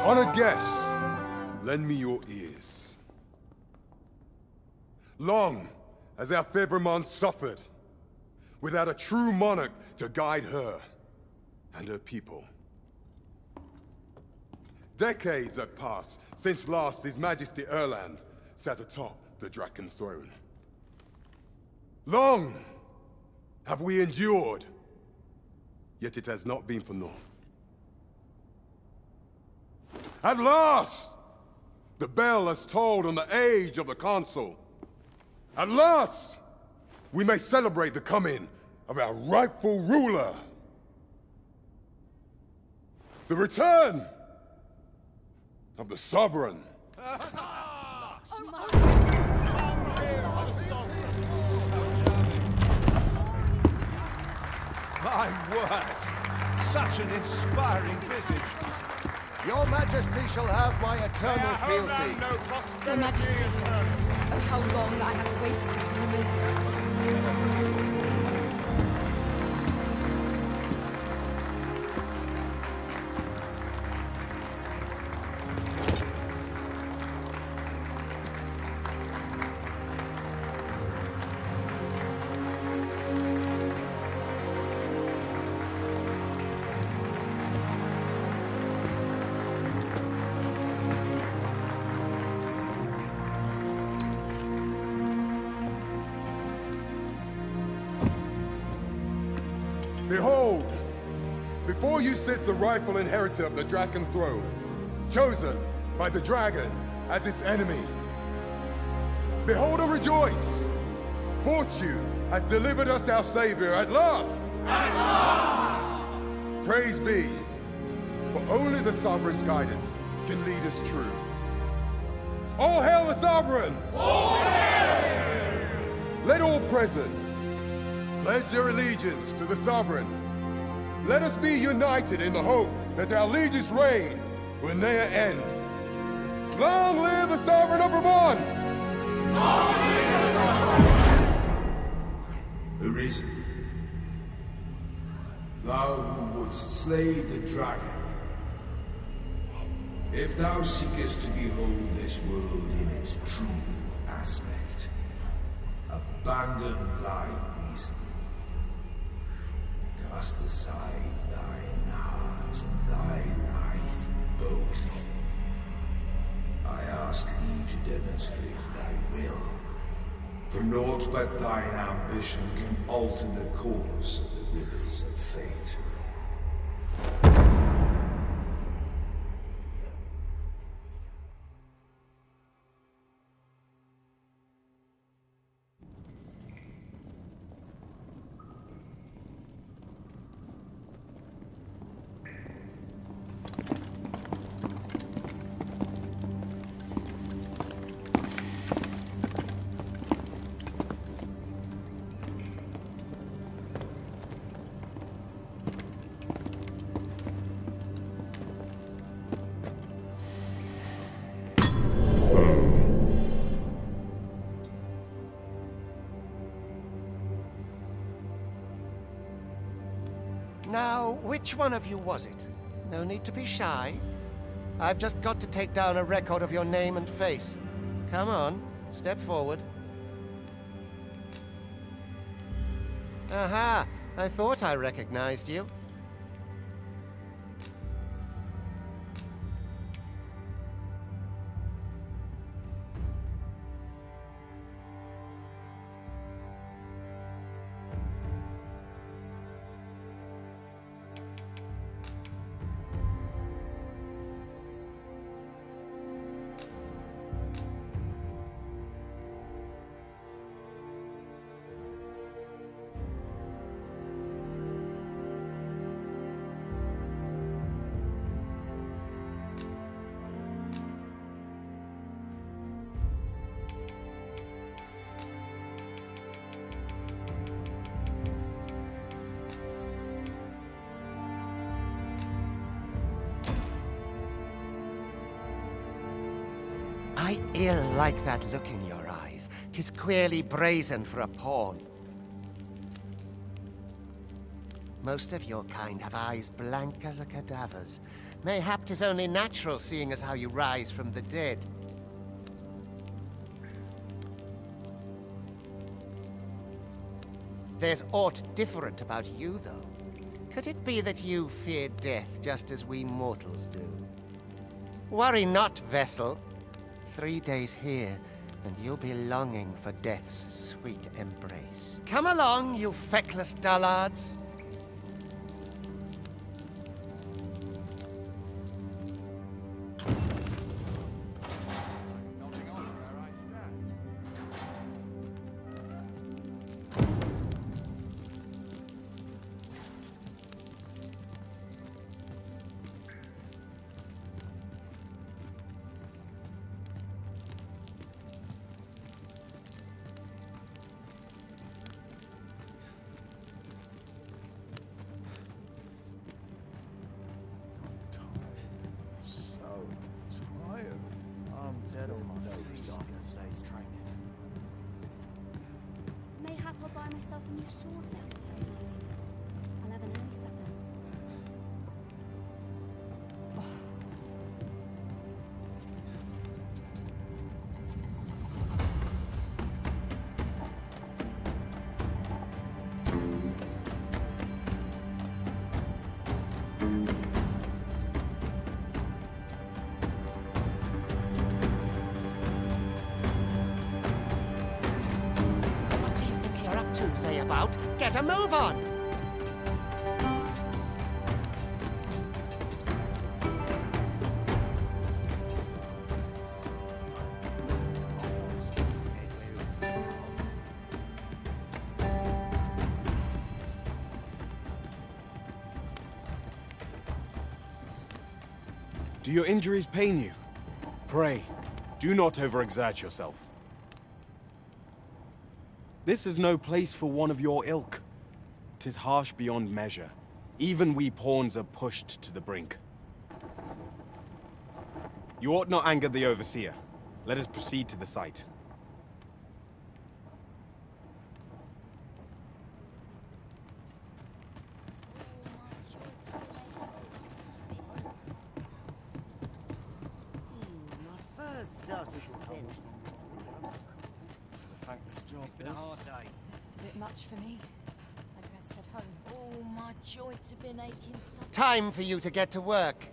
Honored guests, lend me your ears. Long has our Fevrimon suffered, without a true monarch to guide her and her people. Decades have passed since last His Majesty Erland sat atop the Draken throne. Long have we endured, yet it has not been for naught. At last, the bell has tolled on the age of the Council. At last, we may celebrate the coming of our rightful ruler. The return of the Sovereign. My word! Such an inspiring visage. Your Majesty shall have my eternal fealty. Your Majesty, oh how long I have awaited this moment. Behold, before you sits the rightful inheritor of the Draken throne, chosen by the dragon as its enemy. Behold and rejoice! Fortune has delivered us our savior at last! At last! Praise be, for only the Sovereign's guidance can lead us true. All hail the Sovereign! All hail! Let all present pledge their allegiance to the Sovereign. Let us be united in the hope that our liege's reign will ne'er end. Long live the Sovereign of Vermont! Long live the Sovereign! Arisen, thou who wouldst slay the dragon, if thou seekest to behold this world in its true aspect, abandon thy reason. Cast aside thine heart and thy life both. I ask thee to demonstrate thy will, for naught but thine ambition can alter the course of the rivers of fate. Now, which one of you was it? No need to be shy. I've just got to take down a record of your name and face. Come on, step forward. Aha! I thought I recognized you. I ill like that look in your eyes. 'Tis queerly brazen for a pawn. Most of your kind have eyes blank as a cadaver's. Mayhap 'tis only natural, seeing as how you rise from the dead. There's aught different about you, though. Could it be that you fear death just as we mortals do? Worry not, vessel. 3 days here, and you'll be longing for death's sweet embrace. Come along, you feckless dullards. Nodding on where I stand. So tired. I'm dead on my feet after today's training. Mayhap I'll buy myself a new sword set to take. I'll have an early supper. What do you think you're up to, layabout? Get a move on! Do your injuries pain you? Pray, do not overexert yourself. This is no place for one of your ilk. 'Tis harsh beyond measure. Even we pawns are pushed to the brink. You ought not anger the Overseer. Let us proceed to the site. My first started to thin. It's a thankless job. It's been a hard day. This is a bit much for me. I'd best head home. Oh, my joints have been aching so. Time for you to get to work.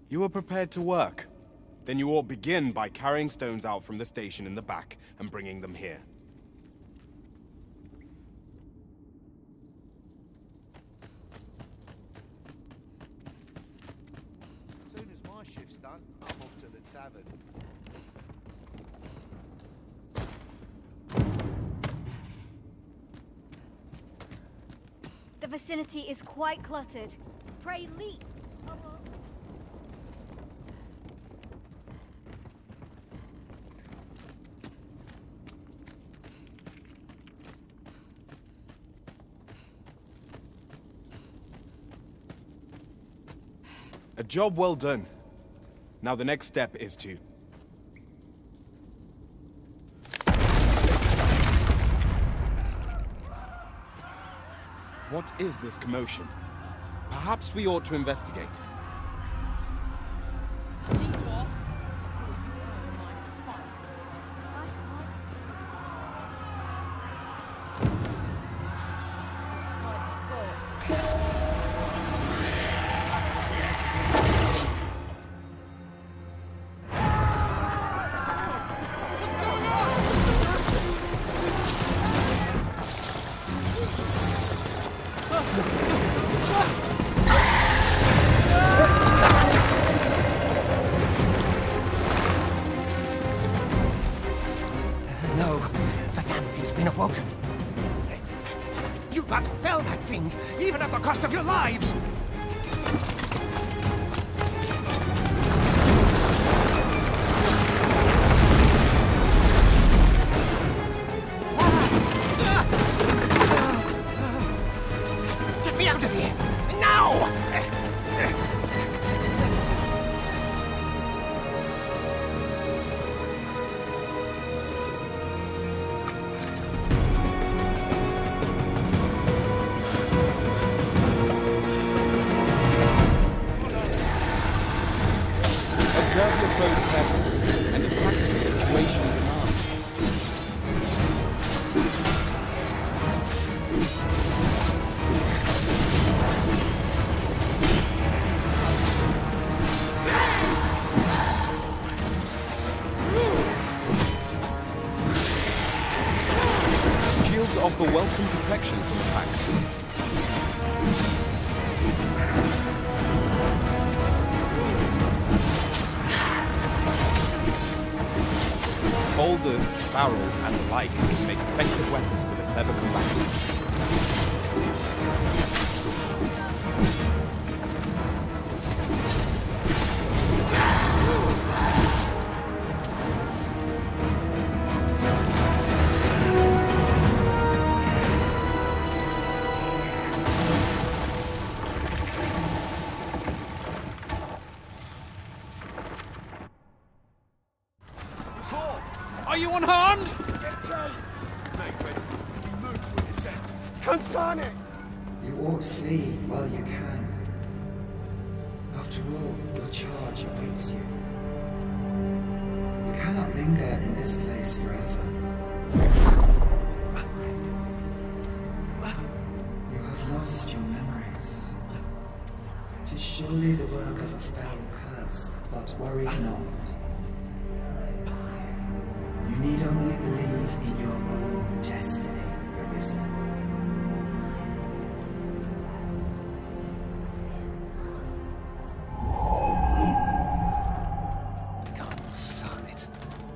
You were prepared to work. Then you ought begin by carrying stones out from the station in the back and bringing them here. As soon as my shift's done, I'm off to the tavern. The vicinity is quite cluttered. Pray leap. A job well done. Now the next step is to... What is this commotion? Perhaps we ought to investigate. Leave off, or you earn my spite. I can't. Tight spot. No, the damn thing's been awoken. You but fell that fiend, even at the cost of your lives! Get me out of here! Now! shields offer welcome protection from attacks. Boulders, barrels, and the like make effective weapons for the clever combatants. Are you unharmed? You ought flee while you can. After all, your charge awaits you. You cannot linger in this place forever. You have lost your memories. 'Tis surely the work of a fell curse, but worry not. You need only believe in your own destiny, Arisen. Son it.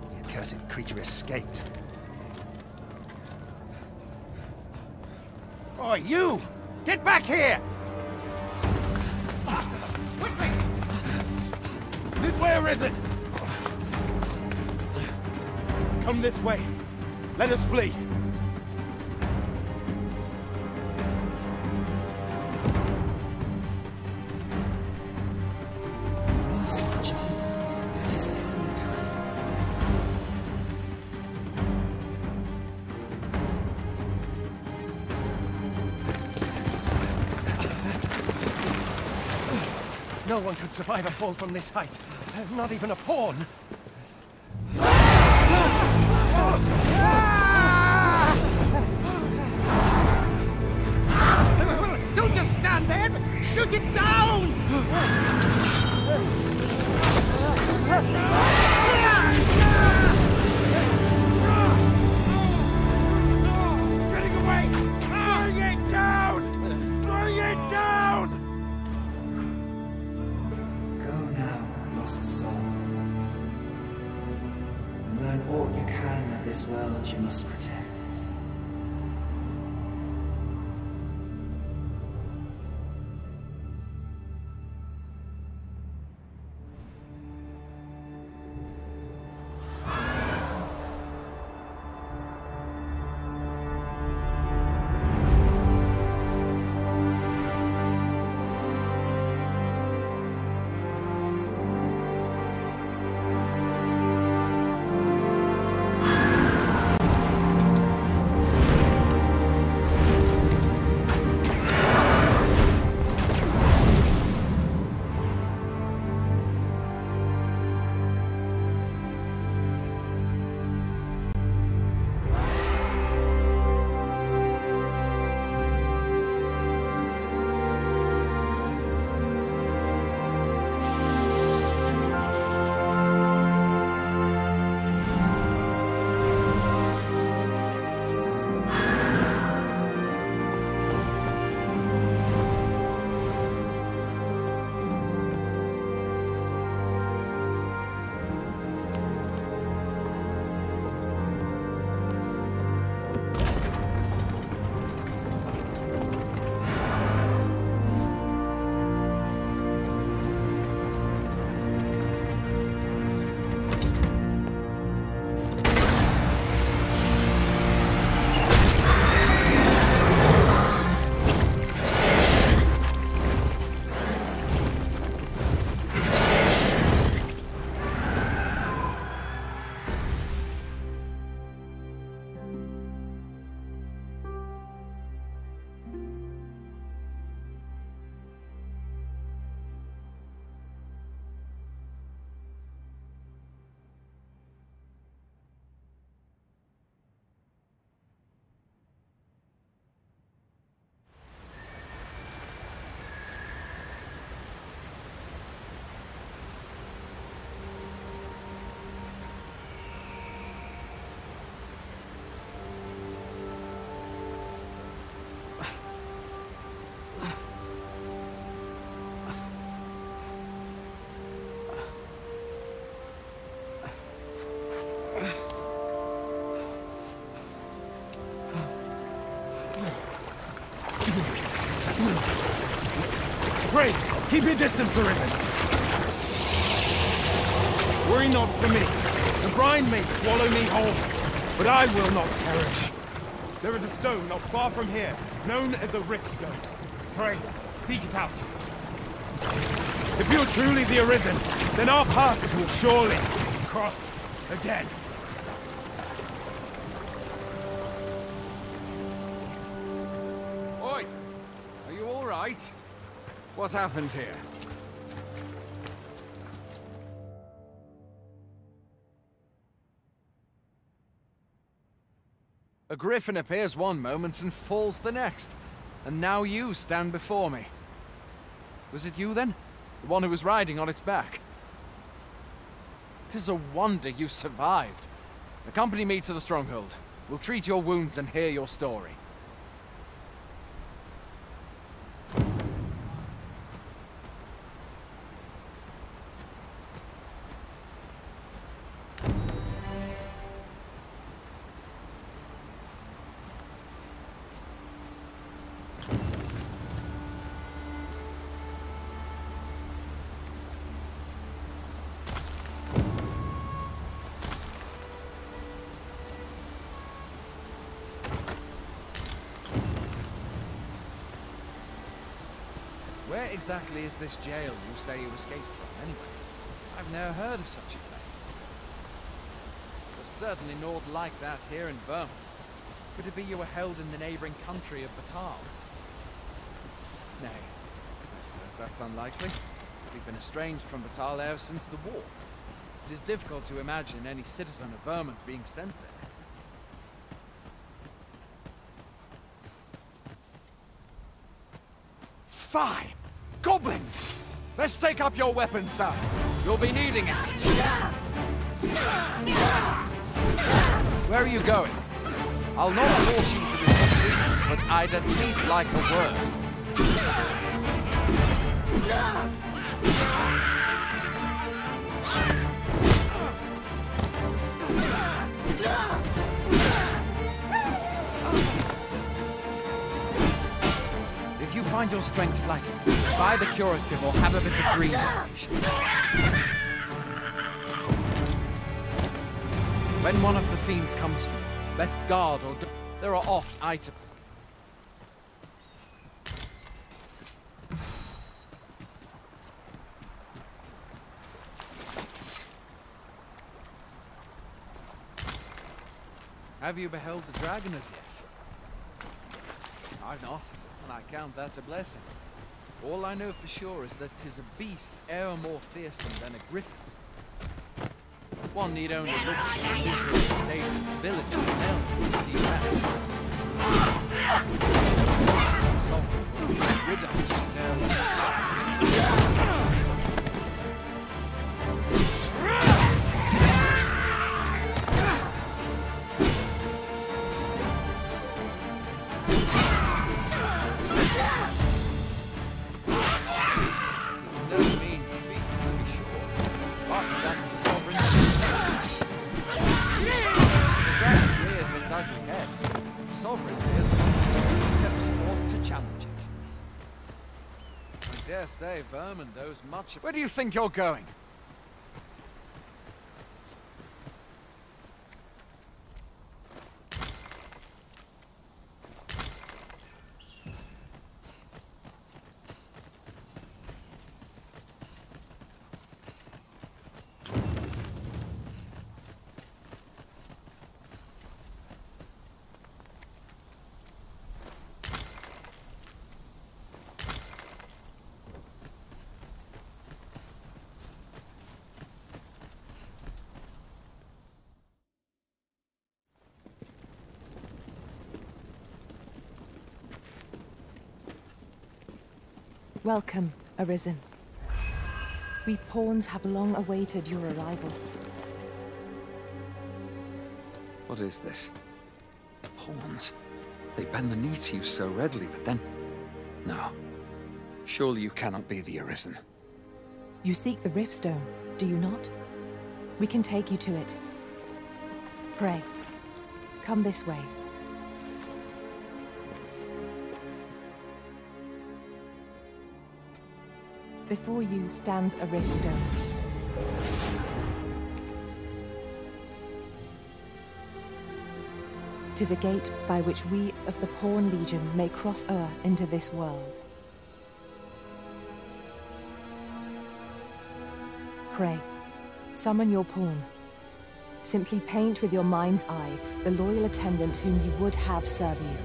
The accursed creature escaped. Oh, you! Get back here! Quickly! This way, Arisen! Come this way. Let us flee. You must jump. That is the only path. No one could survive a fall from this height. Not even a pawn. Don't just stand there! Shoot it down! It's getting away! Bring it down! Bring it down! Go now, lost soul. And learn all you can of this world you must protect. Pray, keep your distance, Arisen. Worry not for me. The brine may swallow me whole, but I will not perish. There is a stone not far from here, known as a rift stone. Pray, seek it out. If you're truly the Arisen, then our paths will surely cross again. Oi! Are you all right? What happened here? A griffin appears one moment and falls the next. And now you stand before me. Was it you then? The one who was riding on its back? 'Tis a wonder you survived. Accompany me to the stronghold. We'll treat your wounds and hear your story. Where exactly is this jail you say you escaped from, anyway? I've never heard of such a place. There's certainly naught like that here in Vermont. Could it be you were held in the neighbouring country of Batal? Nay, I suppose that's unlikely. We've been estranged from Batal ever since the war. It is difficult to imagine any citizen of Vermont being sent there. Fie! Goblins! Let's take up your weapons, sir. You'll be needing it. Where are you going? I'll not force you to this retreat, but I'd at least like a word. If you find your strength flagging, buy the curative or have a bit of green orange. When one of the fiends comes for you, best guard or there are oft items. Have you beheld the dragon as yet? I've not, and I count that a blessing. All I know for sure is that 'tis a beast e'er more fearsome than a griffin. One need only look at the miserable state of the village of Nell to see that. Sovereign, rid us of terrible. Say Vermin knows much. Where do you think you're going? Welcome, Arisen. We pawns have long awaited your arrival. What is this? Pawns? They bend the knee to you so readily, but then... No. Surely you cannot be the Arisen. You seek the Riftstone, do you not? We can take you to it. Pray, come this way. Before you stands a riftstone. "'Tis a gate by which we of the Pawn Legion may cross o'er into this world. Pray, summon your pawn. Simply paint with your mind's eye the loyal attendant whom you would have serve you.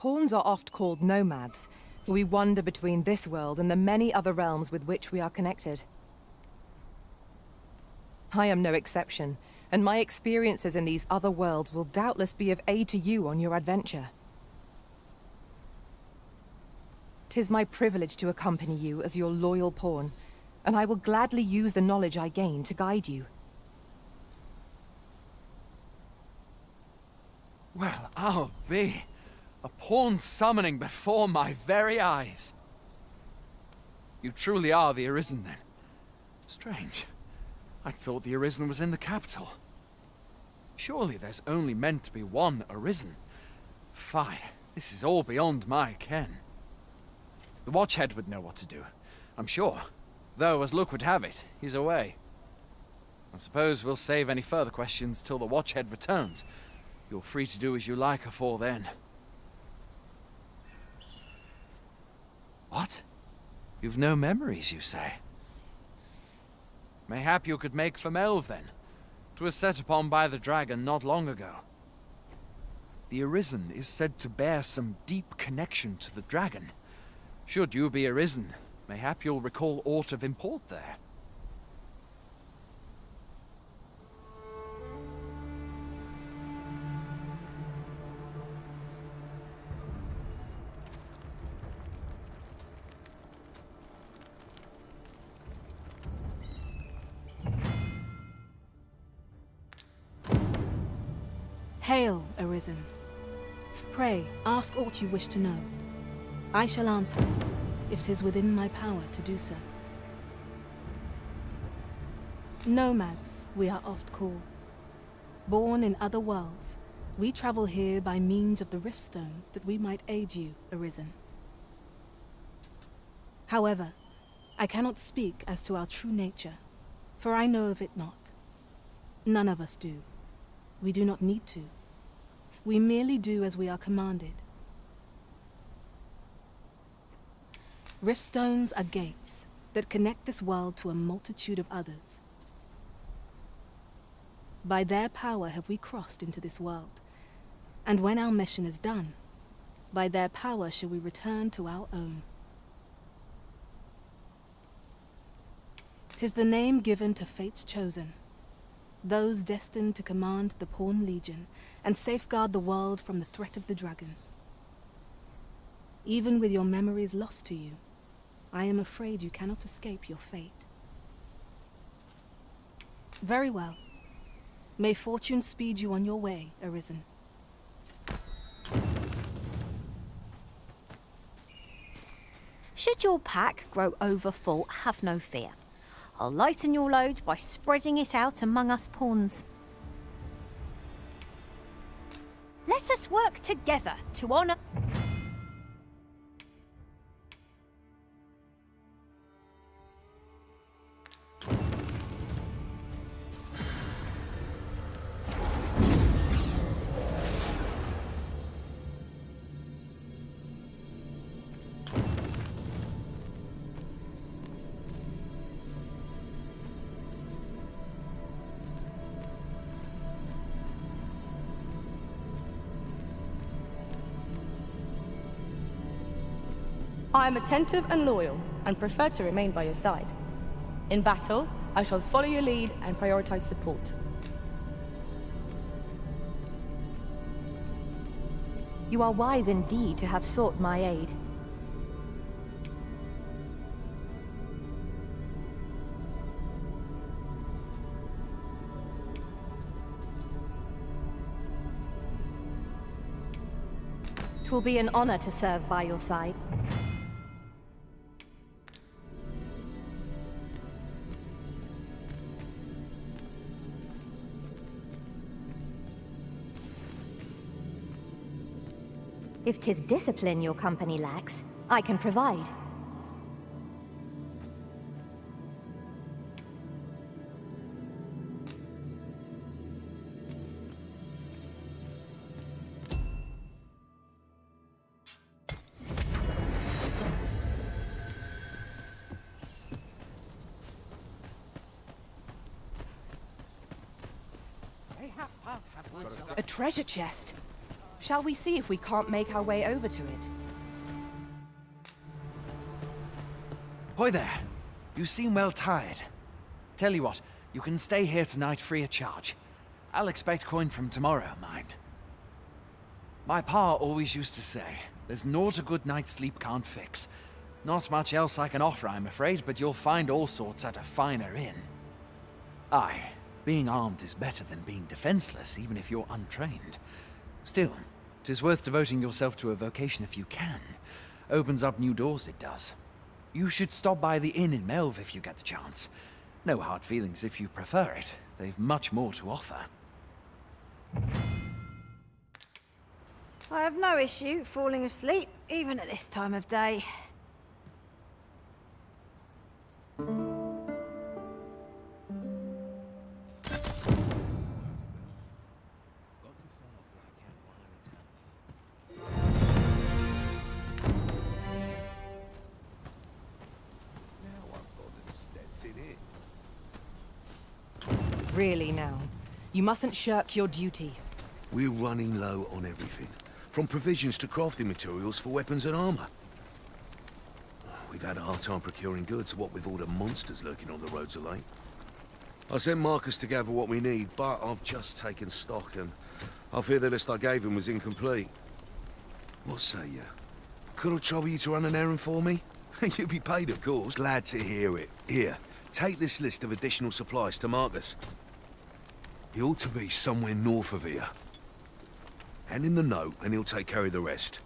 Pawns are oft called nomads, for we wander between this world and the many other realms with which we are connected. I am no exception, and my experiences in these other worlds will doubtless be of aid to you on your adventure. 'Tis my privilege to accompany you as your loyal pawn, and I will gladly use the knowledge I gain to guide you. Well, I'll be. A pawn summoning before my very eyes. You truly are the Arisen, then. Strange. I thought the Arisen was in the capital. Surely there's only meant to be one Arisen. Fie, this is all beyond my ken. The Watchhead would know what to do, I'm sure. Though, as luck would have it, he's away. I suppose we'll save any further questions till the Watchhead returns. You're free to do as you like afore then. What? You've no memories, you say? Mayhap you could make for Melve, then. 'Twas set upon by the dragon not long ago. The Arisen is said to bear some deep connection to the dragon. Should you be Arisen, mayhap you'll recall aught of import there. Hail, Arisen. Pray, ask aught you wish to know. I shall answer, if 'tis within my power to do so. Nomads, we are oft called. Born in other worlds, we travel here by means of the riftstones that we might aid you, Arisen. However, I cannot speak as to our true nature, for I know of it not. None of us do. We do not need to. We merely do as we are commanded. Riftstones are gates that connect this world to a multitude of others. By their power have we crossed into this world, and when our mission is done, by their power shall we return to our own. 'Tis the name given to fate's chosen, those destined to command the Pawn Legion and safeguard the world from the threat of the dragon. Even with your memories lost to you, I am afraid you cannot escape your fate. Very well. May fortune speed you on your way, Arisen. Should your pack grow overfull, have no fear. I'll lighten your load by spreading it out among us pawns. Let us work together to honor... I am attentive and loyal, and prefer to remain by your side. In battle, I shall follow your lead and prioritize support. You are wise indeed to have sought my aid. It will be an honor to serve by your side. If 'tis discipline your company lacks, I can provide. A treasure chest. Shall we see if we can't make our way over to it? Hoy there. You seem well tired. Tell you what, you can stay here tonight free of charge. I'll expect coin from tomorrow, mind. My pa always used to say, there's naught a good night's sleep can't fix. Not much else I can offer, I'm afraid, but you'll find all sorts at a finer inn. Aye, being armed is better than being defenseless, even if you're untrained. Still, 'tis worth devoting yourself to a vocation if you can. Opens up new doors, it does. You should stop by the inn in Melve if you get the chance. No hard feelings if you prefer it. They've much more to offer. I have no issue falling asleep, even at this time of day. Really now. You mustn't shirk your duty. We're running low on everything, from provisions to crafting materials for weapons and armor. We've had a hard time procuring goods, what with all the monsters lurking on the roads of late. I sent Marcus to gather what we need, but I've just taken stock and I fear the list I gave him was incomplete. What say you? Could I trouble you to run an errand for me? You'll be paid, of course. Glad to hear it. Here, take this list of additional supplies to Marcus. He ought to be somewhere north of here. Hand him the note, and he'll take care of the rest.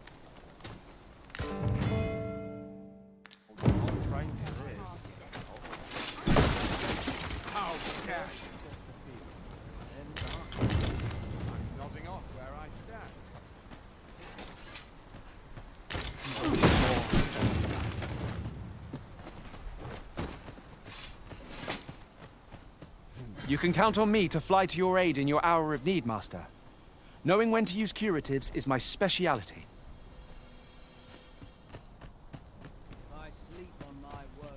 You can count on me to fly to your aid in your hour of need, Master. Knowing when to use curatives is my speciality. I sleep on my woes,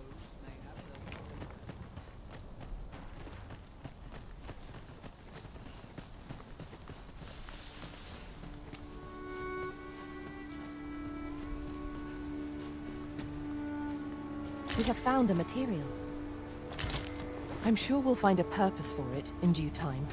may have We have found a material. I'm sure we'll find a purpose for it in due time.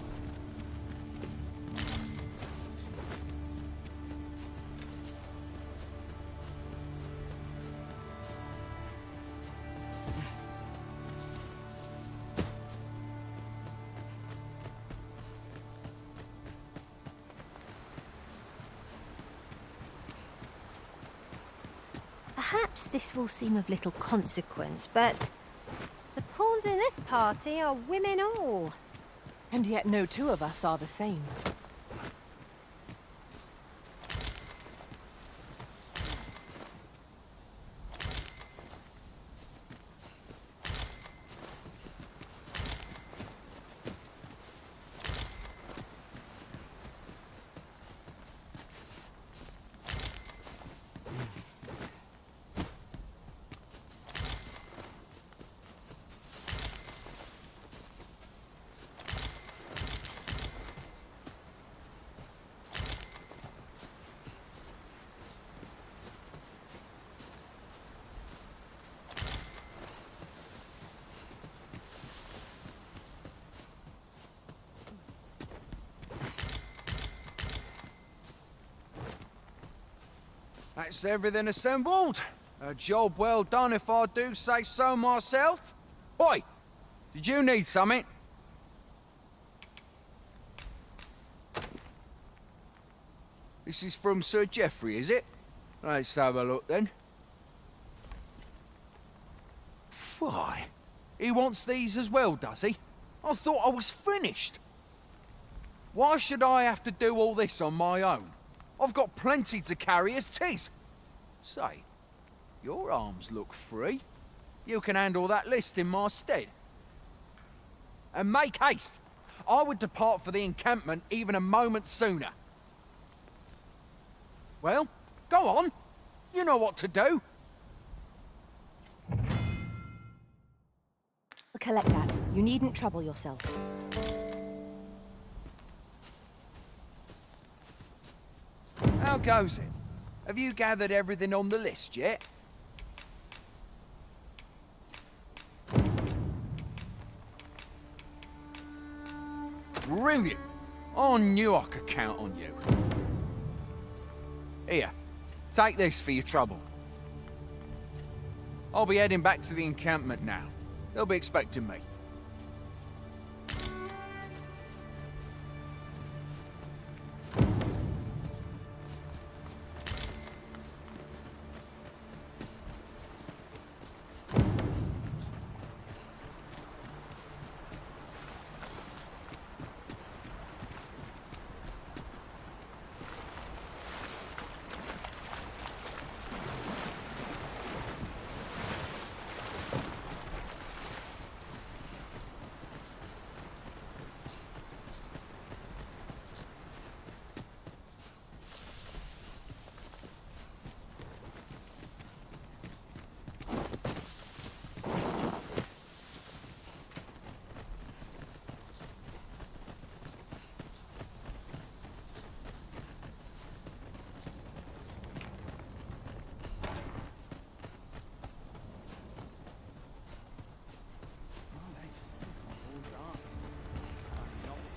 Perhaps this will seem of little consequence, but the pawns in this party are women all. And yet no two of us are the same. That's everything assembled. A job well done if I do say so myself. Oi! Did you need something? This is from Sir Geoffrey, is it? Let's have a look then. Why? He wants these as well, does he? I thought I was finished. Why should I have to do all this on my own? I've got plenty to carry as 'tis. Say, your arms look free. You can handle that list in my stead. And make haste. I would depart for the encampment even a moment sooner. Well, go on. You know what to do. I'll collect that. You needn't trouble yourself. How goes it? Have you gathered everything on the list yet? Brilliant! I knew I could count on you. Here, take this for your trouble. I'll be heading back to the encampment now. They'll be expecting me.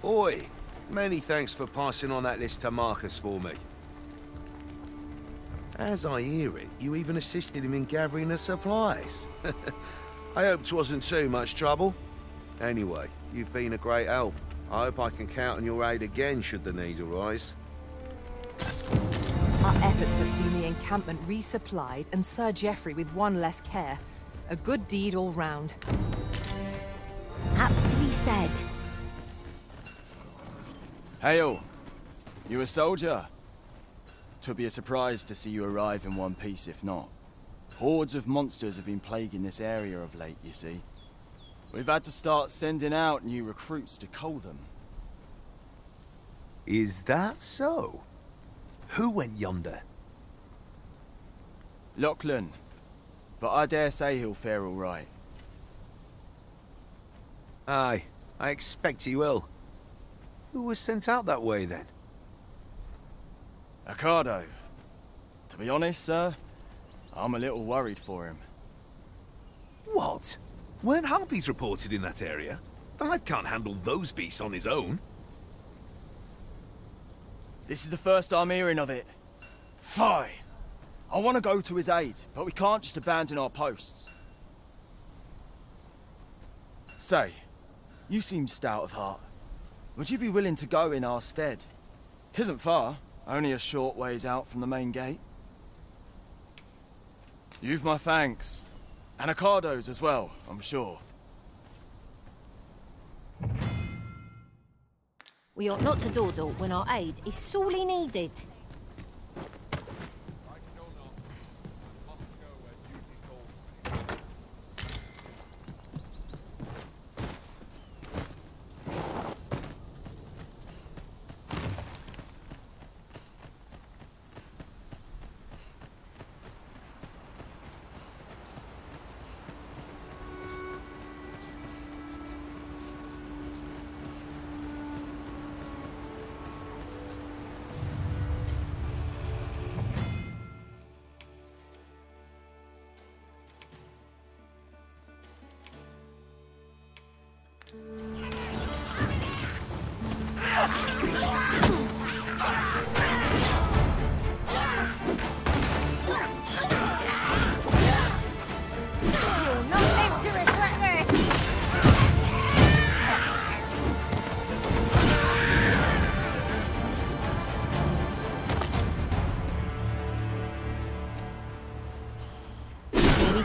Oi! Many thanks for passing on that list to Marcus for me. As I hear it, you even assisted him in gathering the supplies. I hope 'twasn't too much trouble. Anyway, you've been a great help. I hope I can count on your aid again should the need arise. Our efforts have seen the encampment resupplied and Sir Geoffrey with one less care. A good deed all round. Aptly said. Hail! You a soldier? 'Twould be a surprise to see you arrive in one piece if not. Hordes of monsters have been plaguing this area of late, you see. We've had to start sending out new recruits to cull them. Is that so? Who went yonder? Lachlan. But I dare say he'll fare all right. Aye, I expect he will. Who was sent out that way, then? Ocado. To be honest, sir, I'm a little worried for him. What? Weren't harpies reported in that area? The lad can't handle those beasts on his own. This is the first I'm hearing of it. Fie! I want to go to his aid, but we can't just abandon our posts. Say, you seem stout of heart. Would you be willing to go in our stead? 'Tisn't far, only a short ways out from the main gate. You've my thanks. And Ocado's as well, I'm sure. We ought not to dawdle when our aid is sorely needed.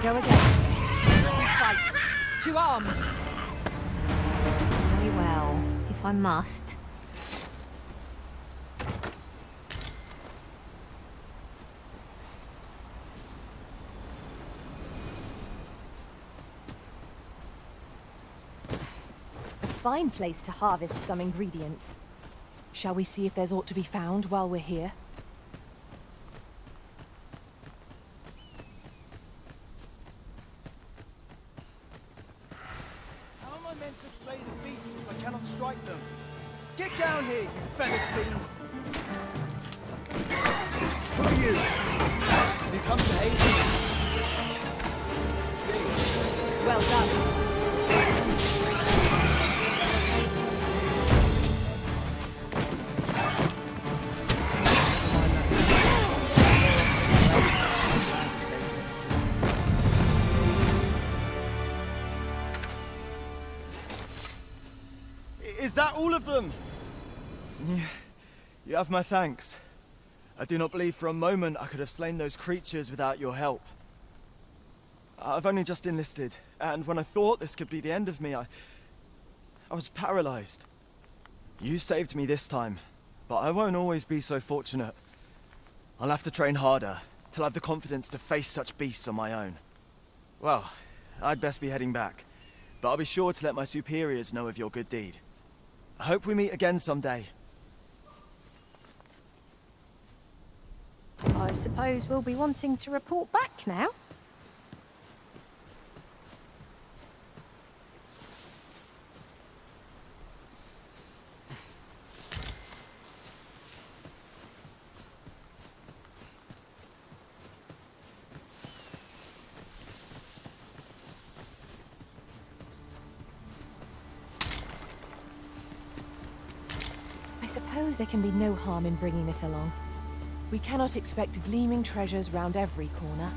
Go again. Fight. To arms. Very well, if I must. A fine place to harvest some ingredients. Shall we see if there's aught to be found while we're here? Get down here, you feathered thieves! Who are you? Have you come to aid me? See. Well done. Is that all of them? You have my thanks. I do not believe for a moment I could have slain those creatures without your help. I've only just enlisted, and when I thought this could be the end of me, I was paralyzed. You saved me this time, but I won't always be so fortunate. I'll have to train harder, till I have the confidence to face such beasts on my own. Well, I'd best be heading back, but I'll be sure to let my superiors know of your good deed. I hope we meet again someday. I suppose we'll be wanting to report back now. I suppose there can be no harm in bringing this along. We cannot expect gleaming treasures round every corner.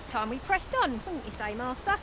time we pressed on, wouldn't you say, Master?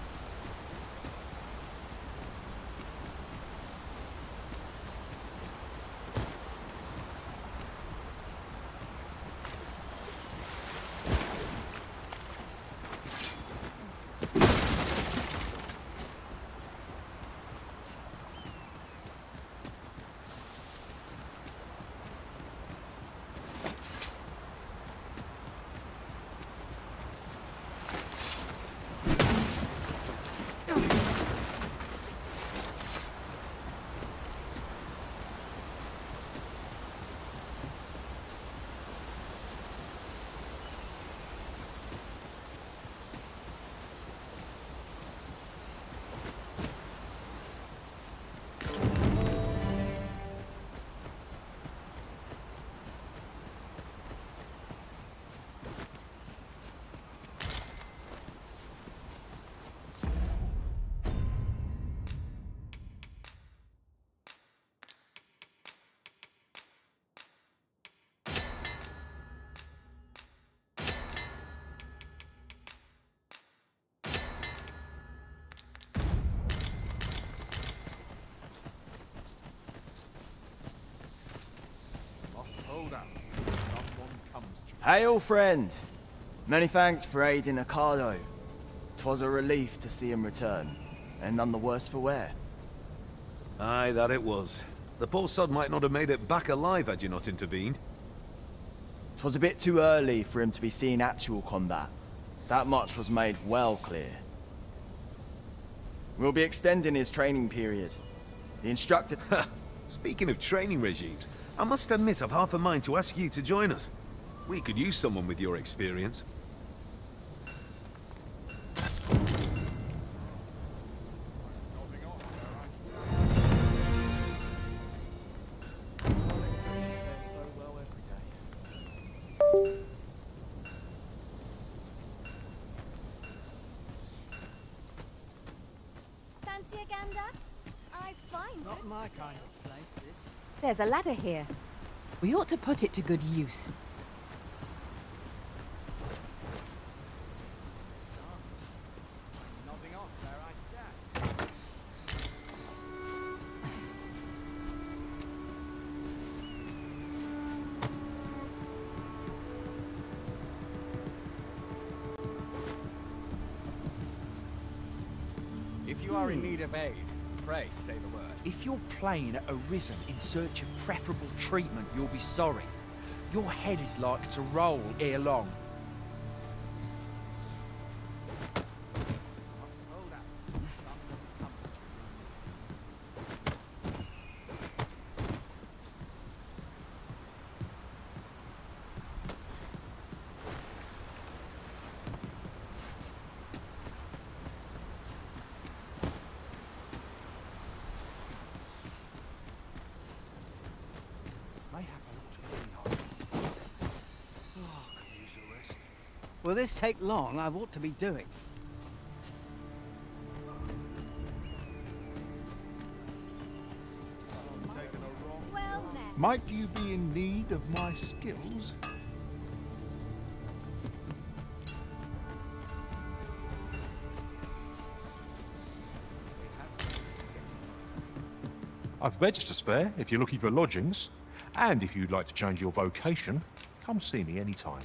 Hail, friend! Many thanks for aiding Ocado. 'Twas a relief to see him return, and none the worse for wear. Aye, that it was. The poor sod might not have made it back alive had you not intervened. 'Twas a bit too early for him to be seeing actual combat. That much was made well clear. We'll be extending his training period. The instructor... Speaking of training regimes, I must admit I've half a mind to ask you to join us. We could use someone with your experience. Fancy a gander? I find Not my kind of place, this. There's a ladder here. We ought to put it to good use. If you are in need of aid, pray say the word. If you're playing at Arisen in search of preferable treatment, you'll be sorry. Your head is like to roll ere long. Will this take long? I've ought to be doing. Might you be in need of my skills? I've beds to spare if you're looking for lodgings. And if you'd like to change your vocation, come see me anytime.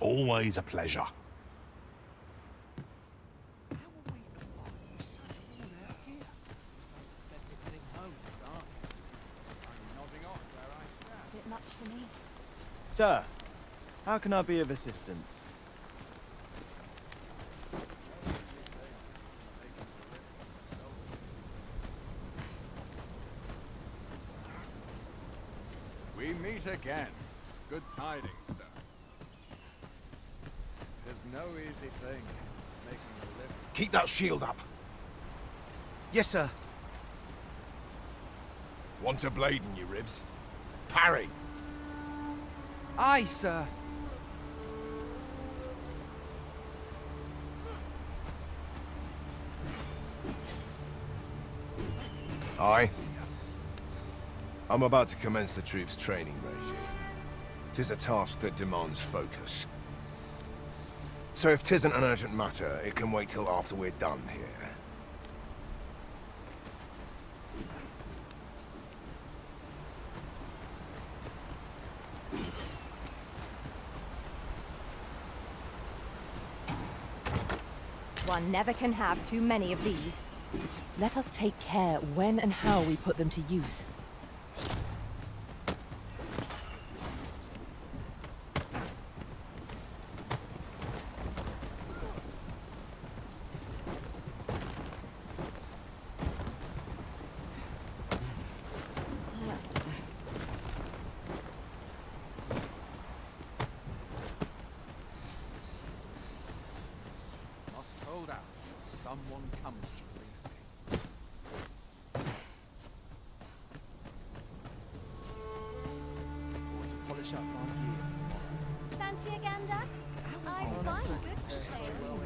Always a pleasure. It's a bit much for me. Sir, how can I be of assistance? We meet again. Good tidings, sir. 'Tis no easy thing, making a living. Keep that shield up. Yes, sir. Want a blade in your ribs? Parry! Aye, sir. Aye. I'm about to commence the troops' training regime. 'Tis a task that demands focus. So if 'tisn't an urgent matter, it can wait till after we're done here. One never can have too many of these. Let us take care when and how we put them to use. Must hold out till someone comes to relieve me. Or to polish up our gear. Fancy a gander? I find good for sale.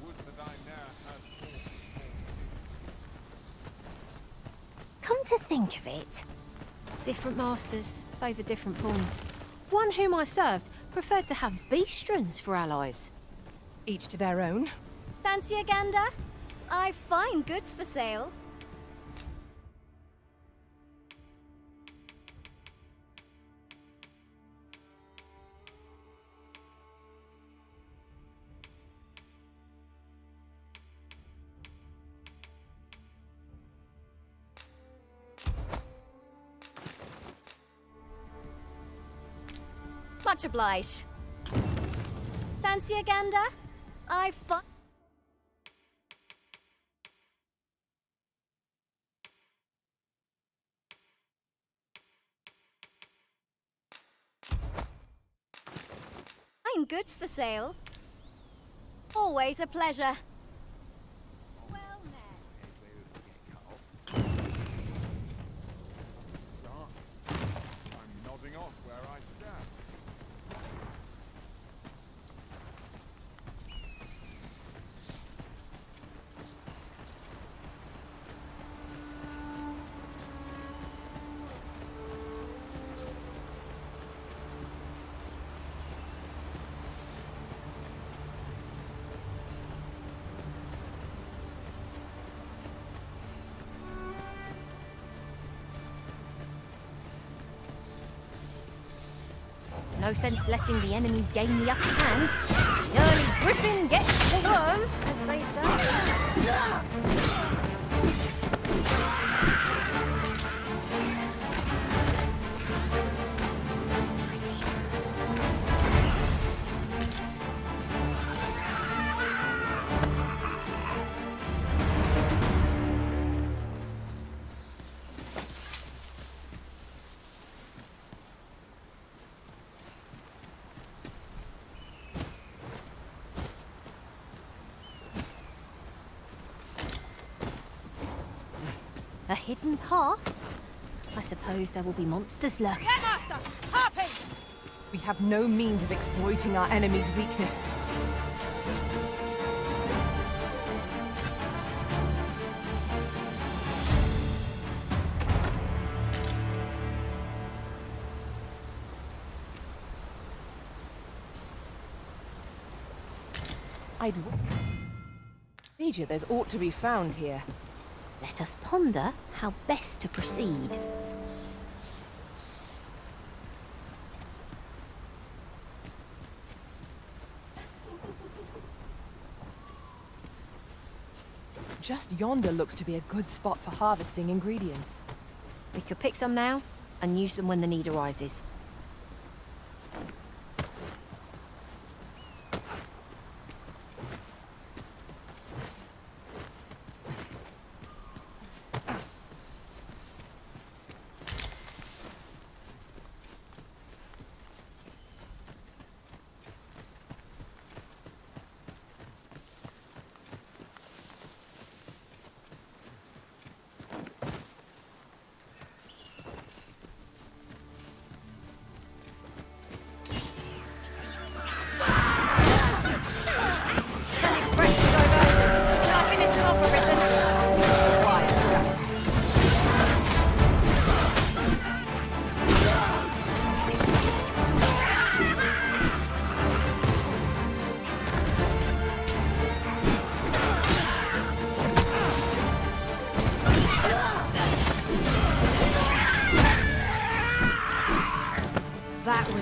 Would that I now had Come to think of it, different masters favour different pawns. One whom I served preferred to have beastrons for allies. Each to their own. Fancy a gander? I find goods for sale. Much obliged. Fancy a gander? I find... goods for sale. Always a pleasure. Well met. I'm nodding off where I stand. No sense letting the enemy gain the upper hand. The early griffin gets the worm, as they say. A hidden path? I suppose there will be monsters lurking. Headmaster! Harpy! We have no means of exploiting our enemy's weakness. Major, there's aught to be found here. Let us ponder how best to proceed. Just yonder looks to be a good spot for harvesting ingredients. We could pick some now and use them when the need arises.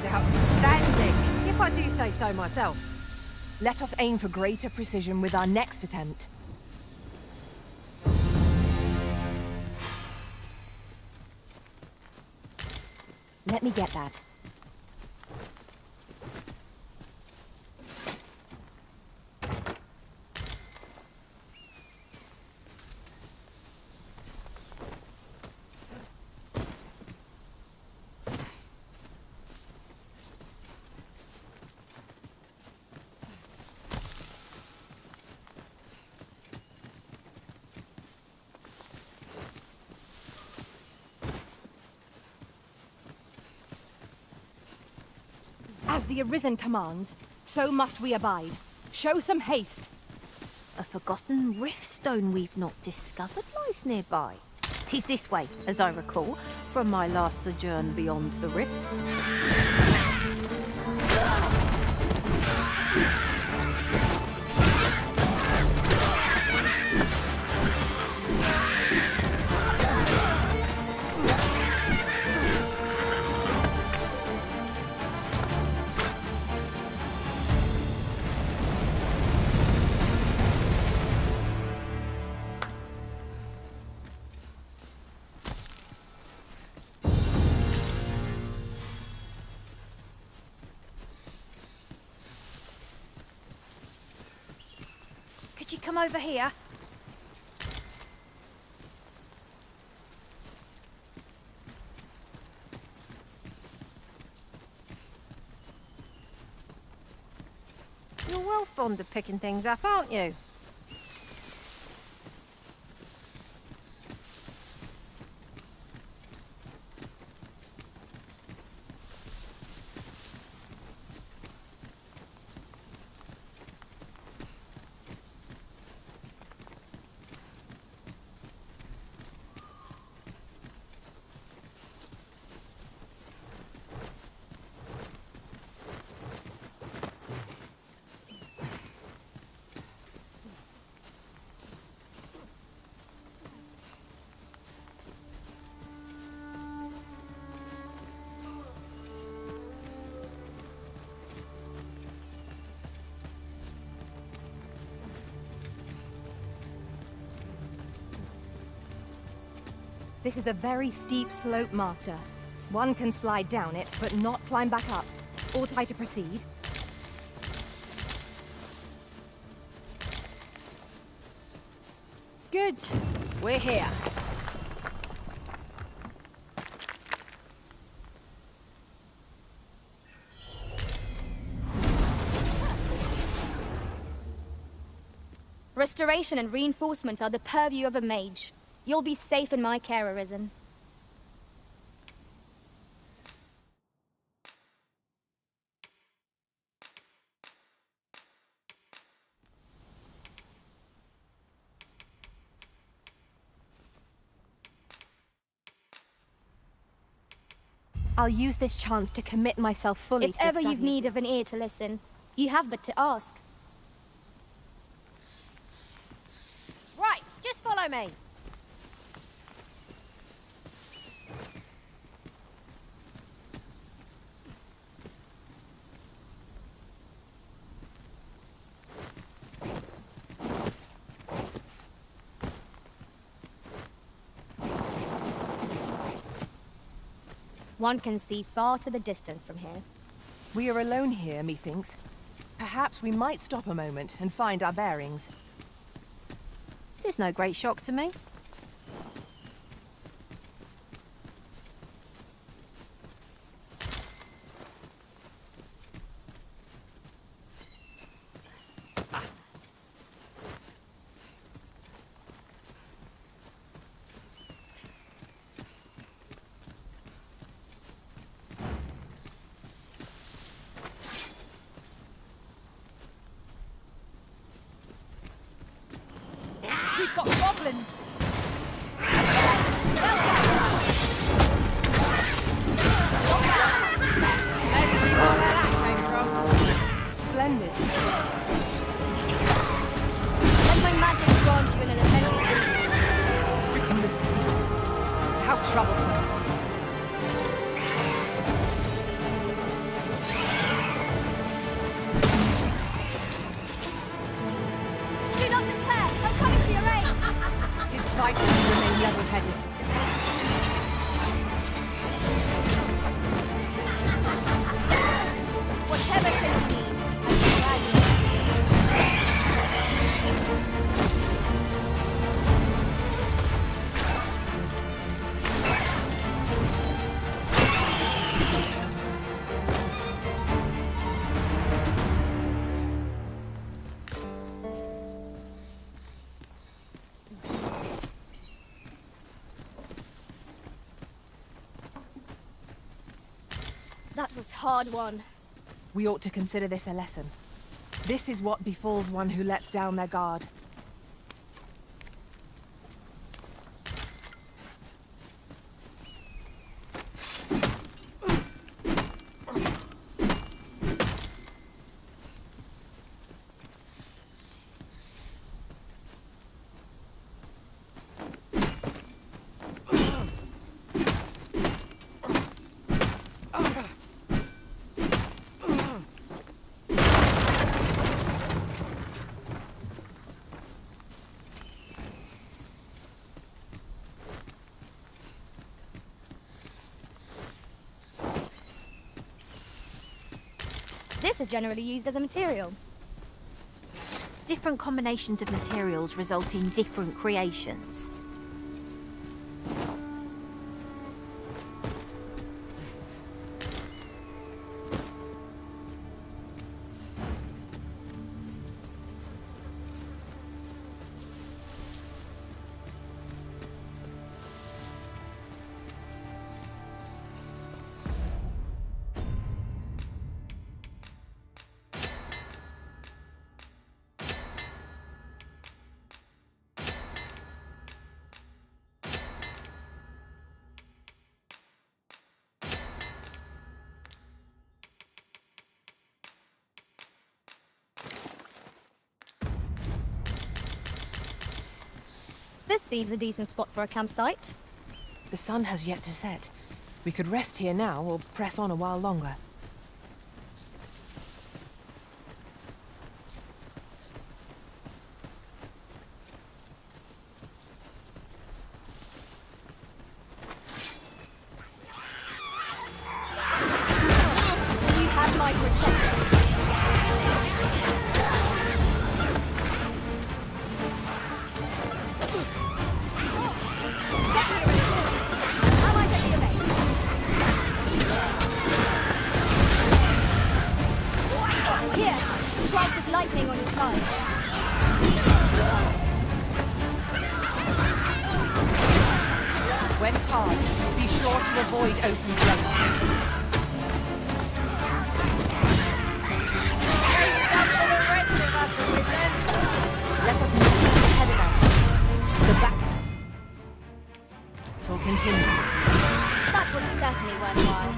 outstanding, if I do say so myself. Let us aim for greater precision with our next attempt. Let me get that. As the Arisen commands, so must we abide. Show some haste. A forgotten riftstone we've not discovered lies nearby. 'Tis this way, as I recall, from my last sojourn beyond the rift. Could you come over here? You're well fond of picking things up, aren't you? This is a very steep slope, Master. One can slide down it, but not climb back up. Ought I to proceed? Good. We're here. Restoration and reinforcement are the purview of a mage. You'll be safe in my care, Arisen. I'll use this chance to commit myself fully to If the ever study you've need of an ear to listen, you have but to ask. Right, just follow me. One can see far to the distance from here. We are alone here, methinks. Perhaps we might stop a moment and find our bearings. It's no great shock to me. We've got goblins! Splendid. Let my magic grant you an elemental. Stricken with sleep. How troublesome. Fight and remain level-headed. Whatever can you need, I'm glad you That was hard one. We ought to consider this a lesson. This is what befalls one who lets down their guard. This is generally used as a material. Different combinations of materials result in different creations. This seems a decent spot for a campsite. The sun has yet to set. We could rest here now or press on a while longer. You have my protection. Strike with lightning on your side. When charged, be sure to avoid open flames. Let us move ahead of us. The battle continues. That was certainly worthwhile.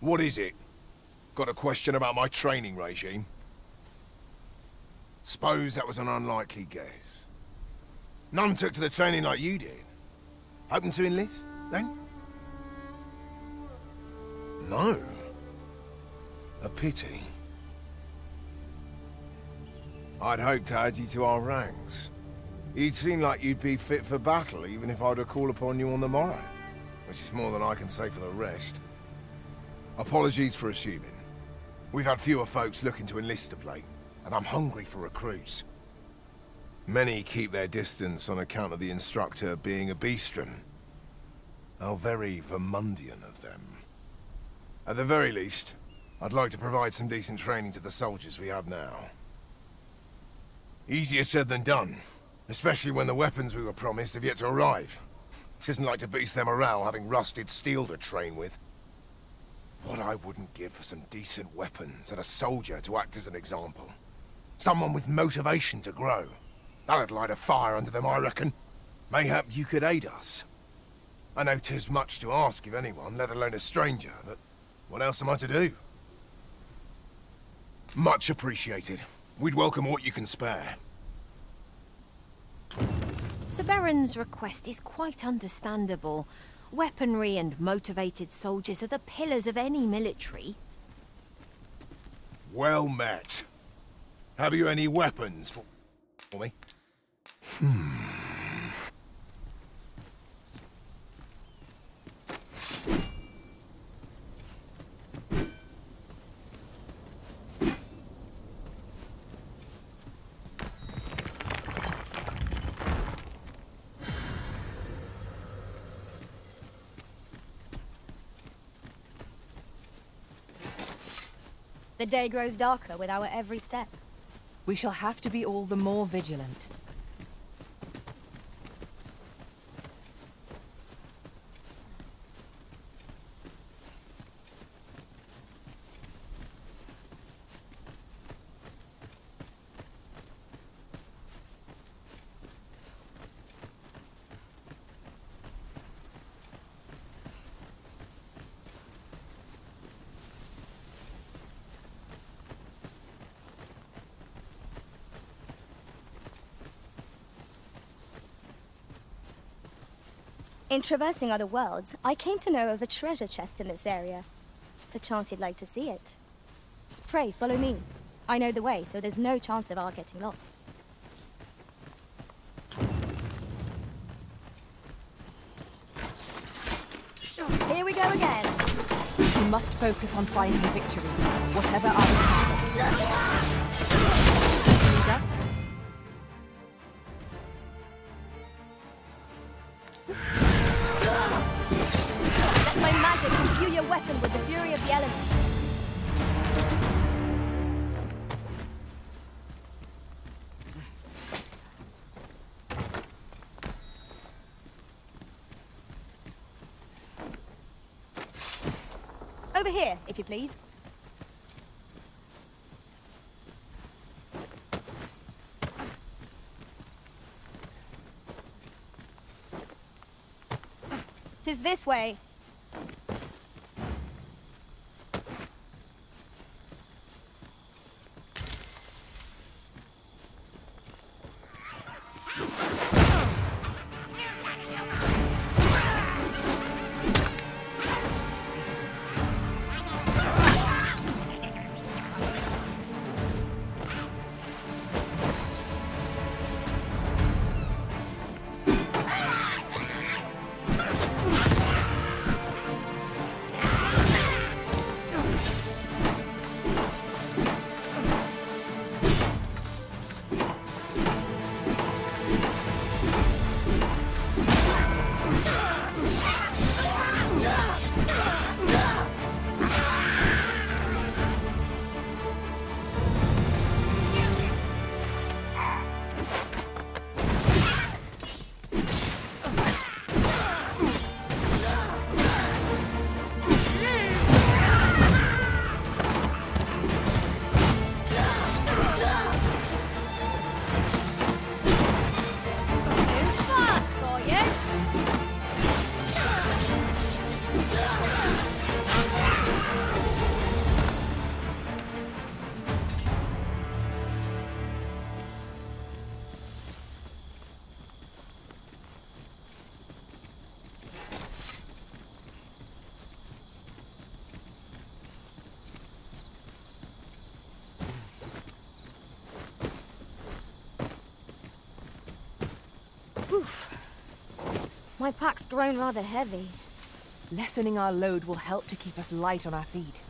What is it? Got a question about my training regime? Suppose that was an unlikely guess. None took to the training like you did. Hoping to enlist, then? No. A pity. I'd hoped to add you to our ranks. You'd seem like you'd be fit for battle, even if I were to call upon you on the morrow. Which is more than I can say for the rest. Apologies for assuming. We've had fewer folks looking to enlist of late, and I'm hungry for recruits. Many keep their distance on account of the instructor being a beastren. How very Vermundian of them. At the very least, I'd like to provide some decent training to the soldiers we have now. Easier said than done, especially when the weapons we were promised have yet to arrive. It isn't like to boost their morale having rusted steel to train with. What I wouldn't give for some decent weapons and a soldier to act as an example. Someone with motivation to grow. That'd light a fire under them, I reckon. Mayhap you could aid us. I know 'tis much to ask of anyone, let alone a stranger, but what else am I to do? Much appreciated. We'd welcome what you can spare. Sir Baron's request is quite understandable. Weaponry and motivated soldiers are the pillars of any military. Well met. Have you any weapons for me? The day grows darker with our every step. We shall have to be all the more vigilant. In traversing other worlds, I came to know of a treasure chest in this area. Perchance you'd like to see it. Pray, follow me. I know the way, so there's no chance of our getting lost. Here we go again. We must focus on finding victory, whatever our responsibility. Let my magic imbue your weapon with the fury of the elements. Over here, if you please. Tis this way. Oof. My pack's grown rather heavy. Lessening our load will help to keep us light on our feet.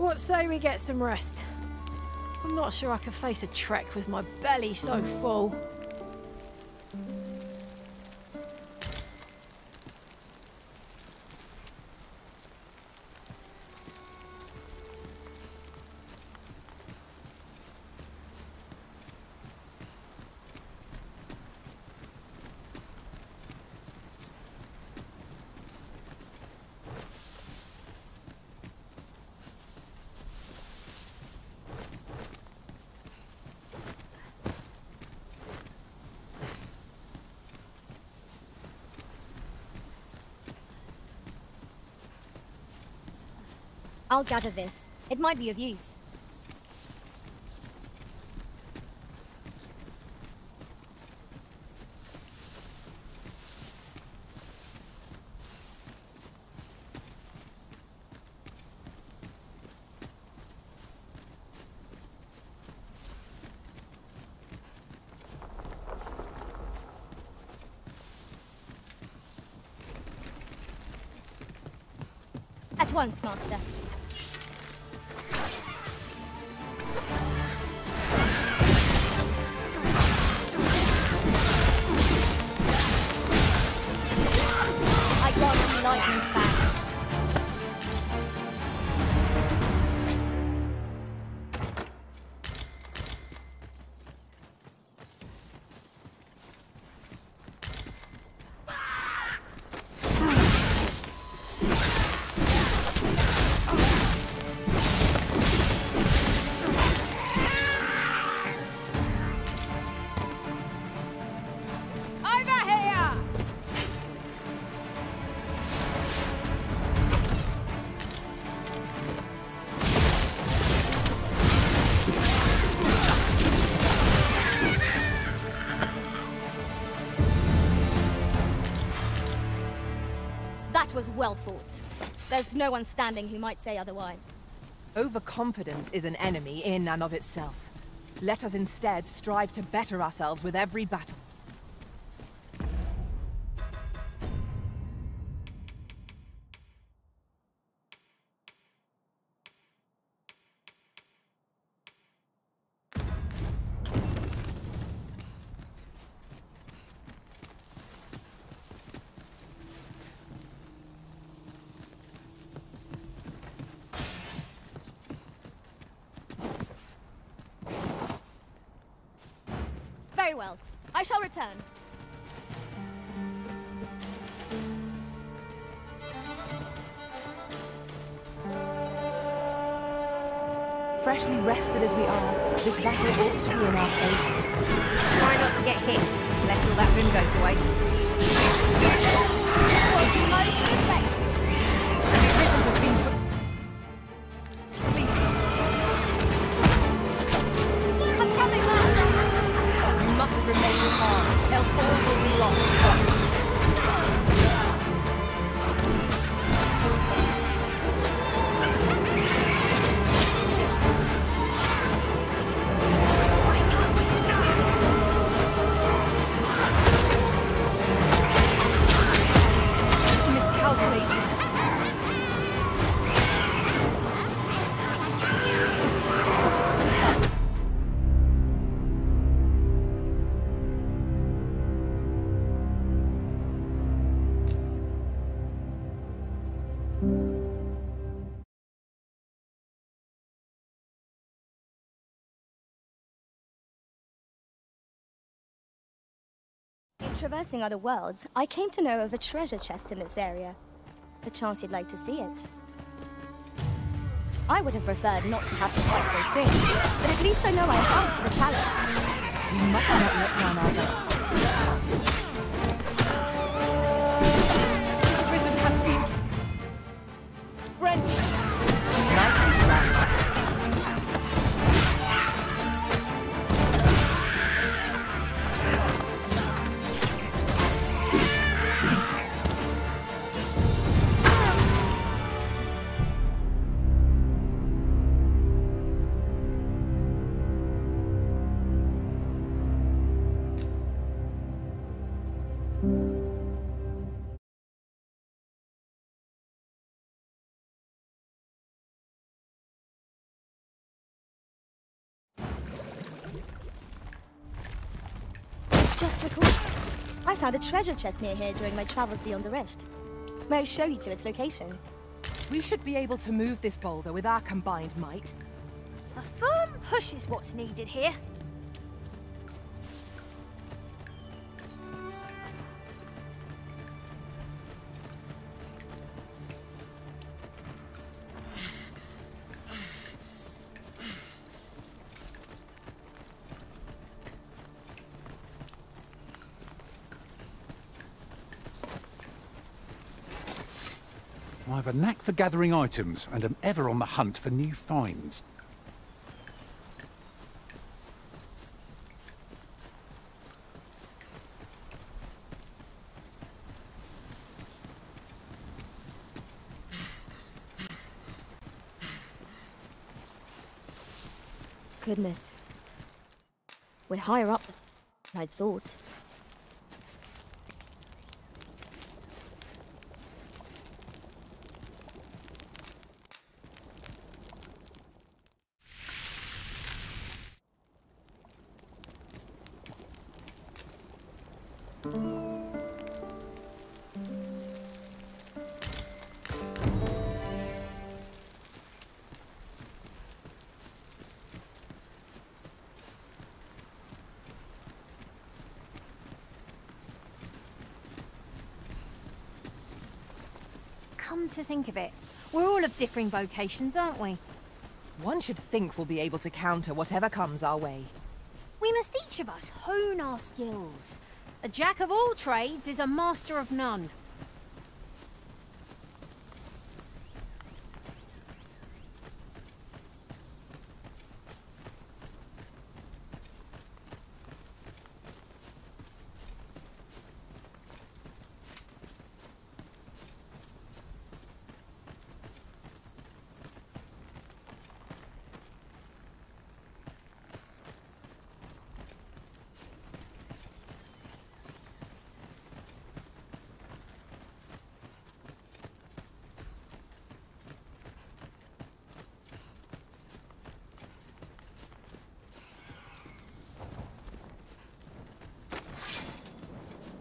What say we get some rest? I'm not sure I can face a trek with my belly so full. I'll gather this. It might be of use. At once, Master. Lightning's fast. That was well fought. There's no one standing who might say otherwise. Overconfidence is an enemy in and of itself. Let us instead strive to better ourselves with every battle. Very well. I shall return. Freshly rested as we are, this battle ought to be in our favor. Try not to get hit, lest all that room go to waste. Was most effective. The Arisen has been put to sleep. I'm coming, Master! You must remain calm, else all will be lost. In traversing other worlds, I came to know of a treasure chest in this area. Perchance you'd like to see it. I would have preferred not to have to fight so soon, but at least I know I'm up to the challenge. We must not let down our guard. The Arisen has been rendered. Nicely planned. I found a treasure chest near here during my travels beyond the rift. May I show you to its location? We should be able to move this boulder with our combined might. A firm push is what's needed here. I have a knack for gathering items and am ever on the hunt for new finds. Goodness. We're higher up than I'd thought. Come to think of it, we're all of differing vocations, aren't we? One should think we'll be able to counter whatever comes our way. We must each of us hone our skills. A jack of all trades is a master of none.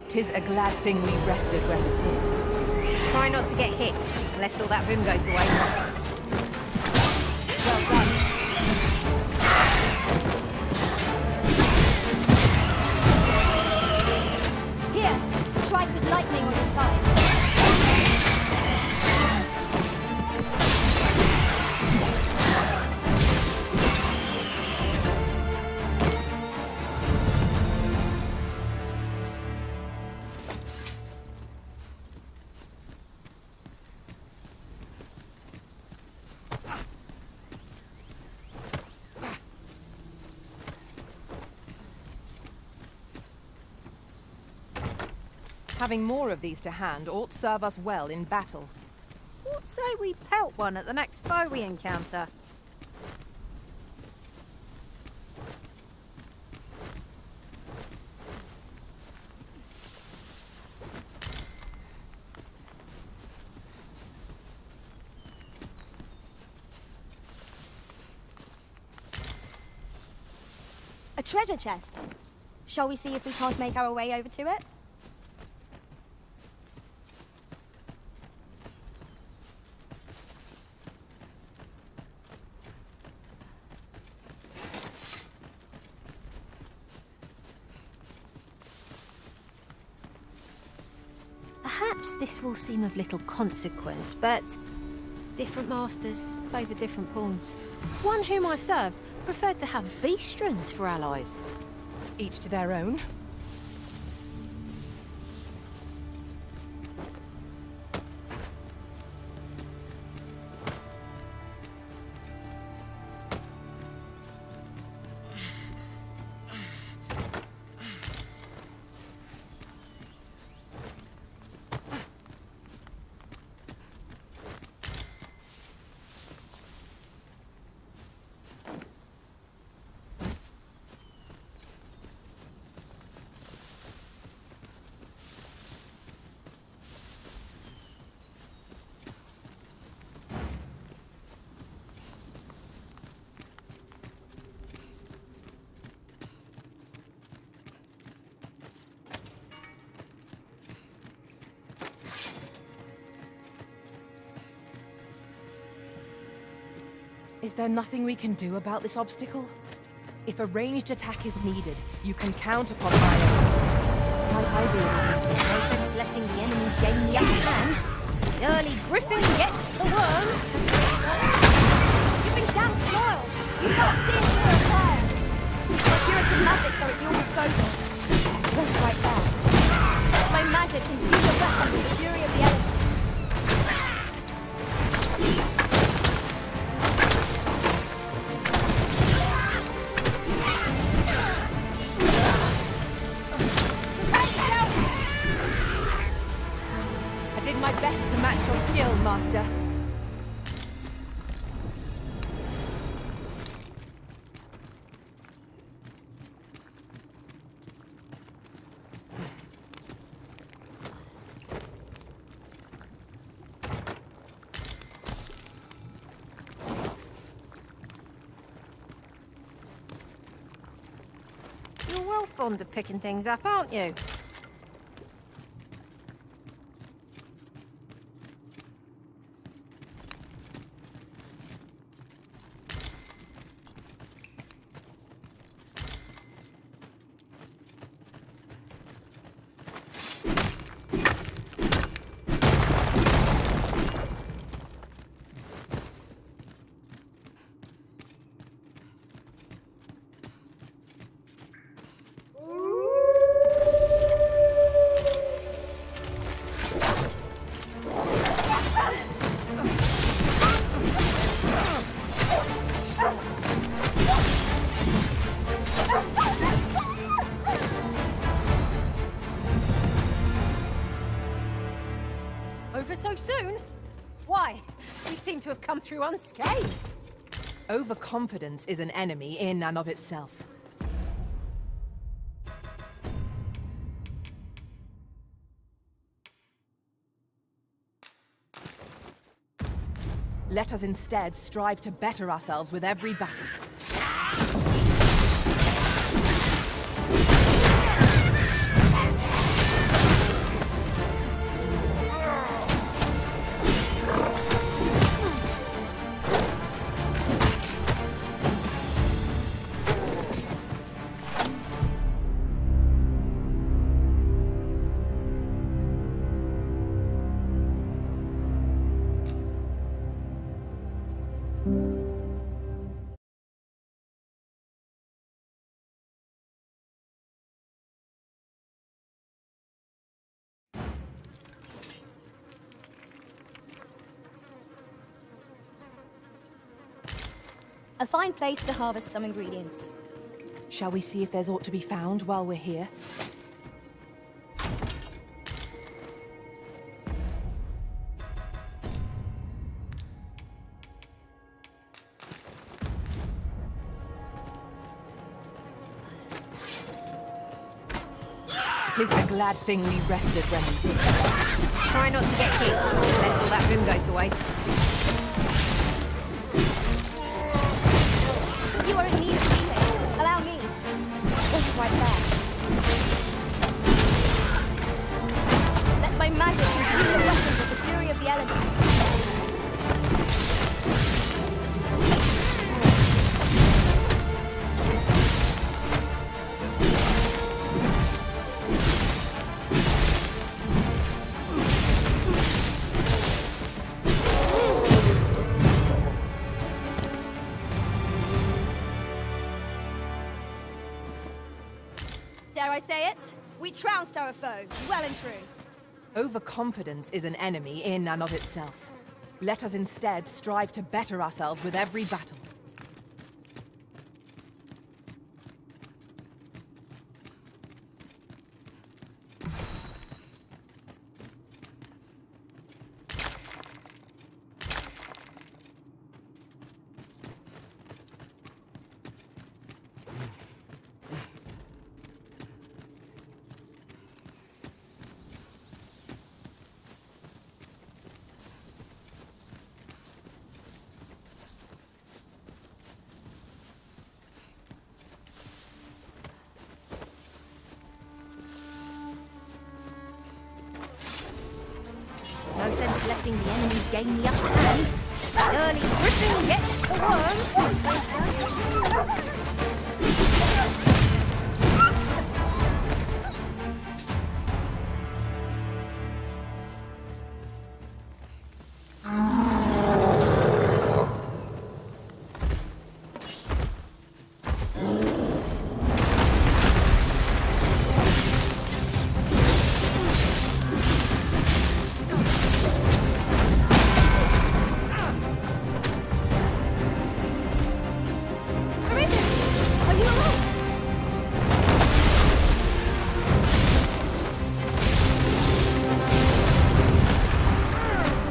Tis a glad thing we rested where we did. Try not to get hit, lest all that vim goes to waste. Well done. Here, strike with lightning on your side. Having more of these to hand ought serve us well in battle. What say we pelt one at the next foe we encounter? A treasure chest. Shall we see if we can't make our way over to it? Perhaps this will seem of little consequence, but different masters favour different pawns. One whom I served preferred to have beastrons for allies. Each to their own. Is there nothing we can do about this obstacle? If a ranged attack is needed, you can count upon my aid. Might I be of assistance? No sense letting the enemy gain the upper hand. The early griffin gets the worm. You've been damn spoiled. You must steer clear of fire. My curative magics are at your disposal. Wait right there. My magic can fuse a weapon with the fury of the elements. I did my best to match your skill, Master. You're well fond of picking things up, aren't you? Over so soon? Why? We seem to have come through unscathed. Overconfidence is an enemy in and of itself. Let us instead strive to better ourselves with every battle. A fine place to harvest some ingredients. Shall we see if there's aught to be found while we're here? It is a glad thing we rested when we did. Try not to get hit, lest all that room go to waste. You are in need of healing. Allow me. Wait right there. Let my magic imbue your weapons with the fury of the elements. Dare I say it? We trounced our foe, well and true. Overconfidence is an enemy in and of itself. Let us instead strive to better ourselves with every battle. No sense letting the enemy gain the upper hand. Early gripping gets the worm, as they say.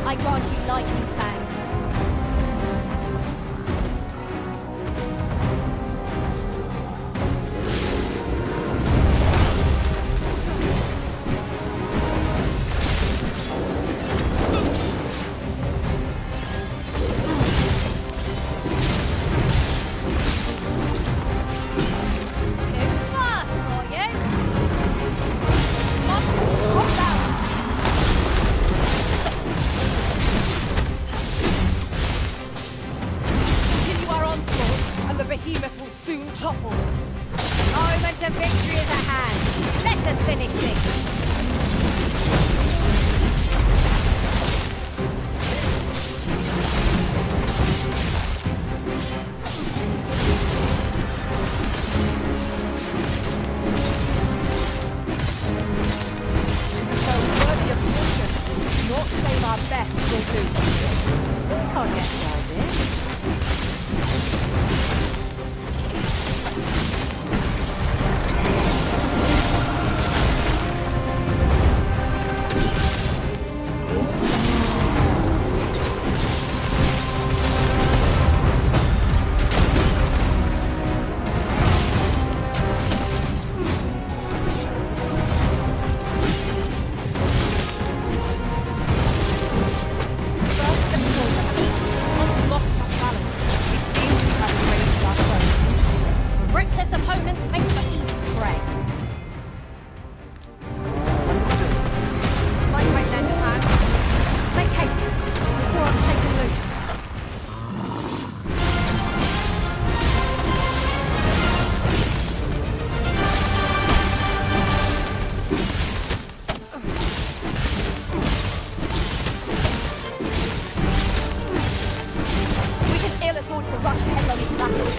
I grant you lightning fangs. Too fast for you. Monsters, drop down. Continue our onslaught, and the behemoth will soon topple. Moment of victory is at hand. Let us finish this. Worthy of fortune. Not save our best will do. We can't get by this. Reckless opponent makes for easy prey. Might I lend a hand? Make haste before I'm shaken loose. We can ill afford to rush headlong into battle.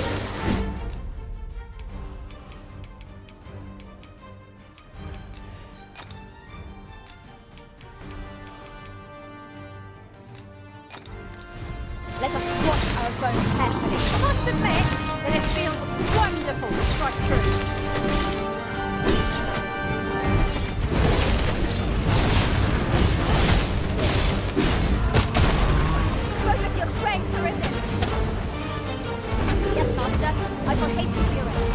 Let us watch our foe carefully. I must admit that it feels wonderful to strike true. Focus your strength, Arisen. Yes, Master. I shall hasten to your aid.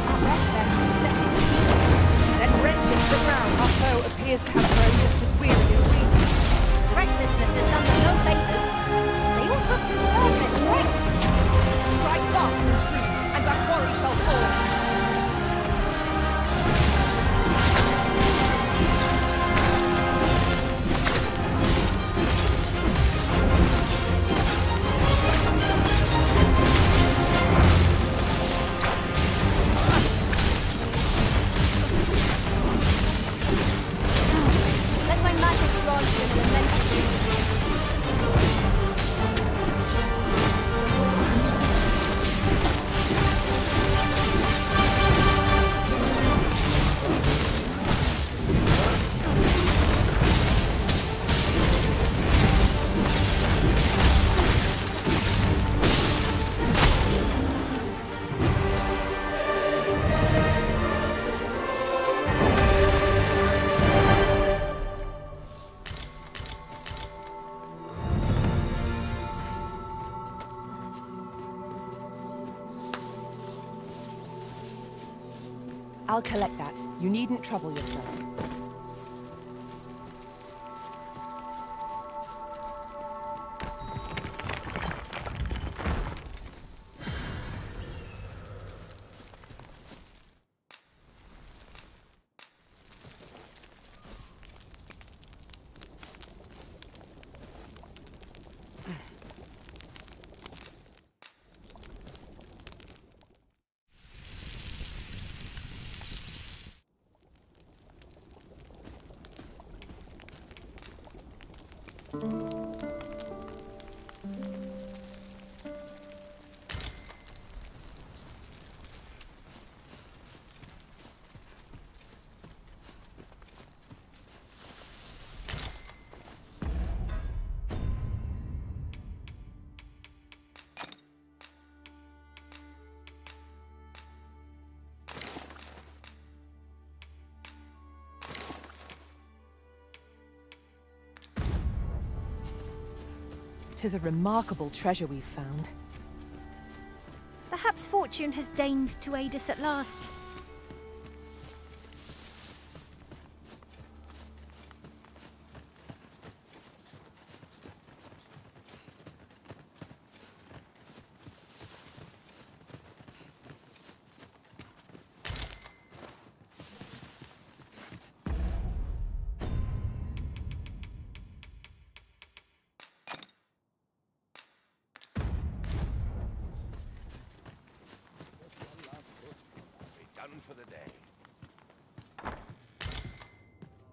Our best bet is to set it easily, then wrench it to the ground. Our foe appears to have grown just as weary as we. Recklessness has done them no favours. They ought to have conserved their strength. Strike fast and true, and our quarry shall fall. Let my magic grant you an immense beauty. I'll collect that. You needn't trouble yourself. 'Tis a remarkable treasure we've found. Perhaps fortune has deigned to aid us at last. For the day.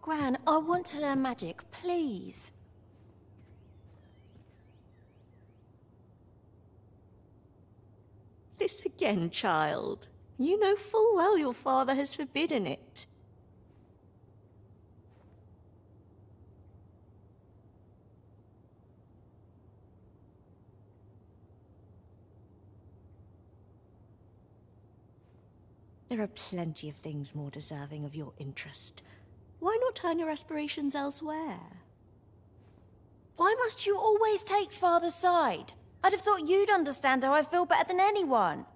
Gran, I want to learn magic, please. This again, child. You know full well your father has forbidden it. There are plenty of things more deserving of your interest. Why not turn your aspirations elsewhere? Why must you always take Father's side? I'd have thought you'd understand how I feel better than anyone.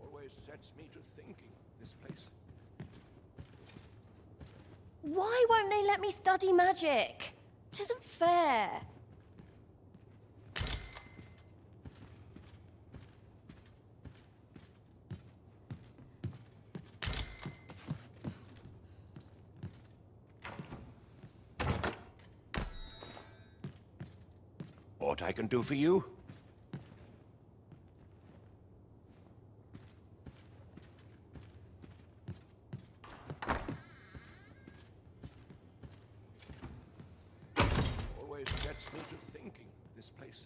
Always sets me to thinking, this place. Why won't they let me study magic? It isn't fair. What I can do for you? Always gets me to thinking, this place.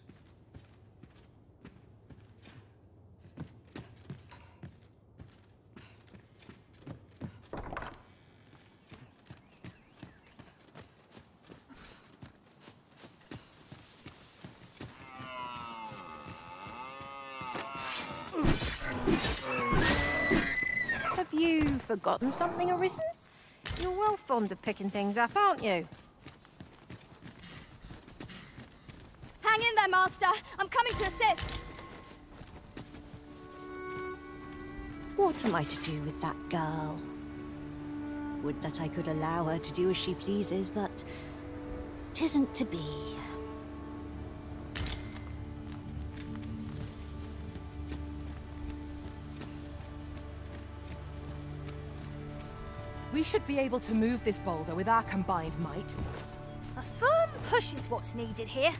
Have you forgotten something, Arisen? You're well fond of picking things up, aren't you? Hang in there, Master. I'm coming to assist. What am I to do with that girl? Would that I could allow her to do as she pleases, but 'tisn't to be. We should be able to move this boulder with our combined might. A firm push is what's needed here.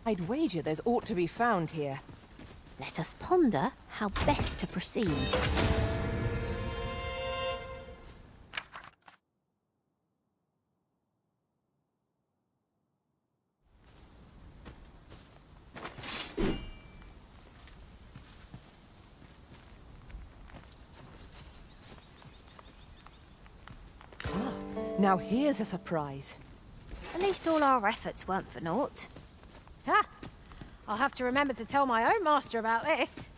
I'd wager there's aught to be found here. Let us ponder how best to proceed. Now here's a surprise. At least all our efforts weren't for naught. Ha! I'll have to remember to tell my own master about this.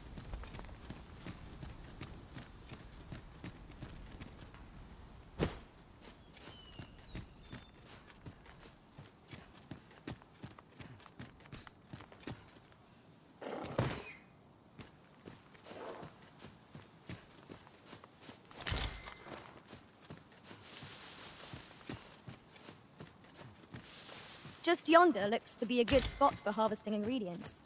Just yonder looks to be a good spot for harvesting ingredients.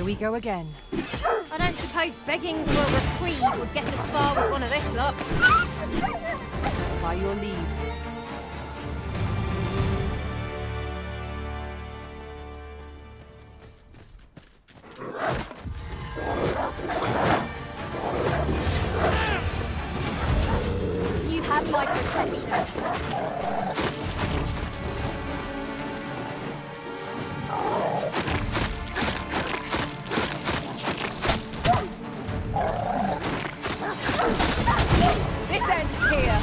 we go again. I don't suppose begging for a reprieve would get us far with one of this lot. By your leave. You have my protection. This ends here.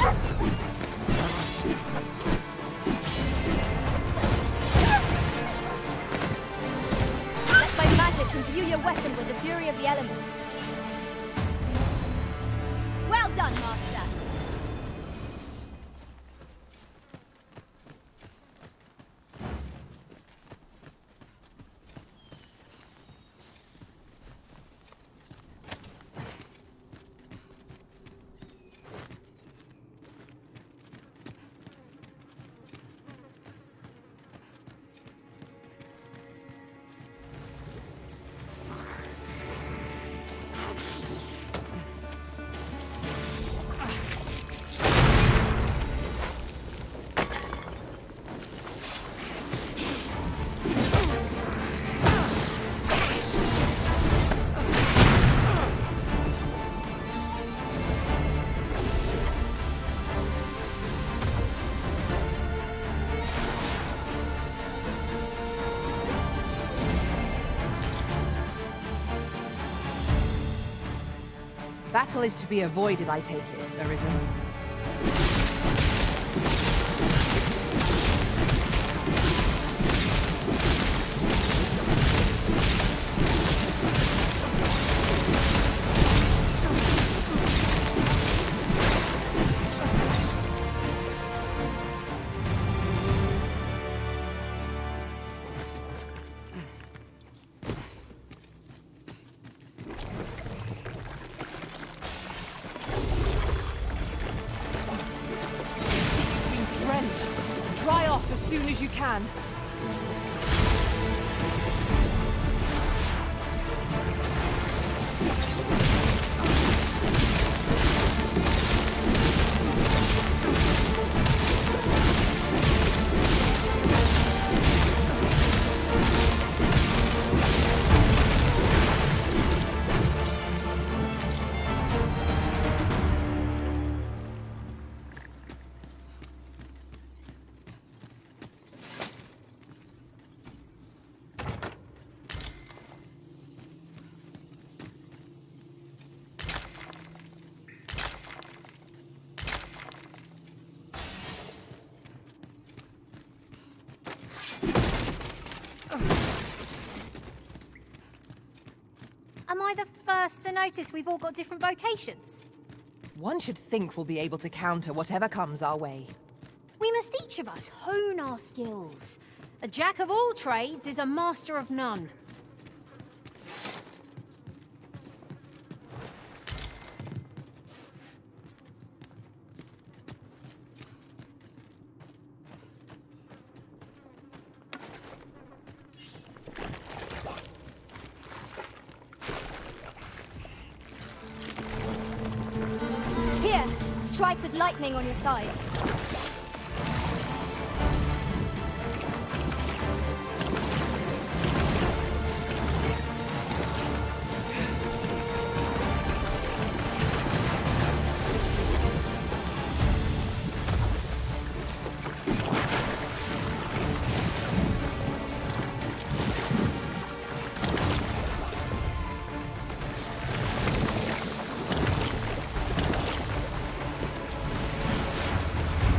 Let my magic imbue your weapon with the fury of the elements. Well done, Master. Battle is to be avoided, I take it, Arisen. Dry off as soon as you can. Am I the first to notice we've all got different vocations? One should think we'll be able to counter whatever comes our way. We must each of us hone our skills. A jack of all trades is a master of none. Here, strike with lightning on your side.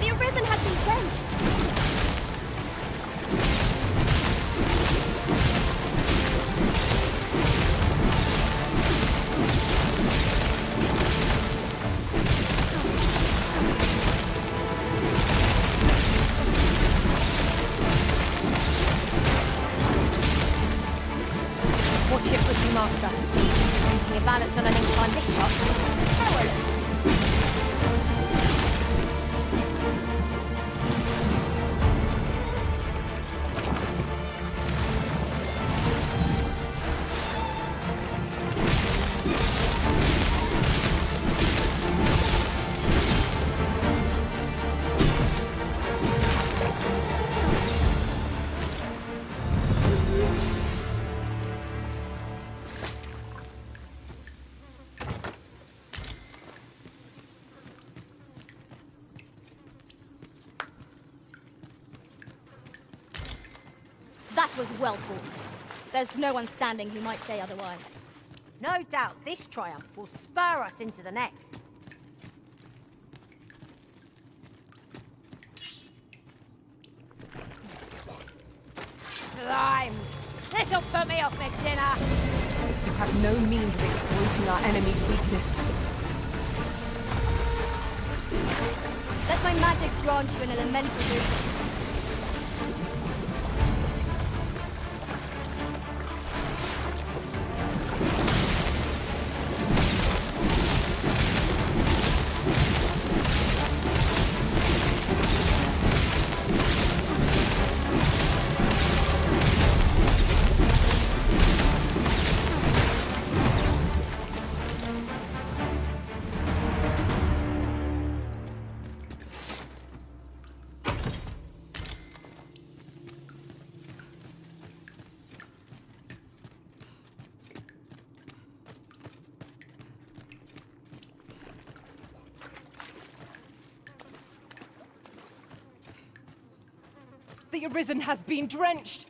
The was well fought. There's no one standing who might say otherwise. No doubt this triumph will spur us into the next. Slimes! This'll put me off my dinner! You have no means of exploiting our enemy's weakness. Let my magics grant you an elemental boost. The Arisen has been drenched!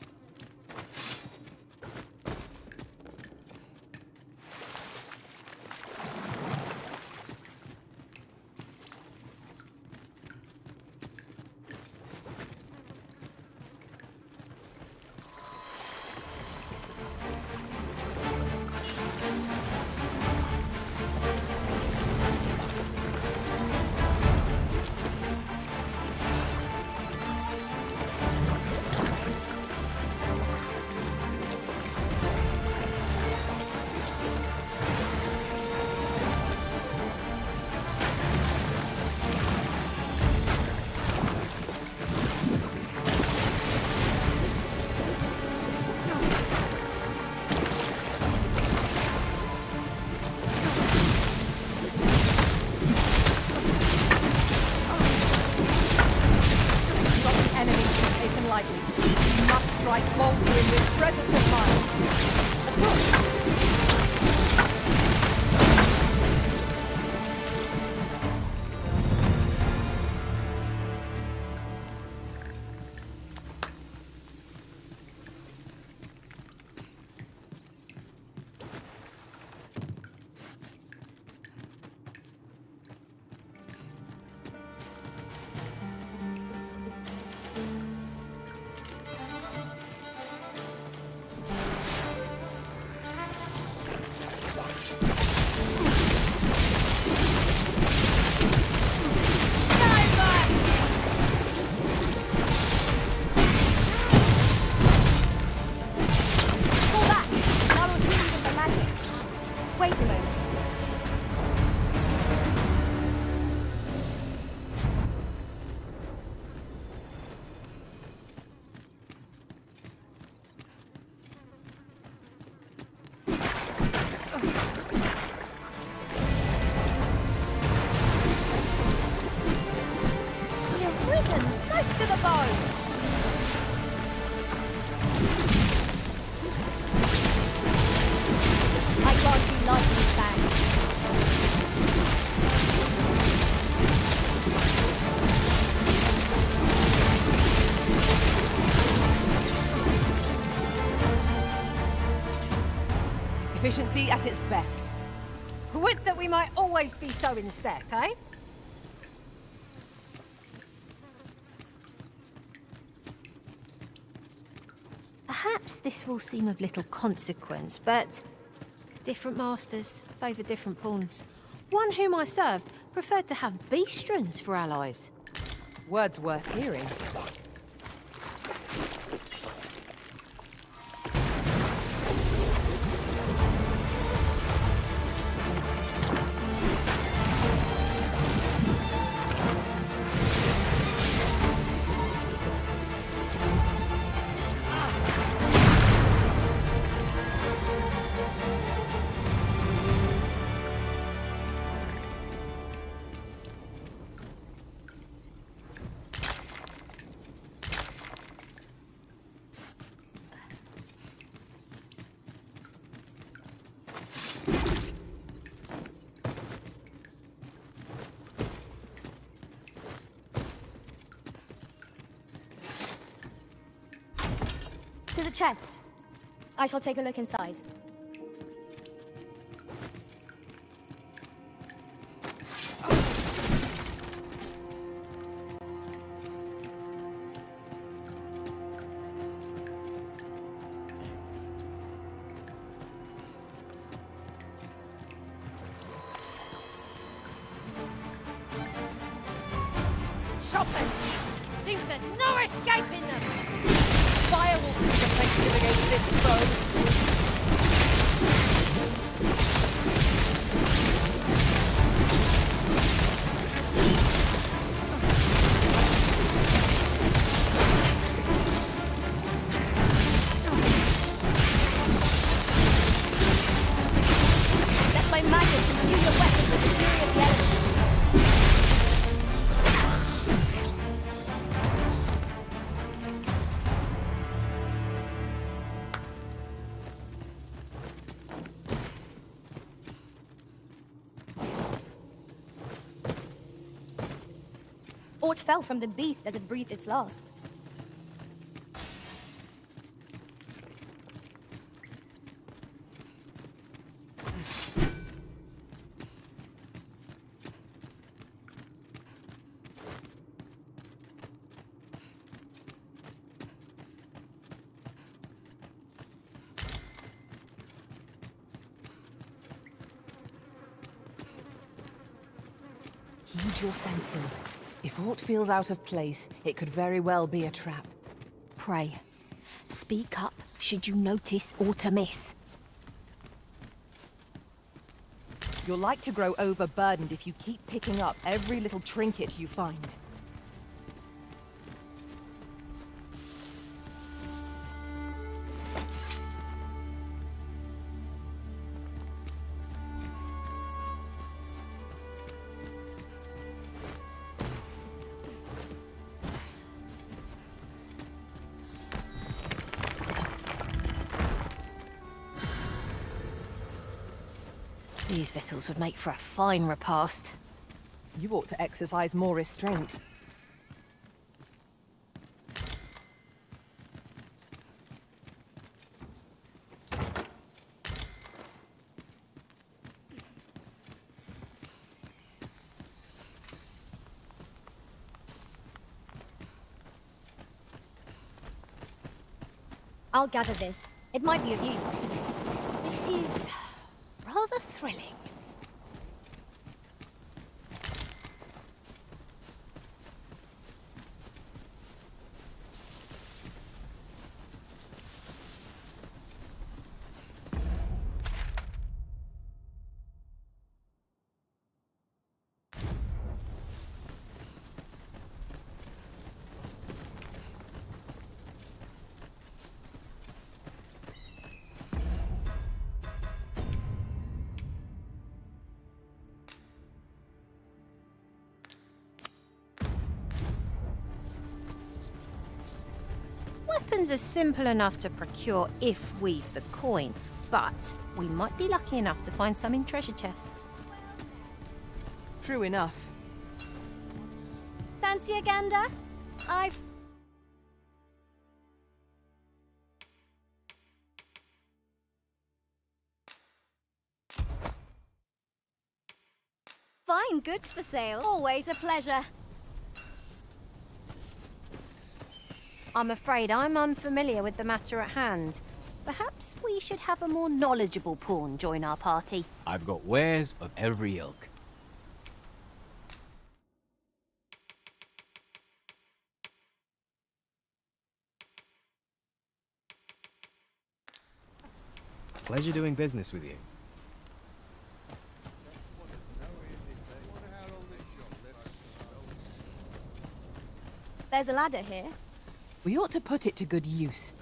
To the bone! I grant you lightning bang. Efficiency at its best. Would that we might always be so in step, eh? Perhaps this will seem of little consequence, but different masters favour different pawns. One whom I served preferred to have beastrons for allies. Words worth hearing. chest. I shall take a look inside. Choppers! Seems there's no escaping them! Fire will be effective against this foe. Let my magic imbue your weapons with the fury of the elements. Aught fell from the beast as it breathed its last. Heed your senses. If aught feels out of place, it could very well be a trap. Pray, speak up should you notice aught amiss. You're like to grow overburdened if you keep picking up every little trinket you find. These victuals would make for a fine repast. You ought to exercise more restraint. I'll gather this. It might be of use. This is rather thrilling. Weapons are simple enough to procure if we've the coin, but we might be lucky enough to find some in treasure chests. True enough. Fancy a gander? Fine goods for sale. Always a pleasure. I'm afraid I'm unfamiliar with the matter at hand. Perhaps we should have a more knowledgeable pawn join our party. I've got wares of every ilk. Pleasure doing business with you. There's a ladder here. We ought to put it to good use.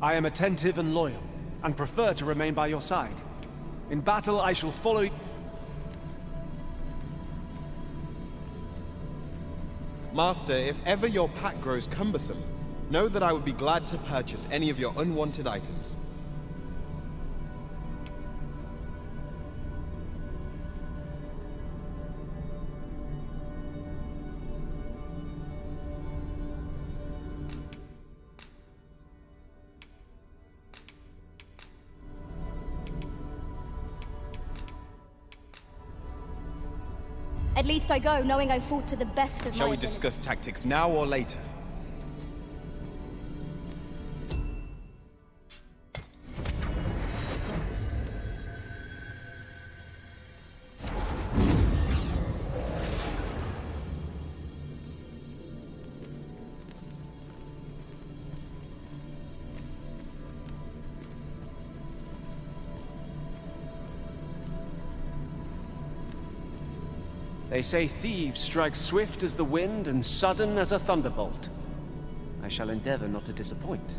I am attentive and loyal, and prefer to remain by your side. In battle, I shall follow you. Master, if ever your pack grows cumbersome, know that I would be glad to purchase any of your unwanted items. At least I go knowing I fought to the best of my Shall we ability. discuss tactics now or later? They say thieves strike swift as the wind and sudden as a thunderbolt. I shall endeavor not to disappoint.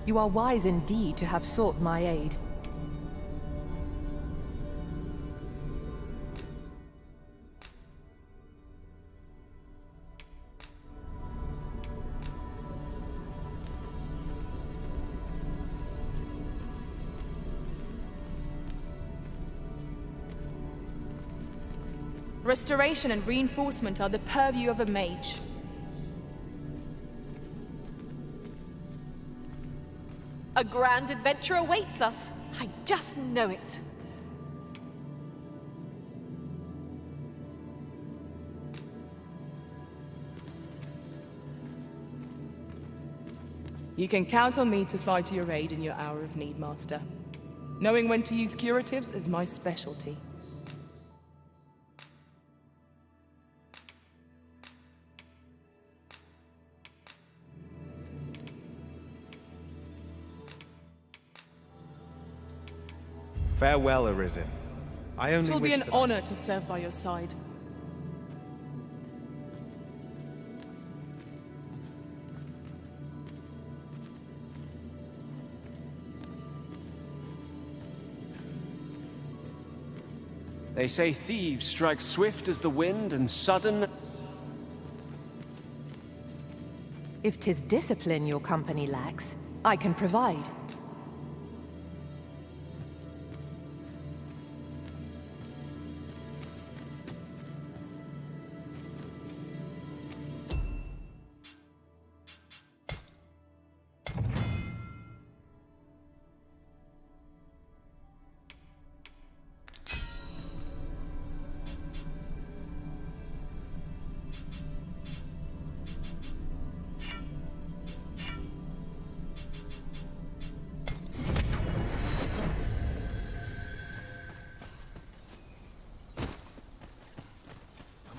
You are wise indeed to have sought my aid. Restoration and reinforcement are the purview of a mage. A grand adventure awaits us. I just know it. You can count on me to fly to your aid in your hour of need, Master. Knowing when to use curatives is my specialty. Farewell, Arisen. I only It will be wish an that honor to serve by your side. They say thieves strike swift as the wind and sudden... If 'tis discipline your company lacks, I can provide.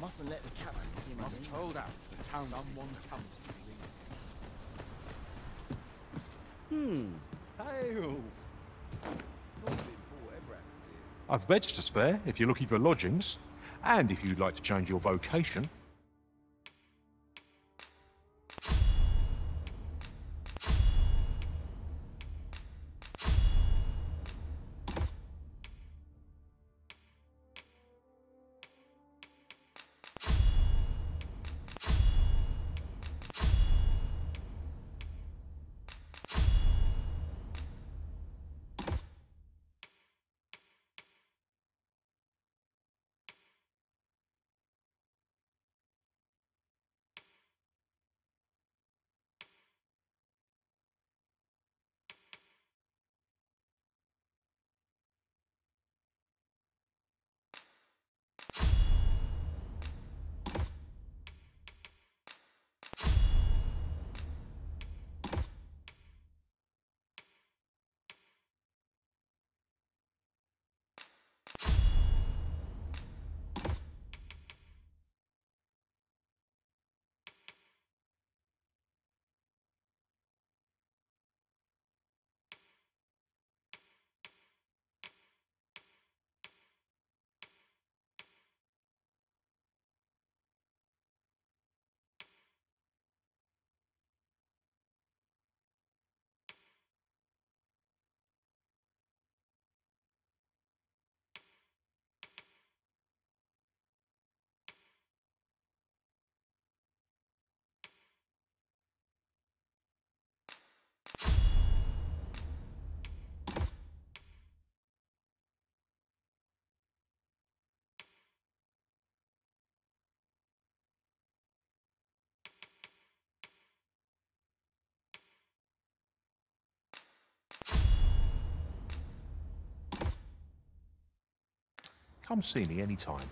Mustn't let the captain. You must hold out the town. Someone comes to me. Hey-oh. I've beds to spare if you're looking for lodgings, and if you'd like to change your vocation. come see me anytime.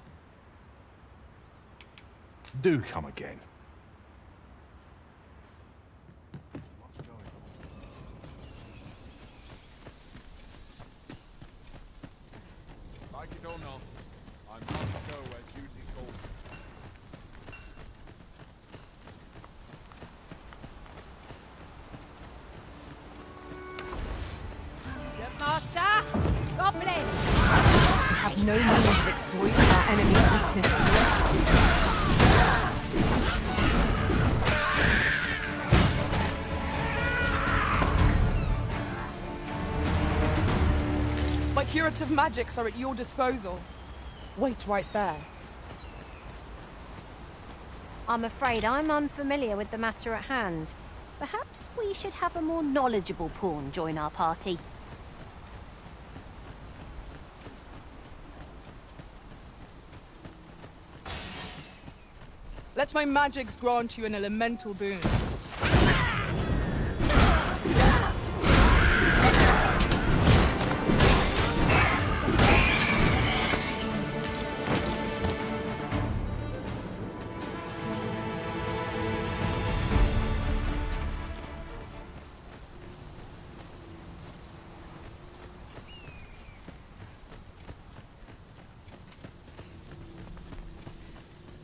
Do come again. Like it or not, I must go where duty calls. Look, Master! Goblin! We have no means of exploiting our enemy's weakness. My curative magics are at your disposal. Wait right there. I'm afraid I'm unfamiliar with the matter at hand. Perhaps we should have a more knowledgeable pawn join our party. Let my magics grant you an elemental boon.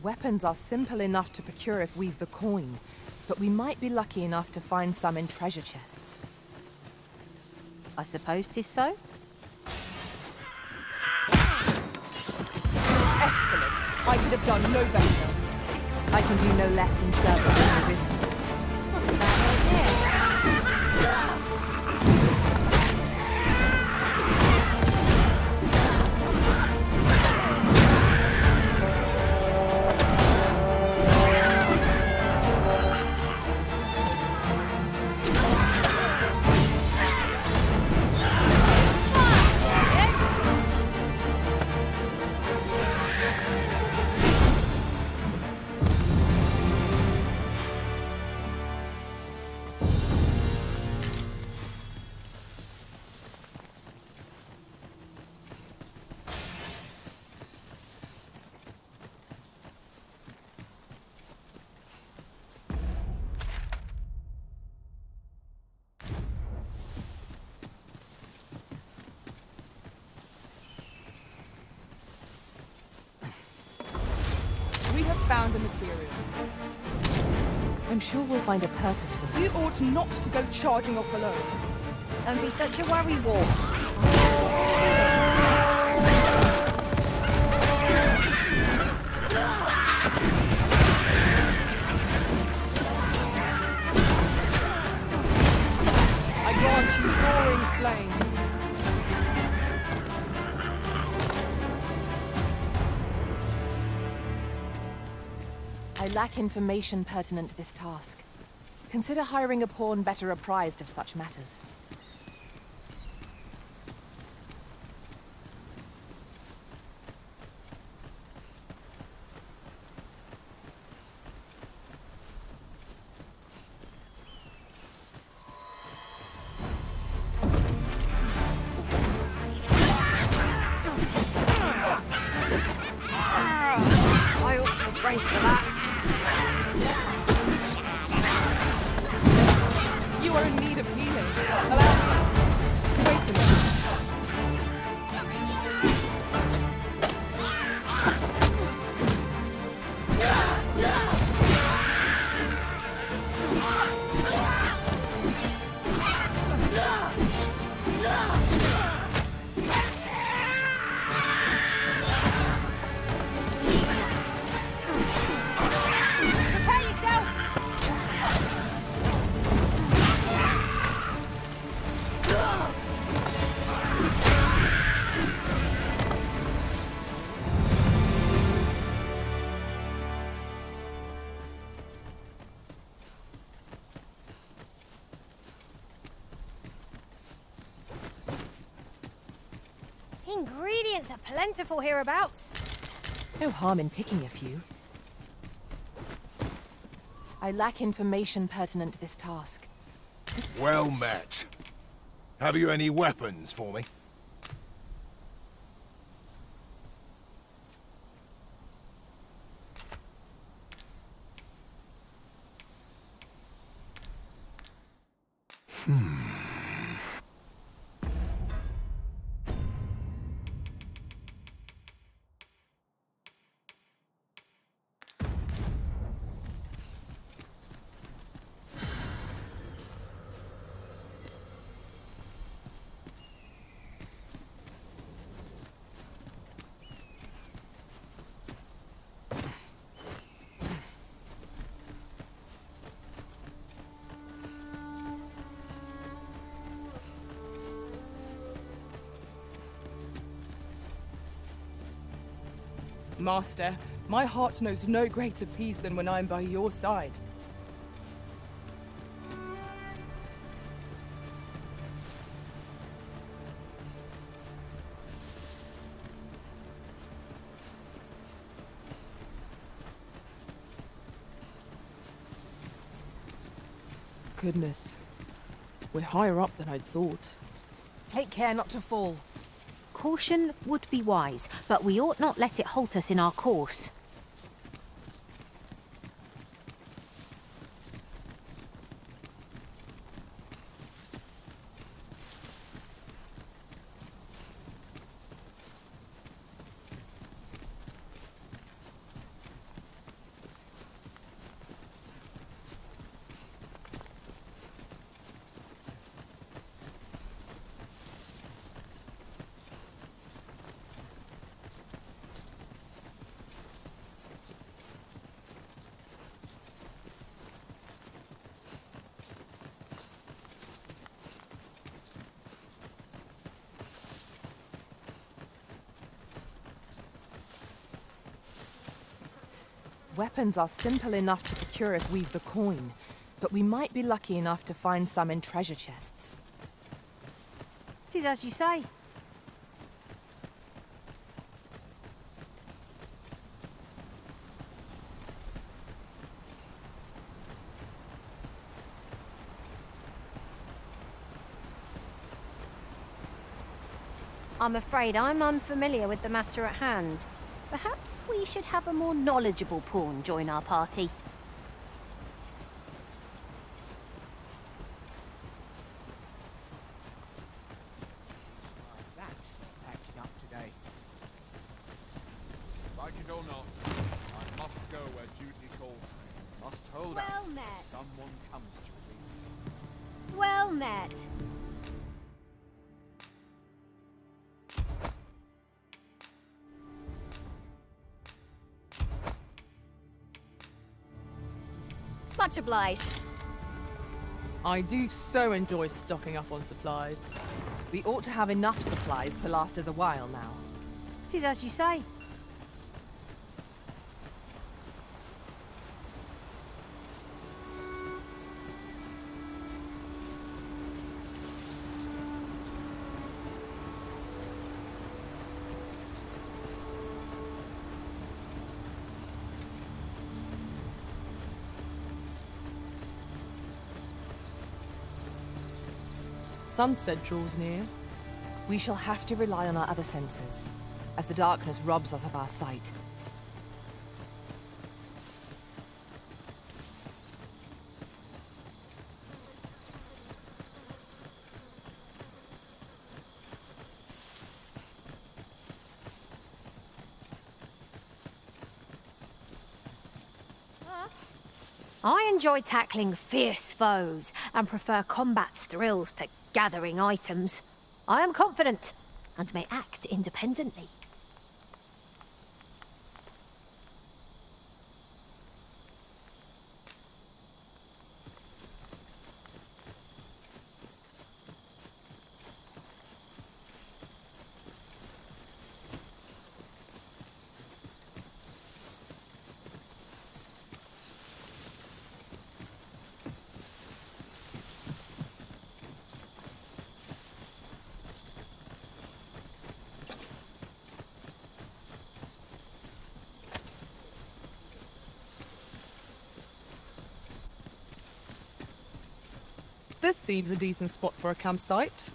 Weapons are simple enough to procure if we've the coin, but we might be lucky enough to find some in treasure chests. I suppose 'tis so. Excellent. I could have done no better. I can do no less in service of Arisen. Not a bad idea. Found a material. I'm sure we'll find a purpose for it. You ought not to go charging off alone. Don't be such a worry, Walt. I grant you roaring flame. I lack information pertinent to this task. Consider hiring a pawn better apprised of such matters. I ought to brace for that. You are in need of healing. Allow me. Wait a minute. Ingredients are plentiful hereabouts. No harm in picking a few. I lack information pertinent to this task. Well met. Have you any weapons for me? Master, my heart knows no greater peace than when I am by your side. Goodness. We're higher up than I'd thought. Take care not to fall. Caution would be wise, but we ought not let it halt us in our course. Weapons are simple enough to procure if we've the coin, but we might be lucky enough to find some in treasure chests. 'Tis as you say. I'm afraid I'm unfamiliar with the matter at hand. Perhaps we should have a more knowledgeable pawn join our party. That's patched up today. Like it or not, I must go where duty calls me. Must hold out till someone comes to relieve me. Well met. Much obliged. I do so enjoy stocking up on supplies. We ought to have enough supplies to last us a while now. 'Tis as you say. Sunset draws near. We shall have to rely on our other senses, as the darkness robs us of our sight. I enjoy tackling fierce foes and prefer combat's thrills to gathering items. I am confident and may act independently. This seems a decent spot for a campsite.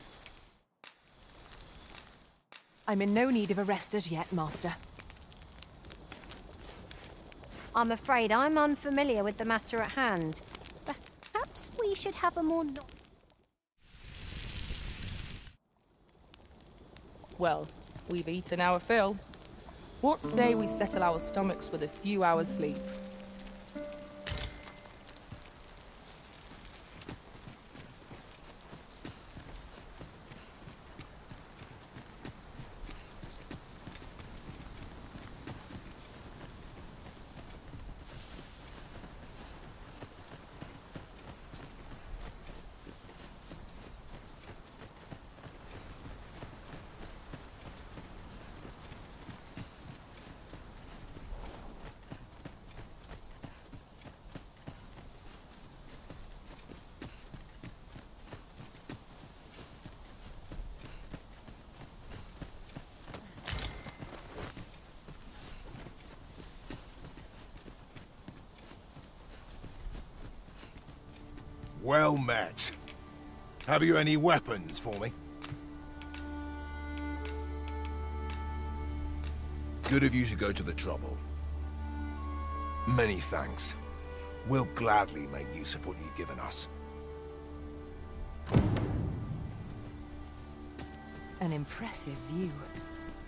I'm in no need of a rest as yet, Master. I'm afraid I'm unfamiliar with the matter at hand. Perhaps we should have a more Well, we've eaten our fill. What say we settle our stomachs with a few hours' sleep? Well met. Have you any weapons for me? Good of you to go to the trouble. Many thanks. We'll gladly make use of what you've given us. An impressive view.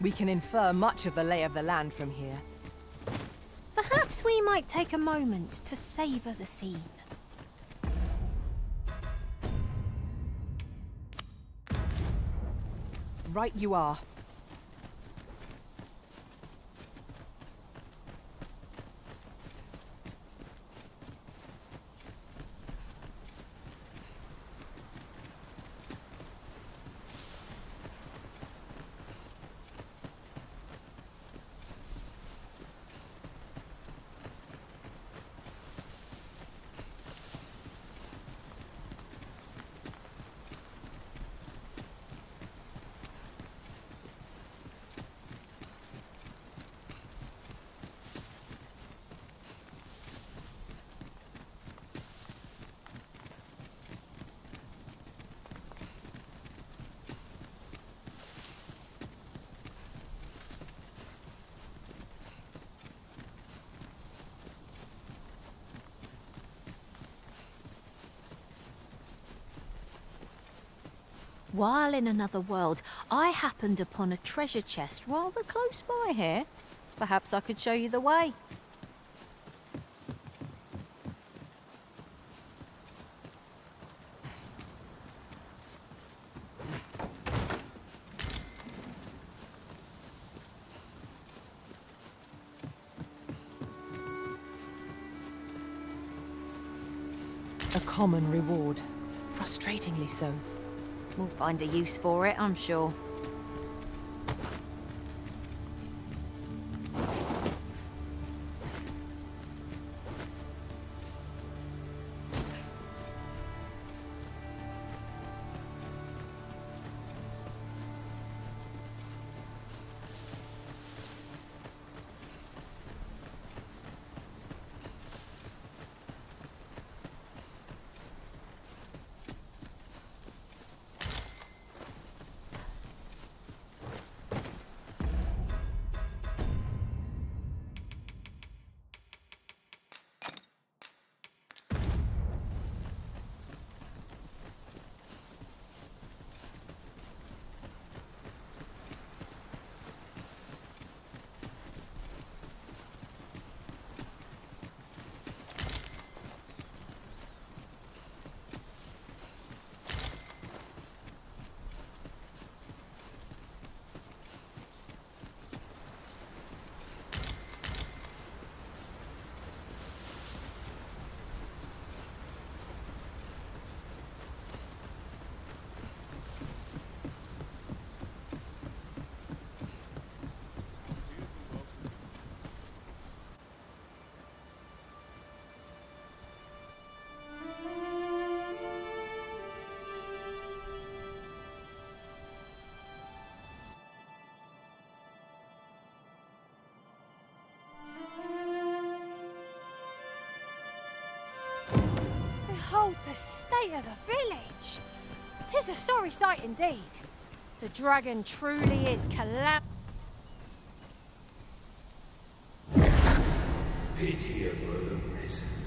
We can infer much of the lay of the land from here. Perhaps we might take a moment to savor the scene. Right you are. While in another world, I happened upon a treasure chest rather close by here. Perhaps I could show you the way. A common reward. Frustratingly so. We'll find a use for it, I'm sure. Behold the state of the village. 'Tis a sorry sight indeed. The dragon truly is Pity upon the Arisen.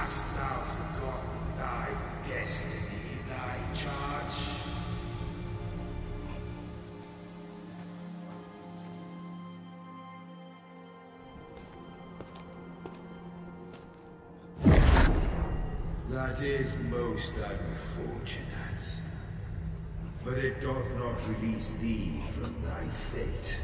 Hast thou forgotten thy destiny, thy charge? That is most unfortunate. But it doth not release thee from thy fate.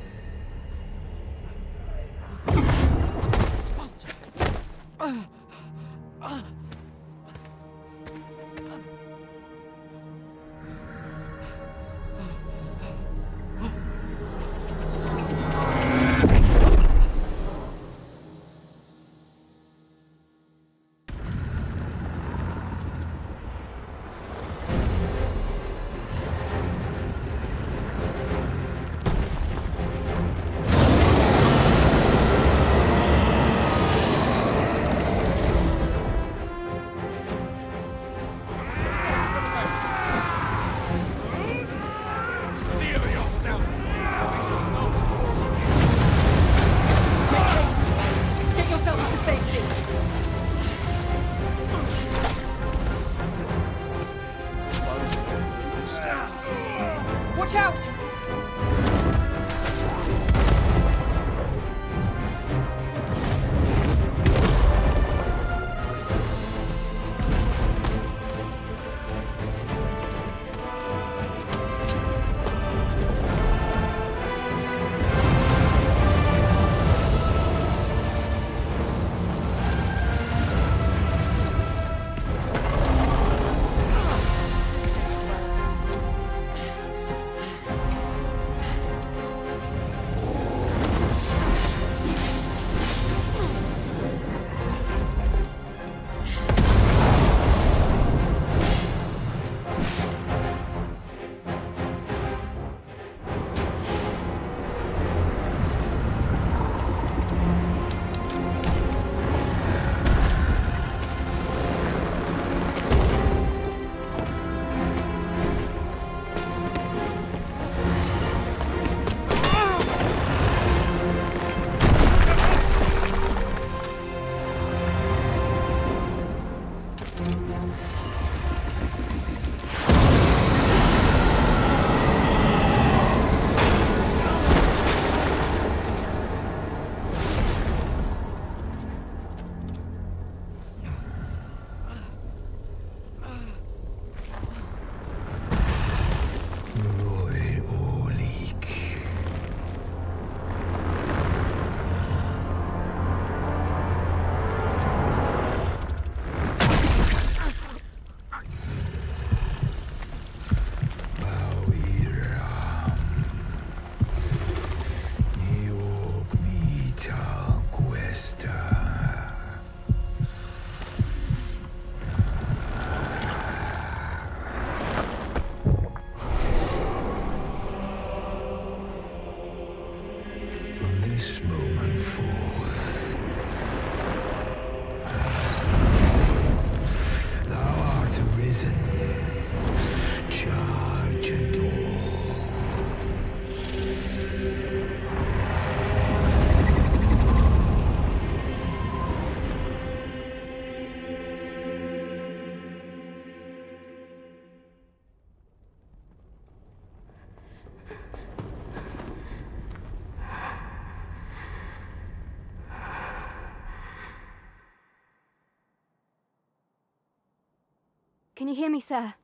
Can you hear me, sir?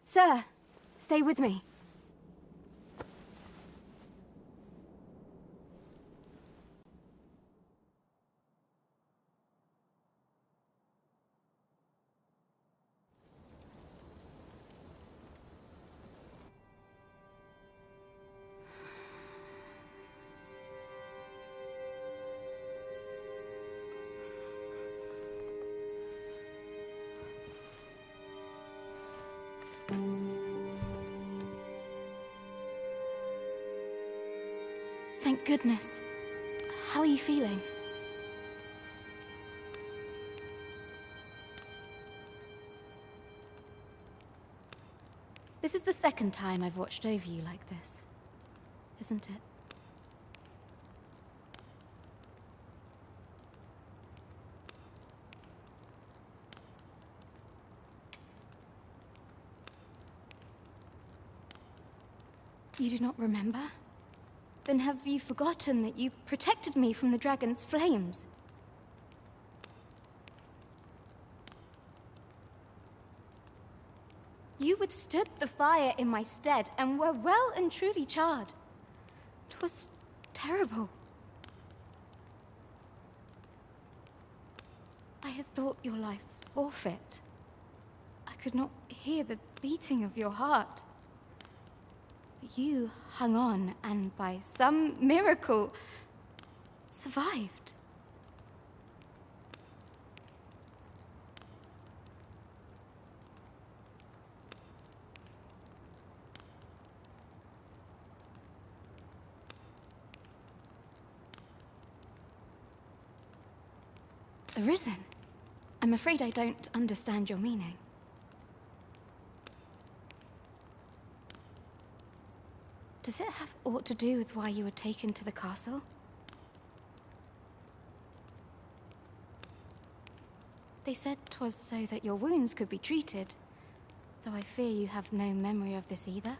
Sir, stay with me. Thank goodness. How are you feeling? This is the second time I've watched over you like this, isn't it? You do not remember? Then have you forgotten that you protected me from the dragon's flames? You withstood the fire in my stead and were well and truly charred. 'Twas terrible. I had thought your life forfeit. I could not hear the beating of your heart. But you hung on and by some miracle survived. Arisen, I'm afraid I don't understand your meaning. Does it have aught to do with why you were taken to the castle? They said 'twas so that your wounds could be treated, though I fear you have no memory of this either.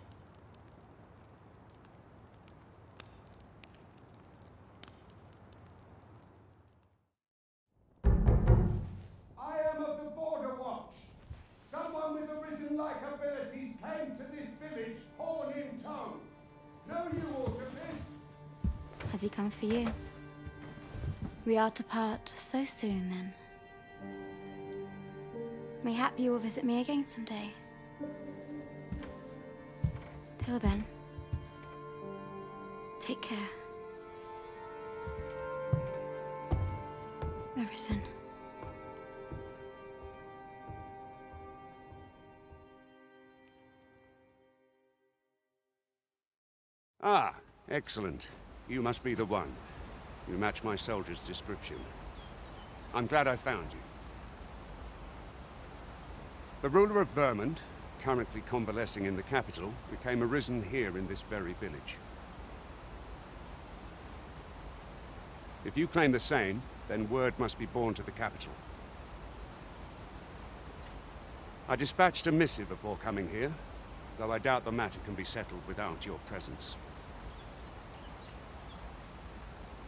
I am of the Border Watch. Someone with Arisen-like abilities came to this village, horn in tow. Know you aught of this? Has he come for you? We are to part so soon, then. Mayhap you will visit me again someday. Till then, take care. Arisen. Ah, excellent. You must be the one. You match my soldier's description. I'm glad I found you. The ruler of Vermont, currently convalescing in the capital, became arisen here in this very village. If you claim the same, then word must be borne to the capital. I dispatched a missive before coming here, though I doubt the matter can be settled without your presence.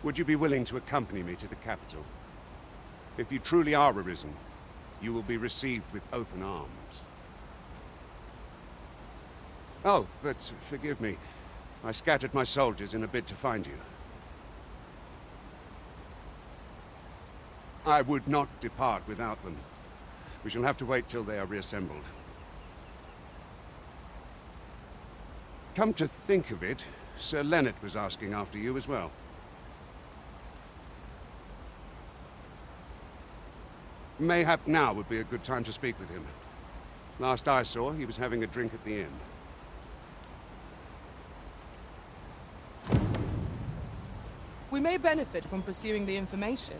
Would you be willing to accompany me to the capital? If you truly are arisen, you will be received with open arms. Oh, but forgive me. I scattered my soldiers in a bid to find you. I would not depart without them. We shall have to wait till they are reassembled. Come to think of it, Sir Leonard was asking after you as well. Mayhap now would be a good time to speak with him. Last I saw, he was having a drink at the inn. We may benefit from pursuing the information.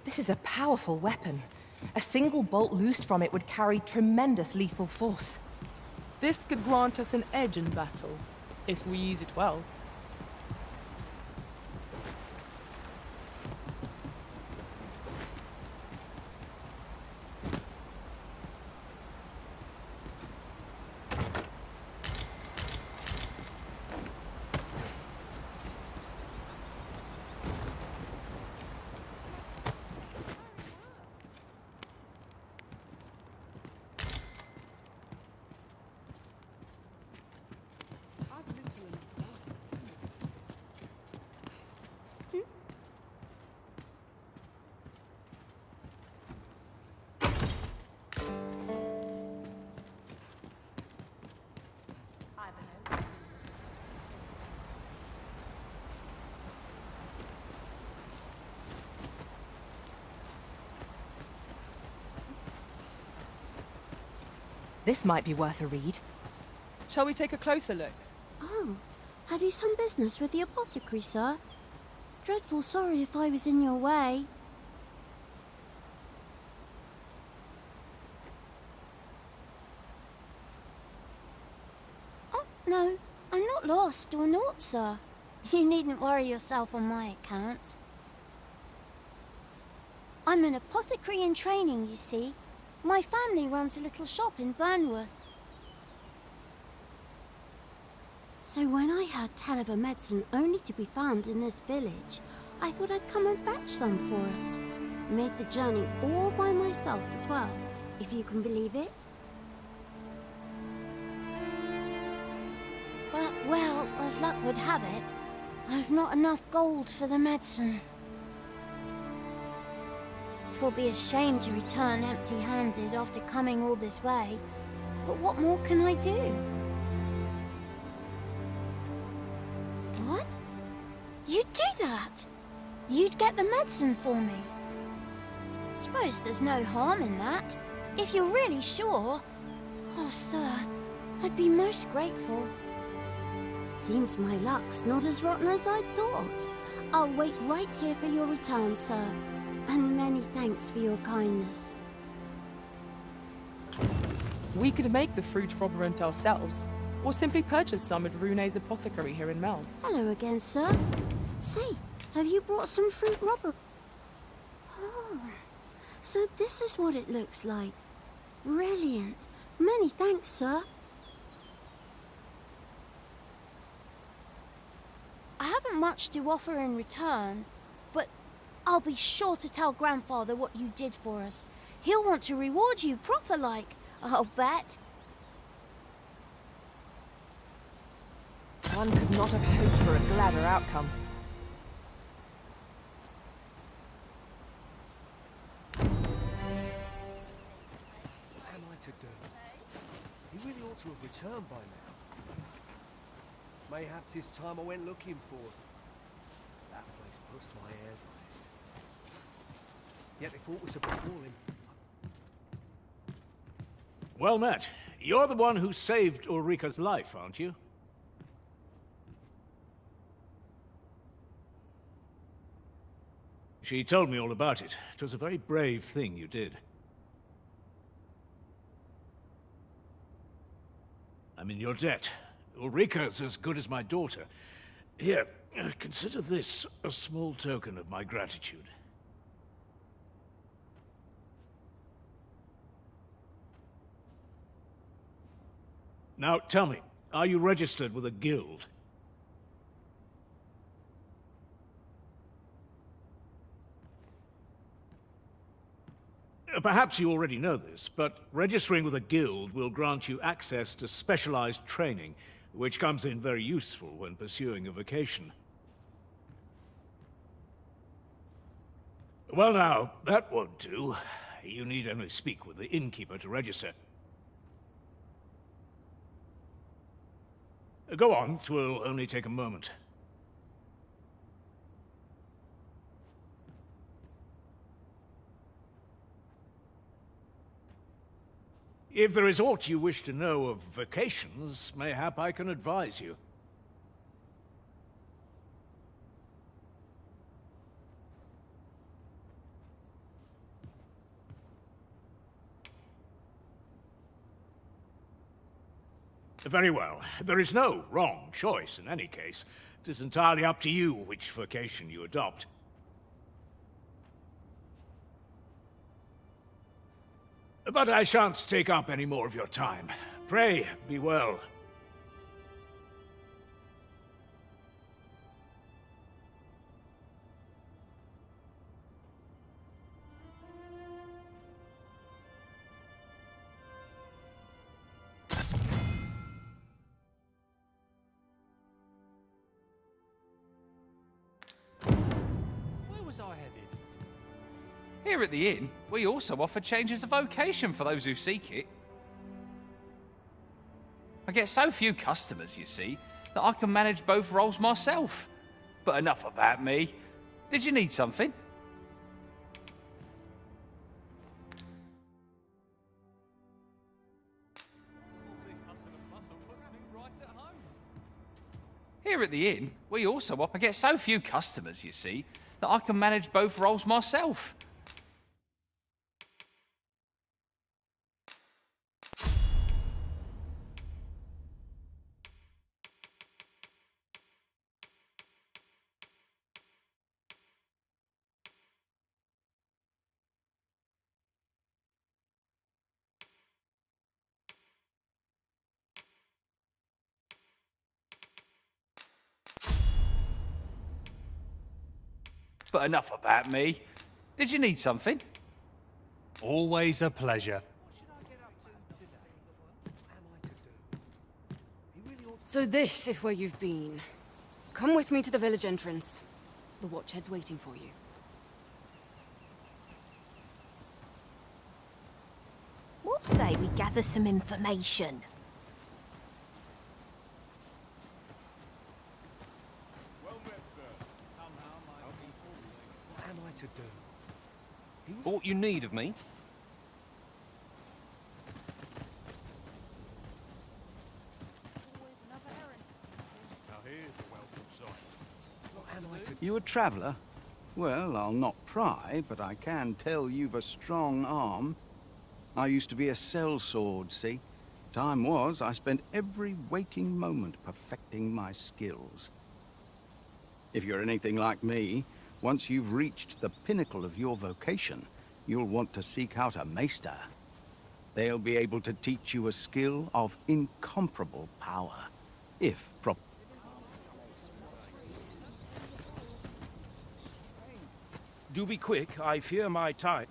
This is a powerful weapon. A single bolt loosed from it would carry tremendous lethal force. This could grant us an edge in battle, if we use it well. This might be worth a read. Shall we take a closer look? Oh, have you some business with the apothecary, sir? Dreadful sorry if I was in your way. Oh, no, I'm not lost or naught, sir. You needn't worry yourself on my account. I'm an apothecary in training, you see. My family runs a little shop in Vernworth. So when I heard tell of a medicine only to be found in this village, I thought I'd come and fetch some for us. Made the journey all by myself as well, if you can believe it. But, well, as luck would have it, I've not enough gold for the medicine. 'Twill be a shame to return empty-handed after coming all this way, but what more can I do? What? You'd do that? You'd get the medicine for me? Suppose there's no harm in that, if you're really sure. Oh, sir, I'd be most grateful. Seems my luck's not as rotten as I thought. I'll wait right here for your return, sir. And many thanks for your kindness. We could make the fruit robberant ourselves, or simply purchase some at Rune's apothecary here in Melve. Hello again, sir. Say, have you brought some fruit robber? Oh, so this is what it looks like. Brilliant. Many thanks, sir. I haven't much to offer in return, but I'll be sure to tell Grandfather what you did for us. He'll want to reward you proper-like, I'll bet. One could not have hoped for a gladder outcome. What am I to do? He really ought to have returned by now. Mayhap 'tis time I went looking for him. That place puts my hairs on it. Yet they thought to recall him. Well met. You're the one who saved Ulrika's life, aren't you? She told me all about it. It was a very brave thing you did. I'm in your debt. Ulrika's as good as my daughter. Here, consider this a small token of my gratitude. Now, tell me, are you registered with a guild? Perhaps you already know this, but registering with a guild will grant you access to specialized training, which comes in very useful when pursuing a vocation. Well now, that won't do. You need only speak with the innkeeper to register. Go on, 'twill only take a moment. If there is aught you wish to know of vocations, mayhap I can advise you. Very well. There is no wrong choice in any case. It is entirely up to you which vocation you adopt. But I shan't take up any more of your time. Pray, be well. Where was I headed? Here at the inn, we also offer changes of vocation for those who seek it. I get so few customers, you see, that I can manage both roles myself. But enough about me. Did you need something? Here at the inn, we also I get so few customers, you see, that I can manage both roles myself. But enough about me. Did you need something? Always a pleasure. So this is where you've been. Come with me to the village entrance. The Watchhead's waiting for you. What say we gather some information? What am I to do? Aught you need of me? Now here's a welcome sight. What am I to do? You a traveller? Well, I'll not pry, but I can tell you've a strong arm. I used to be a sellsword, see? Time was, I spent every waking moment perfecting my skills. If you're anything like me, once you've reached the pinnacle of your vocation, you'll want to seek out a maester. They'll be able to teach you a skill of incomparable power, if proper. Do be quick, I fear my time.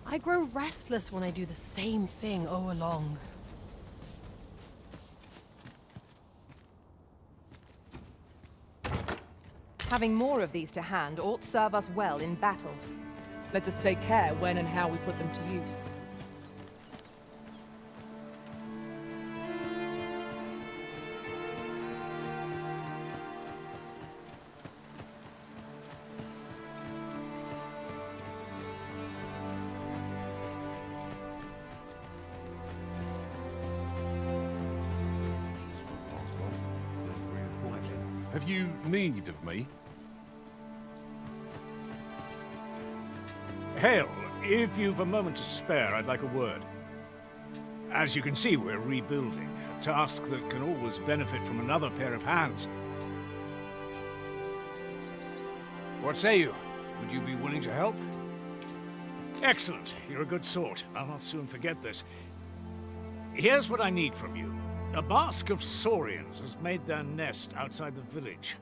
I grow restless when I do the same thing all along. Having more of these to hand ought serve us well in battle. Let us take care when and how we put them to use. Have you need of me? Hale, if you've a moment to spare, I'd like a word. As you can see, we're rebuilding, a task that can always benefit from another pair of hands. What say you? Would you be willing to help? Excellent. You're a good sort. I'll not soon forget this. Here's what I need from you. A bask of saurians has made their nest outside the village.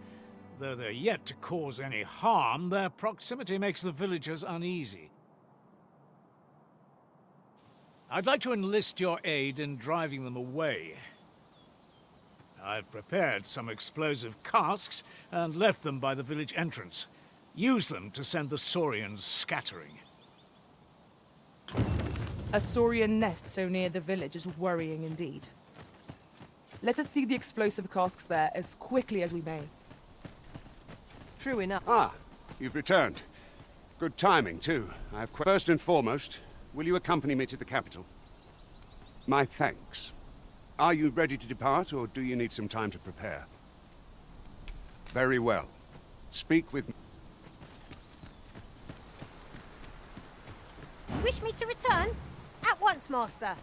Though they're yet to cause any harm, their proximity makes the villagers uneasy. I'd like to enlist your aid in driving them away. I've prepared some explosive casks and left them by the village entrance. Use them to send the saurians scattering. A saurian nest so near the village is worrying indeed. Let us see the explosive casks there as quickly as we may. True enough. Ah, you've returned. Good timing, too. First and foremost, will you accompany me to the capital? My thanks. Are you ready to depart, or do you need some time to prepare? Very well. Speak with me. Wish me to return? At once, Master.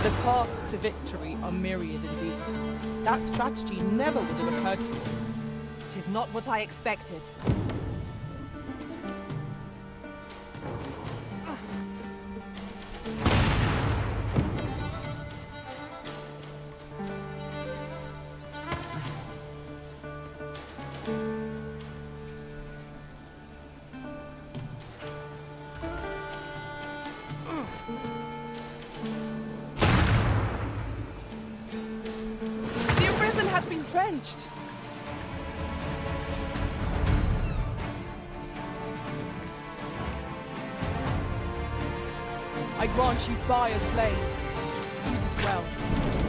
The paths to victory are myriad indeed. That strategy never would have occurred to me. 'Tis not what I expected. The Arisen has been drenched! I grant you fire's blade. Use it well.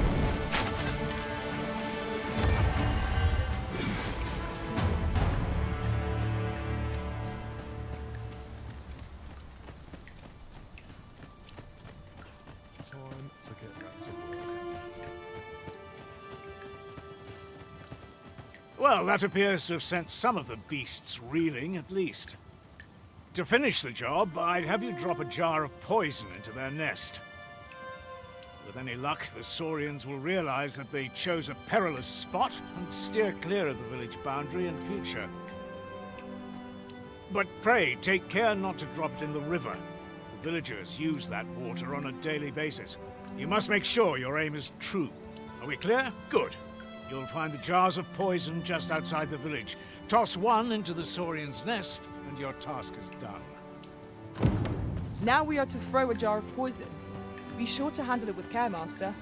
Well, that appears to have sent some of the beasts reeling, at least. To finish the job, I'd have you drop a jar of poison into their nest. With any luck, the Saurians will realize that they chose a perilous spot and steer clear of the village boundary in future. But pray, take care not to drop it in the river. The villagers use that water on a daily basis. You must make sure your aim is true. Are we clear? Good. You'll find the jars of poison just outside the village. Toss one into the Saurian's nest, and your task is done. Now we are to throw a jar of poison. Be sure to handle it with care, Master.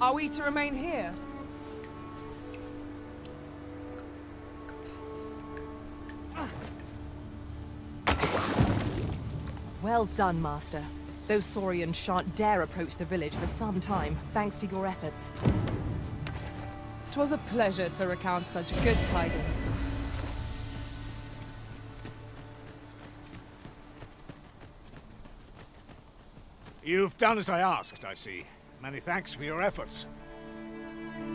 Are we to remain here? Well done, Master. Those Saurians shan't dare approach the village for some time, thanks to your efforts. 'Twas a pleasure to recount such good tidings. You've done as I asked, I see. Many thanks for your efforts.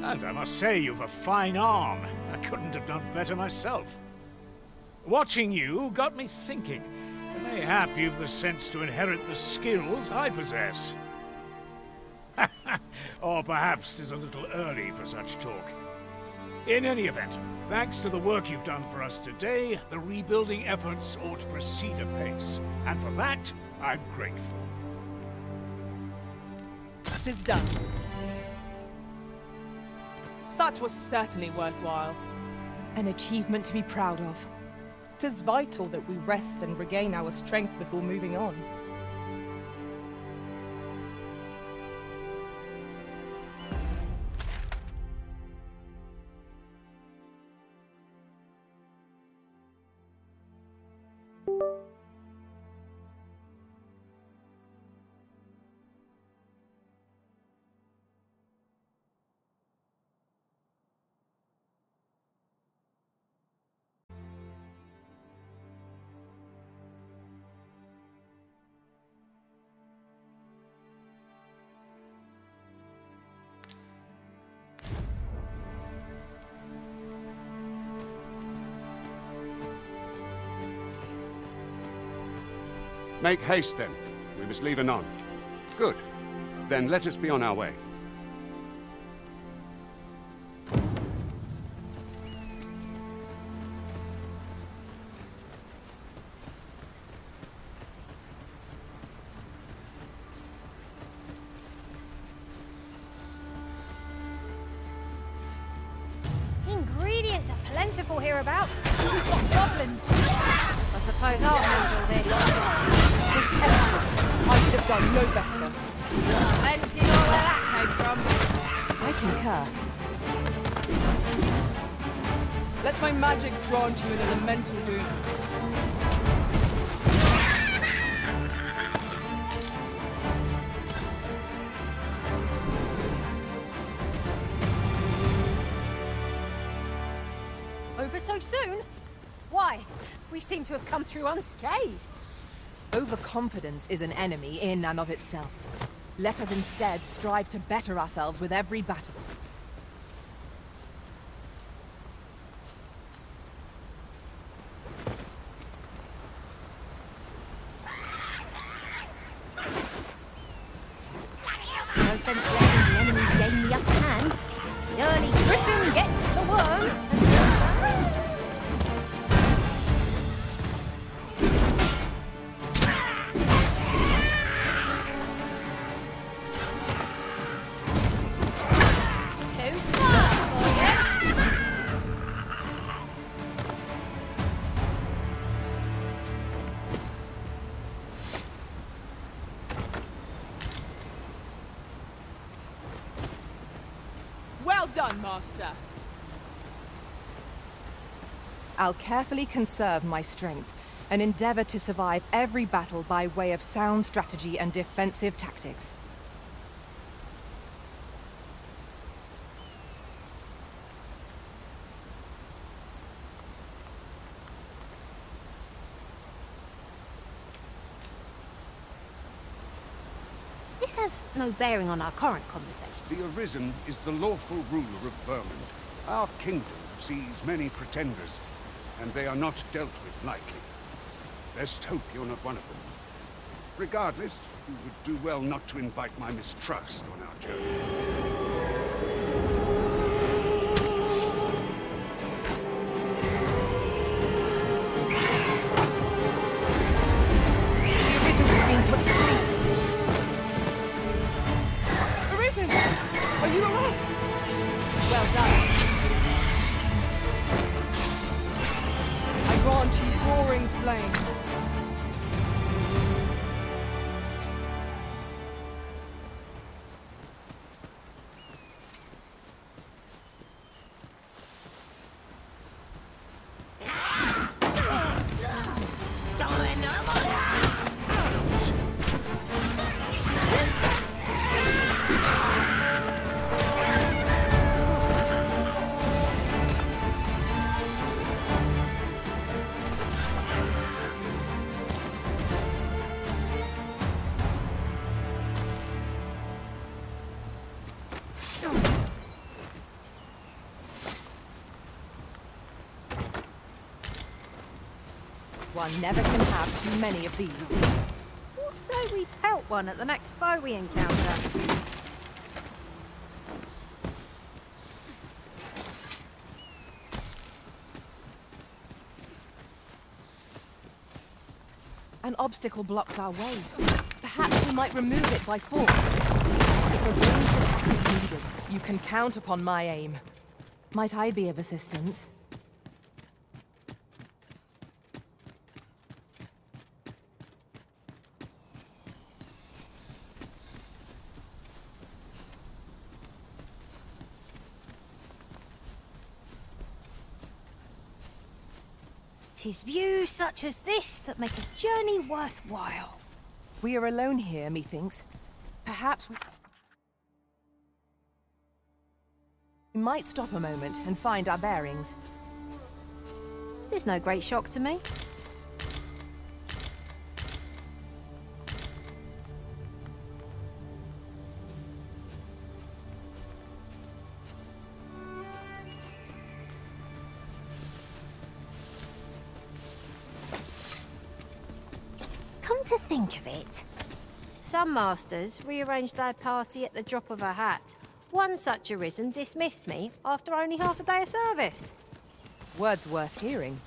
And I must say, you've a fine arm. I couldn't have done better myself. Watching you got me thinking. Mayhap you've the sense to inherit the skills I possess. Or perhaps 'tis a little early for such talk. In any event, thanks to the work you've done for us today, the rebuilding efforts ought to proceed apace. And for that, I'm grateful. 'Tis done. That was certainly worthwhile. An achievement to be proud of. 'Tis vital that we rest and regain our strength before moving on. Make haste, then. We must leave anon. Good. Then let us be on our way. Ingredients are plentiful hereabouts. We've got goblins. I suppose I'll handle this. Tis excellent. I could have done no better. Plenty more where that came from. I concur. Let my magics grant you an elemental boon. Over so soon? Why? We seem to have come through unscathed. Overconfidence is an enemy in and of itself. Let us instead strive to better ourselves with every battle. No sense letting the enemy gain the upper hand. The early griffin gets the worm, as they say. Well done, Master. I'll carefully conserve my strength and endeavor to survive every battle by way of sound strategy and defensive tactics. has no bearing on our current conversation. The Arisen is the lawful ruler of Vermund. Our kingdom sees many pretenders, and they are not dealt with lightly. Best hope you're not one of them. Regardless, you would do well not to invite my mistrust on our journey. Arisen! Are you alright? Well done. I grant you roaring flame. One never can have too many of these. What say we pelt one at the next foe we encounter? An obstacle blocks our way. Perhaps we might remove it by force. If a ranged attack is needed, you can count upon my aim. Might I be of assistance? Tis views such as this that make a journey worthwhile. We are alone here, methinks. Perhaps we might stop a moment and find our bearings. There's no great shock to me. To think of it, some masters rearrange their party at the drop of a hat. One such Arisen dismissed me after only half a day of service. Words worth hearing.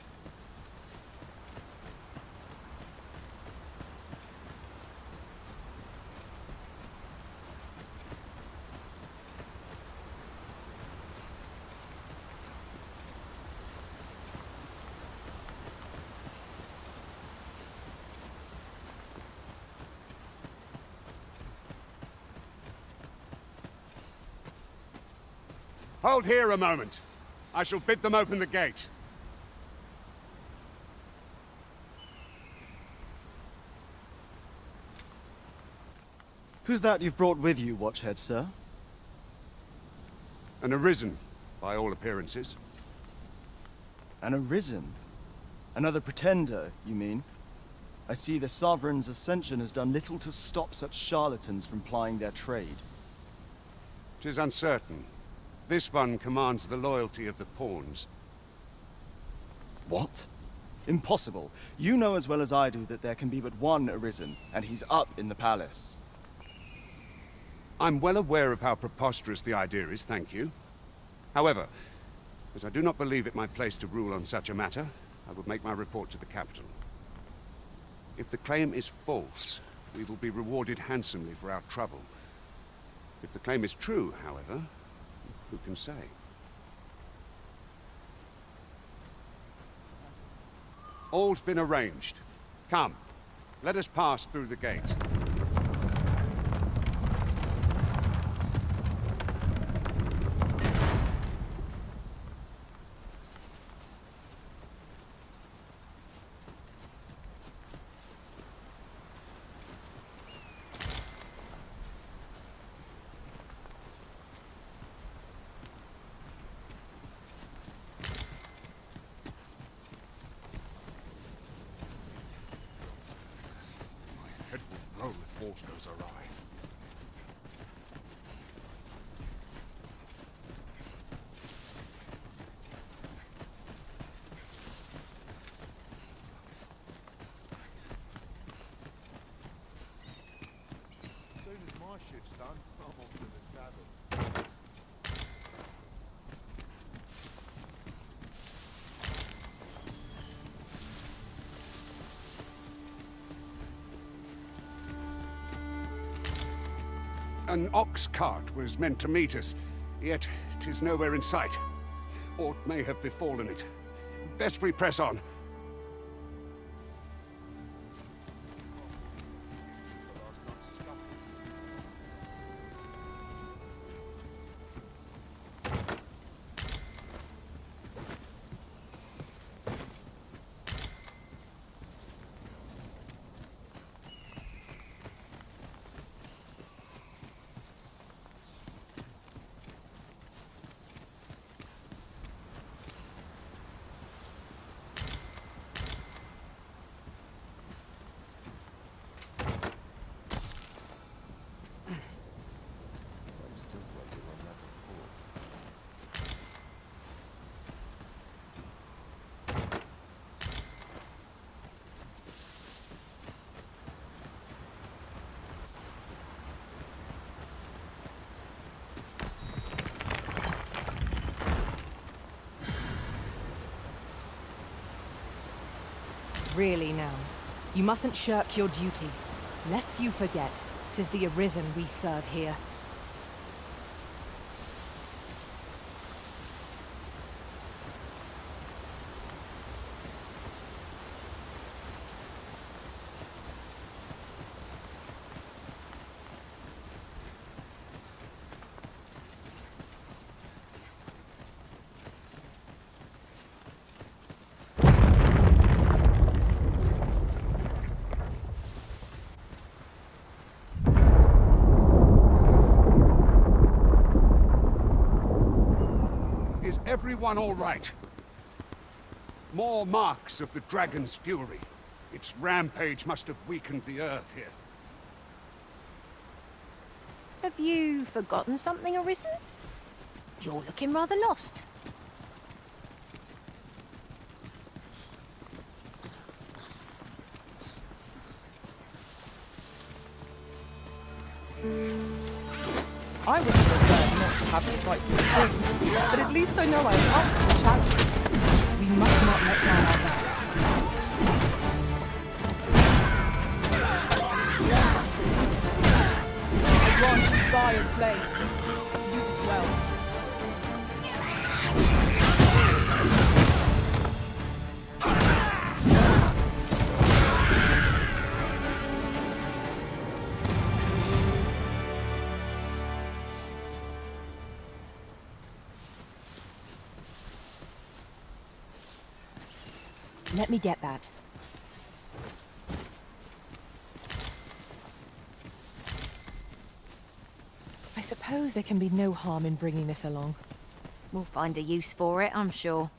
Hold here a moment. I shall bid them open the gate. Who's that you've brought with you, Watchhead, sir? An Arisen, by all appearances. An Arisen? Another pretender, you mean? I see the Sovereign's ascension has done little to stop such charlatans from plying their trade. 'Tis uncertain. This one commands the loyalty of the pawns. What? Impossible. You know as well as I do that there can be but one Arisen, and he's up in the palace. I'm well aware of how preposterous the idea is, thank you. However, as I do not believe it my place to rule on such a matter, I will make my report to the capital. If the claim is false, we will be rewarded handsomely for our trouble. If the claim is true, however, who can say? All's been arranged. Come, let us pass through the gate. Head will blow if force goes awry. An ox cart was meant to meet us, yet 'tis nowhere in sight. Aught may have befallen it. Best we press on. Really now, you mustn't shirk your duty, lest you forget 'tis the Arisen we serve here. Is everyone all right? More marks of the dragon's fury. Its rampage must have weakened the earth here. Have you forgotten something, Arisen? You're looking rather lost. I would have preferred not to have to fight so soon, but at least I know I am up to the challenge. We must not let down our guard. I grant you fire's blade. Use it well. Let me get that. I suppose there can be no harm in bringing this along. We'll find a use for it, I'm sure.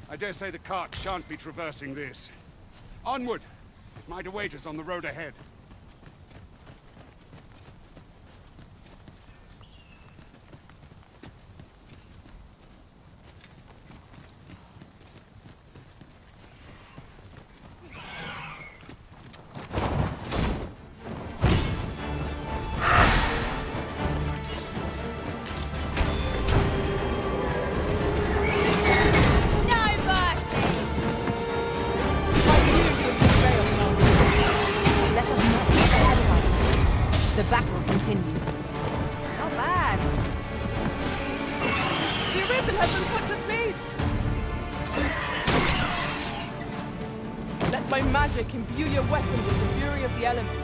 I dare say the cart shan't be traversing this. Onward! It might await us on the road ahead. My magic imbue your weapon with the fury of the elements.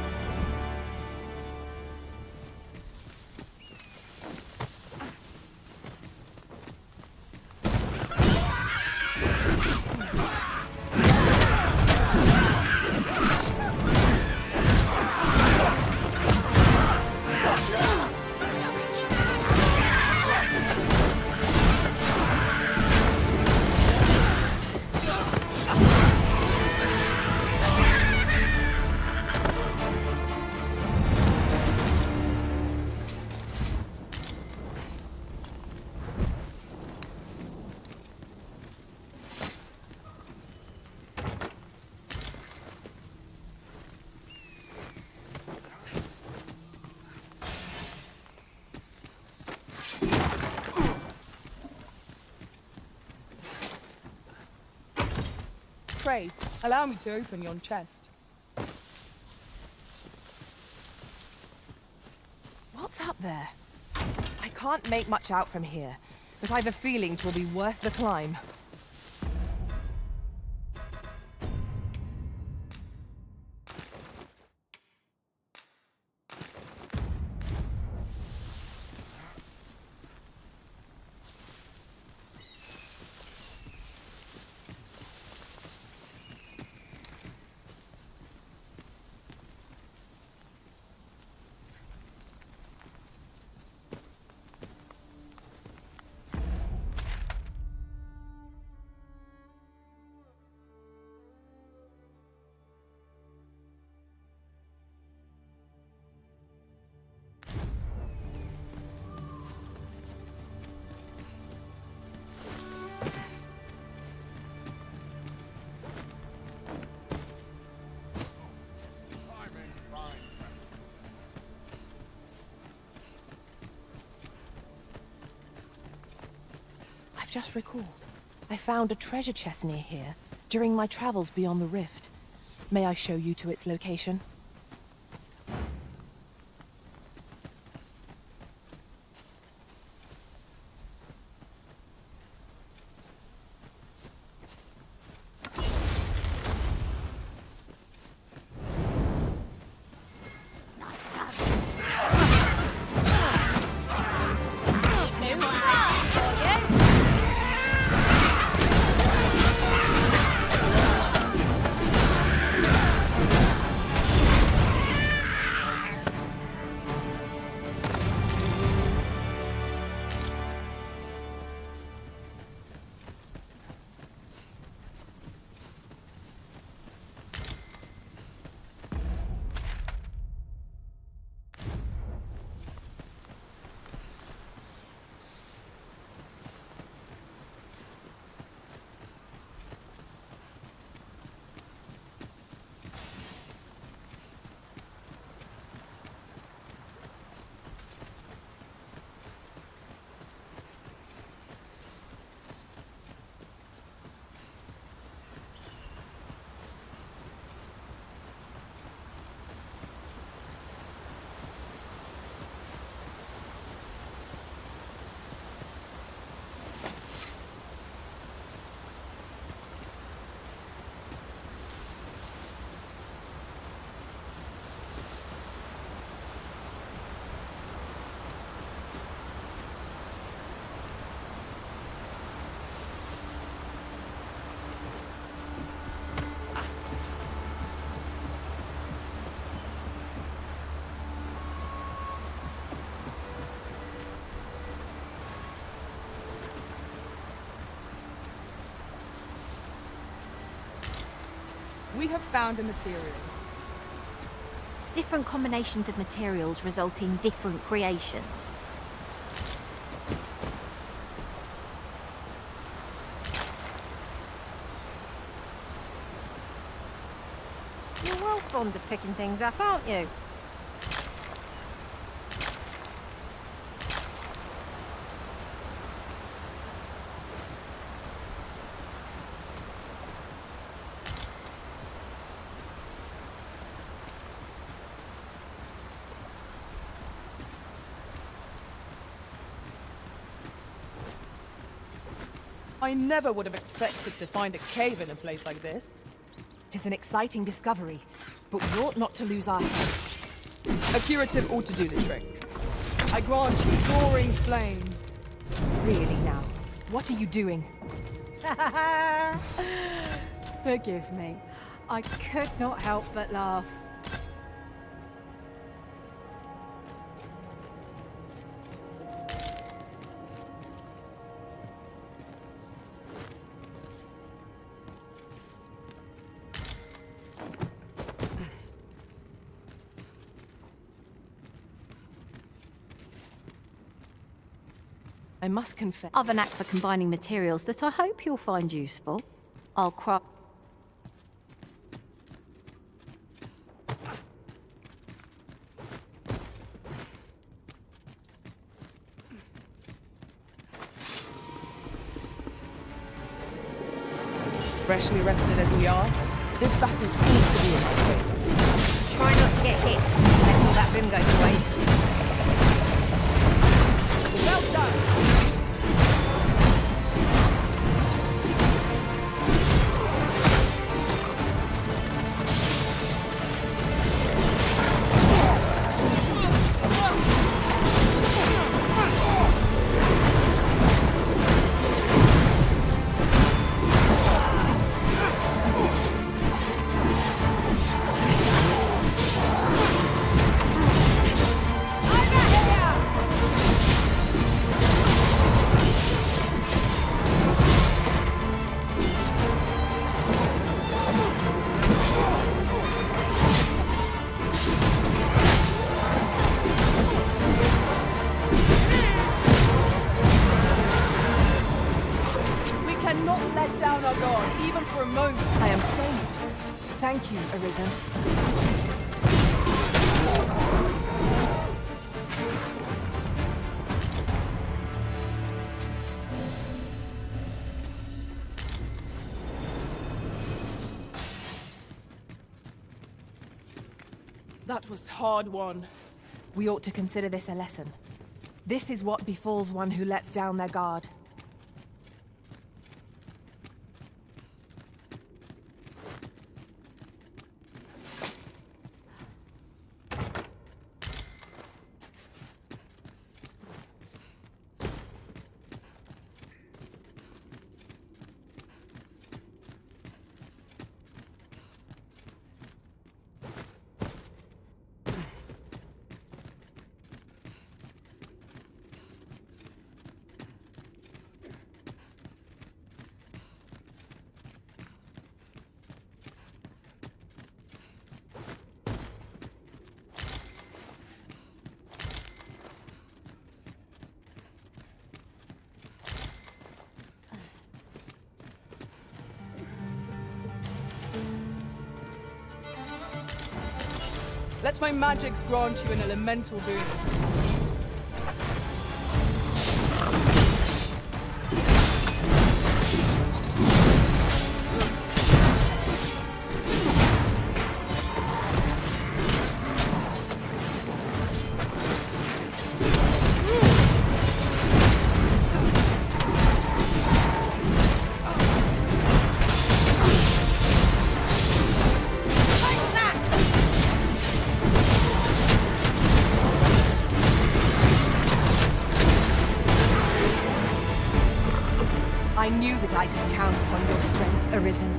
pray, allow me to open yon chest. What's up there? I can't make much out from here, but I've a feeling 'twill be worth the climb. Just recalled. I found a treasure chest near here during my travels beyond the rift. May I show you to its location? We have found a material. Different combinations of materials result in different creations. You're well fond of picking things up, aren't you? I never would have expected to find a cave in a place like this. It is an exciting discovery, but we ought not to lose our heads. A curative ought to do the trick. I grant you roaring flame. Really now, what are you doing? Forgive me. I could not help but laugh. I must confess. I've an knack for combining materials that I hope you'll find useful. I'll crop. freshly rested as we are, this battle ought to be in our favor. Try not to get hit, unless all that vim goes to waste. Well done! Thank you, Arisen. That was hard won. We ought to consider this a lesson. This is what befalls one who lets down their guard. Let my magics grant you an elemental boon. I knew that I could count upon your strength, Arisen.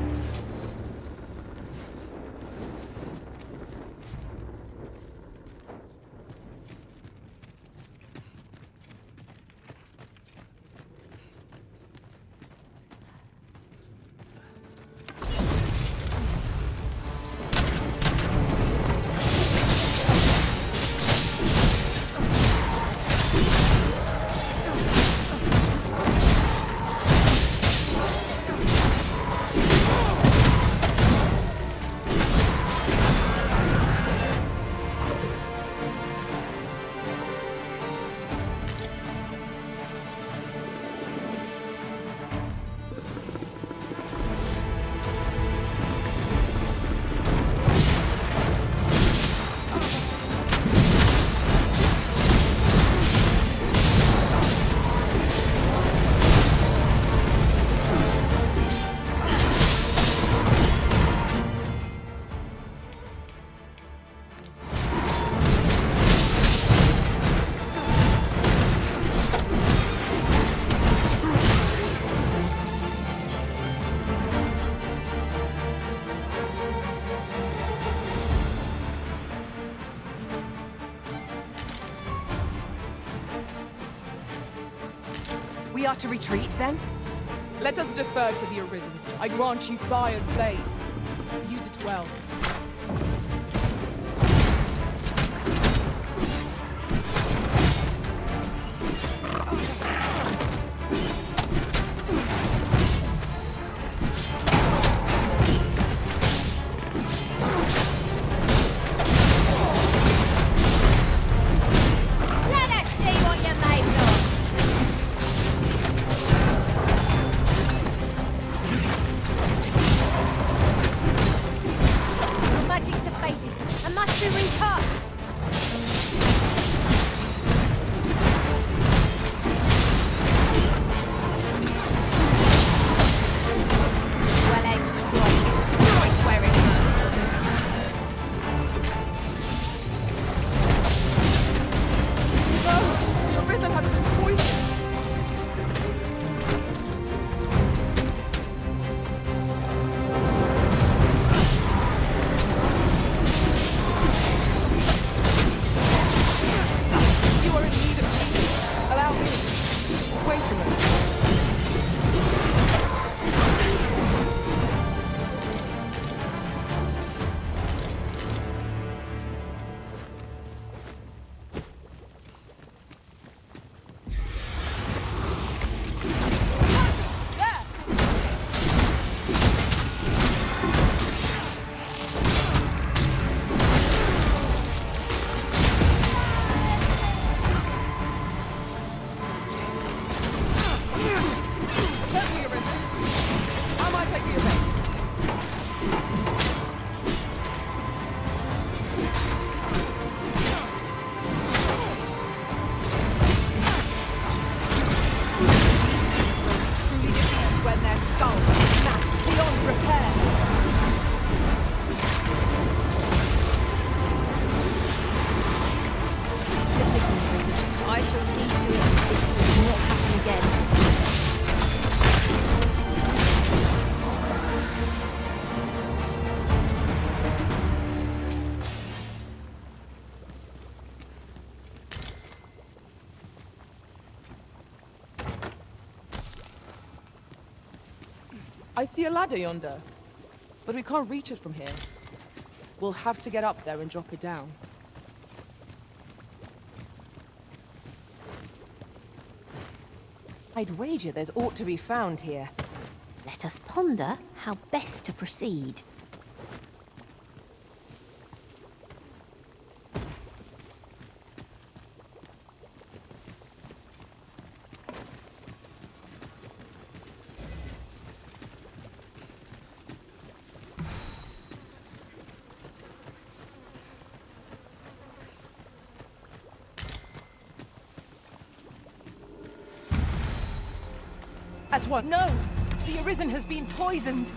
We are to retreat, then? Let us defer to the Arisen. I grant you fire's blaze. Use it well. I see a ladder yonder, but we can't reach it from here. We'll have to get up there and drop it down. I'd wager there's aught to be found here. Let us ponder how best to proceed. At what? No! The Arisen has been poisoned!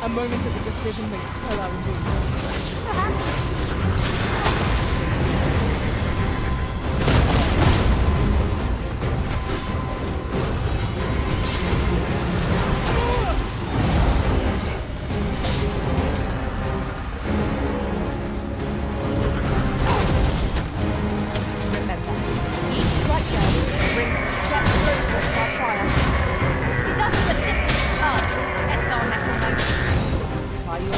A moment of indecision may spell our doom. Are you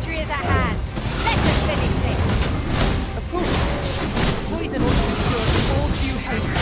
victory is at hand. Let us finish this. Of course. Poison ought to be cured with all due haste.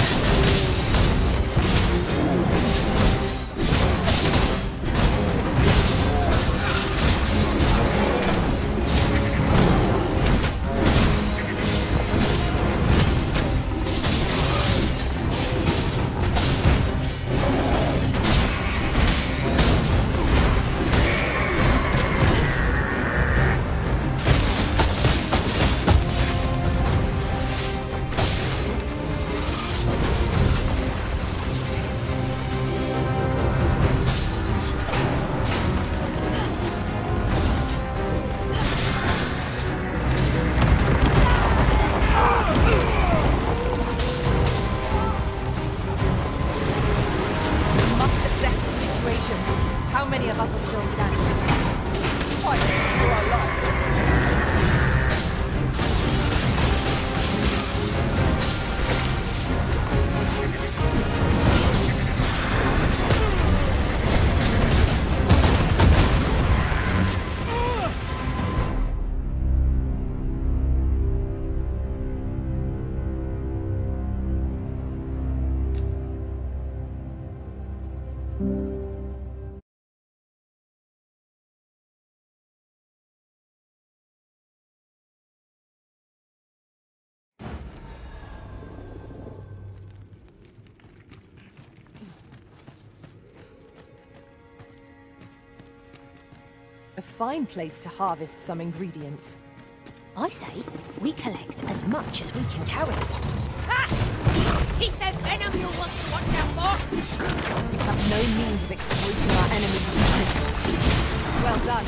How many of us are still standing? Fight for our lives. A fine place to harvest some ingredients. I say we collect as much as we can carry. Ha! Teach their venom you'll want to watch out for! We have no means of exploiting our enemy's weakness. Well done.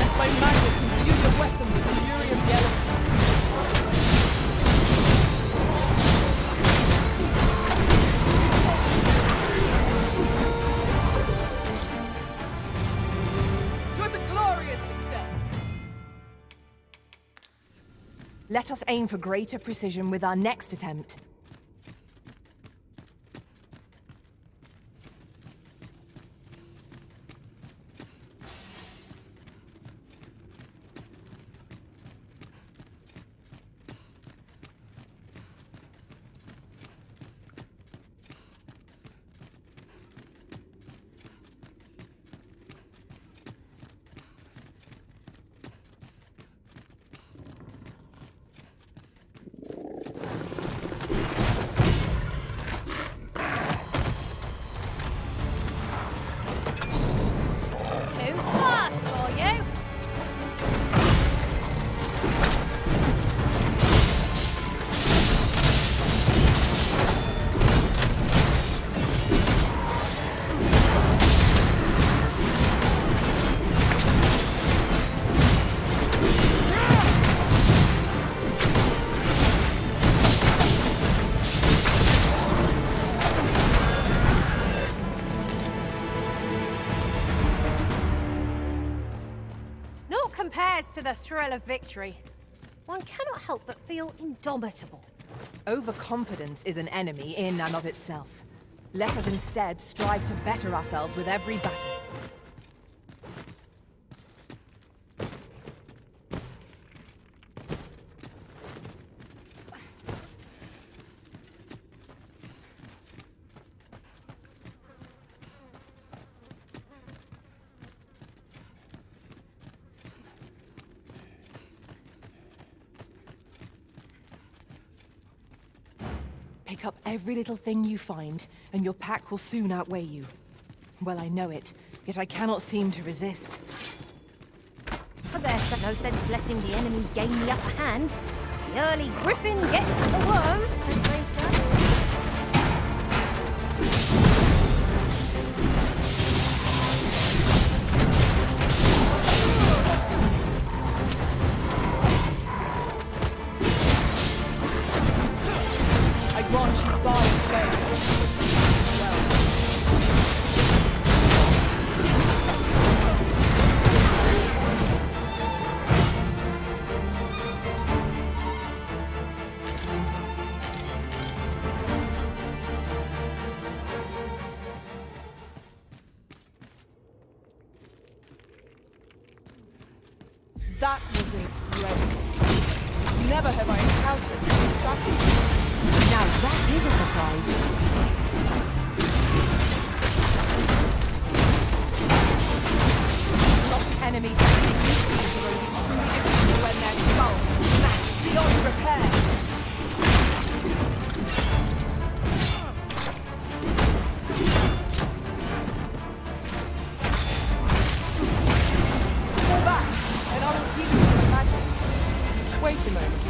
Let my magic imbue your weapon with the fury of the elements. Let us aim for greater precision with our next attempt. Compares to the thrill of victory. One cannot help but feel indomitable. Overconfidence is an enemy in and of itself. Let us instead strive to better ourselves with every battle. Pick up every little thing you find, and your pack will soon outweigh you. Well, I know it, yet I cannot seem to resist. But there's no sense letting the enemy gain the upper hand. The early griffin gets the worm, as they say. Never have I encountered such strategy. Now that is a surprise. Lost enemy technique these are only truly defeated when their skulls smash beyond repair. Fall back, and I will keep you from the magic. Wait a moment.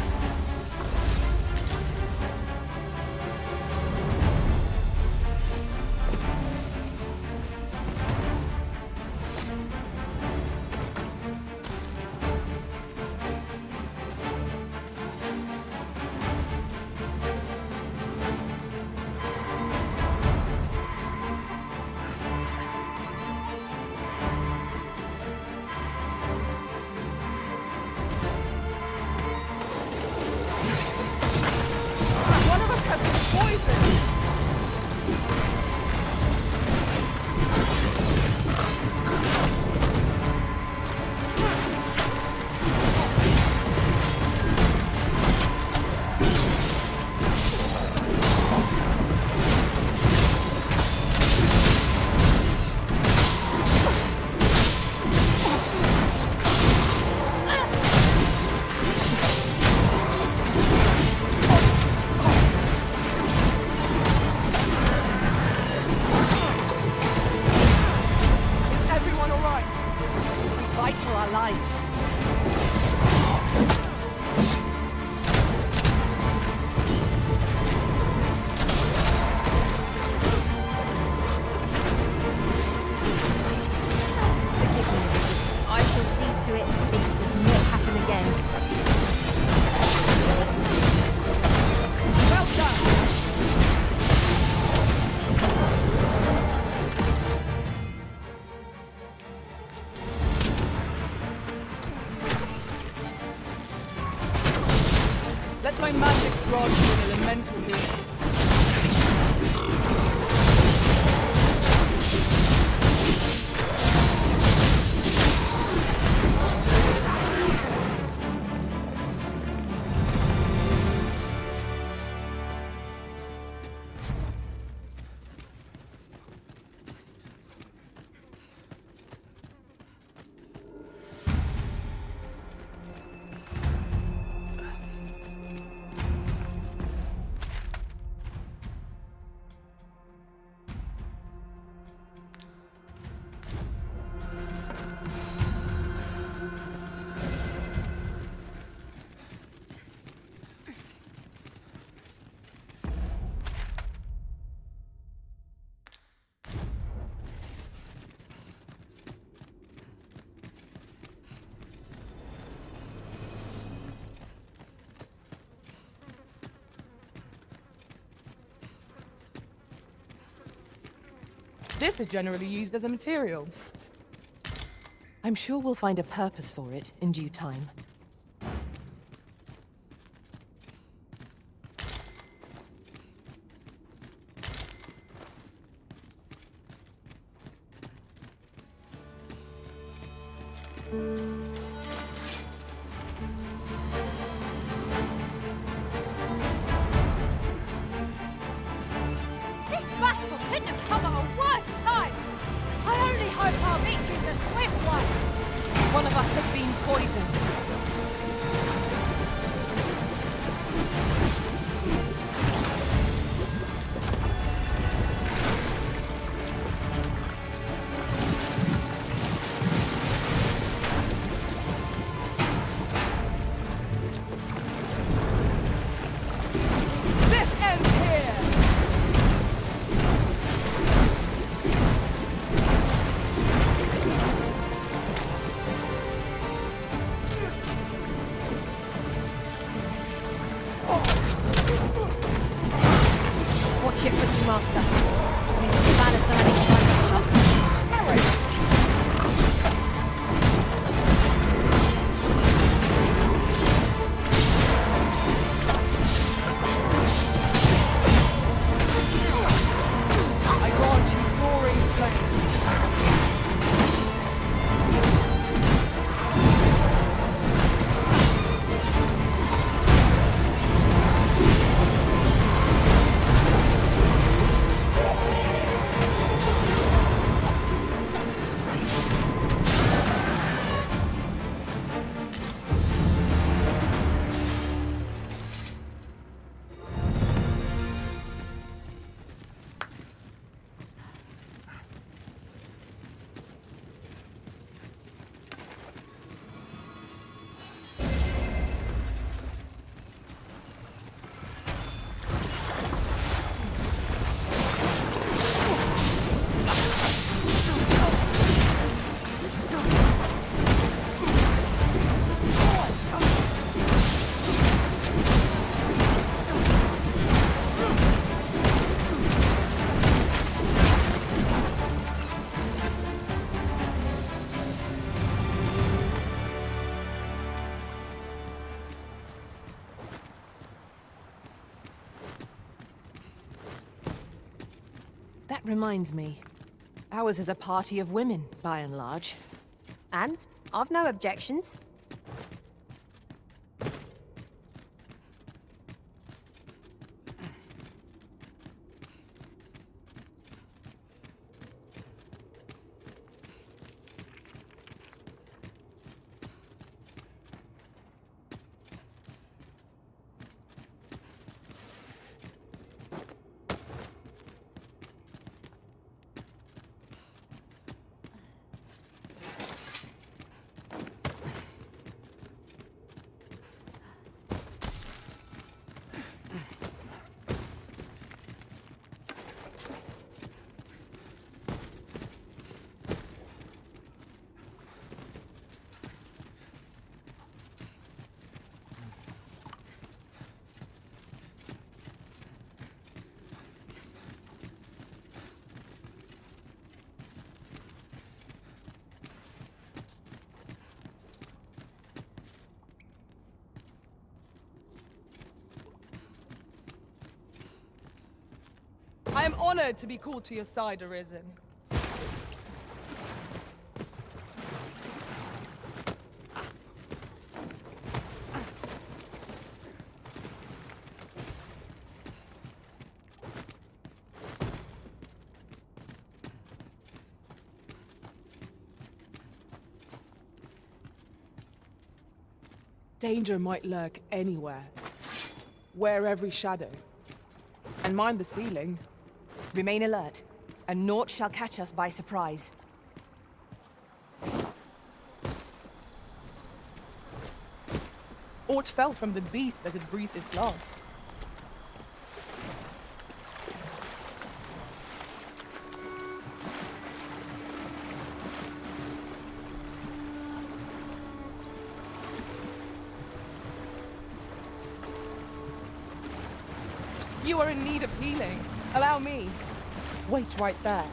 Let my magic's rod be an elemental healing. This is generally used as a material. I'm sure we'll find a purpose for it in due time. This battle couldn't have come at a worse time. I only hope our victory's a swift one. One of us has been poisoned. Watch it, pretty master. Needs to balance on any final shot. I grant you roaring flame. Reminds me, ours is a party of women, by and large. And I've no objections. I am honored to be called to your side, Arisen. Danger might lurk anywhere. Wear every shadow. And mind the ceiling. Remain alert, and naught shall catch us by surprise. Aught fell from the beast that had breathed its last. You are in need of healing. Allow me. Wait right there.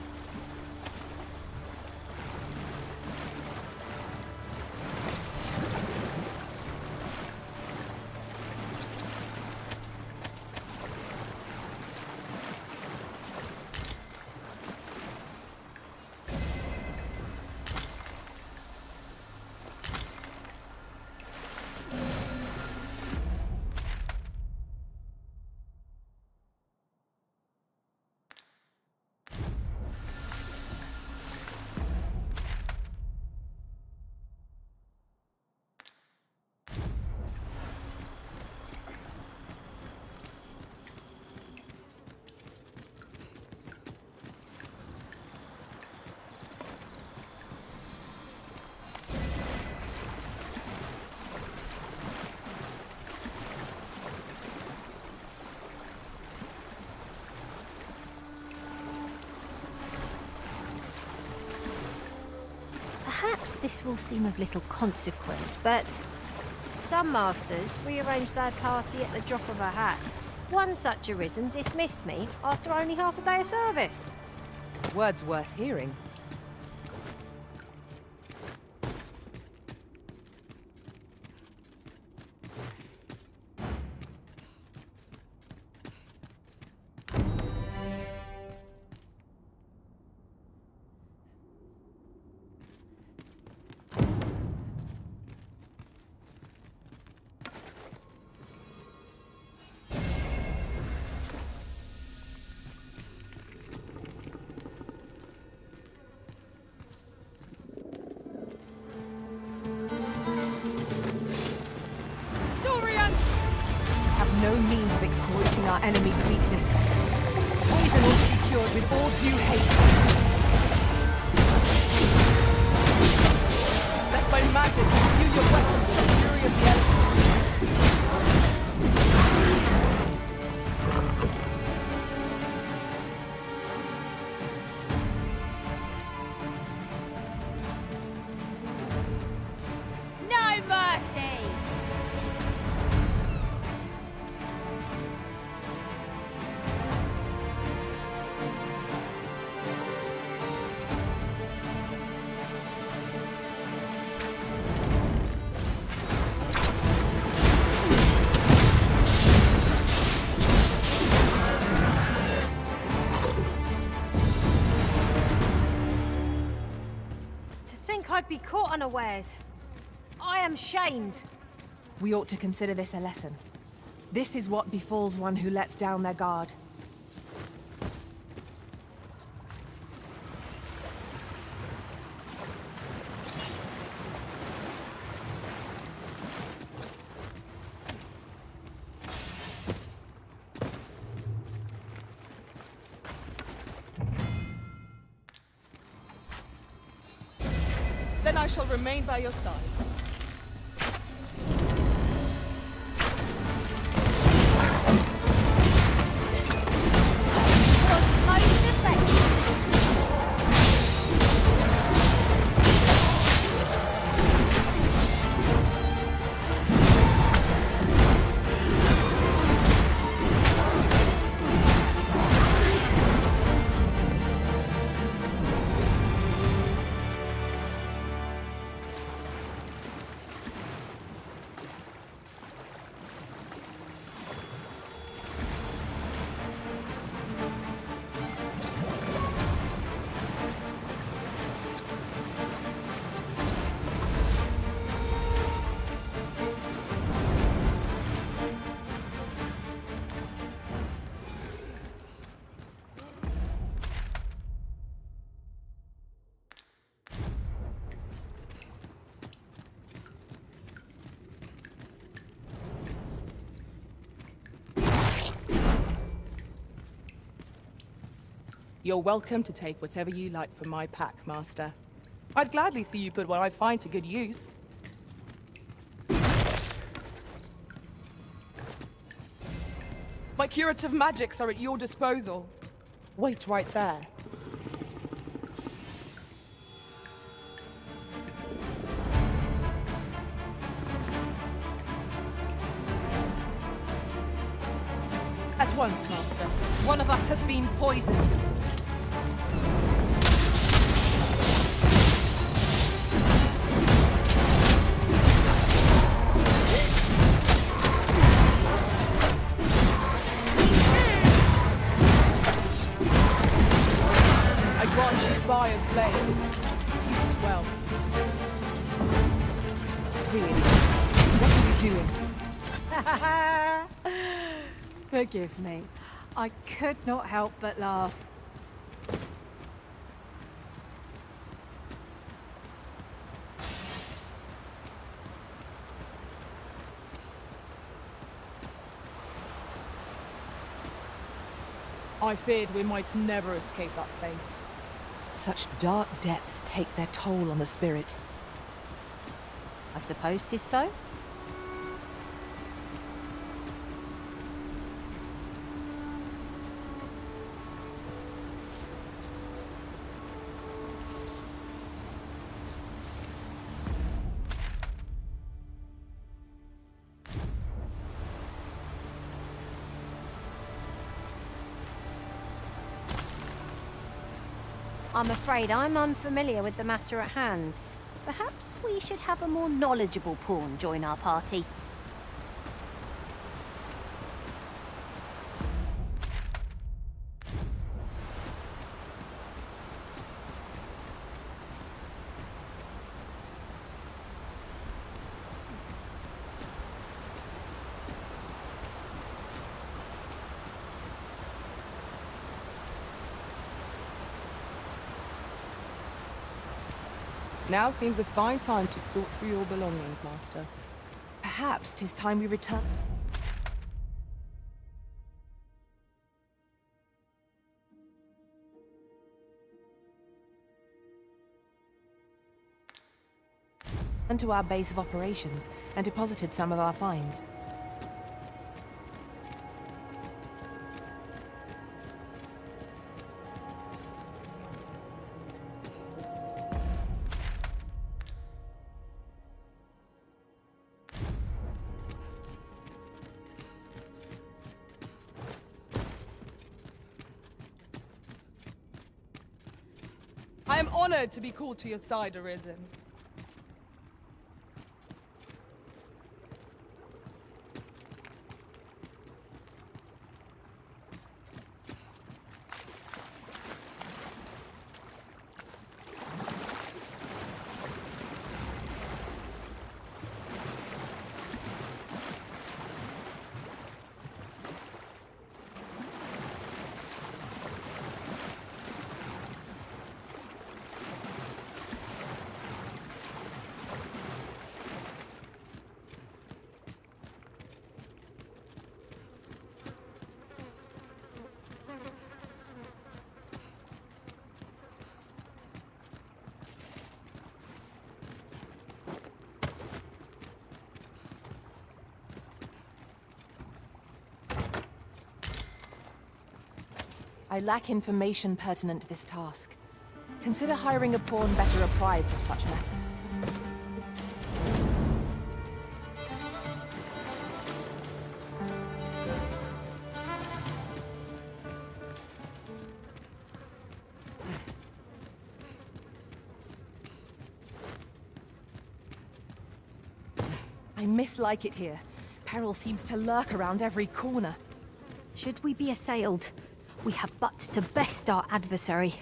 Perhaps this will seem of little consequence, but some masters rearrange their party at the drop of a hat. One such Arisen dismissed me after only half a day of service. Words worth hearing. No means of exploiting our enemy's weakness. Poison ought to be cured with all due haste. Let my magic imbue your weapon with the fury of the elements. No mercy! caught unawares. I am shamed. We ought to consider this a lesson. This is what befalls one who lets down their guard. Then I shall remain by your side. You're welcome to take whatever you like from my pack, Master. I'd gladly see you put what I find to good use. My curative magics are at your disposal. Wait right there. At once, Master. One of us has been poisoned. I grant you Fire's blade. Use it well. Really? What are you doing? Forgive me. I could not help but laugh. I feared we might never escape that place. Such dark depths take their toll on the spirit. I suppose 'tis so. I'm afraid I'm unfamiliar with the matter at hand. Perhaps we should have a more knowledgeable pawn join our party. Now seems a fine time to sort through your belongings, Master. Perhaps 'tis time we return. To our base of operations and deposited some of our finds. I am honored to be called to your side, Arisen. I lack information pertinent to this task. Consider hiring a pawn better apprised of such matters. I mislike it here. Peril seems to lurk around every corner. Should we be assailed, we have but to best our adversary.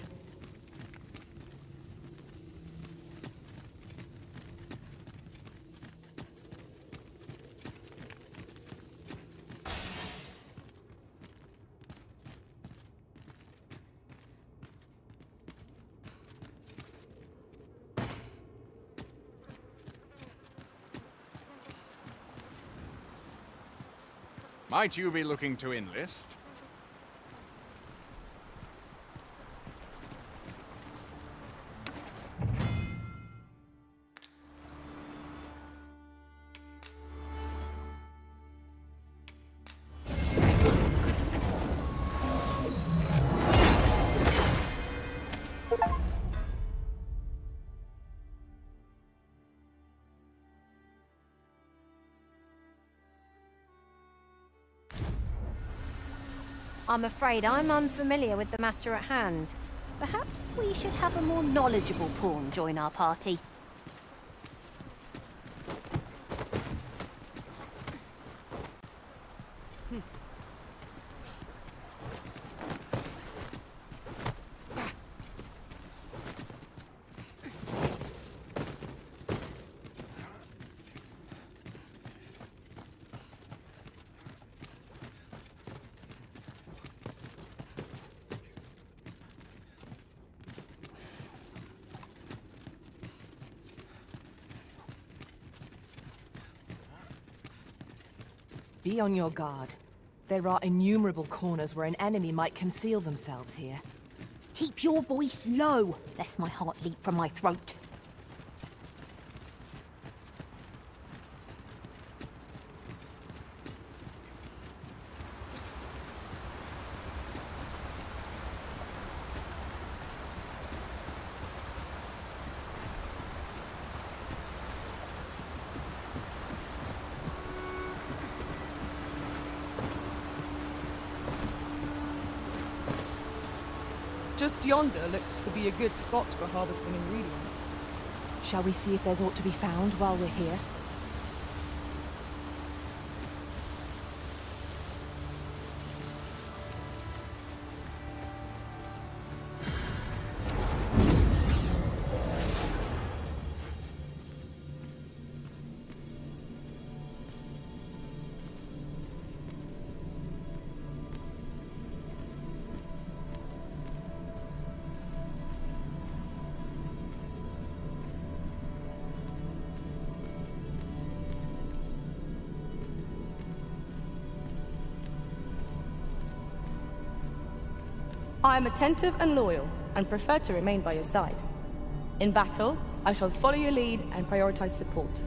Might you be looking to enlist? I'm afraid I'm unfamiliar with the matter at hand. Perhaps we should have a more knowledgeable pawn join our party. Be on your guard. There are innumerable corners where an enemy might conceal themselves here. Keep your voice low, lest my heart leap from my throat. Just yonder looks to be a good spot for harvesting ingredients. Shall we see if there's aught to be found while we're here? I am attentive and loyal, and prefer to remain by your side. In battle, I shall follow your lead and prioritize support.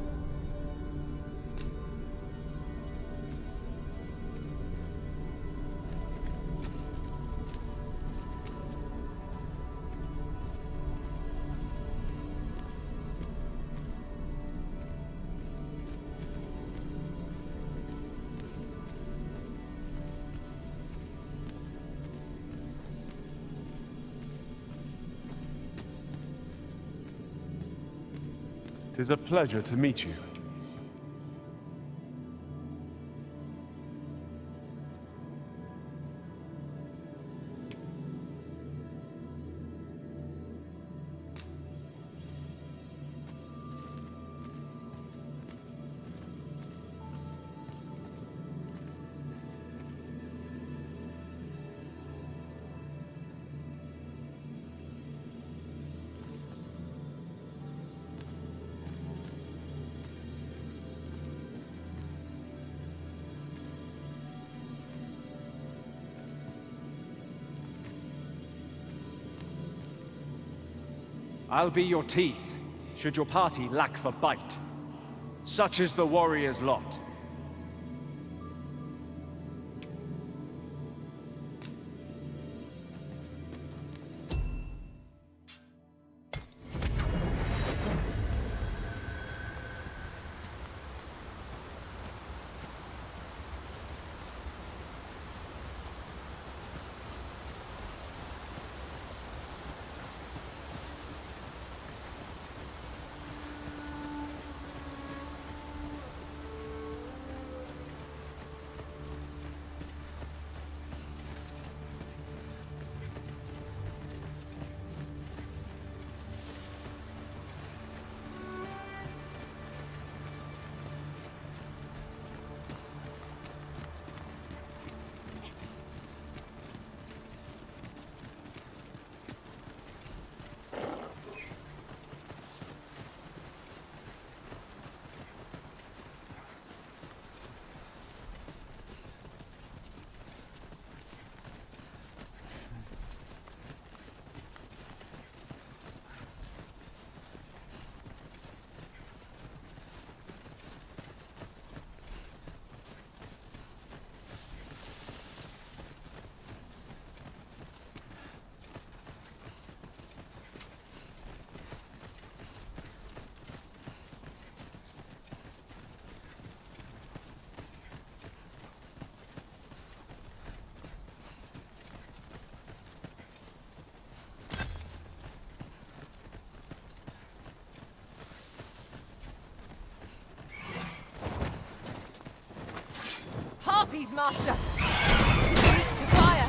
Tis a pleasure to meet you. I'll be your teeth, should your party lack for bite. Such is the warrior's lot. Please, Master. It is weak to fire.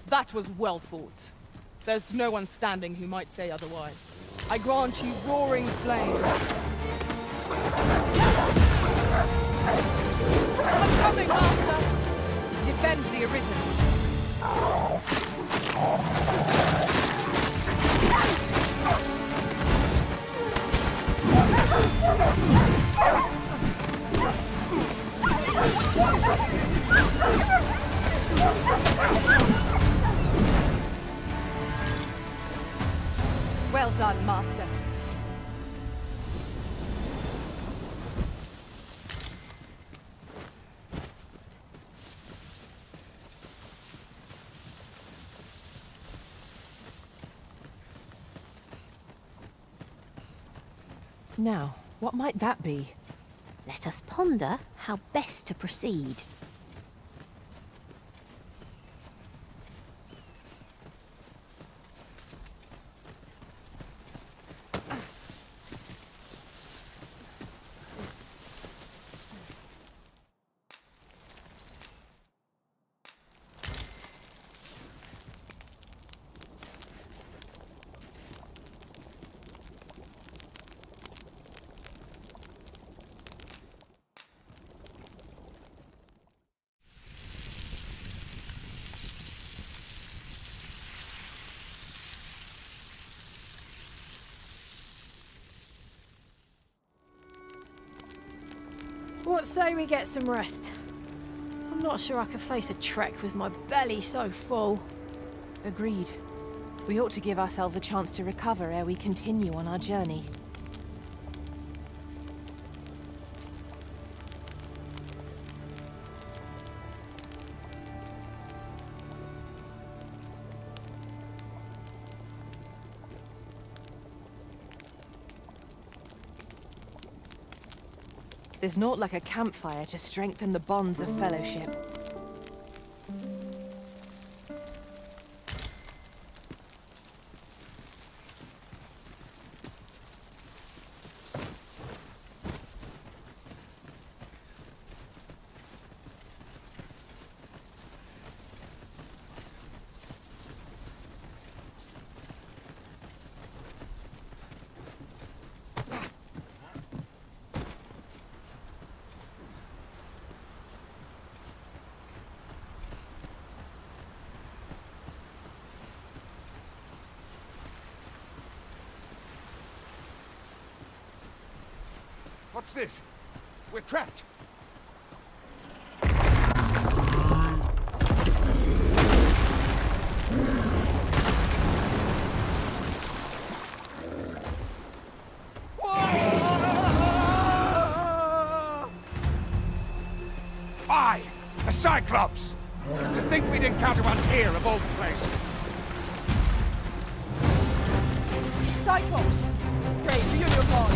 That was well fought. There's no one standing who might say otherwise. I grant you roaring flame. I'm coming, Master! Defend the Arisen. Well done, Master. Now, what might that be? Let us ponder how best to proceed. What say we get some rest? I'm not sure I could face a trek with my belly so full. Agreed. We ought to give ourselves a chance to recover ere we continue on our journey. There's naught like a campfire to strengthen the bonds of fellowship. What's this? We're trapped! Fie! A Cyclops! To think we'd encounter one here of all places! Cyclops! Pray, be on your guard!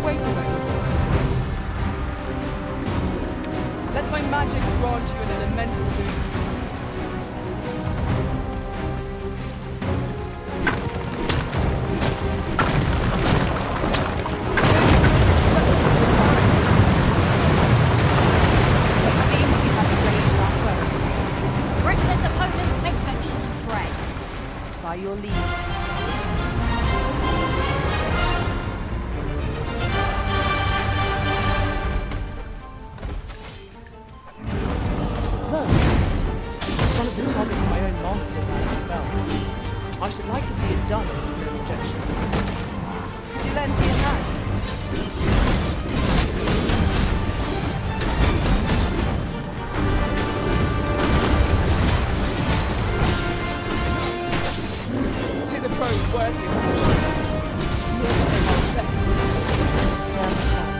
Wait a moment. Let my magics grant you an elemental boon. It seems we have engaged our foe. Reckless opponent makes for easy prey. By your leave. I should like to see it done if you have no objections. Could you lend me a hand? Tis a probe worthy of passion. You also my best wishes. I understand.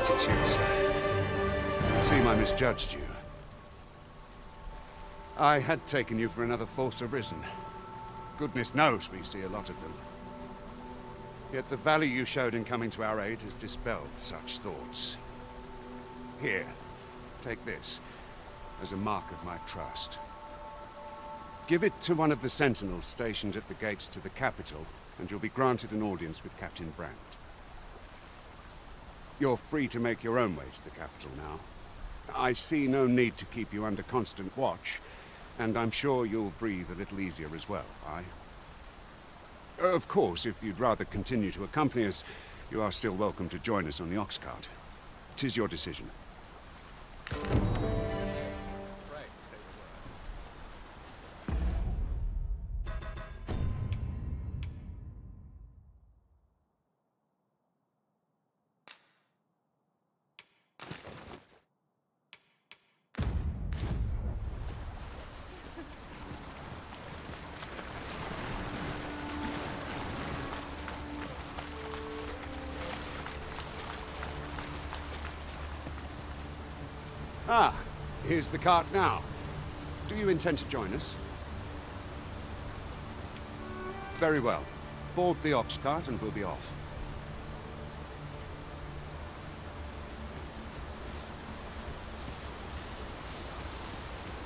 gratitude, sir. It seemed I misjudged you. I had taken you for another false Arisen. Goodness knows we see a lot of them. Yet the value you showed in coming to our aid has dispelled such thoughts. Here, take this, as a mark of my trust. Give it to one of the sentinels stationed at the gates to the capital, and you'll be granted an audience with Captain Brandt. You're free to make your own way to the capital now. I see no need to keep you under constant watch, and I'm sure you'll breathe a little easier as well, aye? Of course, if you'd rather continue to accompany us, you are still welcome to join us on the ox cart. 'Tis your decision. Ah, here's the cart now. Do you intend to join us? Very well. Board the ox cart and we'll be off.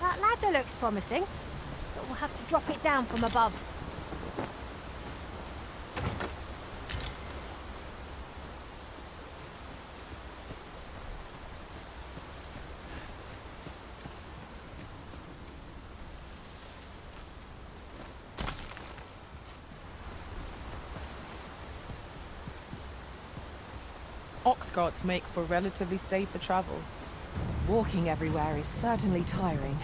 That ladder looks promising, but we'll have to drop it down from above. Ox carts make for relatively safer travel. Walking everywhere is certainly tiring.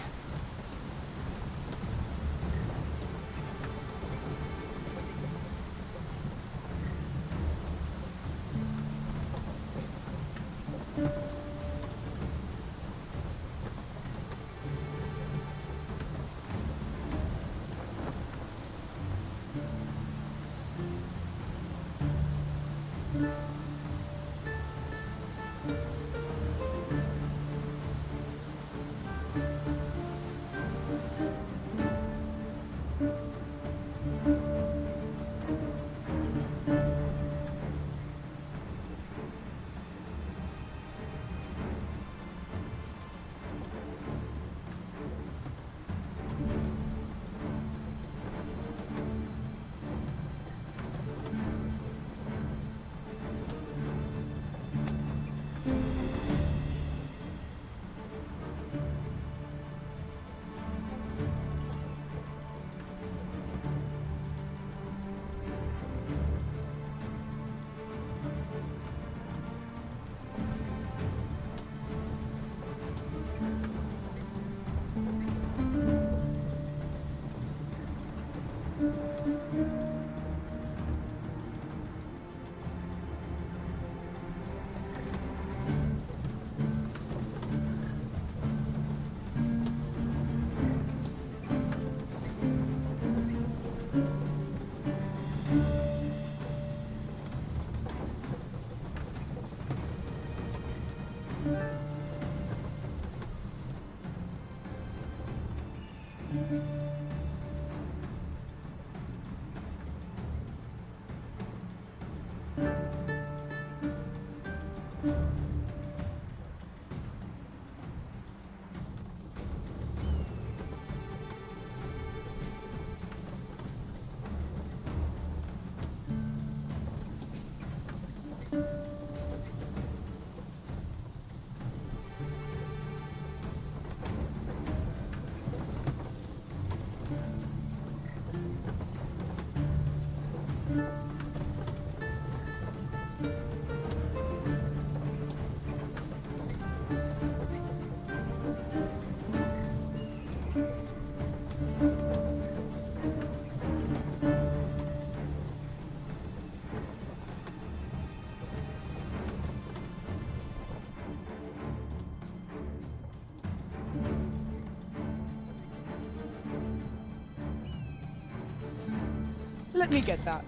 Let me get that.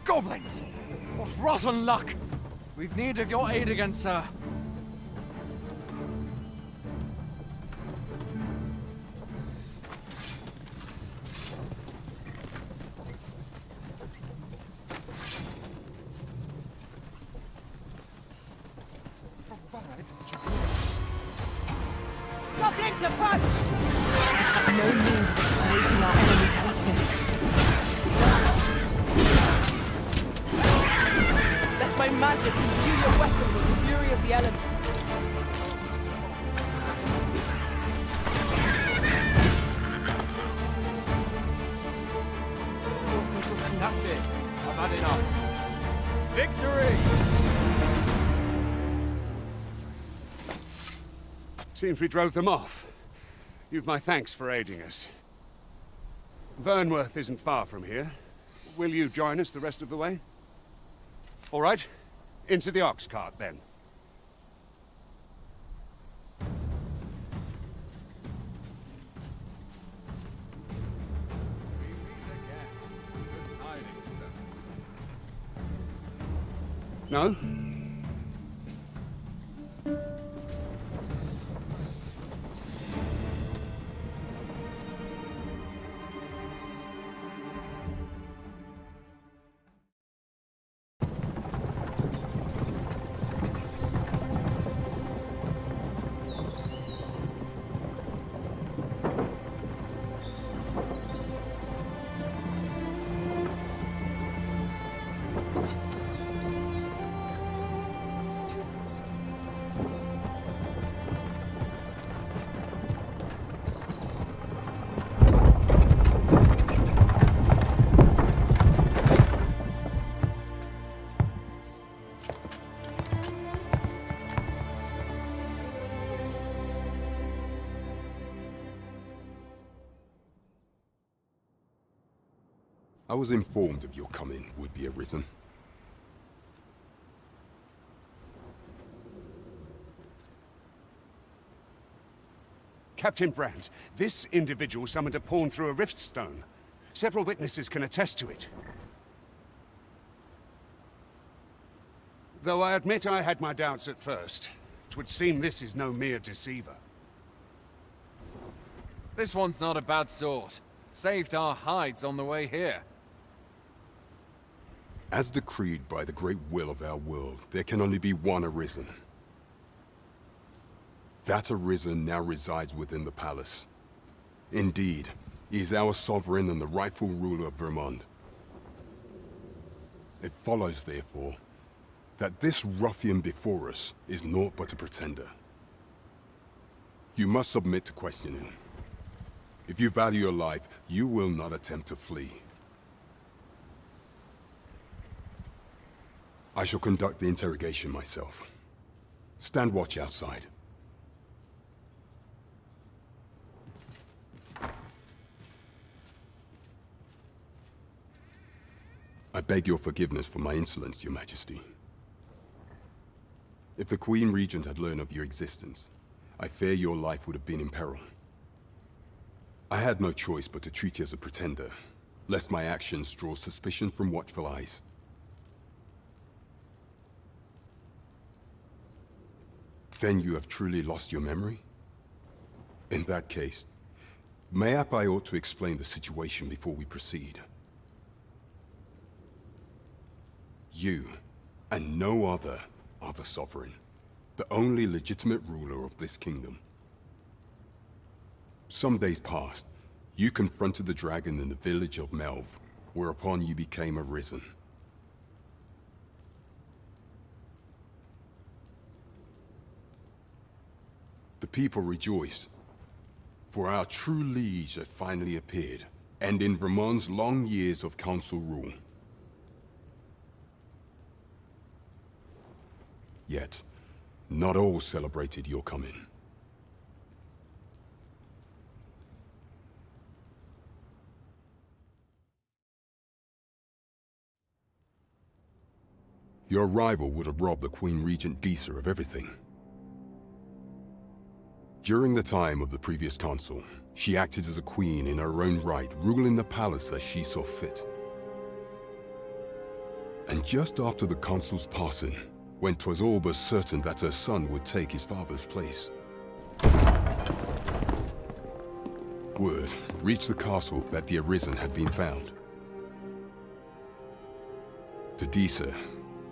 Goblins! What rotten luck! We've need of your aid again, sir. Goblins approach! No means of exploiting our enemy's weakness. Let my magic imbue your weapon with the fury of the elements. That's it. I've had enough. Victory! Seems we drove them off. You've my thanks for aiding us. Vernworth isn't far from here. Will you join us the rest of the way? All right. Into the ox cart, then. Good tidings, sir. No? I was informed of your coming would be Arisen. Captain Brandt, this individual summoned a pawn through a rift stone. Several witnesses can attest to it. Though I admit I had my doubts at first, it would seem this is no mere deceiver. This one's not a bad sort. Saved our hides on the way here. As decreed by the great will of our world, there can only be one Arisen. That Arisen now resides within the palace. Indeed, he is our sovereign and the rightful ruler of Vermont. It follows, therefore, that this ruffian before us is naught but a pretender. You must submit to questioning. If you value your life, you will not attempt to flee. I shall conduct the interrogation myself. Stand watch outside. I beg your forgiveness for my insolence, Your Majesty. If the Queen Regent had learned of your existence, I fear your life would have been in peril. I had no choice but to treat you as a pretender, lest my actions draw suspicion from watchful eyes. Then you have truly lost your memory? In that case, mayhap I ought to explain the situation before we proceed. You, and no other, are the Sovereign, the only legitimate ruler of this kingdom. Some days passed. You confronted the dragon in the village of Melv, whereupon you became Arisen. The people rejoiced, for our true liege had finally appeared, ending Ramon's long years of council rule. Yet, not all celebrated your coming. Your arrival would have robbed the Queen Regent Disa of everything. During the time of the previous council, she acted as a queen in her own right, ruling the palace as she saw fit. And just after the council's passing, when 'twas all but certain that her son would take his father's place, word reached the castle that the Arisen had been found. To Disa,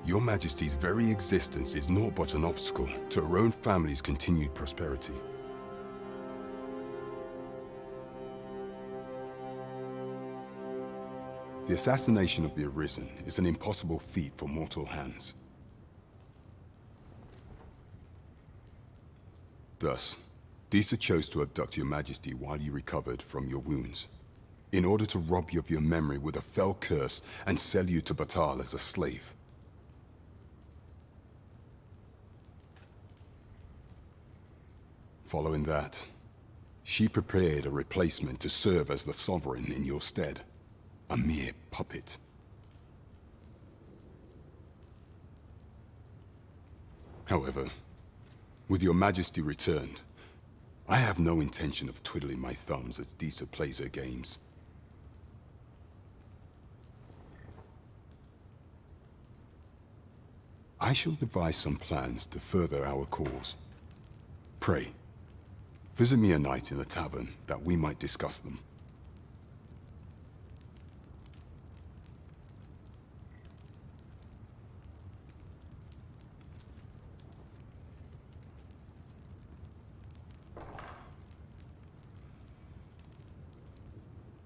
your Majesty's very existence is naught but an obstacle to her own family's continued prosperity. The assassination of the Arisen is an impossible feat for mortal hands. Thus, Disa chose to abduct your Majesty while you recovered from your wounds, in order to rob you of your memory with a fell curse and sell you to Batal as a slave. Following that, she prepared a replacement to serve as the sovereign in your stead. A mere puppet. However, with your Majesty returned, I have no intention of twiddling my thumbs as Disa plays her games. I shall devise some plans to further our cause. Pray, visit me a night in the tavern that we might discuss them.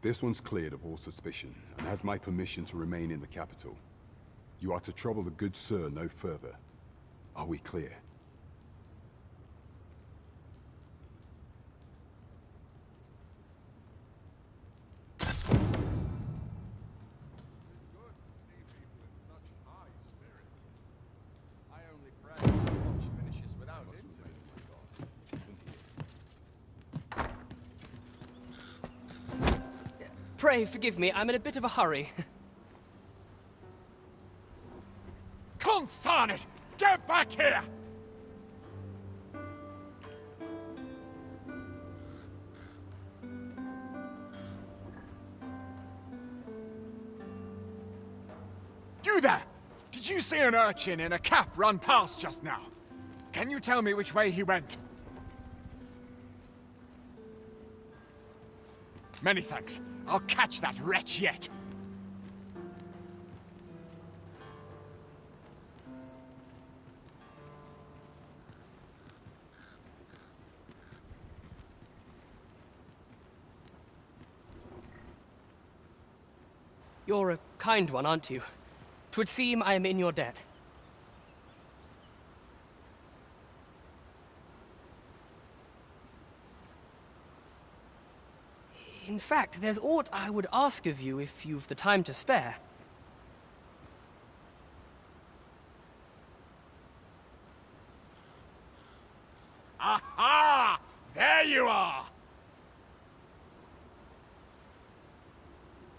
This one's cleared of all suspicion, and has my permission to remain in the capital. You are to trouble the good sir no further. Are we clear? Pray forgive me, I'm in a bit of a hurry. Consign it! Get back here! You there! Did you see an urchin in a cap run past just now? Can you tell me which way he went? Many thanks. I'll catch that wretch yet. You're a kind one, aren't you? 'Twould seem I am in your debt. In fact, there's aught I would ask of you if you've the time to spare. Aha! There you are!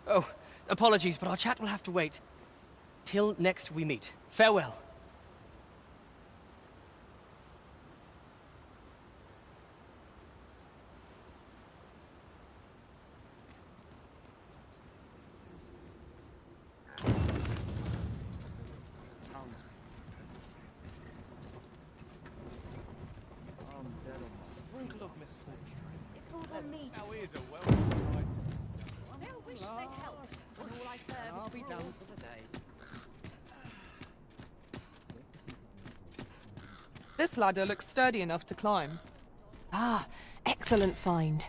Oh, apologies, but our chat will have to wait. Till next we meet. Farewell. This ladder looks sturdy enough to climb. Ah, excellent find.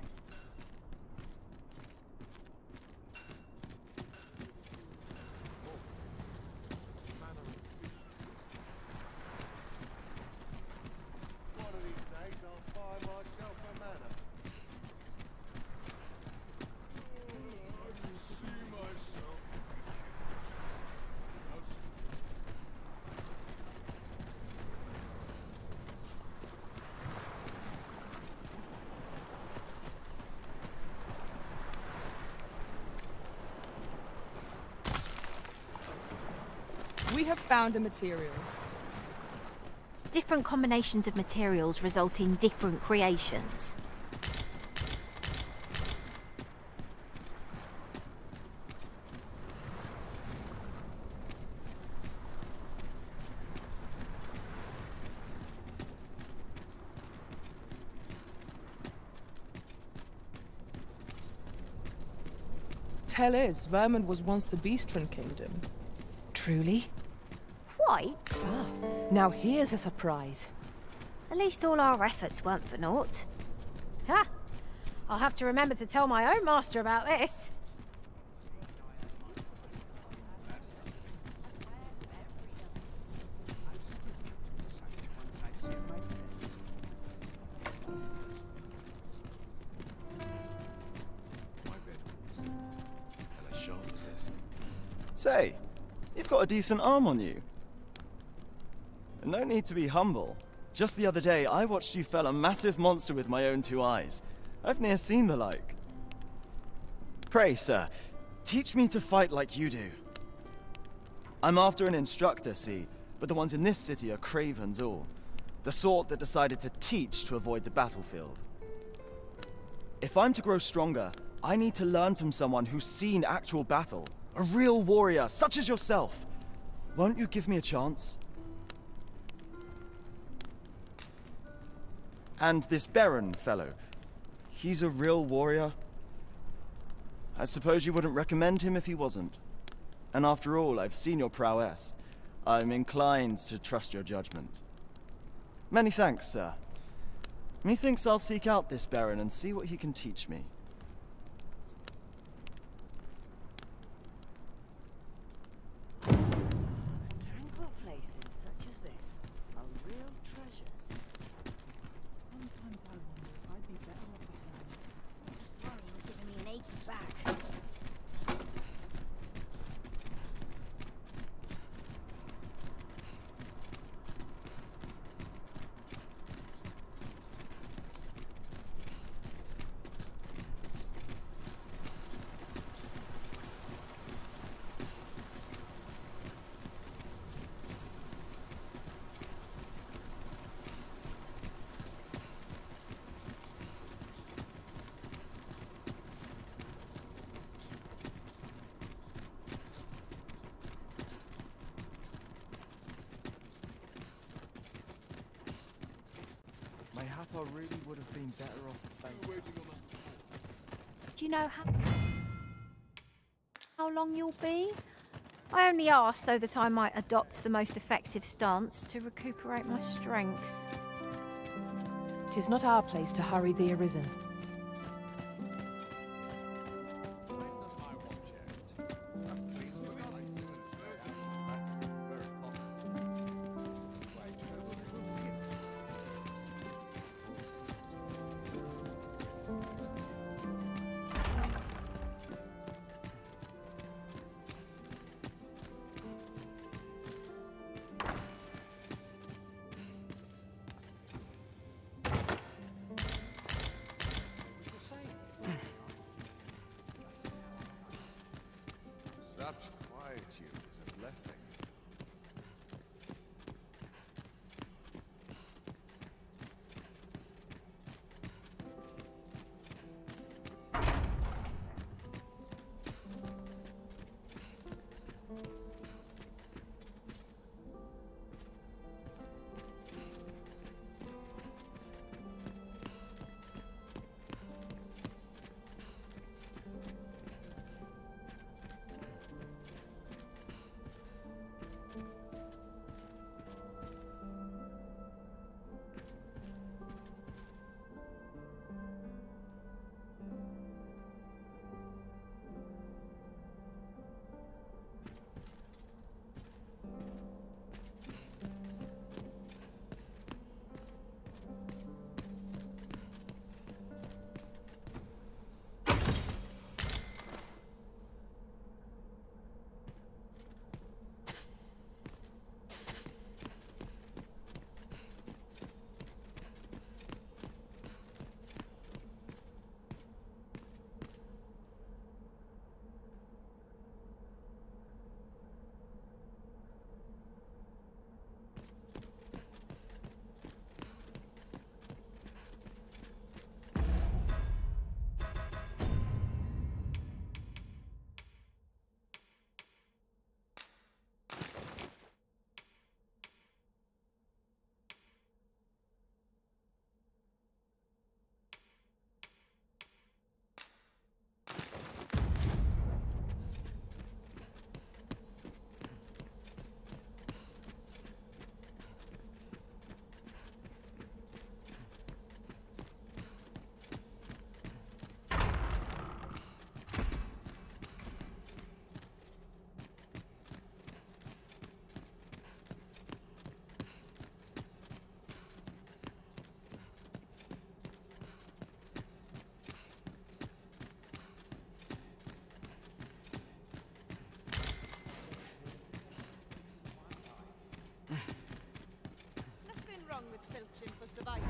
We have found a material. Different combinations of materials result in different creations. Tell is, Vermund was once the Beastren Kingdom. Truly? Quite. Ah, now here's a surprise. At least all our efforts weren't for naught. Ha! I'll have to remember to tell my own master about this. Say, you've got a decent arm on you. No need to be humble. Just the other day, I watched you fell a massive monster with my own 2 eyes. I've ne'er seen the like. Pray, sir, teach me to fight like you do. I'm after an instructor, see, but the ones in this city are cravens all. The sort that decided to teach to avoid the battlefield. If I'm to grow stronger, I need to learn from someone who's seen actual battle. A real warrior, such as yourself. Won't you give me a chance? And this Baron fellow, he's a real warrior? I suppose you wouldn't recommend him if he wasn't. And after all, I've seen your prowess. I'm inclined to trust your judgment. Many thanks, sir. Methinks I'll seek out this Baron and see what he can teach me. Tranquil places such as this are real treasures. Sometimes I wonder if I'd be better off alone. This worrying is giving me an achy back. I really would have been better off waiting on Do you know how long you'll be? I only asked so that I might adopt the most effective stance to recuperate my strength. 'Tis not our place to hurry the Arisen. Such quietude is a blessing. filching for survival.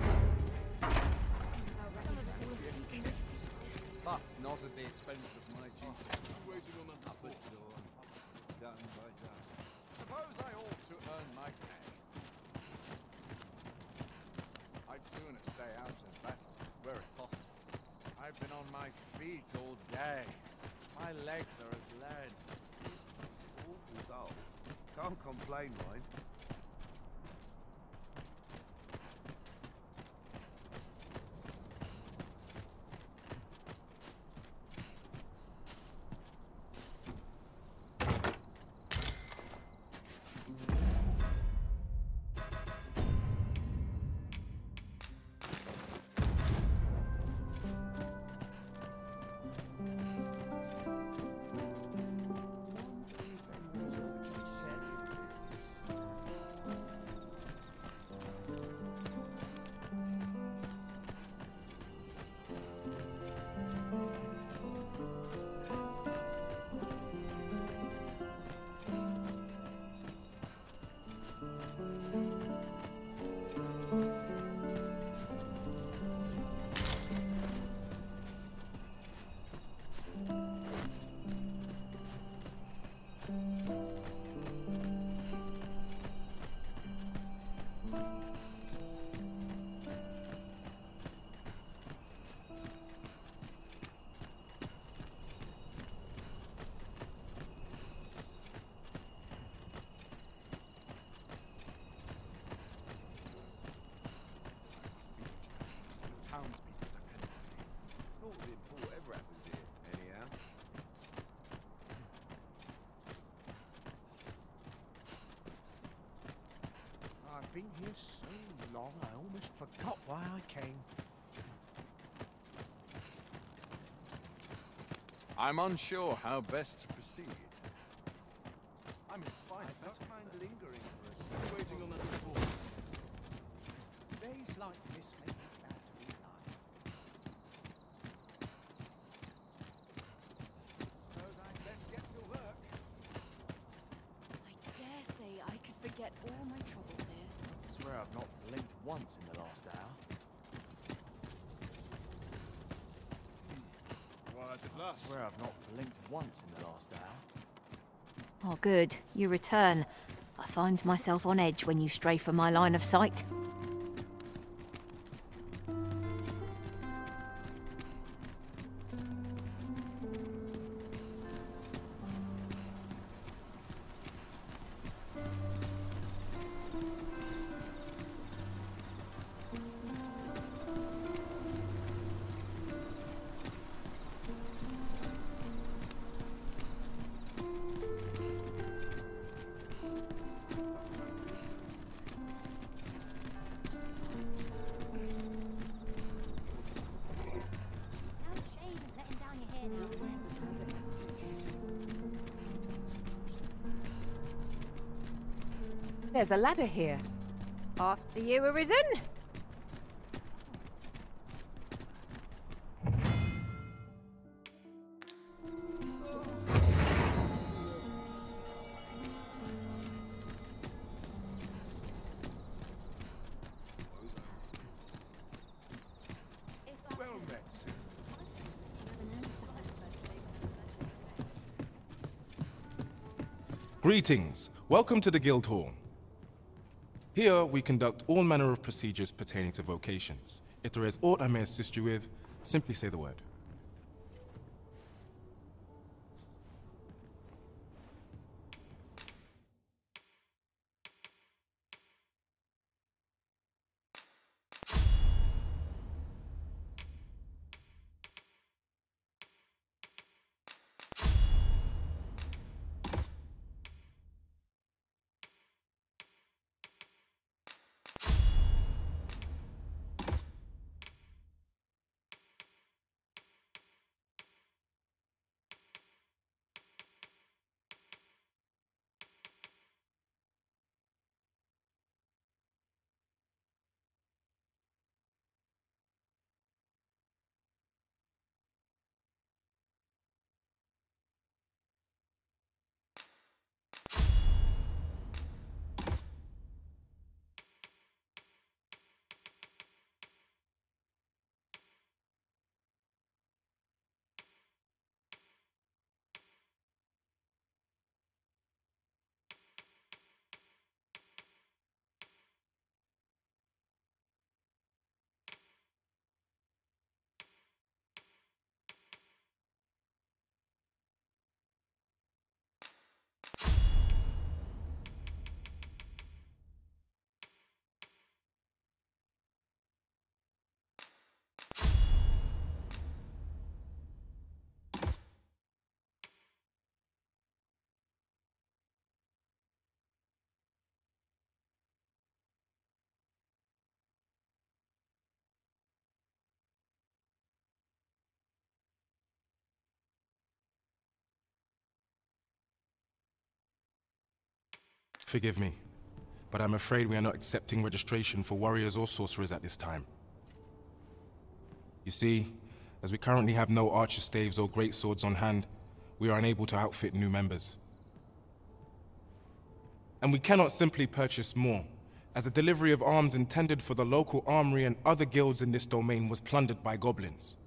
But not at the expense of my duty. Waiting on the upper door. Done by dusk. Suppose I ought to earn my pay. I'd sooner stay out in battle, were it possible. I've been on my feet all day. My legs are as lead. This place is awful dull. Can't complain, mind. Townspeople depend on me. Not that important ever happens here, anyhow. I've been here so long, I almost forgot why I came. I'm unsure how best to proceed. I'm in fine Not fettle mind today. lingering for us. Waiting on the door. Days like this make me glad to be alive. Suppose I'd best get to work. I dare say I could forget all my troubles here. I swear I've not blinked once in the last hour. Quiet at I last. swear I've not blinked once in the last hour. Oh, good. You return. I find myself on edge when you stray from my line of sight. There's a ladder here. After you, Arisen. Well met, sir. Greetings. Welcome to the Guild Hall. Here, we conduct all manner of procedures pertaining to vocations. If there is aught I may assist you with, simply say the word. Forgive me, but I'm afraid we are not accepting registration for warriors or sorcerers at this time. You see, as we currently have no archer staves or greatswords on hand, we are unable to outfit new members. And we cannot simply purchase more, as the delivery of arms intended for the local armory and other guilds in this domain was plundered by goblins.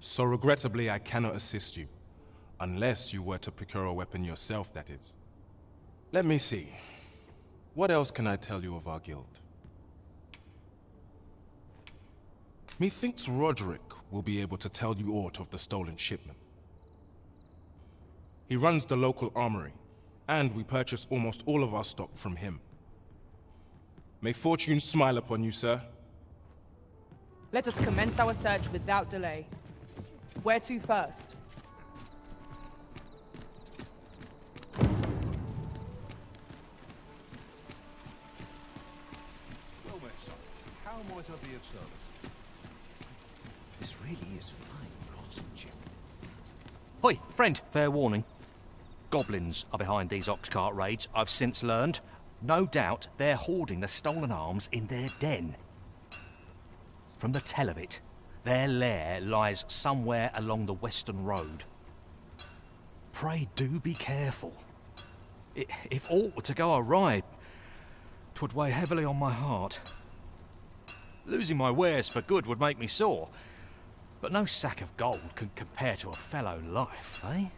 So regrettably, I cannot assist you. Unless you were to procure a weapon yourself, that is. Let me see. What else can I tell you of our guild? Methinks Roderick will be able to tell you aught of the stolen shipment. He runs the local armory, and we purchase almost all of our stock from him. May fortune smile upon you, sir. Let us commence our search without delay. Where to first? Well met, son. How might I be of service? This really is fine craftsmanship. Hoi, friend, fair warning. Goblins are behind these ox cart raids, I've since learned. No doubt they're hoarding the stolen arms in their den. From the tell of it, their lair lies somewhere along the western road. Pray do be careful. If aught were to go awry, 'twould weigh heavily on my heart. Losing my wares for good would make me sore, but no sack of gold can compare to a fellow life, eh?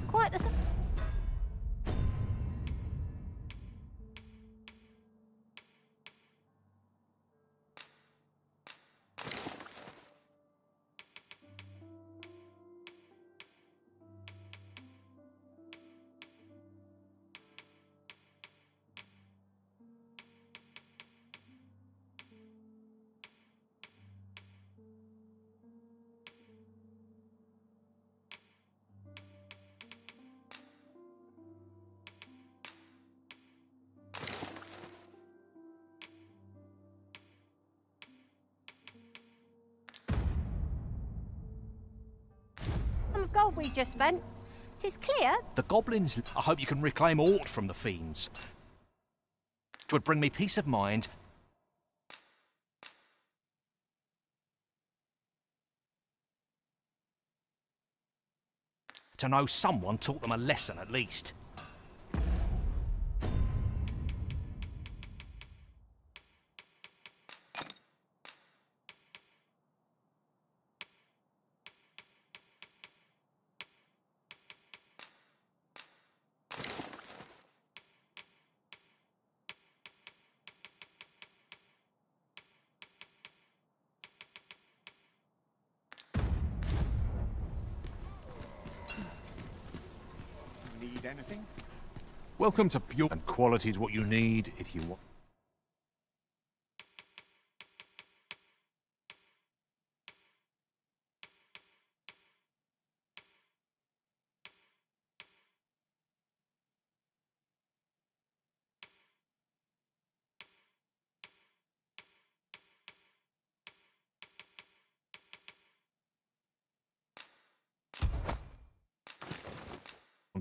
Quite the same. Of gold we just spent. 'Tis clear. The goblins, I hope you can reclaim aught from the fiends. 'Twould bring me peace of mind to know someone taught them a lesson at least. Need anything? Welcome to Pure, and quality is what you need if you want.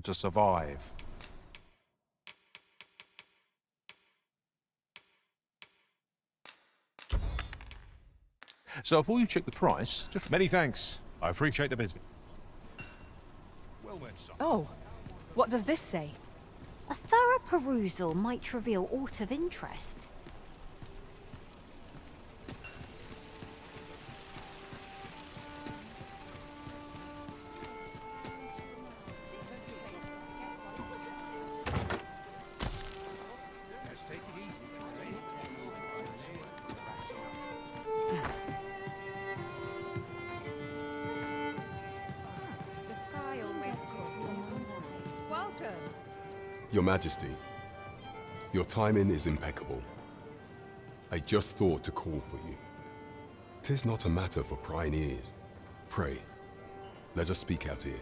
To survive. So before you check the price, just many thanks. I appreciate the business. Well then, son. Oh, what does this say? A thorough perusal might reveal aught of interest. Your Majesty, your timing is impeccable. I just thought to call for you. 'Tis not a matter for prying ears. Pray, let us speak out here.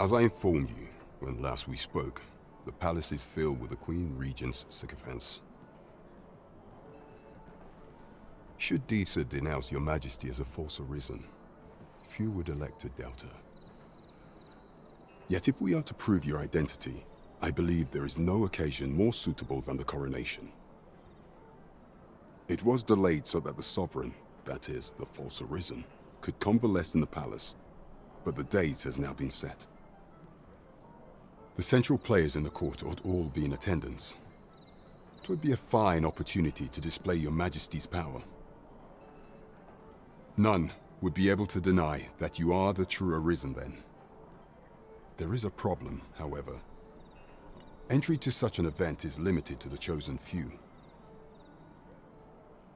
As I informed you when last we spoke, the palace is filled with the Queen Regent's sycophants. Should Disa denounce your Majesty as a false Arisen, few would elect to doubt her. Yet if we are to prove your identity, I believe there is no occasion more suitable than the coronation. It was delayed so that the sovereign, that is, the false Arisen, could convalesce in the palace, but the date has now been set. The central players in the court ought all be in attendance. It would be a fine opportunity to display your Majesty's power. None would be able to deny that you are the true Arisen then. There is a problem, however. Entry to such an event is limited to the chosen few.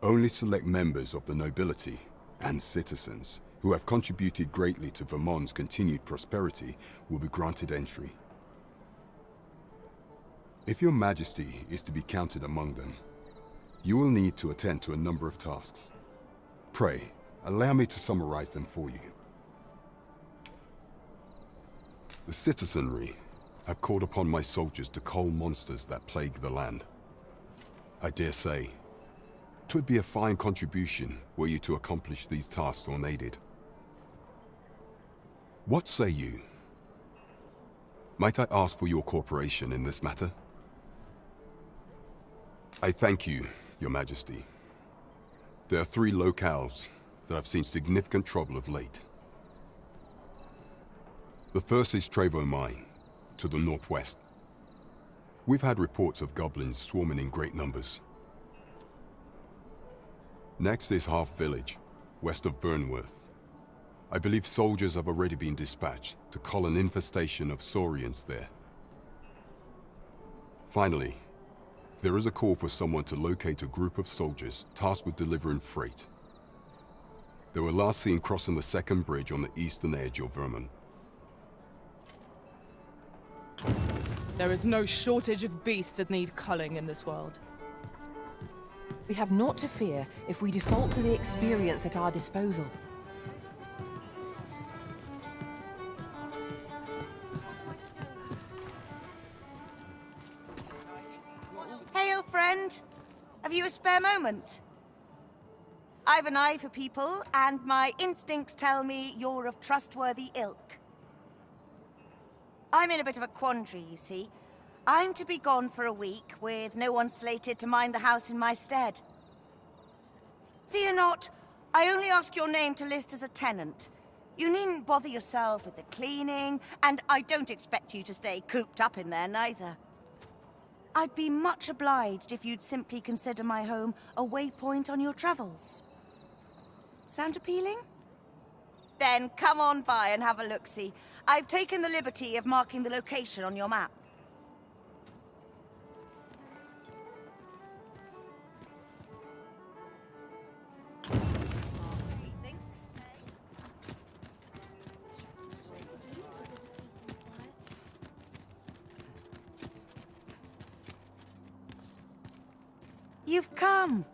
Only select members of the nobility and citizens who have contributed greatly to Vermont's continued prosperity will be granted entry. If your Majesty is to be counted among them, you will need to attend to a number of tasks. Pray, allow me to summarize them for you. The citizenry have called upon my soldiers to cull monsters that plague the land. I dare say, 'twould be a fine contribution were you to accomplish these tasks unaided. What say you? Might I ask for your cooperation in this matter? I thank you, Your Majesty. There are 3 locales that have seen significant trouble of late. The first is Trevo Mine, to the northwest. We've had reports of goblins swarming in great numbers. Next is Half Village, west of Burnworth. I believe soldiers have already been dispatched to cull an infestation of Saurians there. Finally, there is a call for someone to locate a group of soldiers tasked with delivering freight. They were last seen crossing the second bridge on the eastern edge of Vermont. There is no shortage of beasts that need culling in this world. We have naught to fear if we default to the experience at our disposal. Hail, friend! Have you a spare moment? I've an eye for people, and my instincts tell me you're of trustworthy ilk. I'm in a bit of a quandary, you see. I'm to be gone for a week, with no one slated to mind the house in my stead. Fear not, I only ask your name to list as a tenant. You needn't bother yourself with the cleaning, and I don't expect you to stay cooped up in there, neither. I'd be much obliged if you'd simply consider my home a waypoint on your travels. Sound appealing? Then come on by and have a look-see. I've taken the liberty of marking the location on your map. You've come.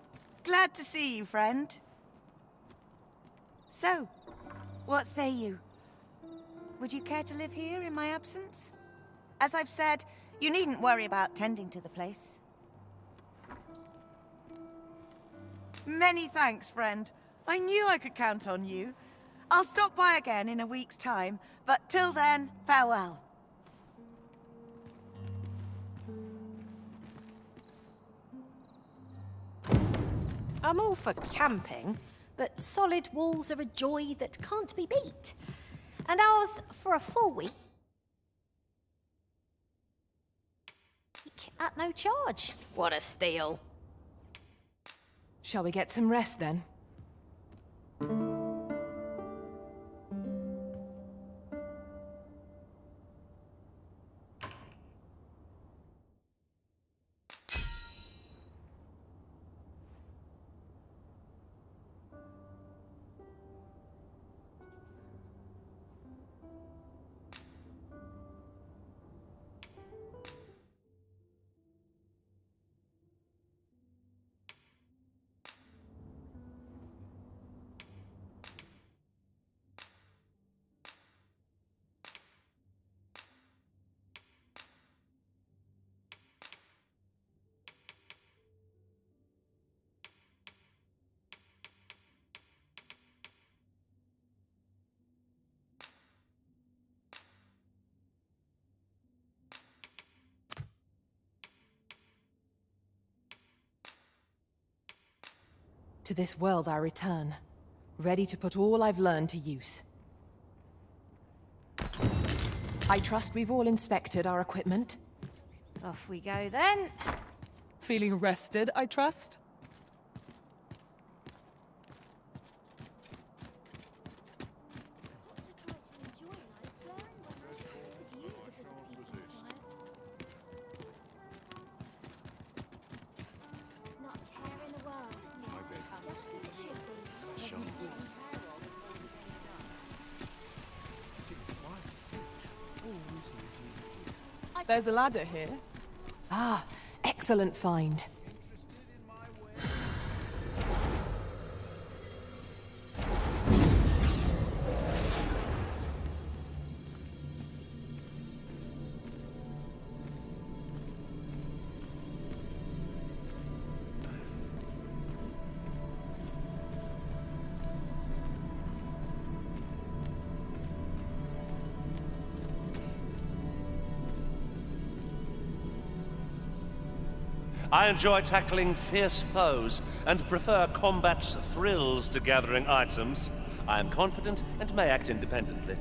Glad to see you, friend. So, what say you? Would you care to live here in my absence? As I've said, you needn't worry about tending to the place. Many thanks, friend. I knew I could count on you. I'll stop by again in a week's time, but till then, farewell. I'm all for camping, but solid walls are a joy that can't be beat. And ours for a full week at no charge. What a steal. Shall we get some rest then? To this world I return, ready to put all I've learned to use. I trust we've all inspected our equipment. Off we go then. Feeling rested, I trust? There's a ladder here. Ah, excellent find. I enjoy tackling fierce foes and prefer combat's thrills to gathering items. I am confident and may act independently.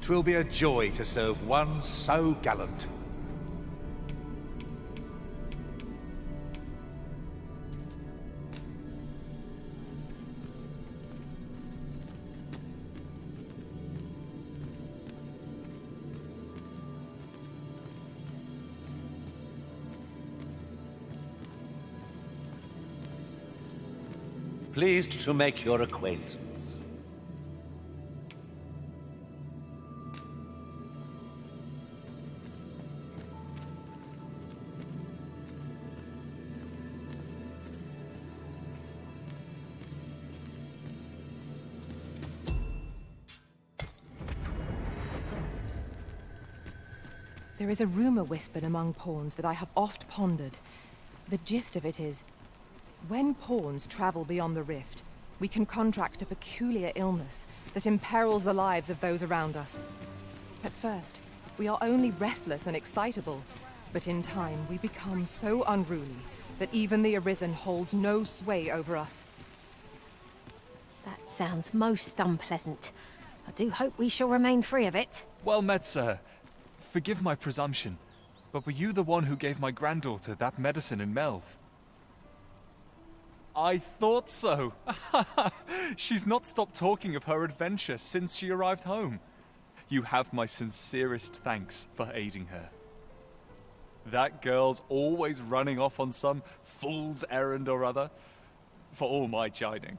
Twill be a joy to serve one so gallant. Pleased to make your acquaintance. There is a rumor whispered among pawns that I have oft pondered. The gist of it is, when pawns travel beyond the rift, we can contract a peculiar illness that imperils the lives of those around us. At first, we are only restless and excitable, but in time we become so unruly that even the Arisen holds no sway over us. That sounds most unpleasant. I do hope we shall remain free of it. Well met, sir. Forgive my presumption, but were you the one who gave my granddaughter that medicine in Melv? I thought so. She's not stopped talking of her adventure since she arrived home. You have my sincerest thanks for aiding her. That girl's always running off on some fool's errand or other, for all my chiding.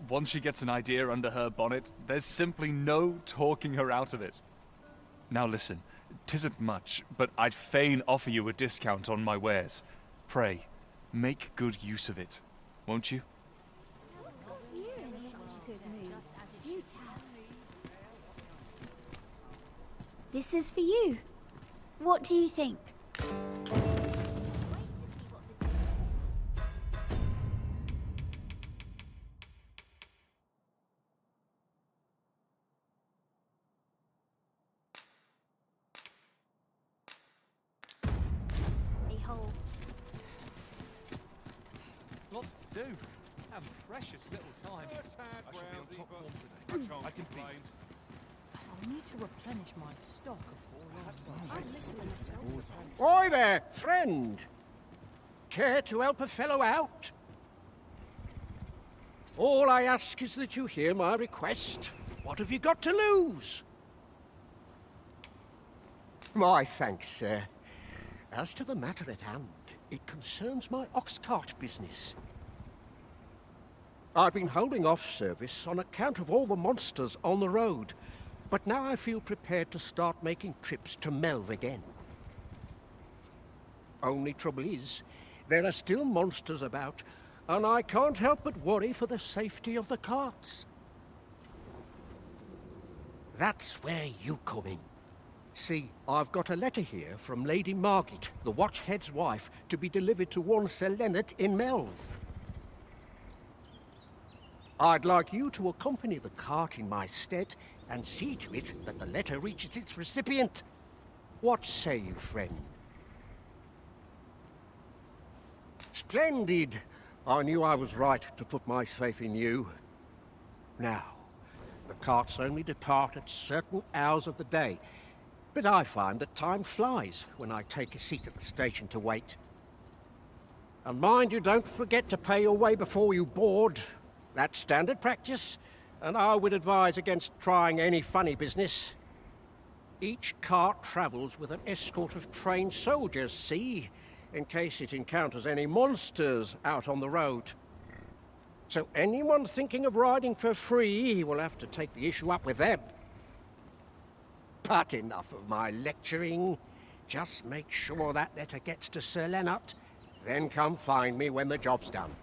Once she gets an idea under her bonnet, there's simply no talking her out of it. Now listen, 'tisn't much, but I'd fain offer you a discount on my wares. Pray, make good use of it, won't you? What's got you in such a good mood? Do tell. This is for you. What do you think? Lots to do, and precious little time. I shall be on top form today. I can feel it. I'll need to replenish my stock of Oi there, friend! Care to help a fellow out? All I ask is that you hear my request. What have you got to lose? My thanks, sir. As to the matter at hand, it concerns my ox cart business. I've been holding off service on account of all the monsters on the road, but now I feel prepared to start making trips to Melv again. Only trouble is, there are still monsters about, and I can't help but worry for the safety of the carts. That's where you come in. See, I've got a letter here from Lady Margit, the Watchhead's wife, to be delivered to one Sir Leonard in Melv. I'd like you to accompany the cart in my stead and see to it that the letter reaches its recipient. What say you, friend? Splendid! I knew I was right to put my faith in you. Now, the carts only depart at certain hours of the day, but I find that time flies when I take a seat at the station to wait. And mind you don't forget to pay your way before you board. That's standard practice, and I would advise against trying any funny business. Each cart travels with an escort of trained soldiers, see, in case it encounters any monsters out on the road. So anyone thinking of riding for free will have to take the issue up with them. But enough of my lecturing. Just make sure that letter gets to Sir Leonard, then come find me when the job's done.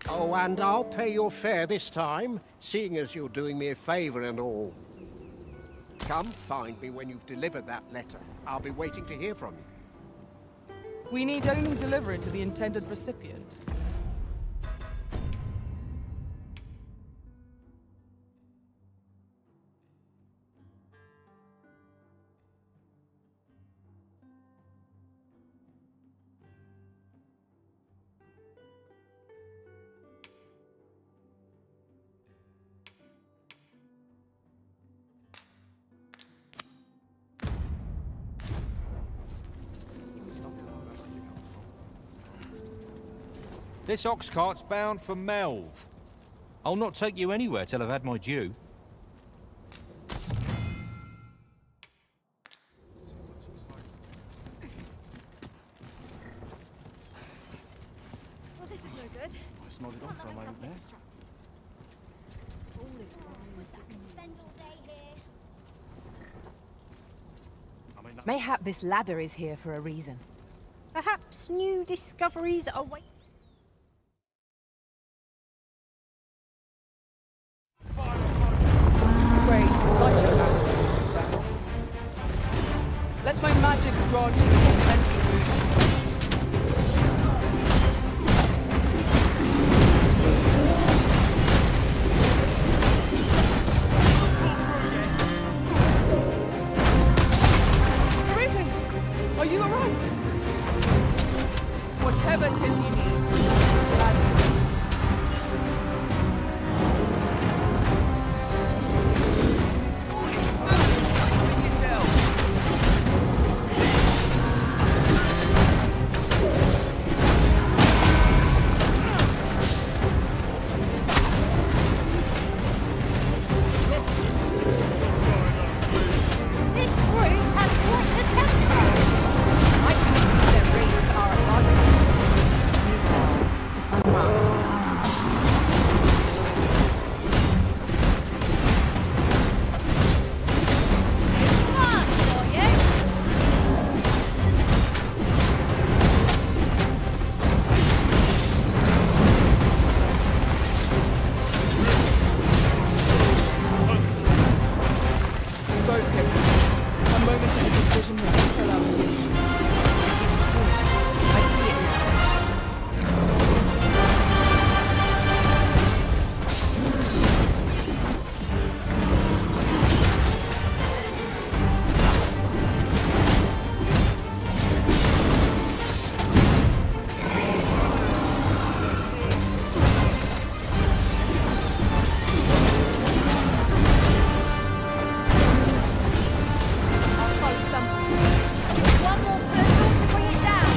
Oh, and I'll pay your fare this time, seeing as you're doing me a favour and all. Come find me when you've delivered that letter. I'll be waiting to hear from you. We need only deliver it to the intended recipient. This ox cart's bound for Melv. I'll not take you anywhere till I've had my due. Well, this is no good. I snorted off for a moment there. Spend all day here. Mayhap this ladder is here for a reason. Perhaps new discoveries await. grant you plenty of reason. Arisen! Are you alright? Whatever it is you need, gladly. This brute has quite the temper. I can use their rage to our advantage. I must. Focus. A moment of indecision will spill out you. Of course, I see it now. I'll close them. Just one more push to bring it down.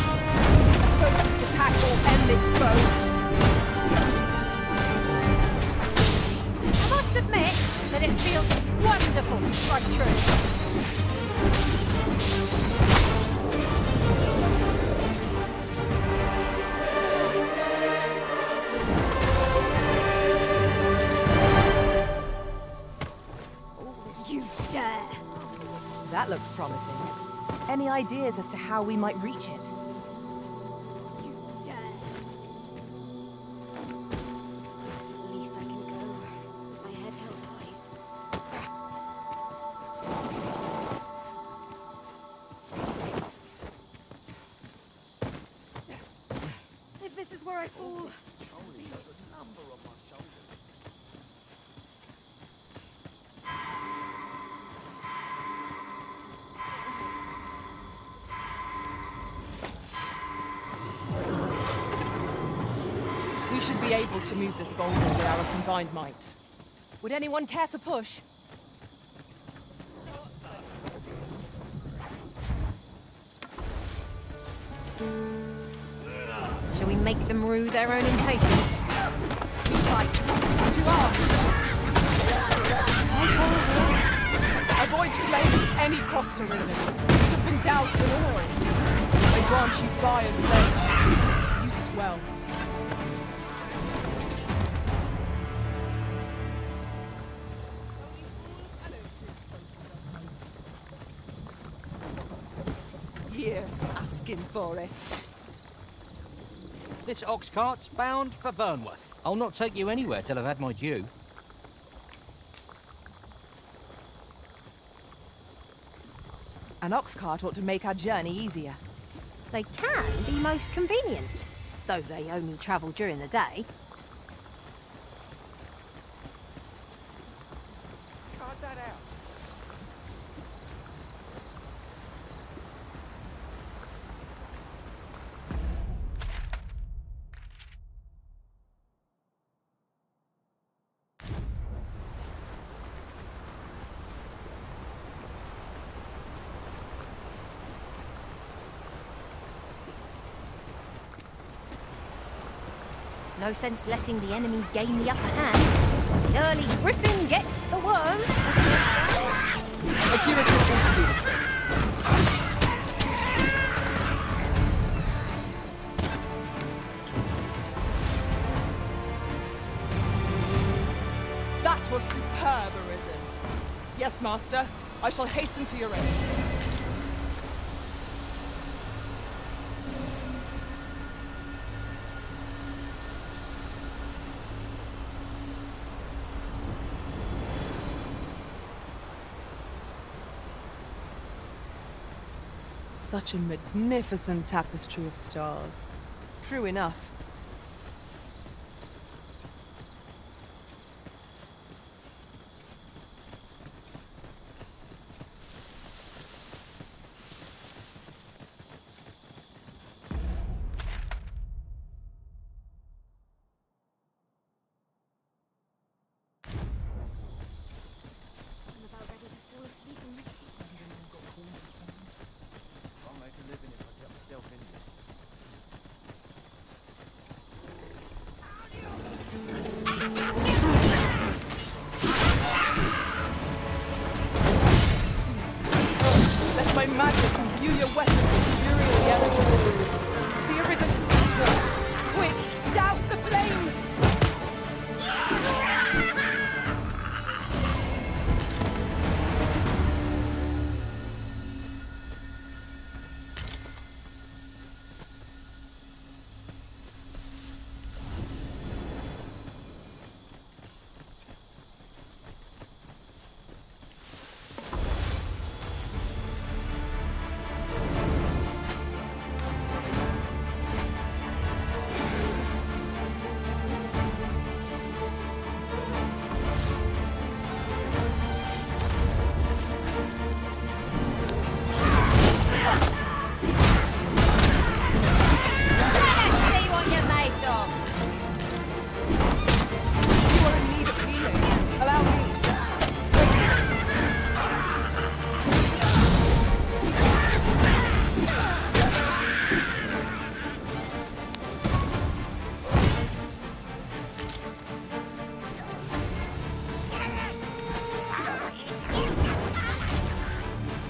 Focus to tackle endless foe. I must admit that it feels wonderful to strike true. You dare! That looks promising. Any ideas as to how we might reach it? Dare! At least I can go with my head held high. If this is where I fall, We should be able to move this boulder with our combined might. Would anyone care to push? Shall we make them rue their own impatience? We fight. To arms! Avoid flames any cost arisen. You've been doused in oil. I grant you fire's blade. Use it well. Here, asking for it. This ox cart's bound for Vernworth. I'll not take you anywhere till I've had my due. An ox cart ought to make our journey easier. They can be most convenient, though they only travel during the day. Cut that out. No sense letting the enemy gain the upper hand. The early griffin gets the worm. A curative ought to do the trick. That was superb, Arisen. Yes, Master. I shall hasten to your aid. Such a magnificent tapestry of stars. True enough. I'll make a living if I get myself in this. Let my magic imbue your weapon with fury energy. The Arisen quick, douse the flames!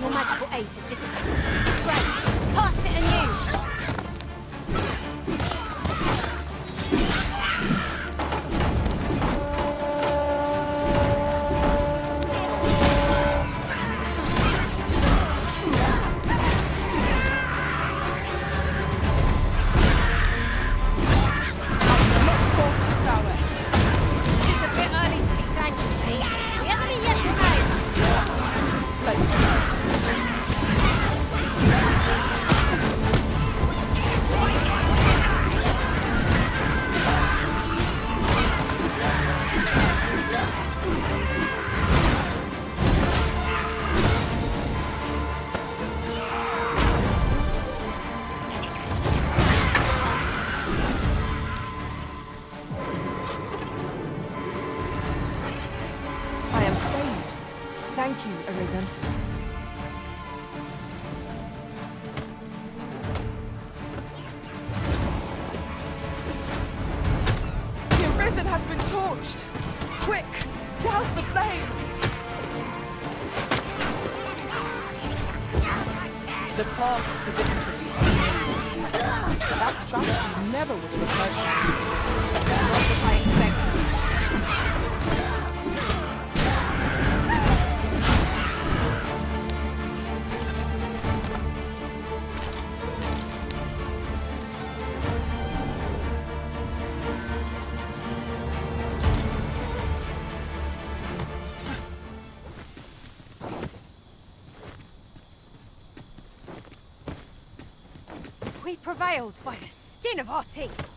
Your magical aid has dissipated. Great. Cast it anew. It's a bit early to be thanking me. The enemy yet I am saved. Thank you, Arisen. The Arisen has been torched! Quick, douse the flames! The paths to victory are made. That strategy never would have occurred to me. Not what I expected. We prevailed by the skin of our teeth.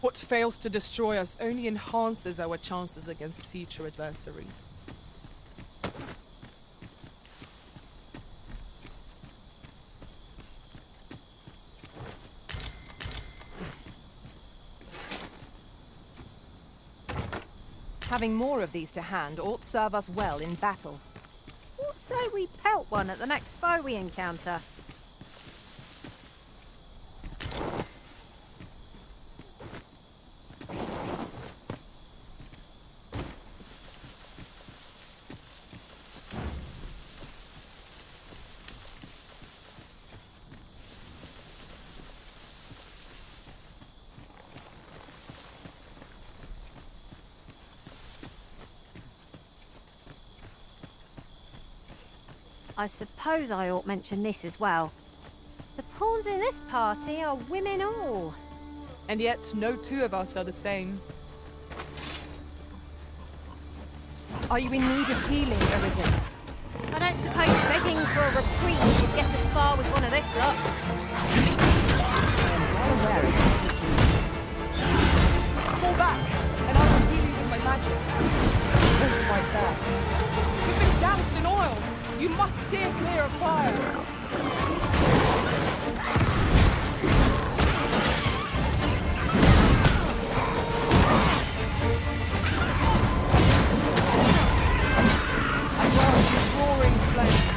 What fails to destroy us only enhances our chances against future adversaries. Having more of these to hand ought serve us well in battle. What say we pelt one at the next foe we encounter? I suppose I ought mention this as well. The pawns in this party are women all. And yet, no two of us are the same. Are you in need of healing, Arisen? I don't suppose begging for a reprieve would get us far with one of this lot. Fall back, and I will heal you with my magic. Hold right there. You've been doused in oil. You must steer clear of fire. Roaring flame.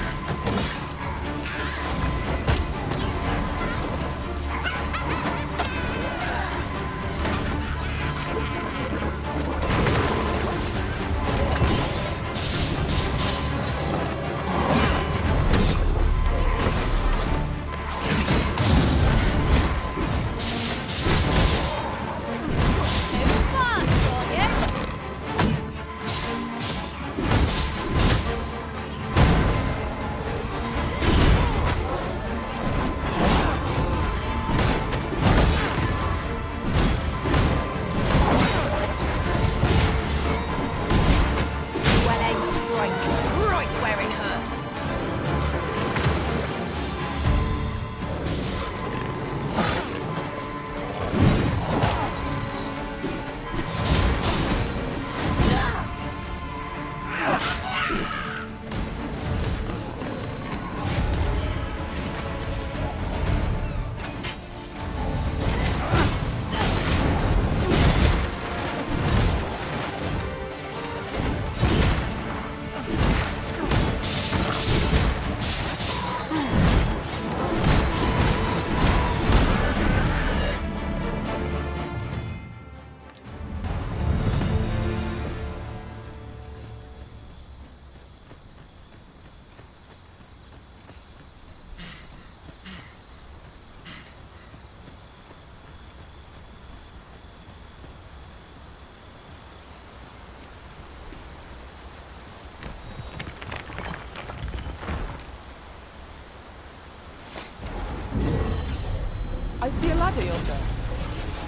I see a ladder yonder,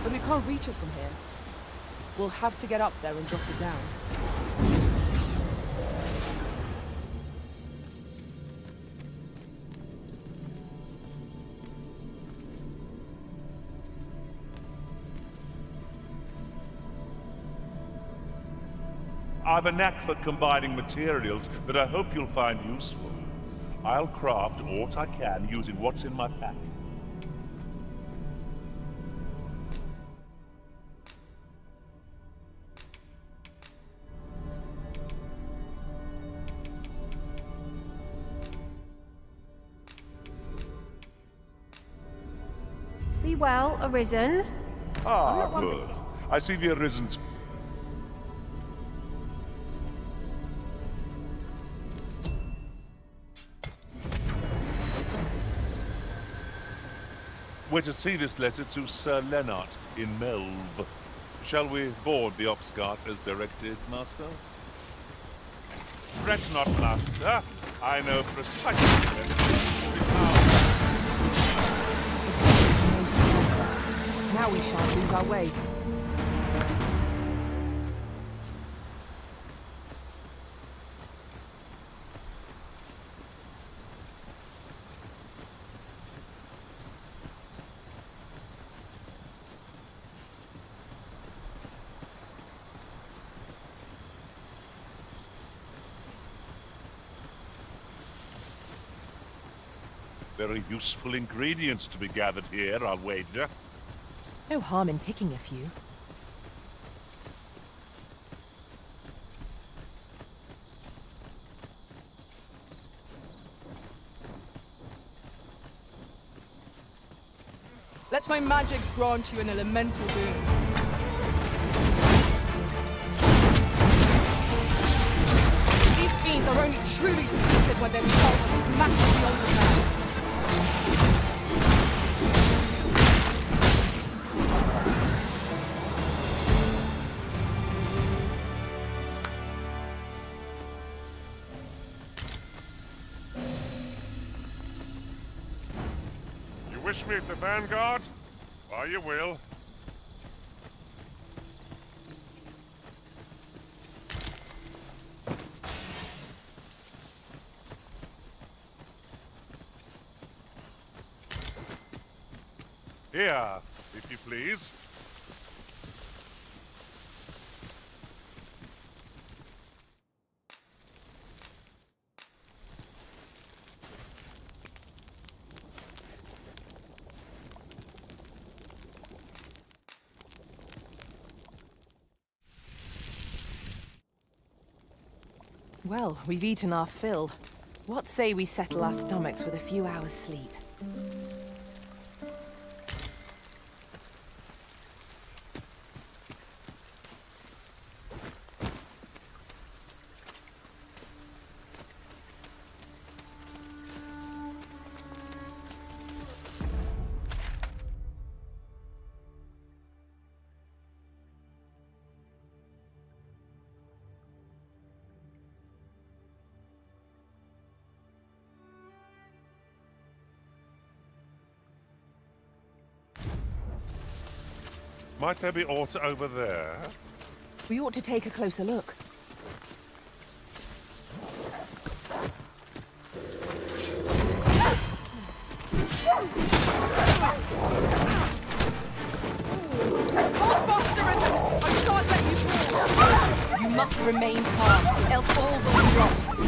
but we can't reach it from here. We'll have to get up there and drop it down. I've a knack for combining materials that I hope you'll find useful. I'll craft aught I can using what's in my pack. Be well, Arisen. Ah, good. I see the Arisen's... We're to see this letter to Sir Lennart in Melve. Shall we board the ox cart as directed, Master? Fret not, Master. I know precisely Now we shan't lose our way. Very useful ingredients to be gathered here, I'll wager. No harm in picking a few. Let my magics grant you an elemental boon. These fiends are only truly defeated when their skulls are smashed beyond the ground. Wish me the vanguard? Why, you will. Here, if you please. Well, we've eaten our fill. What say we settle our stomachs with a few hours' sleep? Might there be aught over there? We ought to take a closer look. You must remain calm, else all will be lost.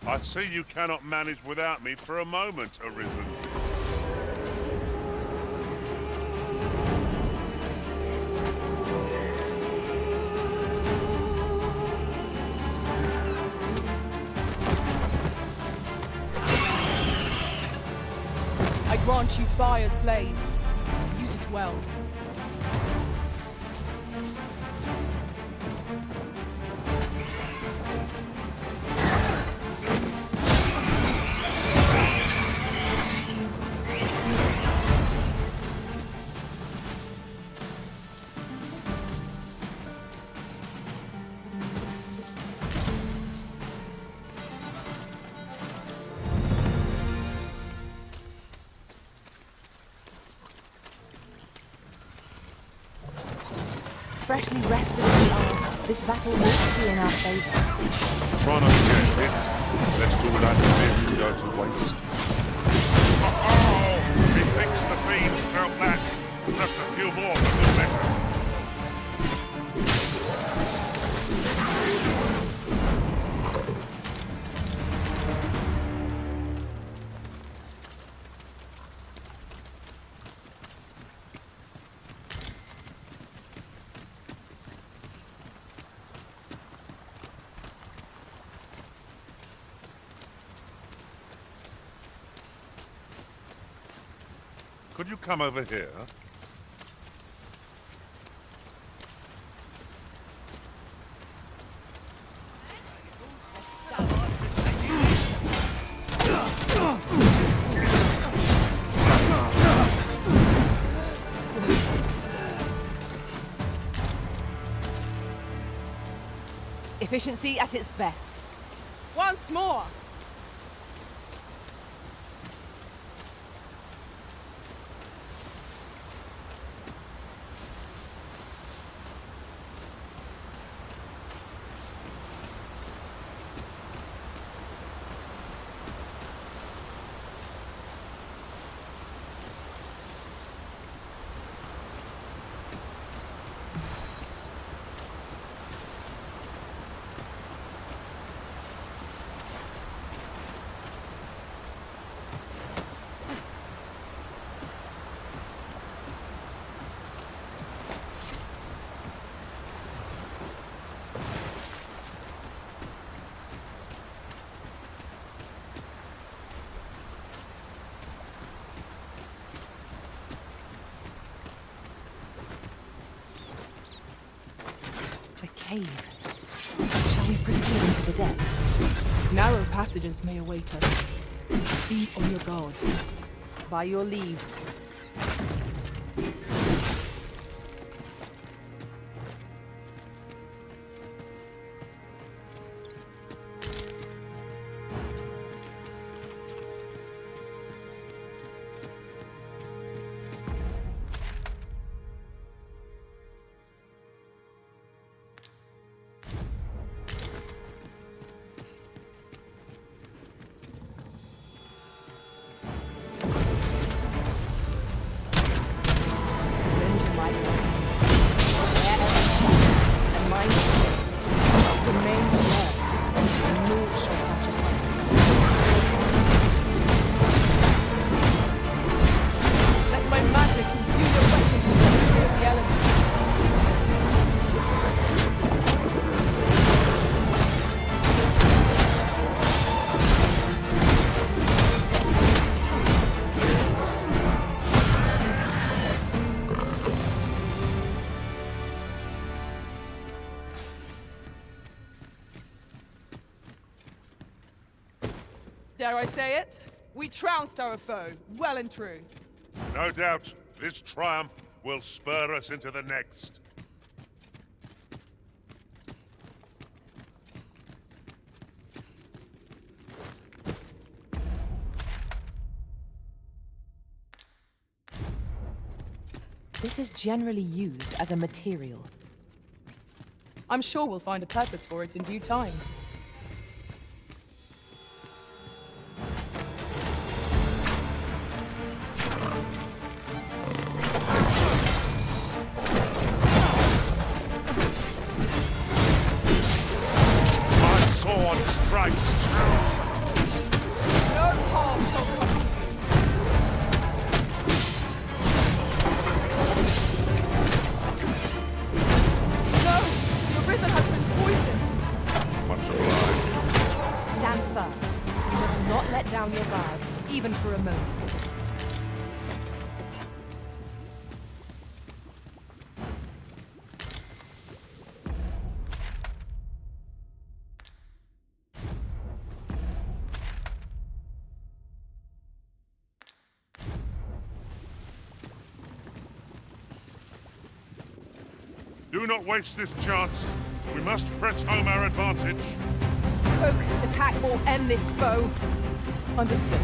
I see you cannot manage without me for a moment, Arisen. I grant you fire's blaze. Use it well. Freshly rested in the arms, this battle must be in our favor. Try not to get hit. Let's do without the fear to go to waste. Oh! He thinks the fiends felt that. Just a few more for the better. Could you come over here? Efficiency at its best. Once more! cave. Shall we proceed into the depths? Narrow passages may await us. Be on your guard. By your leave. Dare I say it? We trounced our foe, well and true. No doubt, this triumph will spur us into the next. This is generally used as a material. I'm sure we'll find a purpose for it in due time. Do not waste this chance. We must press home our advantage. Focused attack will end this foe. Understood.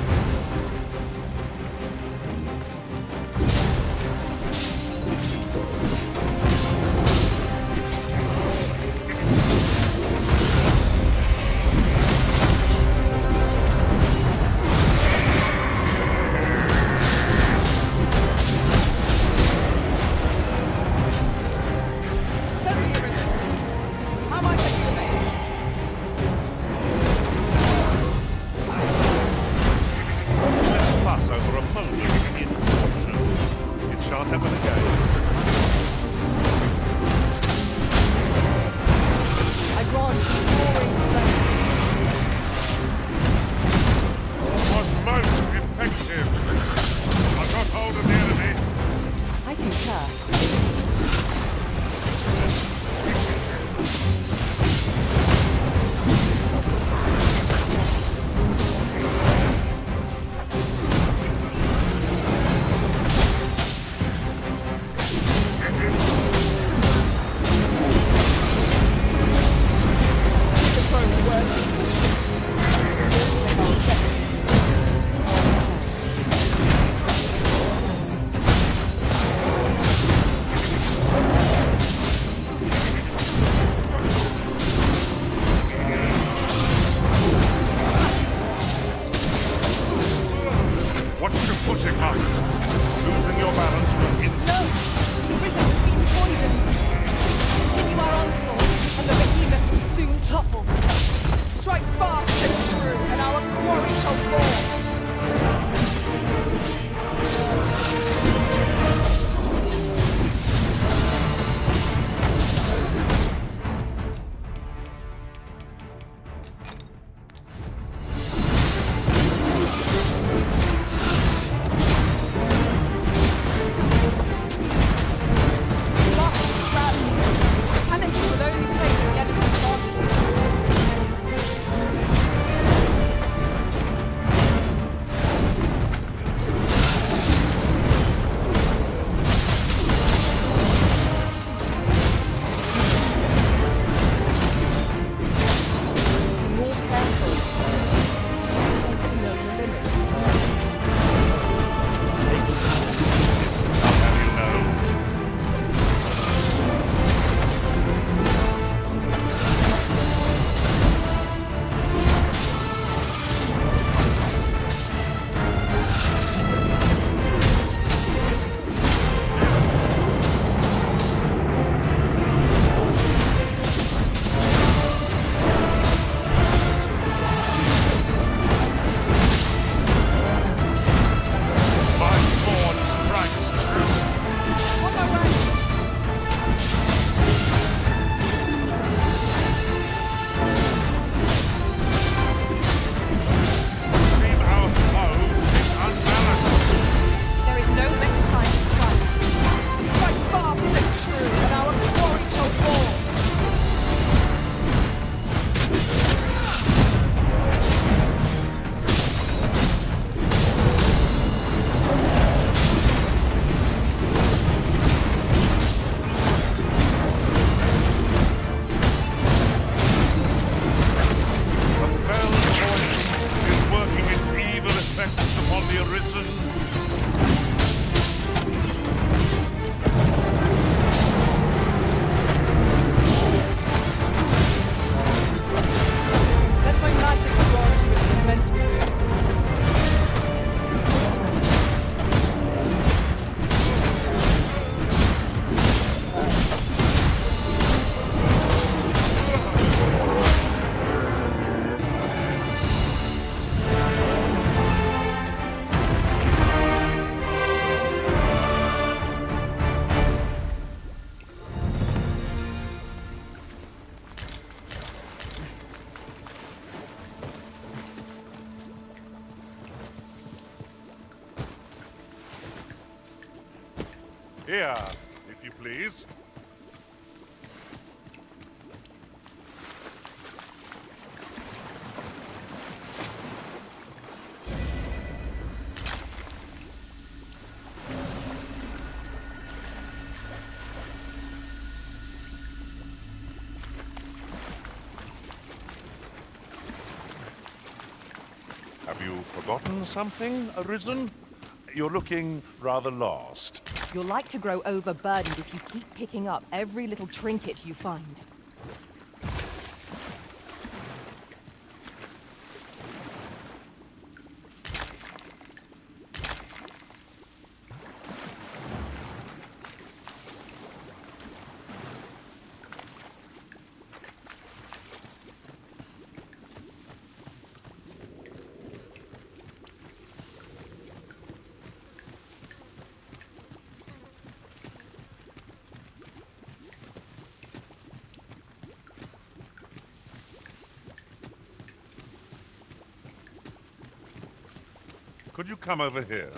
Here, if you please. Have you forgotten something, Arisen? You're looking rather lost. You're like to grow overburdened if you keep picking up every little trinket you find. Could you come over here?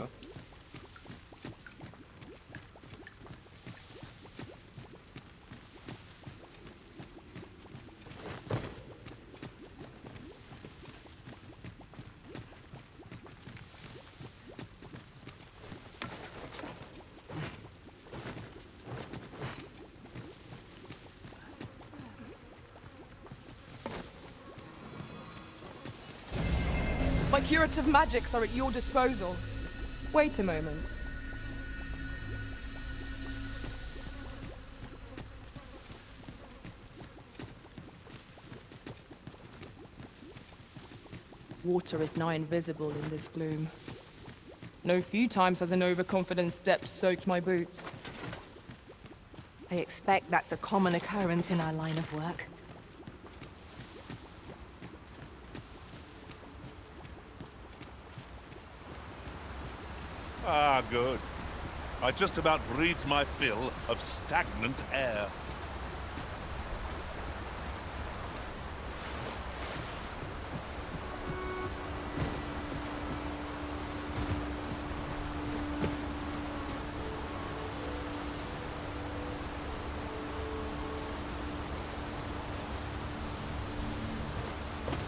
My curative magics are at your disposal. Wait a moment. Water is nigh invisible in this gloom. No few times has an overconfident step soaked my boots. I expect that's a common occurrence in our line of work. Ah, good. I just about breathed my fill of stagnant air.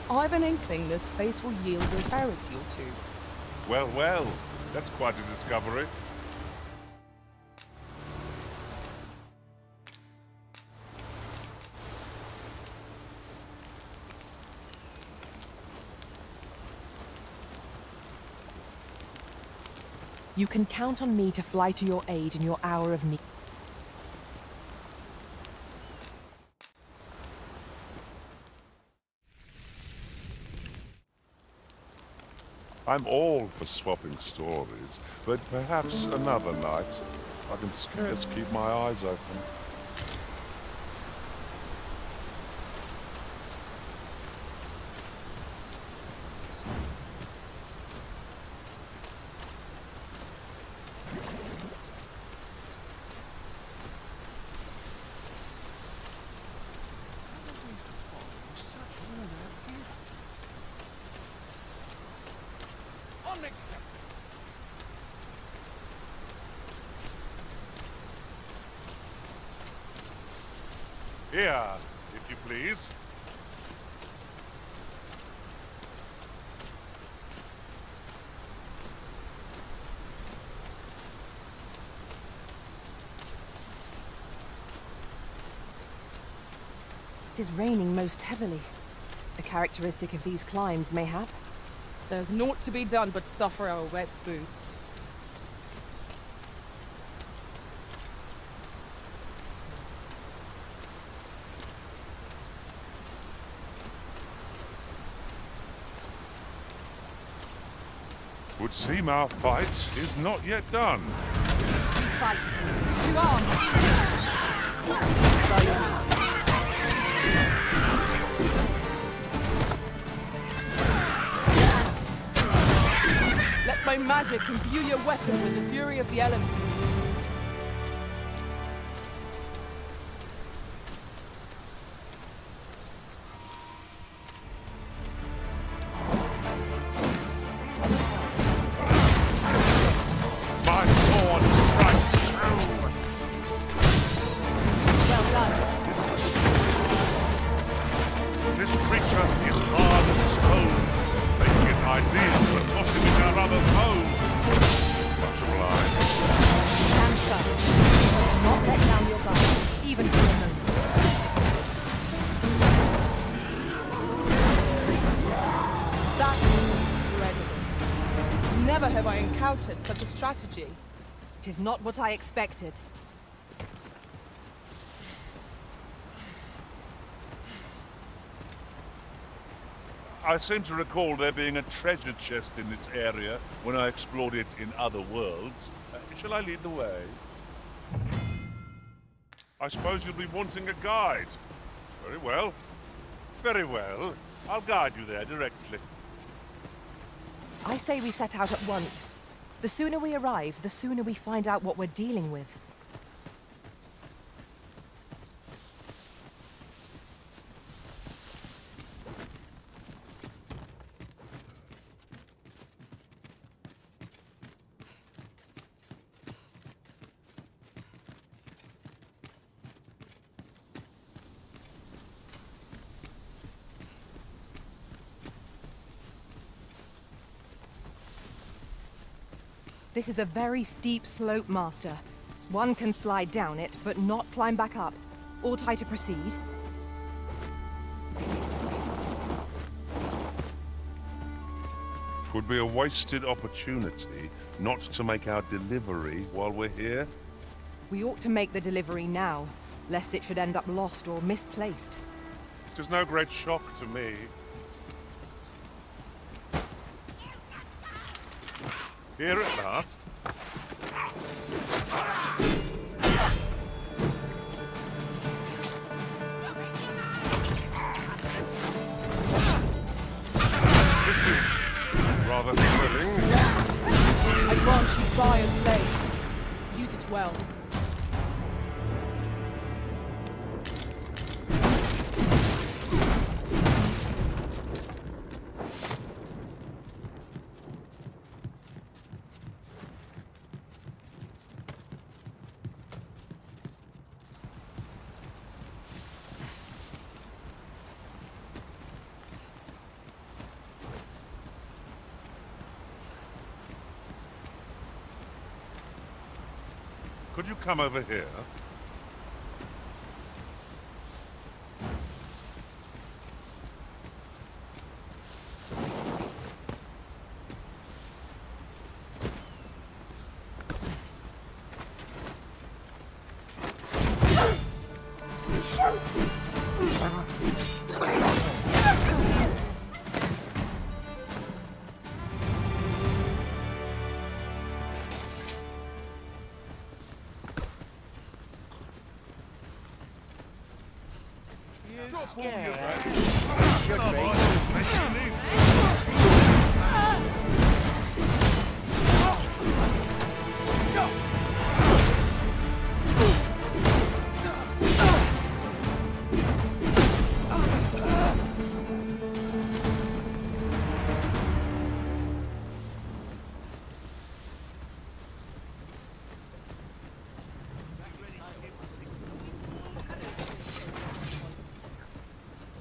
I've an inkling this place will yield a rarity or two. Well, well, that's quite a discovery. You can count on me to fly to your aid in your hour of need. I'm all for swapping stories, but perhaps another night. I can scarce keep my eyes open. Here, if you please. It is raining most heavily. A characteristic of these climbs, mayhap. There's naught to be done but suffer our wet boots. Would seem our fight is not yet done. We fight. To arms! Let my magic imbue your weapon with the fury of the elements. My sword strikes true. This creature is hard as stone, making it ideal for tossing it our other foes. Much obliged. Stand firm. Do not let down your guard, even for a moment. That's incredible. Never have I encountered such a strategy. It is not what I expected. I seem to recall there being a treasure chest in this area when I explored it in other worlds. Shall I lead the way? I suppose you'll be wanting a guide. Very well. Very well. I'll guide you there directly. I say we set out at once. The sooner we arrive, the sooner we find out what we're dealing with. This is a very steep slope, Master. One can slide down it, but not climb back up. Ought I to proceed? It would be a wasted opportunity not to make our delivery while we're here. We ought to make the delivery now, lest it should end up lost or misplaced. It is no great shock to me. Here at last. This is rather thrilling. I grant you fire's blade. Use it well. Could you come over here?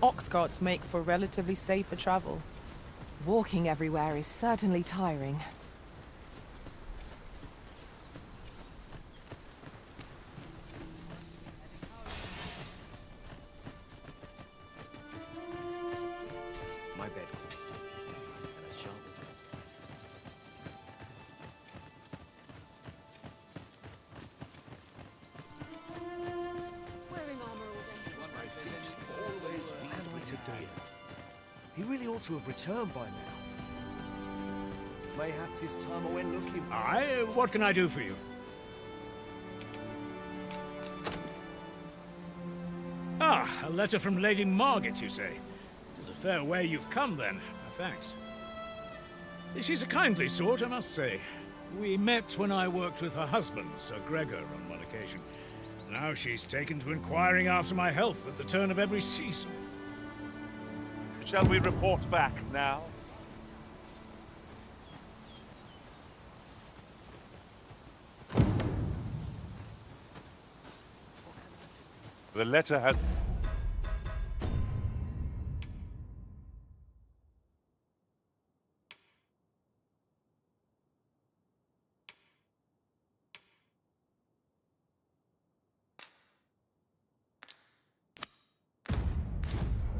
Ox carts make for relatively safer travel. Walking everywhere is certainly tiring. My bed, please. And a sharp test. Wearing armor all day. What am I to do? He really ought to have returned by now. Mayhap 'tis time I went looking. Aye, what can I do for you? Ah, a letter from Lady Margaret, you say? It is a fair way you've come, then. Thanks. She's a kindly sort, I must say. We met when I worked with her husband, Sir Gregor, on one occasion. Now she's taken to inquiring after my health at the turn of every season. Shall we report back now? The letter has...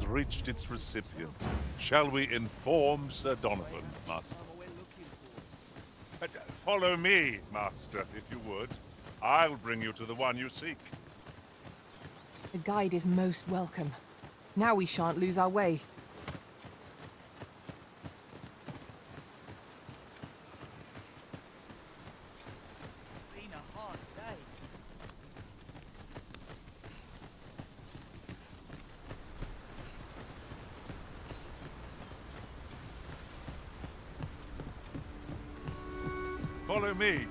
reached its recipient. Shall we inform Sir Donovan, Master? Follow me, Master, if you would. I'll bring you to the one you seek. The guide is most welcome. Now we shan't lose our way. It's been a hard day. Follow me.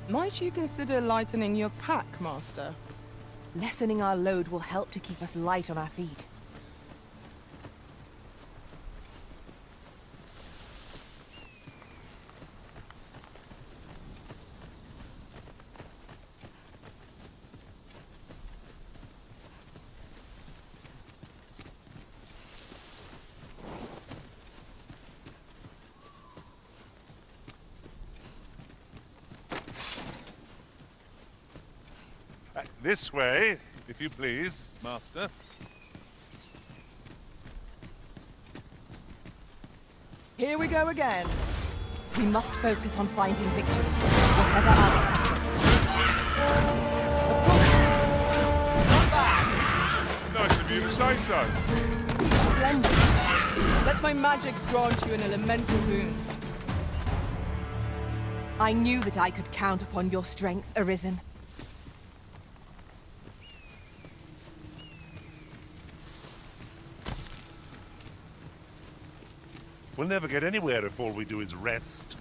Might you consider lightening your pack, Master? Lessening our load will help to keep us light on our feet. This way, if you please, Master. Here we go again. We must focus on finding victory, whatever our discomfort. Nice of you to say so. Splendid. Let my magics grant you an elemental boon. I knew that I could count upon your strength, Arisen. We'll never get anywhere if all we do is rest.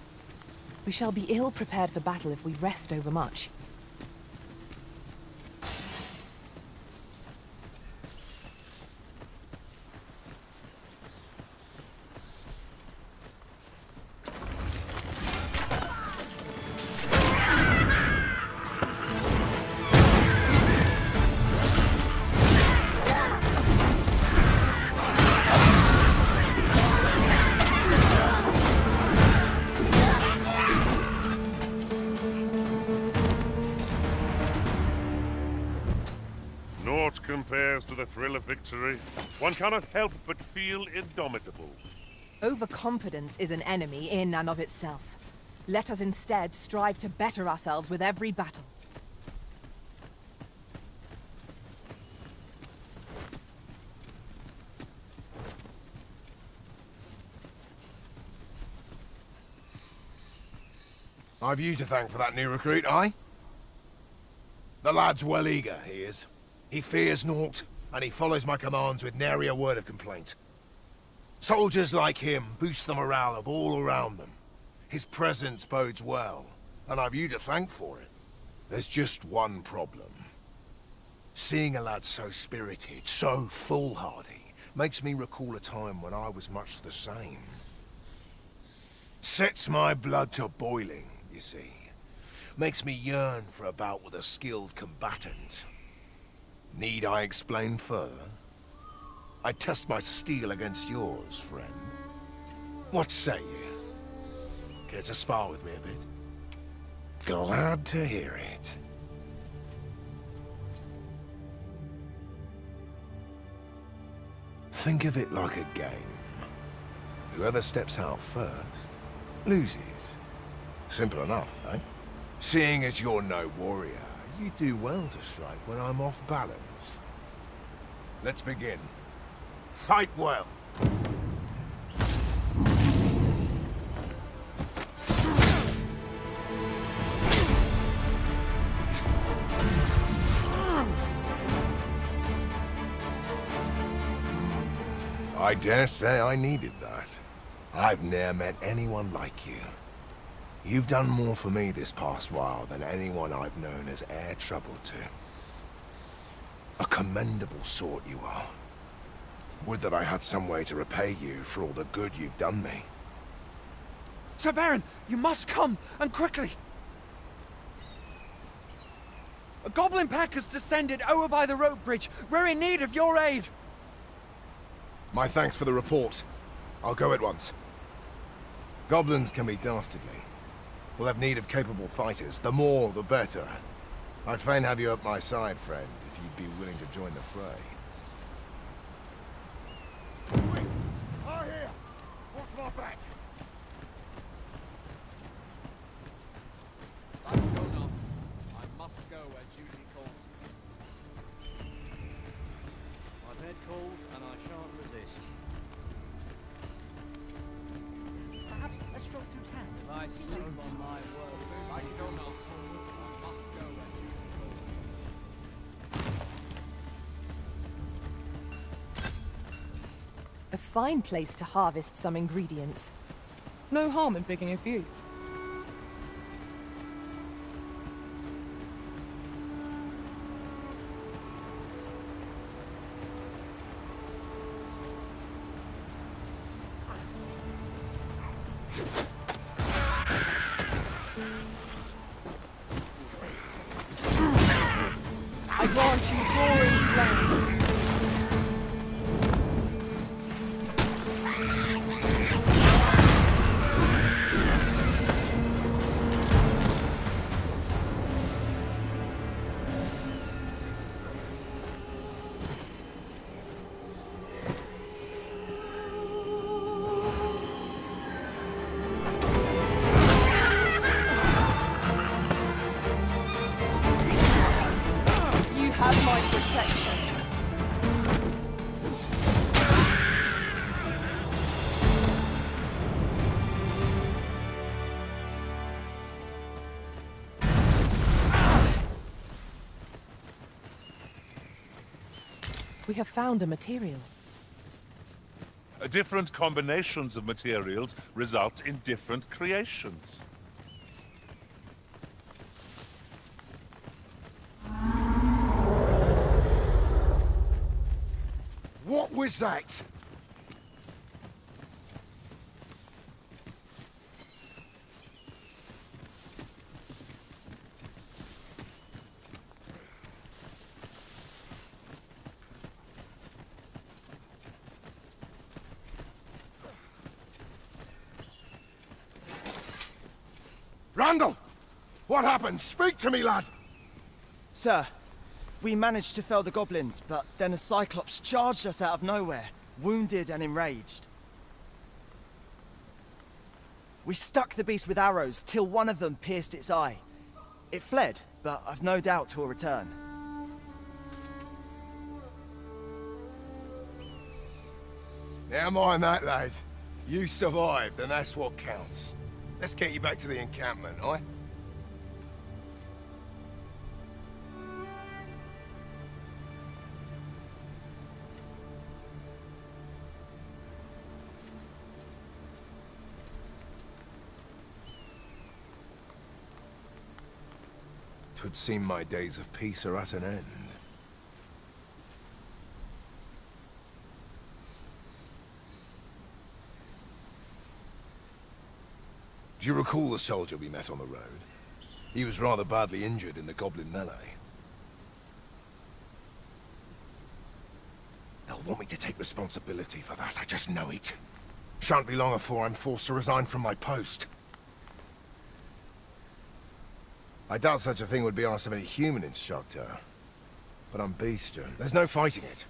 We shall be ill prepared for battle if we rest overmuch. Compares to the thrill of victory. One cannot help but feel indomitable. Overconfidence is an enemy in and of itself. Let us instead strive to better ourselves with every battle. I've you to thank for that new recruit, aye? The lad's well eager, he is. He fears naught, and he follows my commands with nary a word of complaint. Soldiers like him boost the morale of all around them. His presence bodes well, and I've you to thank for it. There's just one problem. Seeing a lad so spirited, so foolhardy, makes me recall a time when I was much the same. Sets my blood to boiling, you see. Makes me yearn for a bout with a skilled combatant. Need I explain further? I test my steel against yours, friend. What say you? Care to spar with me a bit? Glad to hear it. Think of it like a game. Whoever steps out first, loses. Simple enough, eh? Seeing as you're no warrior, you do well to strike when I'm off balance. Let's begin. Fight well. I dare say I needed that. I've ne'er met anyone like you. You've done more for me this past while than anyone I've known has e'er troubled to. A commendable sort you are. Would that I had some way to repay you for all the good you've done me. Sir Baron, you must come, and quickly! A goblin pack has descended over by the rope bridge. We're in need of your aid. My thanks for the report. I'll go at once. Goblins can be dastardly. We'll have need of capable fighters. The more, the better. I'd fain have you at my side, friend, if you'd be willing to join the fray. Quick! Are here! Watch my back! I will not. I must go where duty calls me. My bed calls, and I shan't resist. Perhaps let's stroll through town. I sleep on my word. I will not. I must go where duty calls me. A fine place to harvest some ingredients. No harm in picking a few. I grant you roaring flame. You have my protection. We have found a material. Different combinations of materials result in different creations. What was that? Randall! What happened? Speak to me, lad! Sir, we managed to fell the goblins, but then a Cyclops charged us out of nowhere, wounded and enraged. We stuck the beast with arrows till one of them pierced its eye. It fled, but I've no doubt 'twill return. Never mind that, lad. You survived, and that's what counts. Let's get you back to the encampment, aye? Twould seem my days of peace are at an end. Do you recall the soldier we met on the road? He was rather badly injured in the goblin melee. They'll want me to take responsibility for that, I just know it. Shan't be long before I'm forced to resign from my post. I doubt such a thing would be asked of any human instructor. But I'm bestial. There's no fighting it.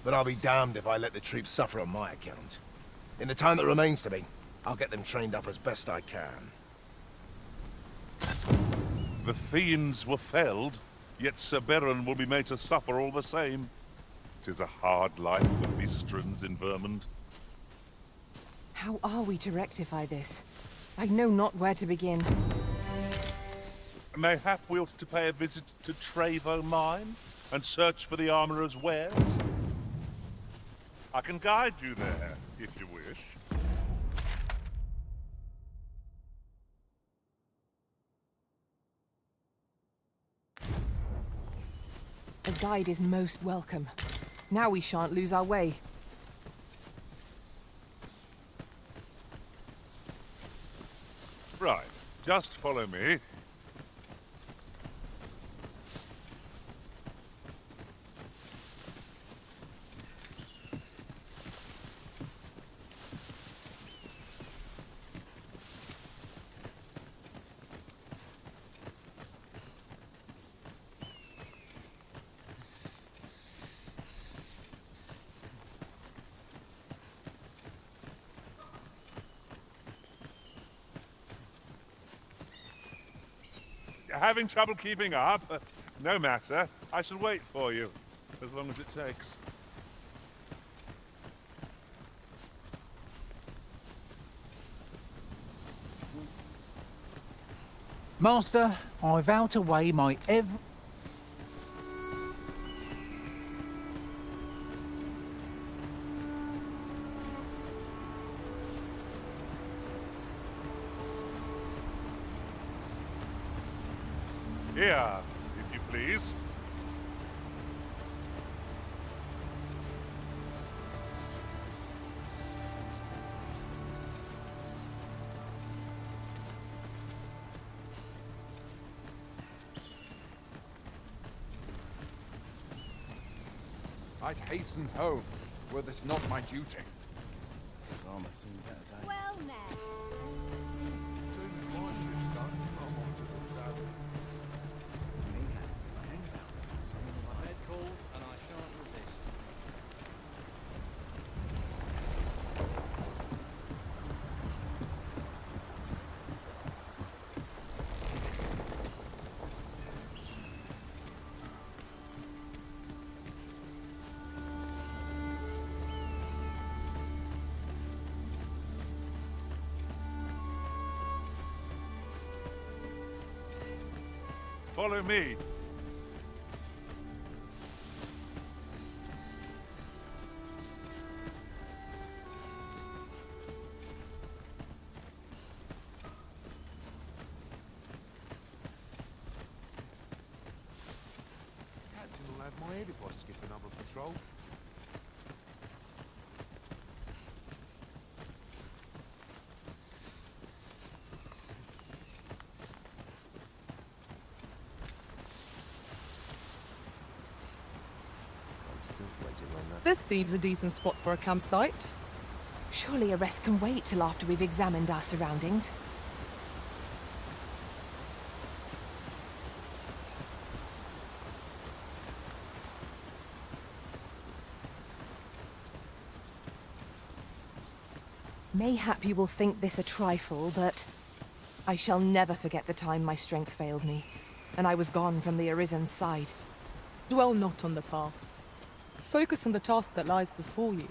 But I'll be damned if I let the troops suffer on my account. In the time that remains to me, I'll get them trained up as best I can. The fiends were felled, yet Sir Baron will be made to suffer all the same. 'Tis a hard life for Bistrons in Vermund. How are we to rectify this? I know not where to begin. Mayhap we ought to pay a visit to Trevo Mine and search for the armorer's wares? I can guide you there, if you wish. A guide is most welcome. Now we shan't lose our way. Right, just follow me. having trouble keeping up? No matter. I shall wait for you, as long as it takes. Master, I vow to weigh my every... Here, if you please. I'd hasten home, were this not my duty. His armor seen better days. Well met. My head calls, and I shan't resist. Follow me. Captain will have my head if I skip another patrol. This seems a decent spot for a campsite. Surely a rest can wait till after we've examined our surroundings. Mayhap you will think this a trifle, but I shall never forget the time my strength failed me, and I was gone from the Arisen's side. Dwell not on the past. Focus on the task that lies before you.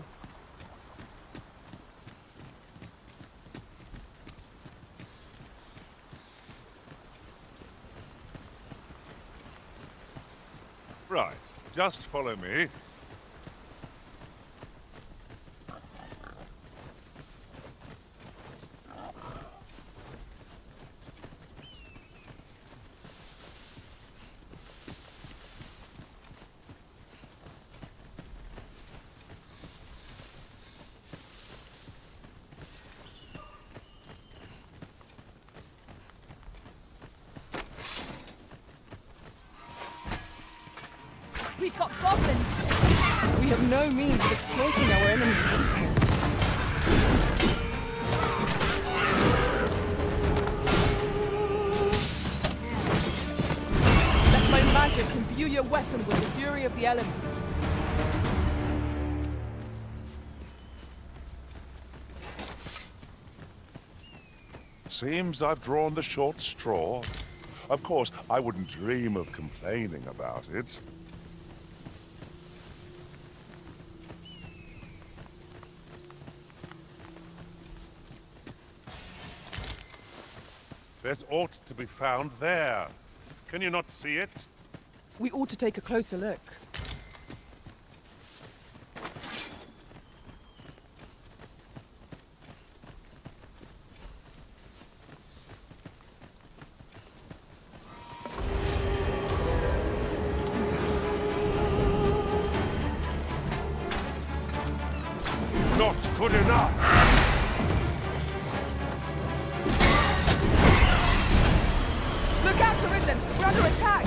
Right, just follow me. We've got goblins! We have no means of exploiting our enemy's weakness. Let my magic imbue your weapon with the fury of the elements. Seems I've drawn the short straw. Of course, I wouldn't dream of complaining about it. There's ought to be found there. Can you not see it? We ought to take a closer look. Not good enough! Look out, Arisen! We're under attack!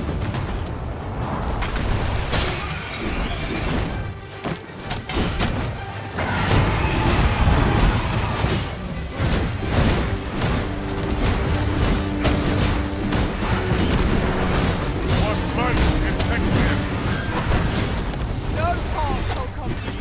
No harm shall come to you.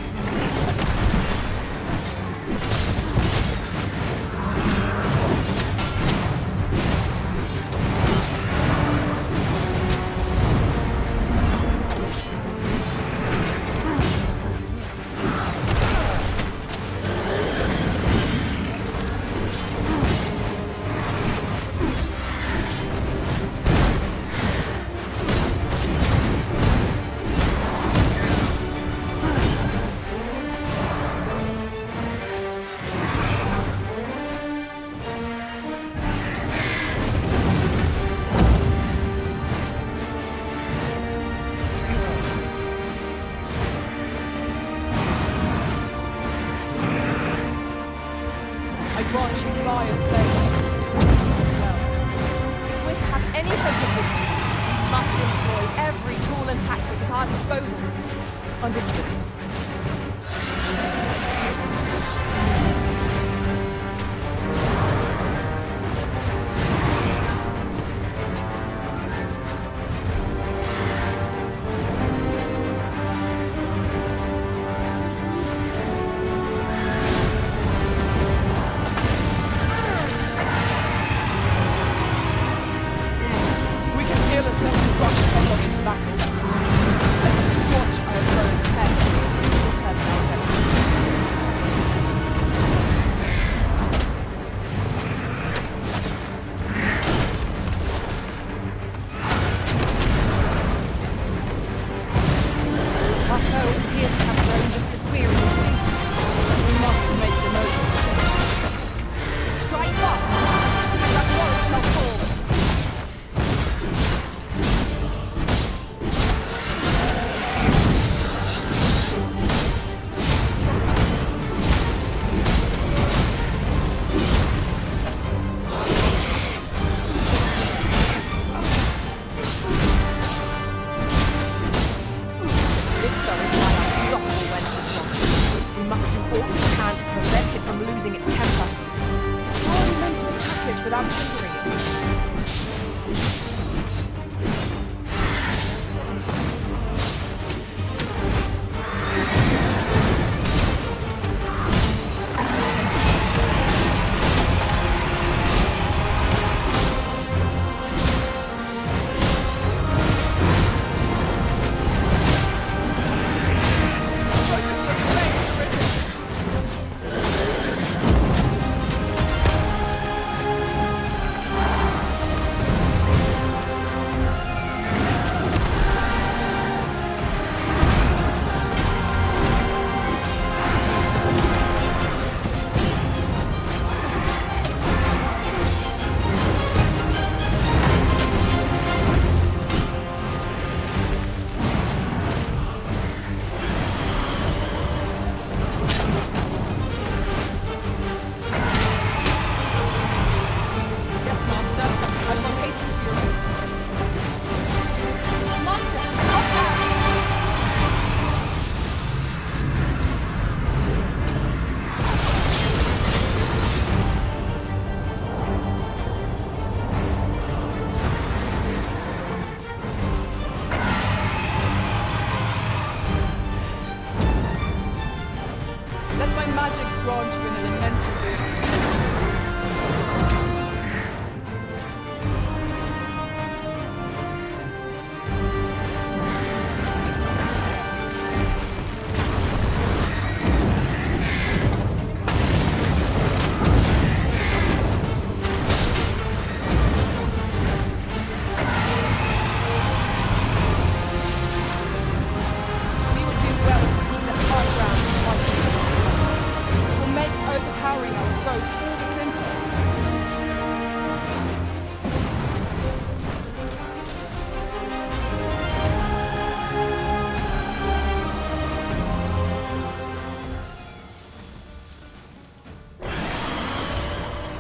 every tool and tactic at our disposal. Understood.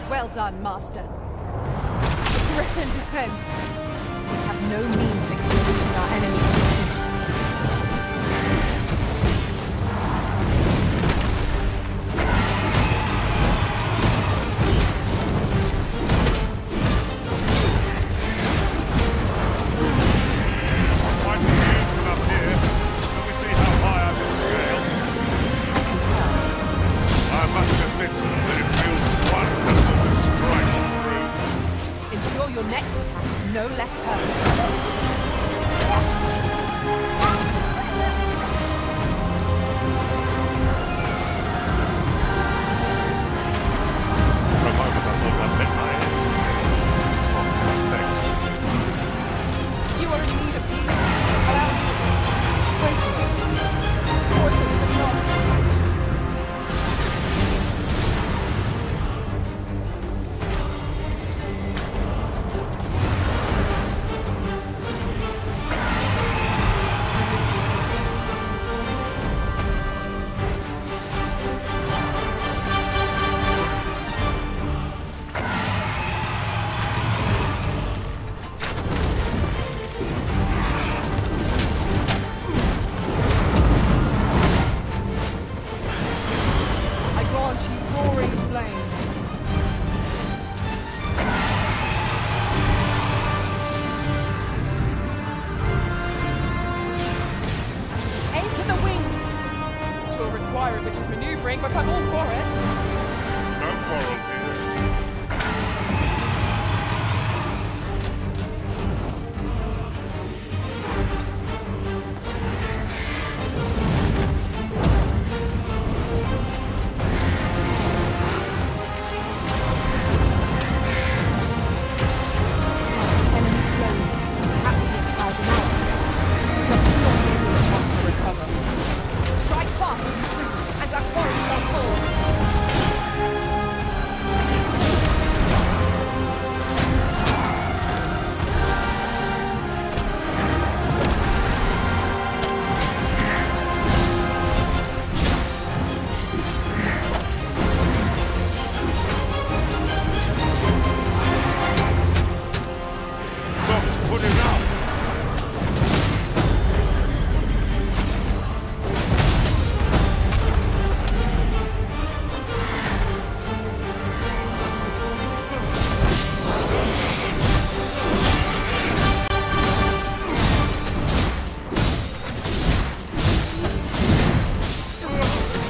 Well done, Master. The Griffin descends. We have no means of experiencing our enemy's weakness. Ensure your next attack is no less purposeful. tiring, but I'm all for it. No quarrel here. Enemy slows. Perhaps we have tired them out. We must not give them a chance to recover. Strike fast and true, and our quarry shall fall. Put it out!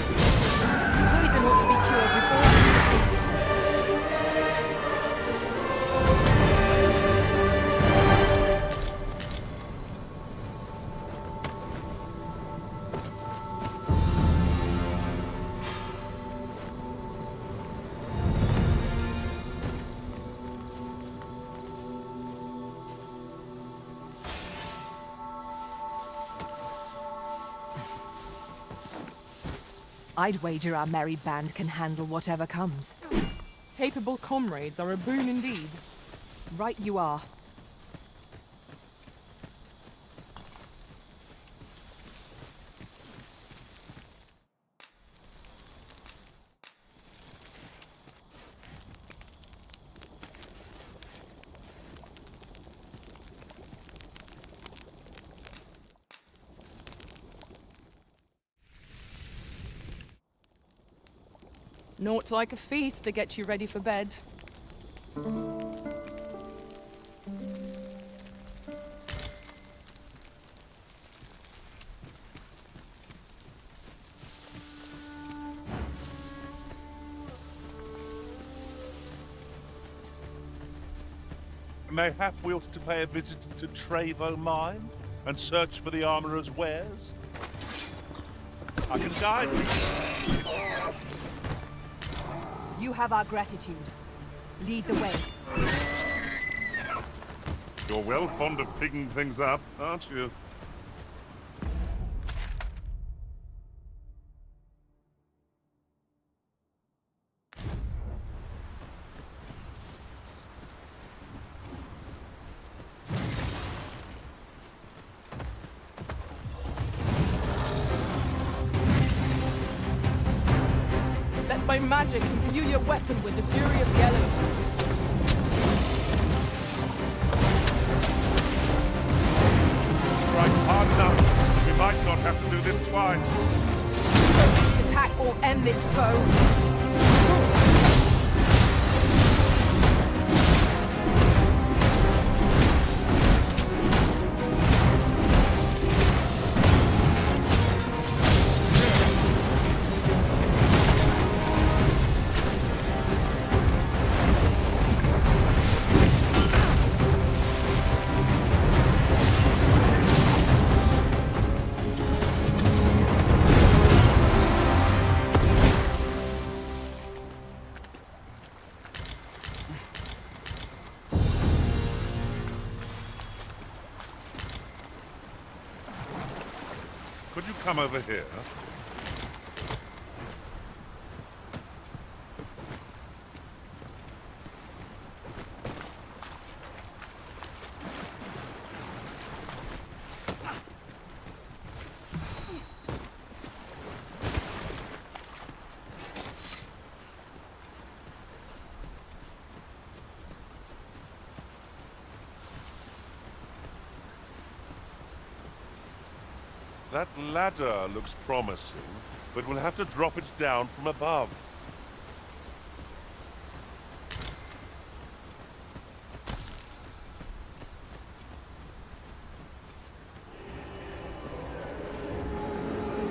Poison ought to be cured with all due haste. I'd wager our merry band can handle whatever comes. Capable comrades are a boon indeed. Right you are. Naught like a feast to get you ready for bed. Mayhap we ought to pay a visit to Trevo Mine and search for the armorer's wares. I can guide you. You have our gratitude. Lead the way. You're well fond of picking things up, aren't you? Let my magic imbue your weapon with the fury of the elements. Strike hard enough. We might not have to do this twice. Focused attack or end this foe. Could you come over here? That ladder looks promising, but we'll have to drop it down from above.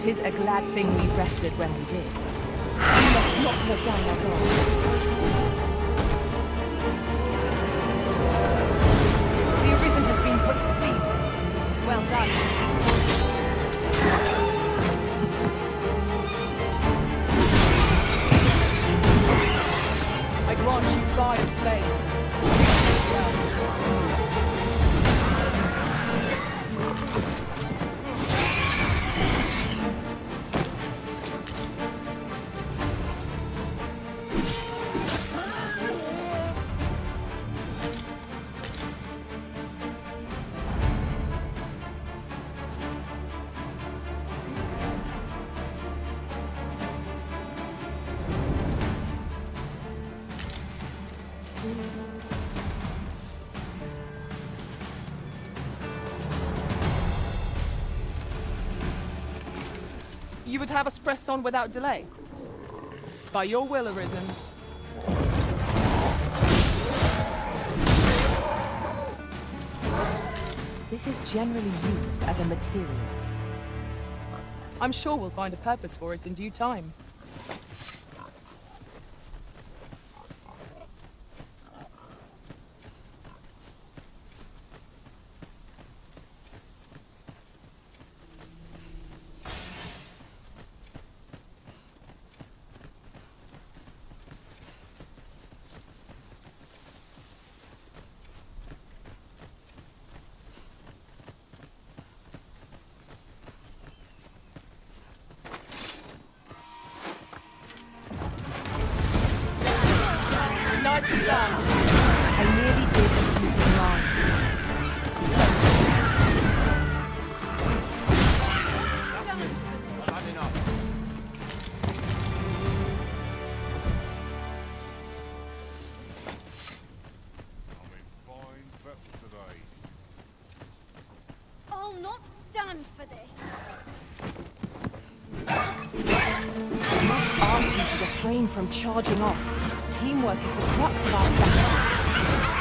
"'Tis a glad thing we rested when we did. not let down our guard. The Arisen has been put to sleep. Well done. I grant you fire's blades. You would have us press on without delay? By your will, Arisen. This is generally used as a material. I'm sure we'll find a purpose for it in due time. Nicely done. I nearly did as duty demands. I'll not stand for this. I must ask you to refrain from charging off. Teamwork is the crux of our strategy.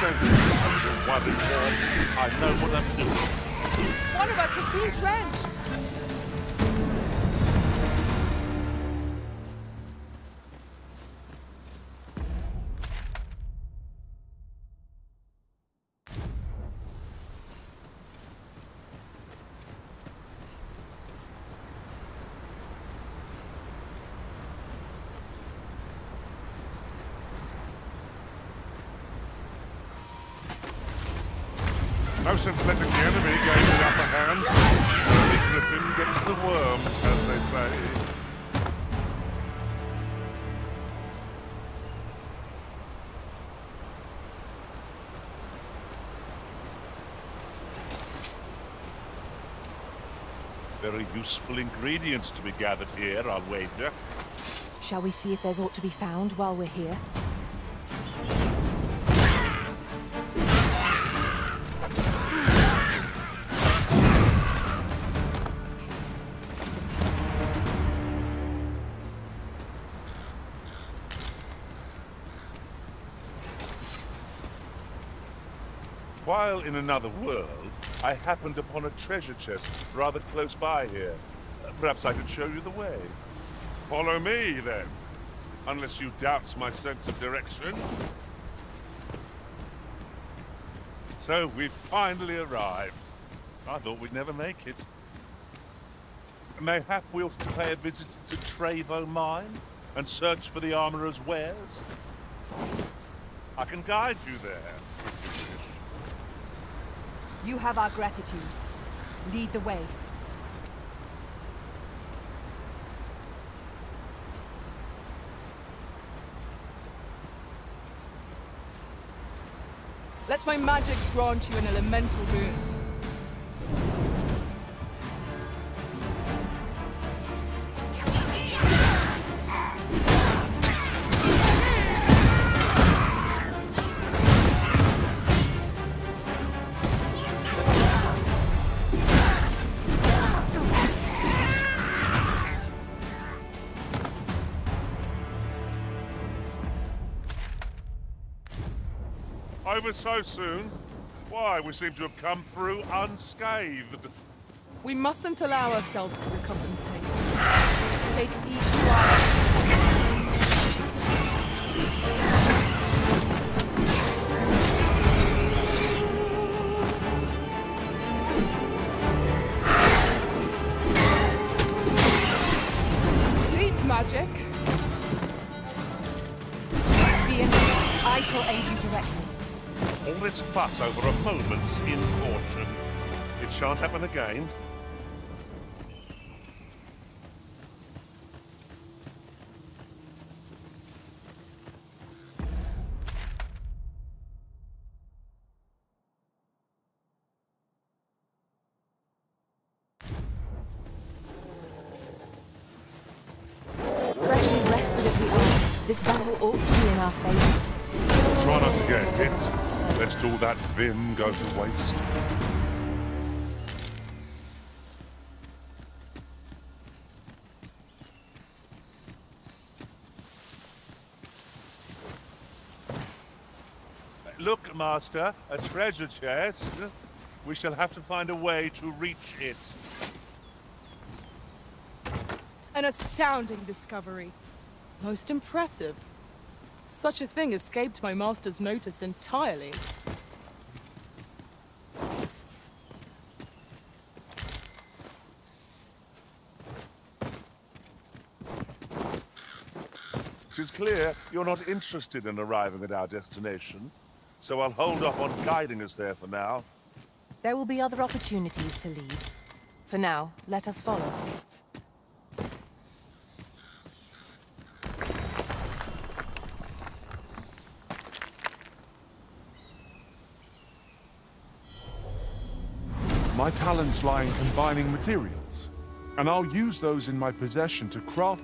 Don't be worried, Ward. I know what I'm doing. One of us was being drenched. No sense letting the enemy gain the upper hand. The griffin gets the worms, as they say. Very useful ingredients to be gathered here, I'll wager. Shall we see if there's aught to be found while we're here? While in another world, I happened upon a treasure chest rather close by here. Perhaps I could show you the way. Follow me, then. Unless you doubt my sense of direction. So, we've finally arrived. I thought we'd never make it. Mayhap we ought to pay a visit to Trevo Mine and search for the armorer's wares? I can guide you there, if you wish. You have our gratitude. Lead the way. Let my magics grant you an elemental boon. Over so soon? Why, we seem to have come through unscathed. We mustn't allow ourselves to become complacent. Take each trial. magic? I shall aid you directly. All this fuss over a moment's incaution. It shan't happen again. Freshly rested as we are, this battle ought to be in our favor. Try not to get hit, lest all that vim go to waste. Look, Master, a treasure chest. We shall have to find a way to reach it. An astounding discovery. Most impressive. Such a thing escaped my master's notice entirely. It's clear you're not interested in arriving at our destination, so I'll hold off on guiding us there for now. There will be other opportunities to lead. For now, let us follow. My talents lie in combining materials, and I'll use those in my possession to craft.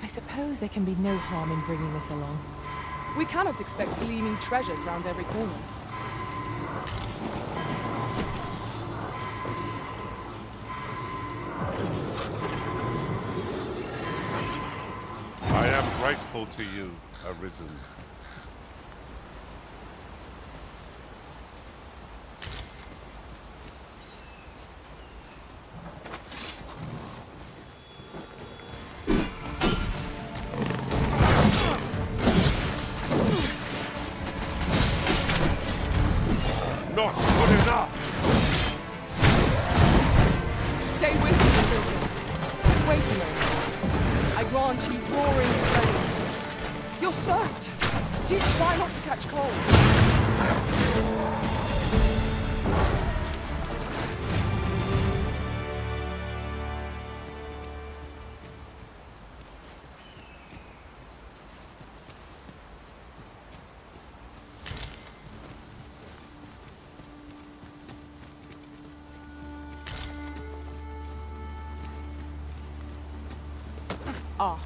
I suppose there can be no harm in bringing this along. We cannot expect gleaming treasures round every corner. I am grateful to you, Arisen. Not good enough! Stay with me, children. Wait a moment. I grant you roaring strength. You're soaked. Do try not to catch cold. Ah,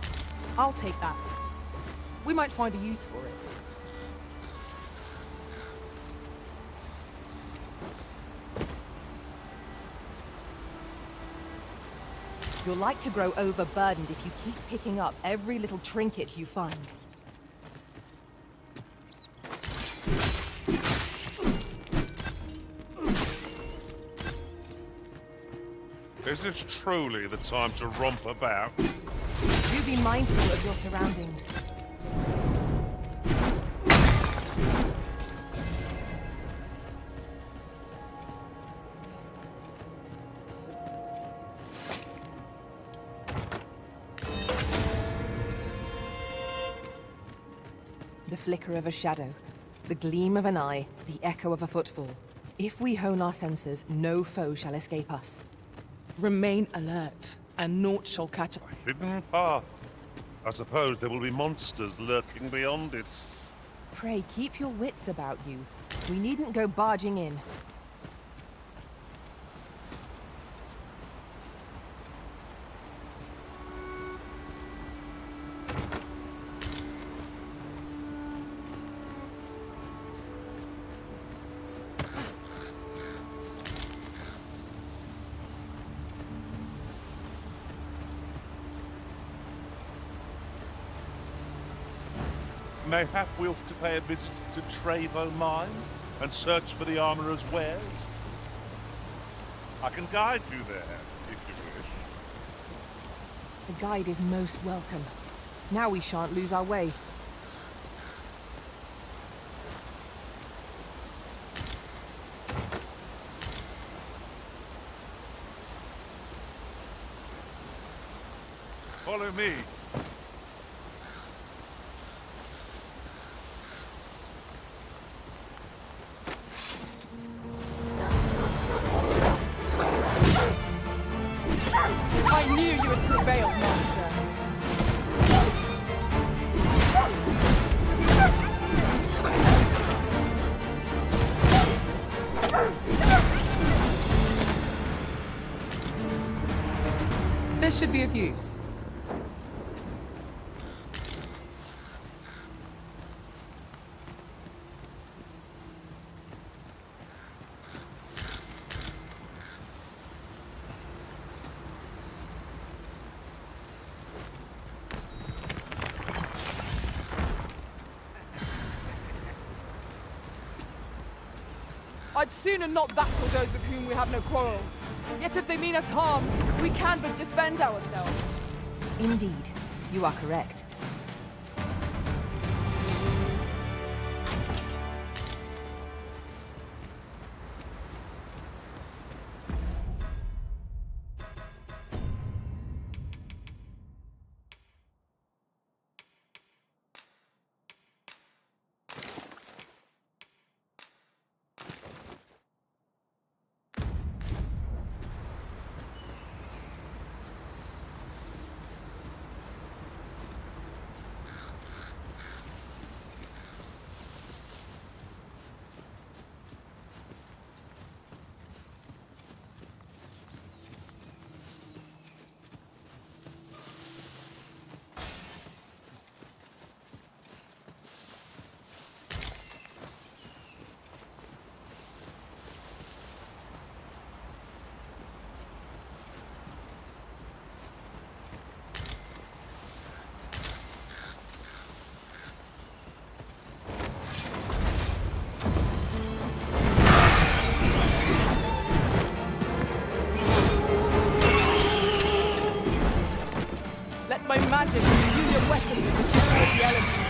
I'll take that. We might find a use for it. You're like to grow overburdened if you keep picking up every little trinket you find. Is this truly the time to romp about? Do be mindful of your surroundings. The flicker of a shadow, the gleam of an eye, the echo of a footfall. If we hone our senses, no foe shall escape us. Remain alert, and naught shall catch us. Hidden path. I suppose there will be monsters lurking beyond it. Pray, keep your wits about you. We needn't go barging in. Mayhap we'll have to pay a visit to Trevo Mine and search for the armorer's wares. I can guide you there, if you wish. The guide is most welcome. Now we shan't lose our way. Follow me. I knew you would prevail, Master. This should be of use. I'd sooner not battle those with whom we have no quarrel. Yet if they mean us harm, we can but defend ourselves. Indeed, you are correct. My magic and union weapons in the fury of the elements.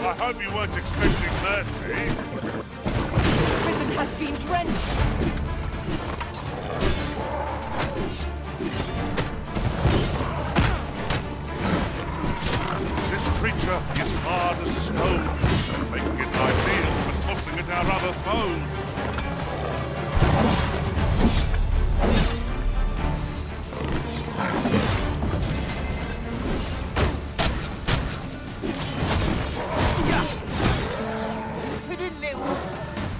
I hope you weren't expecting mercy. Has been drenched. This creature is hard as stone, making it ideal for tossing at our other foes.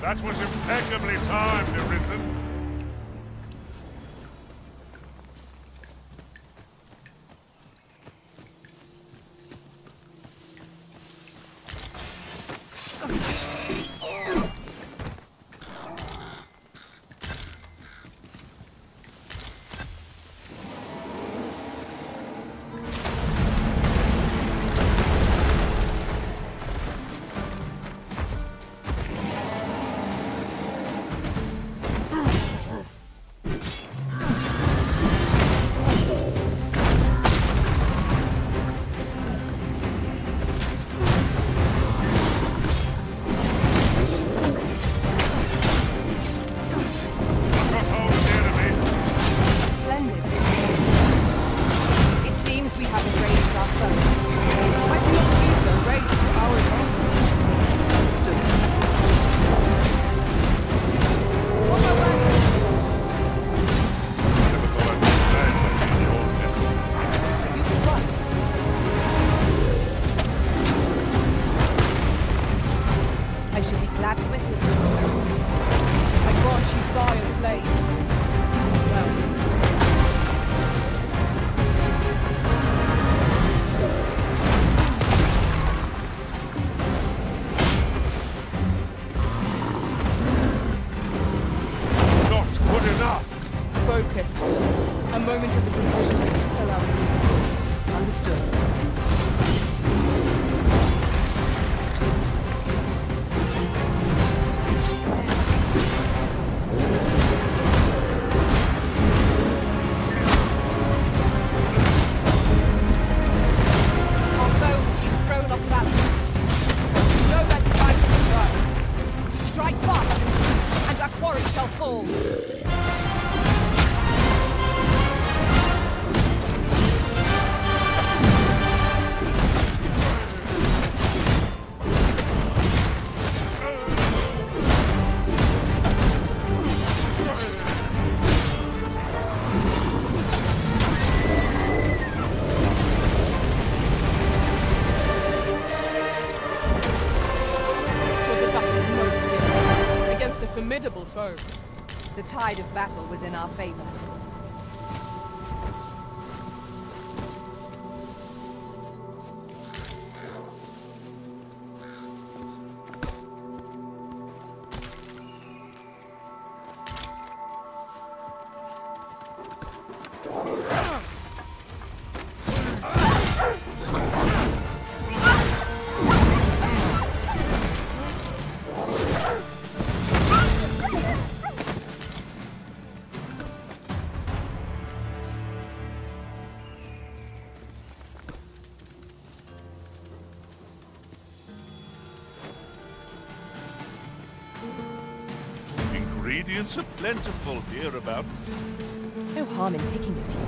That was impeccably timed, Arisen. Focus. A moment of indecision will spell out deep. Understood. quarry shall fall. Formidable foe. The tide of battle was in our favor. Ingredients are plentiful hereabouts. No harm in picking a few.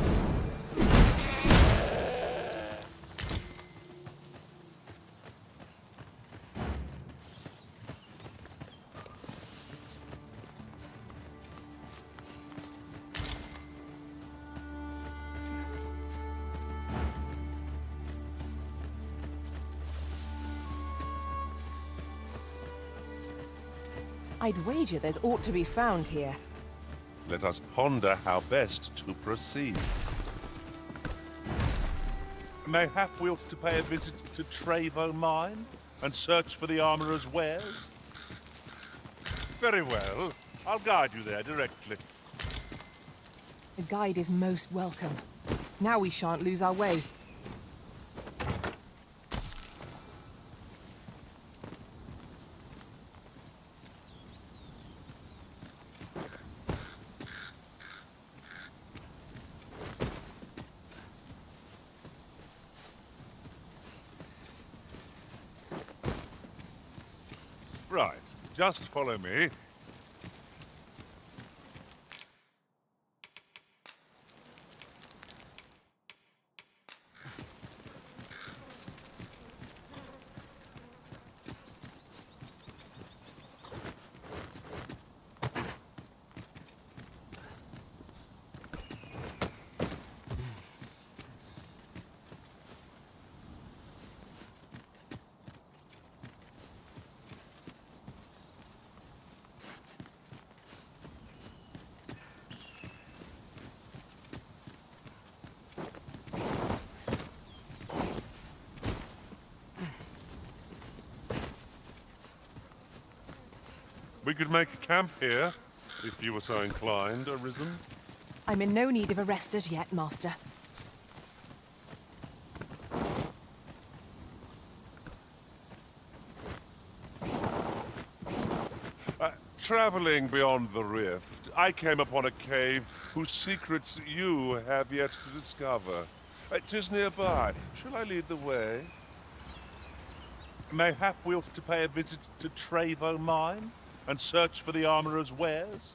I'd wager there's aught to be found here. Let us ponder how best to proceed. Mayhap we ought to pay a visit to Trevo Mine and search for the armorer's wares? Very well. I'll guide you there directly. The guide is most welcome. Now we shan't lose our way. Right, just follow me. We could make camp here, if you were so inclined, Arisen. I'm in no need of a rest as yet, Master. Traveling beyond the rift, I came upon a cave whose secrets you have yet to discover. 'Tis nearby. Shall I lead the way? Mayhap we ought to pay a visit to Trevo Mine and search for the armorer's wares?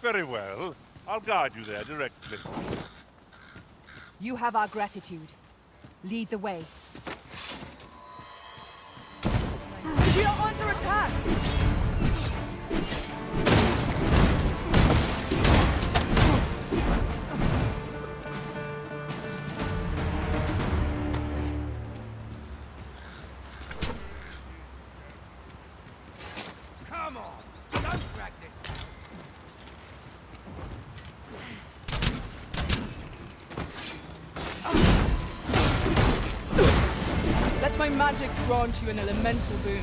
Very well. I'll guide you there directly. You have our gratitude. Lead the way. We are under attack! Come on! Don't drag this out! Let my magics grant you an elemental boon.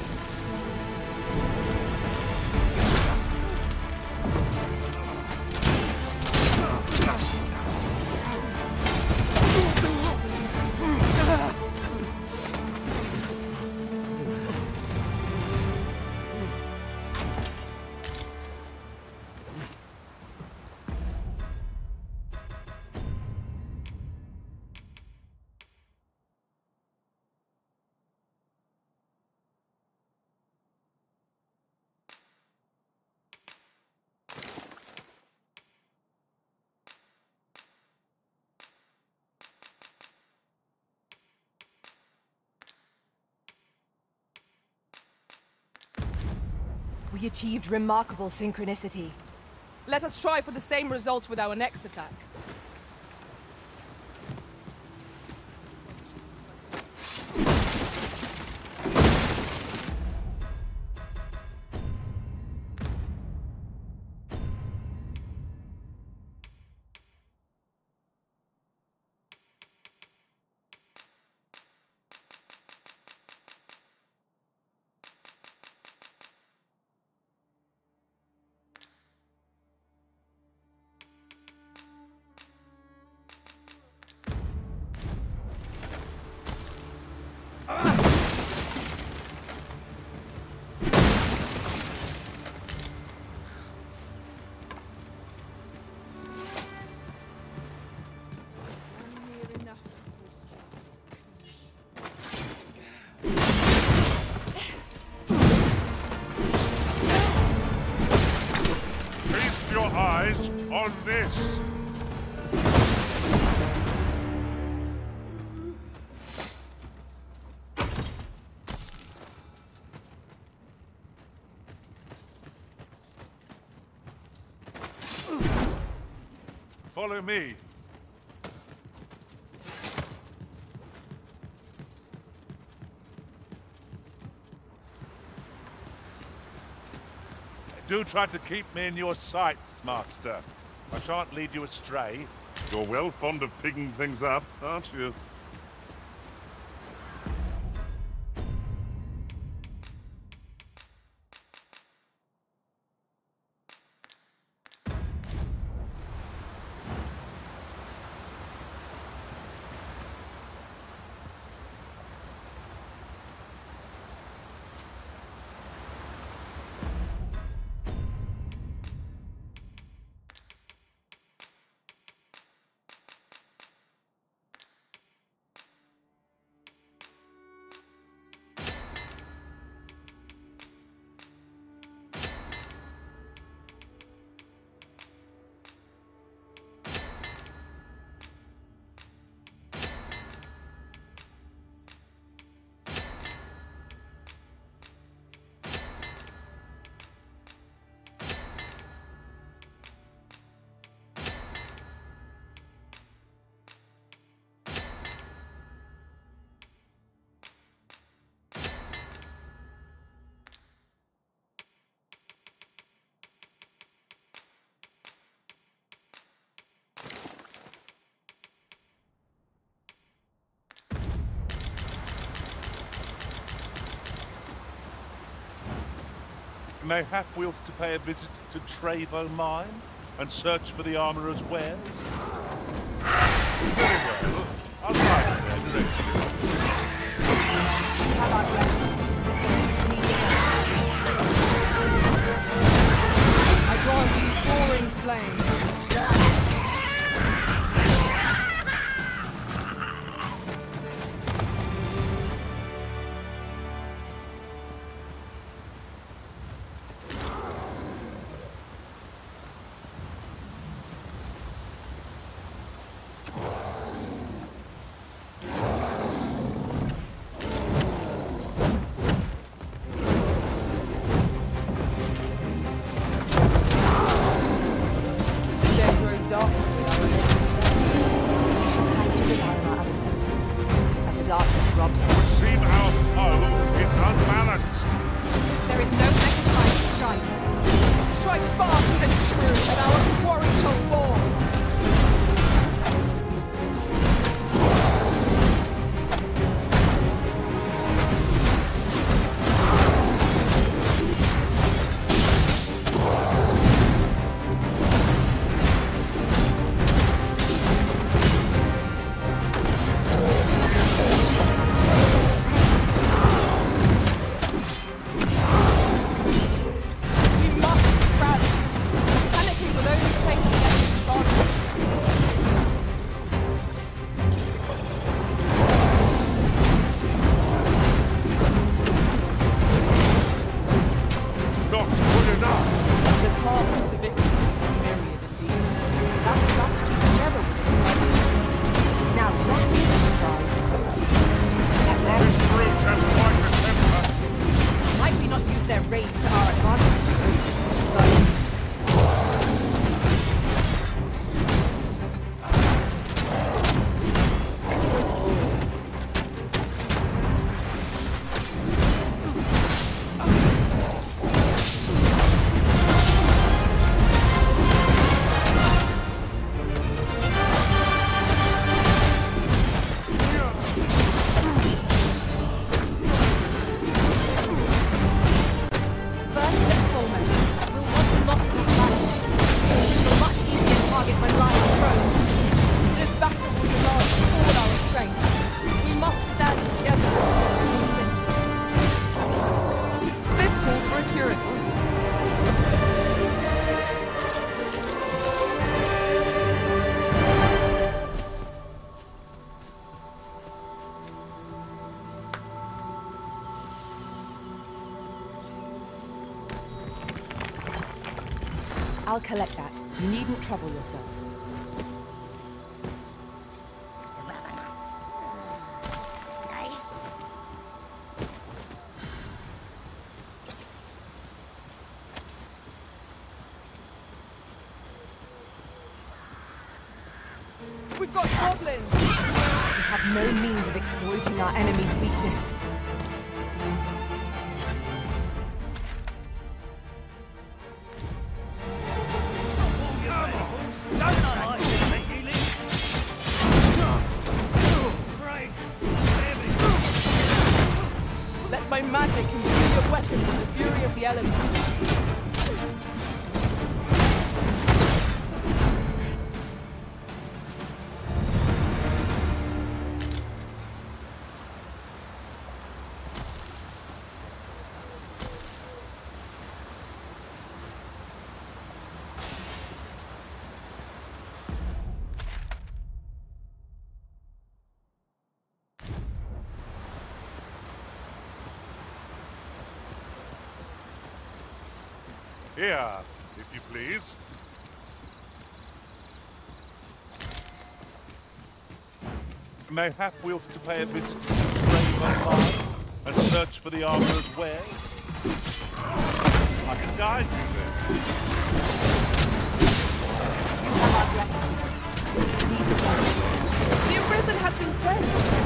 We achieved remarkable synchronicity. Let us try for the same result with our next attack. Eyes on this. Follow me. Do try to keep me in your sights, Master. I shan't lead you astray. You're well fond of picking things up, aren't you? Mayhap we ought to pay a visit to Trevo Mine and search for the armourer's wares? Very well. I'll find their direction. I grant you roaring flame. Their rage to our advantage. I'll collect that. You needn't trouble yourself. We've got goblins! We have no means of exploiting our enemy's weakness. Let my magic imbue your weapon with the fury of the elements. Here, if you please. Mayhap wilt to pay a visit to the grave of mine and search for the armorer's wares? I can guide you there. The Arisen has been cleansed.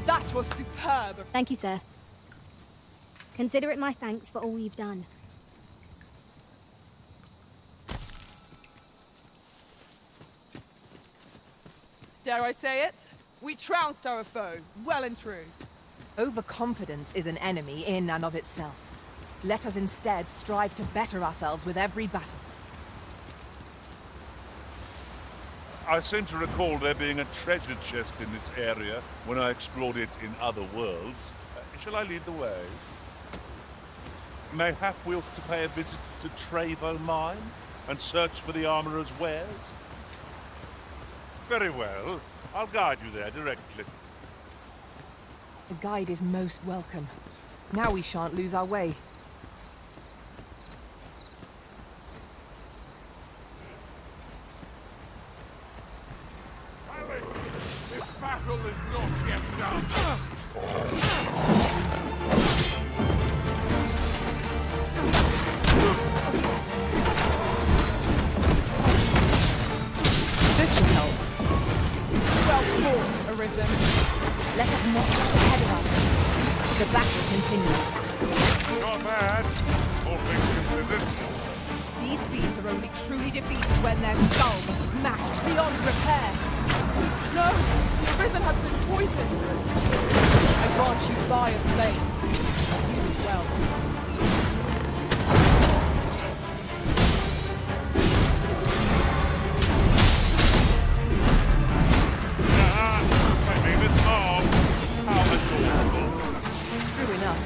That was superb. Thank you, sir. Consider it my thanks for all you've done. Dare I say it? We trounced our foe, well and true. Overconfidence is an enemy in and of itself. Let us instead strive to better ourselves with every battle. I seem to recall there being a treasure chest in this area when I explored it in other worlds. Shall I lead the way? Mayhap wilt to pay a visit to Trevo Mine and search for the armorer's wares? Very well. I'll guide you there directly. The guide is most welcome. Now we shan't lose our way. This battle is not yet done. This should help. Well fought, Arisen. Let us not get ahead of us. The battle continues. Not bad, all things considered. These fiends are only truly defeated when their skulls are smashed beyond repair. No, the Arisen has been poisoned. I grant you Fire's blade. Use it well. I mean this harm. How adorable. True enough.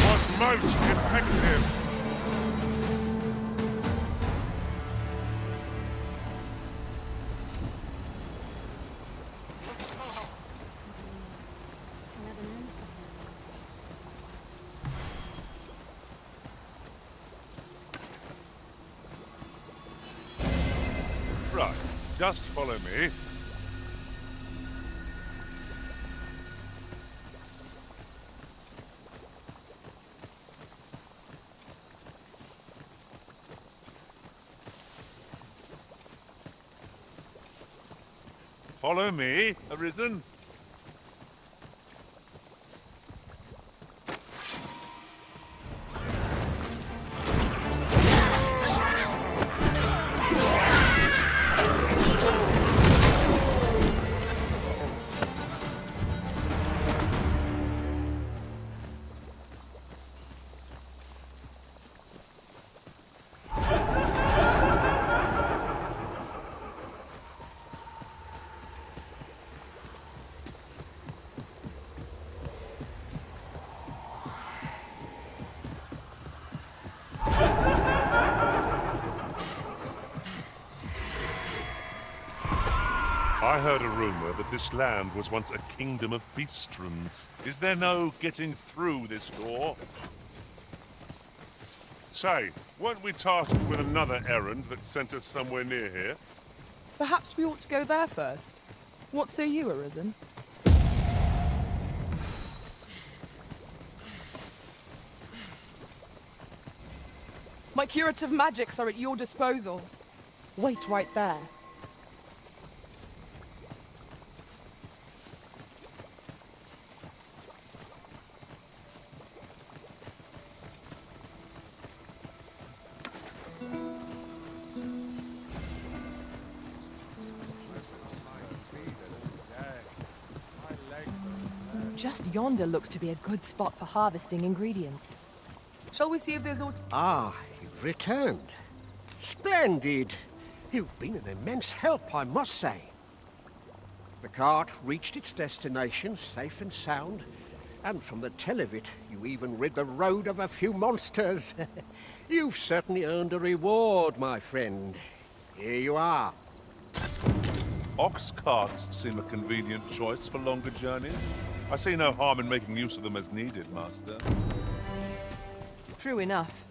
Was most effective. Right, just follow me. Follow me, Arisen. I heard a rumor that this land was once a kingdom of beastrons. Is there no getting through this door? Say, weren't we tasked with another errand that sent us somewhere near here? Perhaps we ought to go there first. What say you, Arisen? My curative magics are at your disposal. Wait right there. Just yonder looks to be a good spot for harvesting ingredients. Shall we see if there's aught... Ah, you've returned. Splendid. You've been an immense help, I must say. The cart reached its destination, safe and sound, and from the tell of it, you even rid the road of a few monsters. You've certainly earned a reward, my friend. Here you are. Ox carts seem a convenient choice for longer journeys. I see no harm in making use of them as needed, Master. True enough.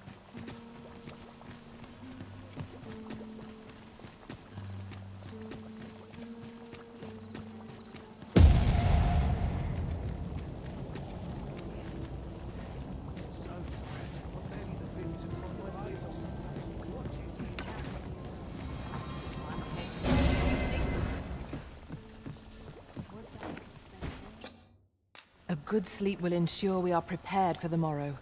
A good sleep will ensure we are prepared for the morrow.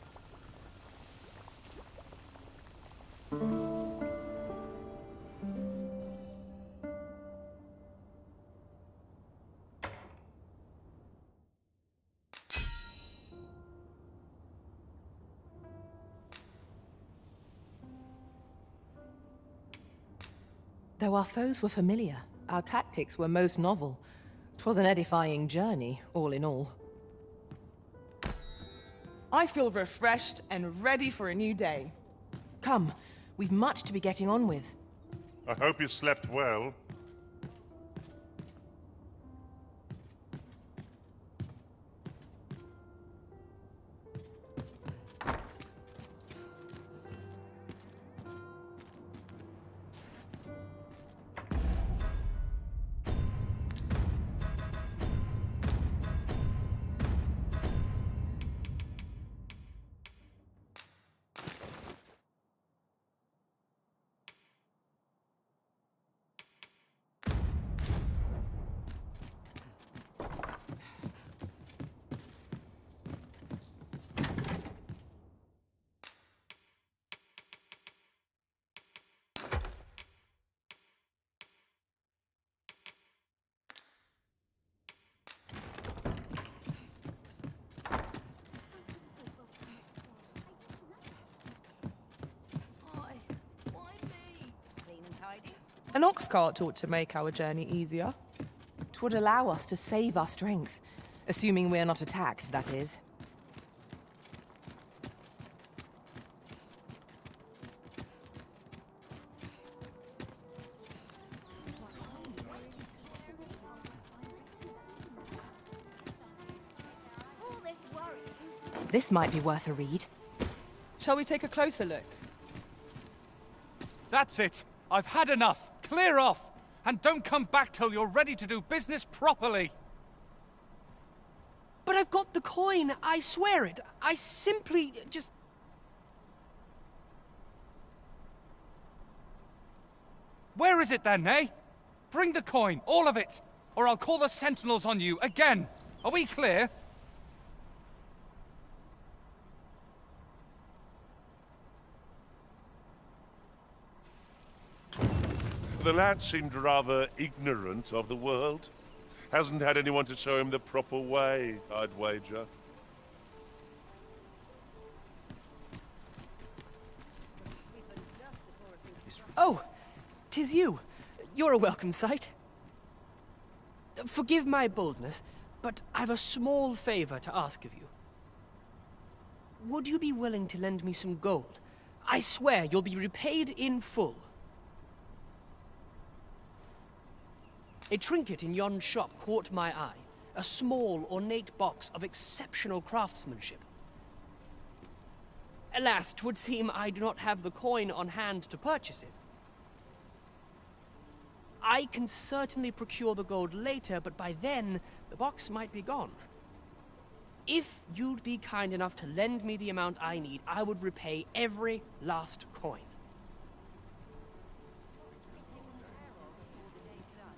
Though our foes were familiar, our tactics were most novel. 'Twas an edifying journey, all in all. I feel refreshed and ready for a new day. Come, we've much to be getting on with. I hope you slept well. An ox cart ought to make our journey easier. 'Twould allow us to save our strength. Assuming we're not attacked, that is. This might be worth a read. Shall we take a closer look? That's it! I've had enough! Clear off! And don't come back till you're ready to do business properly! But I've got the coin, I swear it. I simply just... Where is it then, eh? Bring the coin, all of it, or I'll call the sentinels on you again. Are we clear? The lad seemed rather ignorant of the world. Hasn't had anyone to show him the proper way, I'd wager. Oh, 'tis you. You're a welcome sight. Forgive my boldness, but I've a small favor to ask of you. Would you be willing to lend me some gold? I swear you'll be repaid in full. A trinket in yon shop caught my eye. A small, ornate box of exceptional craftsmanship. Alas, 'twould seem I do not have the coin on hand to purchase it. I can certainly procure the gold later, but by then, the box might be gone. If you'd be kind enough to lend me the amount I need, I would repay every last coin.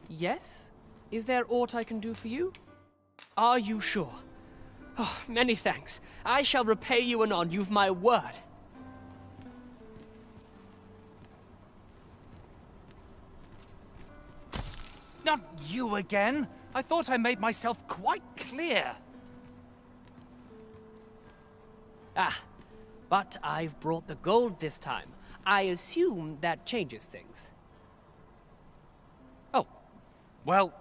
Yes? Is there aught I can do for you? Are you sure? Oh, many thanks. I shall repay you anon, you've my word. Not you again! I thought I made myself quite clear. Ah, but I've brought the gold this time. I assume that changes things. Oh, well,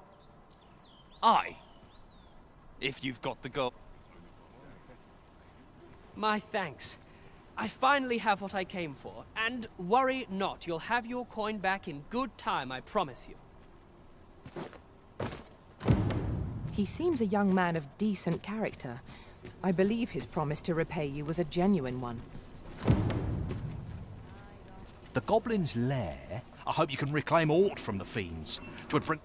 if you've got the gold. My thanks. I finally have what I came for, and worry not, you'll have your coin back in good time, I promise you. He seems a young man of decent character. I believe his promise to repay you was a genuine one. The Goblin's lair? I hope you can reclaim aught from the fiends. 'Twould bring...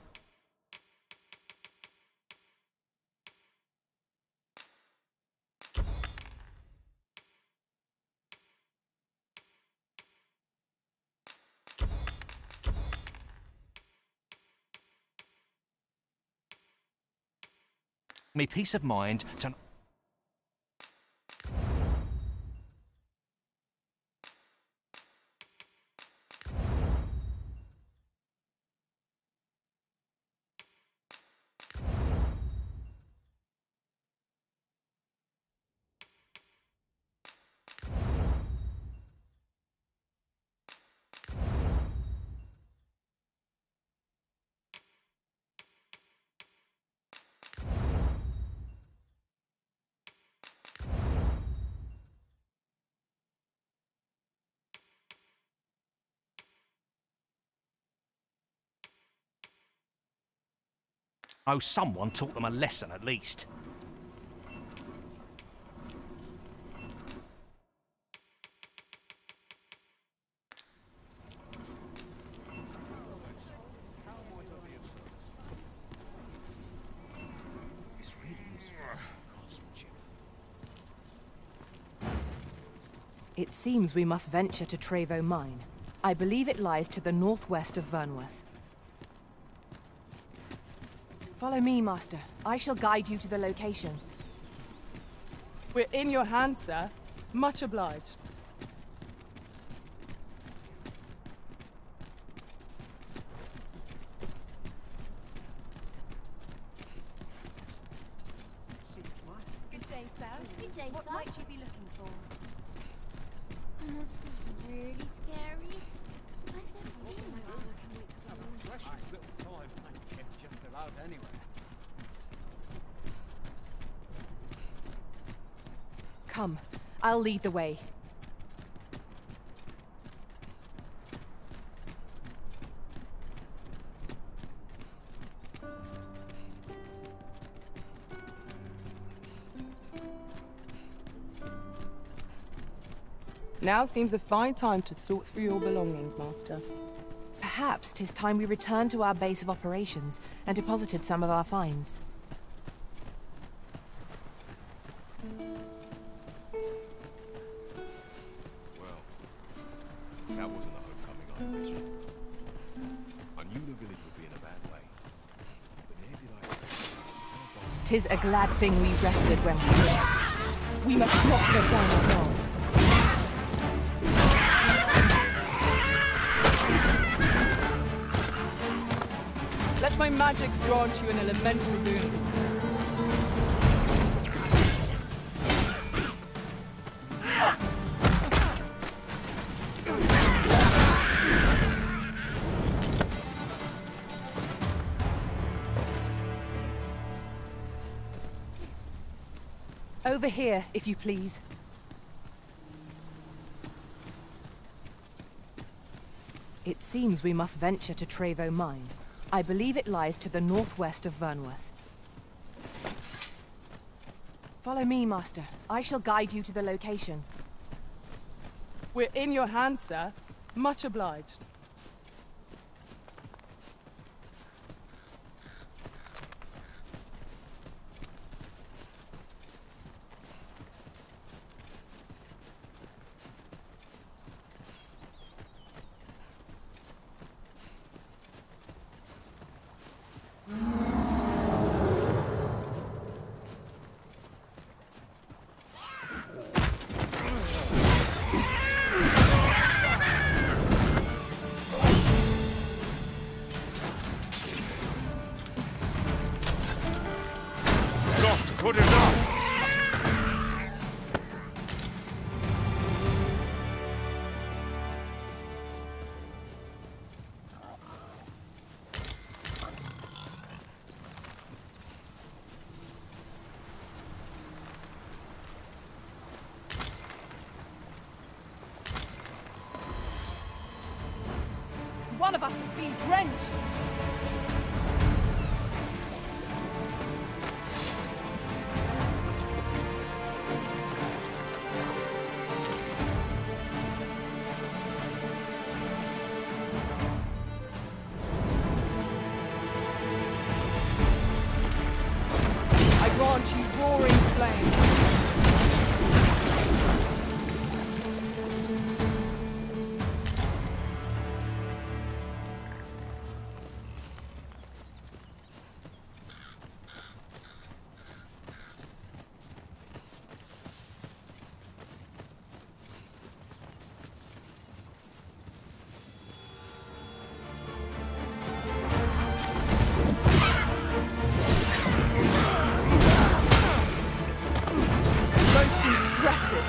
me peace of mind to... Oh, someone taught them a lesson at least. It seems we must venture to Trevo Mine. I believe it lies to the northwest of Vernworth. Follow me, Master. I shall guide you to the location. We're in your hands, sir. Much obliged. Good day, sir. Good day, What sir. might you be looking for? The monster's really scary. I've never seen one. Precious little time I can get just about anywhere. Come, I'll lead the way. Now seems a fine time to sort through your belongings, Master. Perhaps 'tis time we returned to our base of operations and deposited some of our finds. Well, that wasn't the homecoming I envisioned. I knew the village would be in a bad way, but near did I... 'Tis a glad thing we rested when we did. We must not let down our guard. Let my magics grant you an elemental boon. Over here, if you please. It seems we must venture to Trevo Mine. I believe it lies to the northwest of Vernworth. Follow me, Master. I shall guide you to the location. We're in your hands, sir. Much obliged. Good enough! One of us is being drenched! You roaring flame.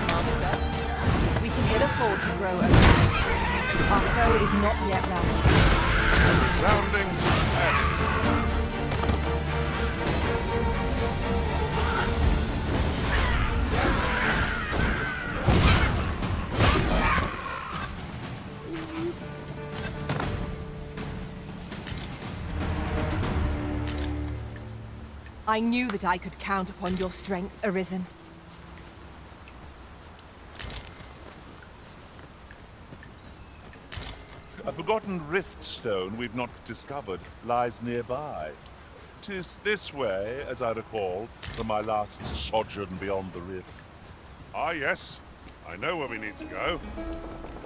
Master. We can ill afford to grow old. Our foe is not yet routed. Sounding success. I knew that I could count upon your strength, Arisen. A forgotten rift stone we've not discovered lies nearby. 'Tis this way, as I recall, from my last sojourn beyond the rift. Ah, yes. I know where we need to go.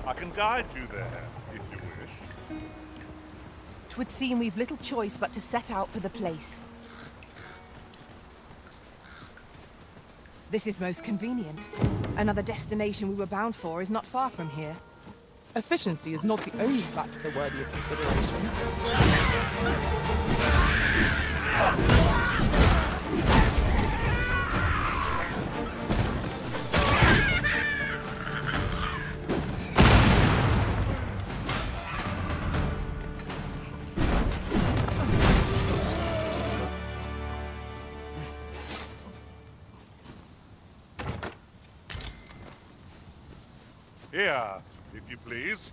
I can guide you there, if you wish. 'Twould seem we've little choice but to set out for the place. This is most convenient. Another destination we were bound for is not far from here. Efficiency is not the only factor worthy of consideration. Here, if you please.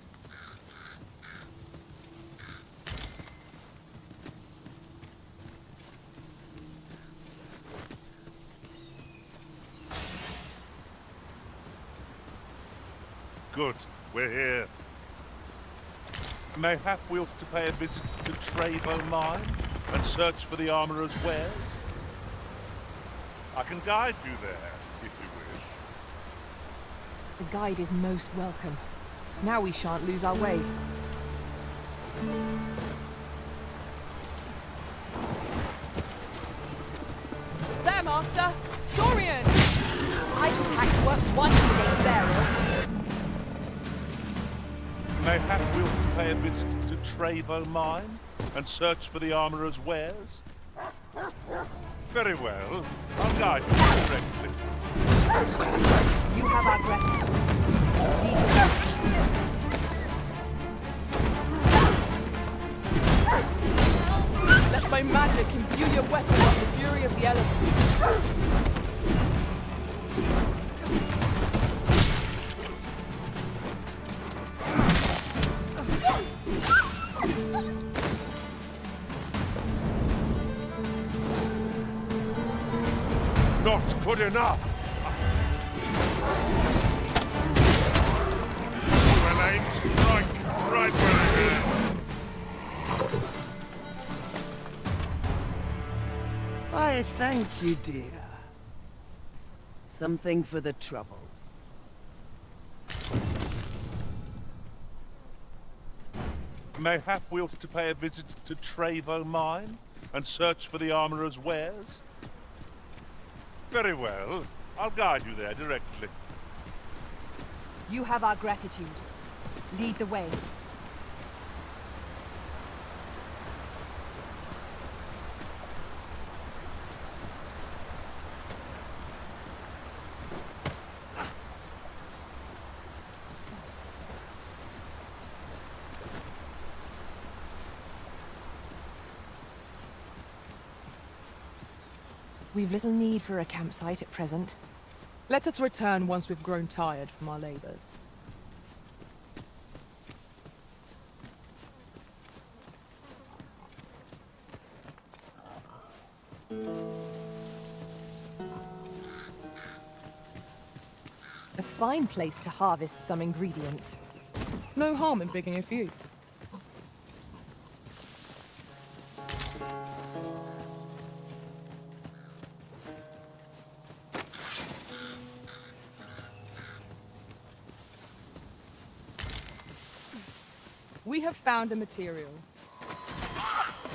Good, we're here. Mayhap we ought to pay a visit to Trevo Mine and search for the armorer's wares? I can guide you there, if you wish. The guide is most welcome. Now we shan't lose our way. There, Master! Dorian! Ice attacks work wonders against their ilk. Mayhap we ought to pay a visit to Trevo Mine and search for the armorer's wares? Very well. I'll guide you directly. You have our gratitude. Let my magic imbue your weapon with the fury of the elements. not good enough. When I strike right where it hurts. I thank you, dear. Something for the trouble. Mayhap we ought to pay a visit to Trevo Mine and search for the armorer's wares? Very well. I'll guide you there directly. You have our gratitude. Lead the way. We've little need for a campsite at present. Let us return once we've grown tired from our labors. A fine place to harvest some ingredients. No harm in picking a few. We have found a material.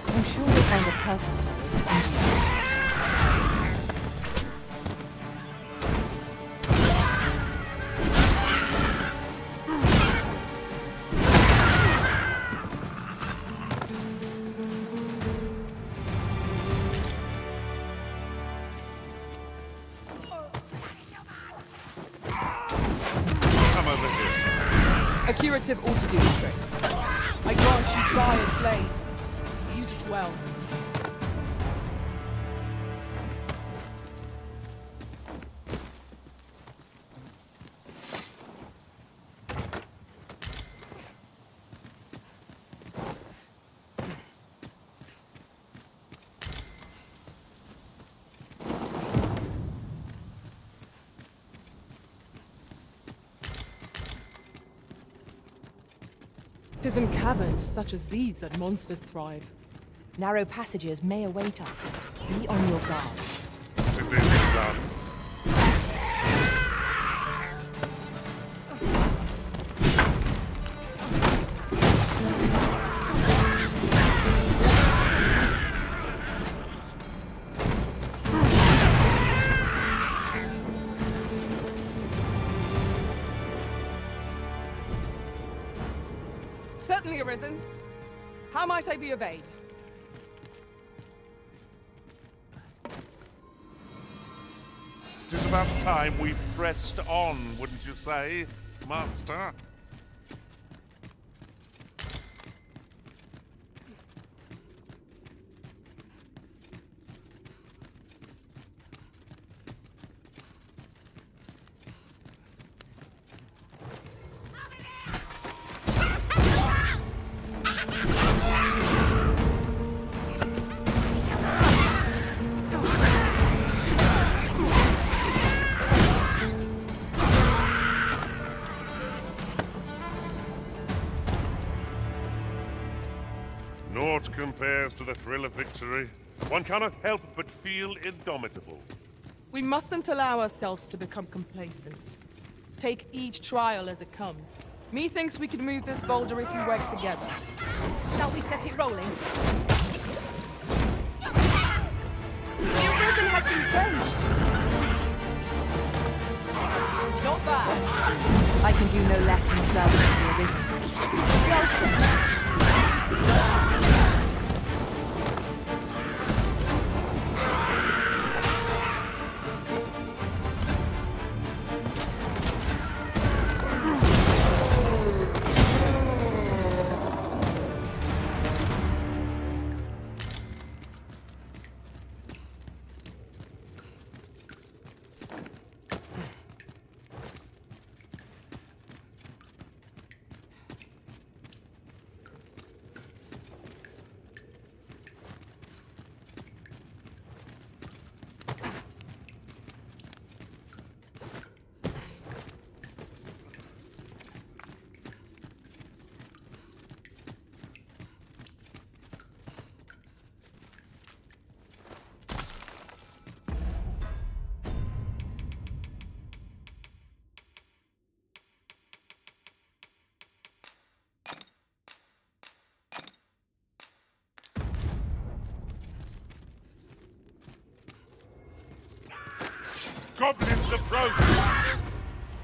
I'm sure we'll find a purpose for it. Come over here. A curative ought to do the trick. I grant you Briar's blades. Use it well. It is in caverns such as these that monsters thrive. Narrow passages may await us. Be on your guard. It is done. Certainly, Arisen. How might I be of aid? It is about time we pressed on, wouldn't you say, Master? Naught compares to the thrill of victory. One cannot help but feel indomitable. We mustn't allow ourselves to become complacent. Take each trial as it comes. Methinks we could move this boulder if we work together. Shall we set it rolling? The Arisen has been changed. Not bad. I can do no less in service to the Arisen. Well said. goblins approach!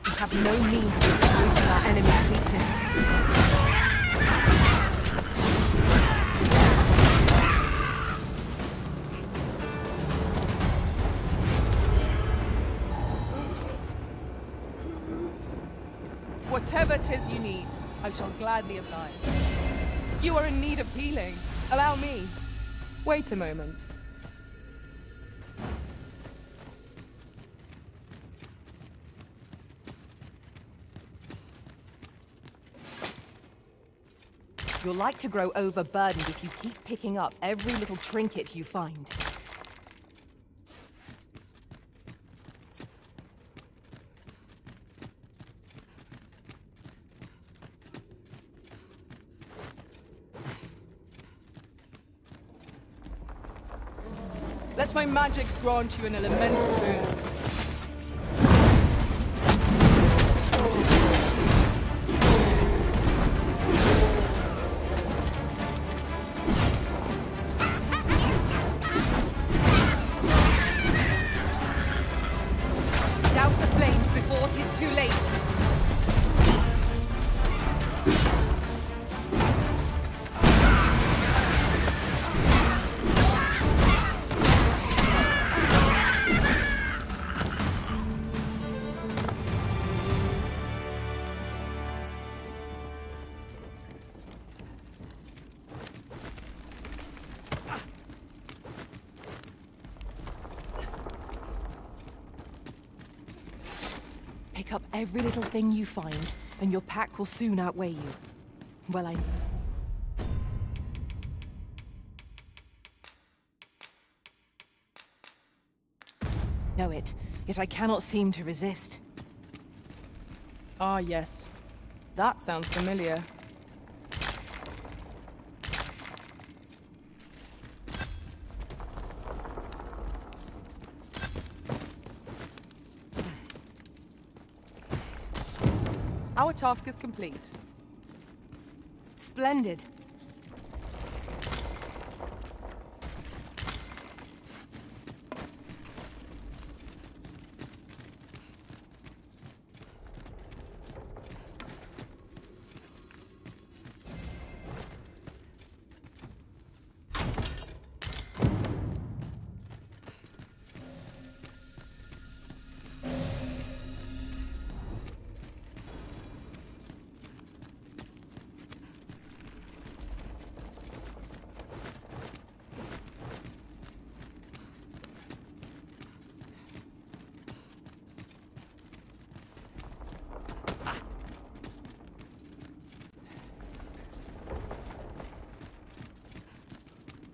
We have no means of exploiting our enemy's weakness. Whatever 'tis you need, I shall gladly oblige. You are in need of healing. Allow me. Wait a moment. You're like to grow overburdened if you keep picking up every little trinket you find. Let my magics grant you an elemental boon. Douse the flames before it is too late. Pick up every little thing you find, and your pack will soon outweigh you. Well, I... know it, yet I cannot seem to resist. Ah, yes. That sounds familiar. Our task is complete. Splendid.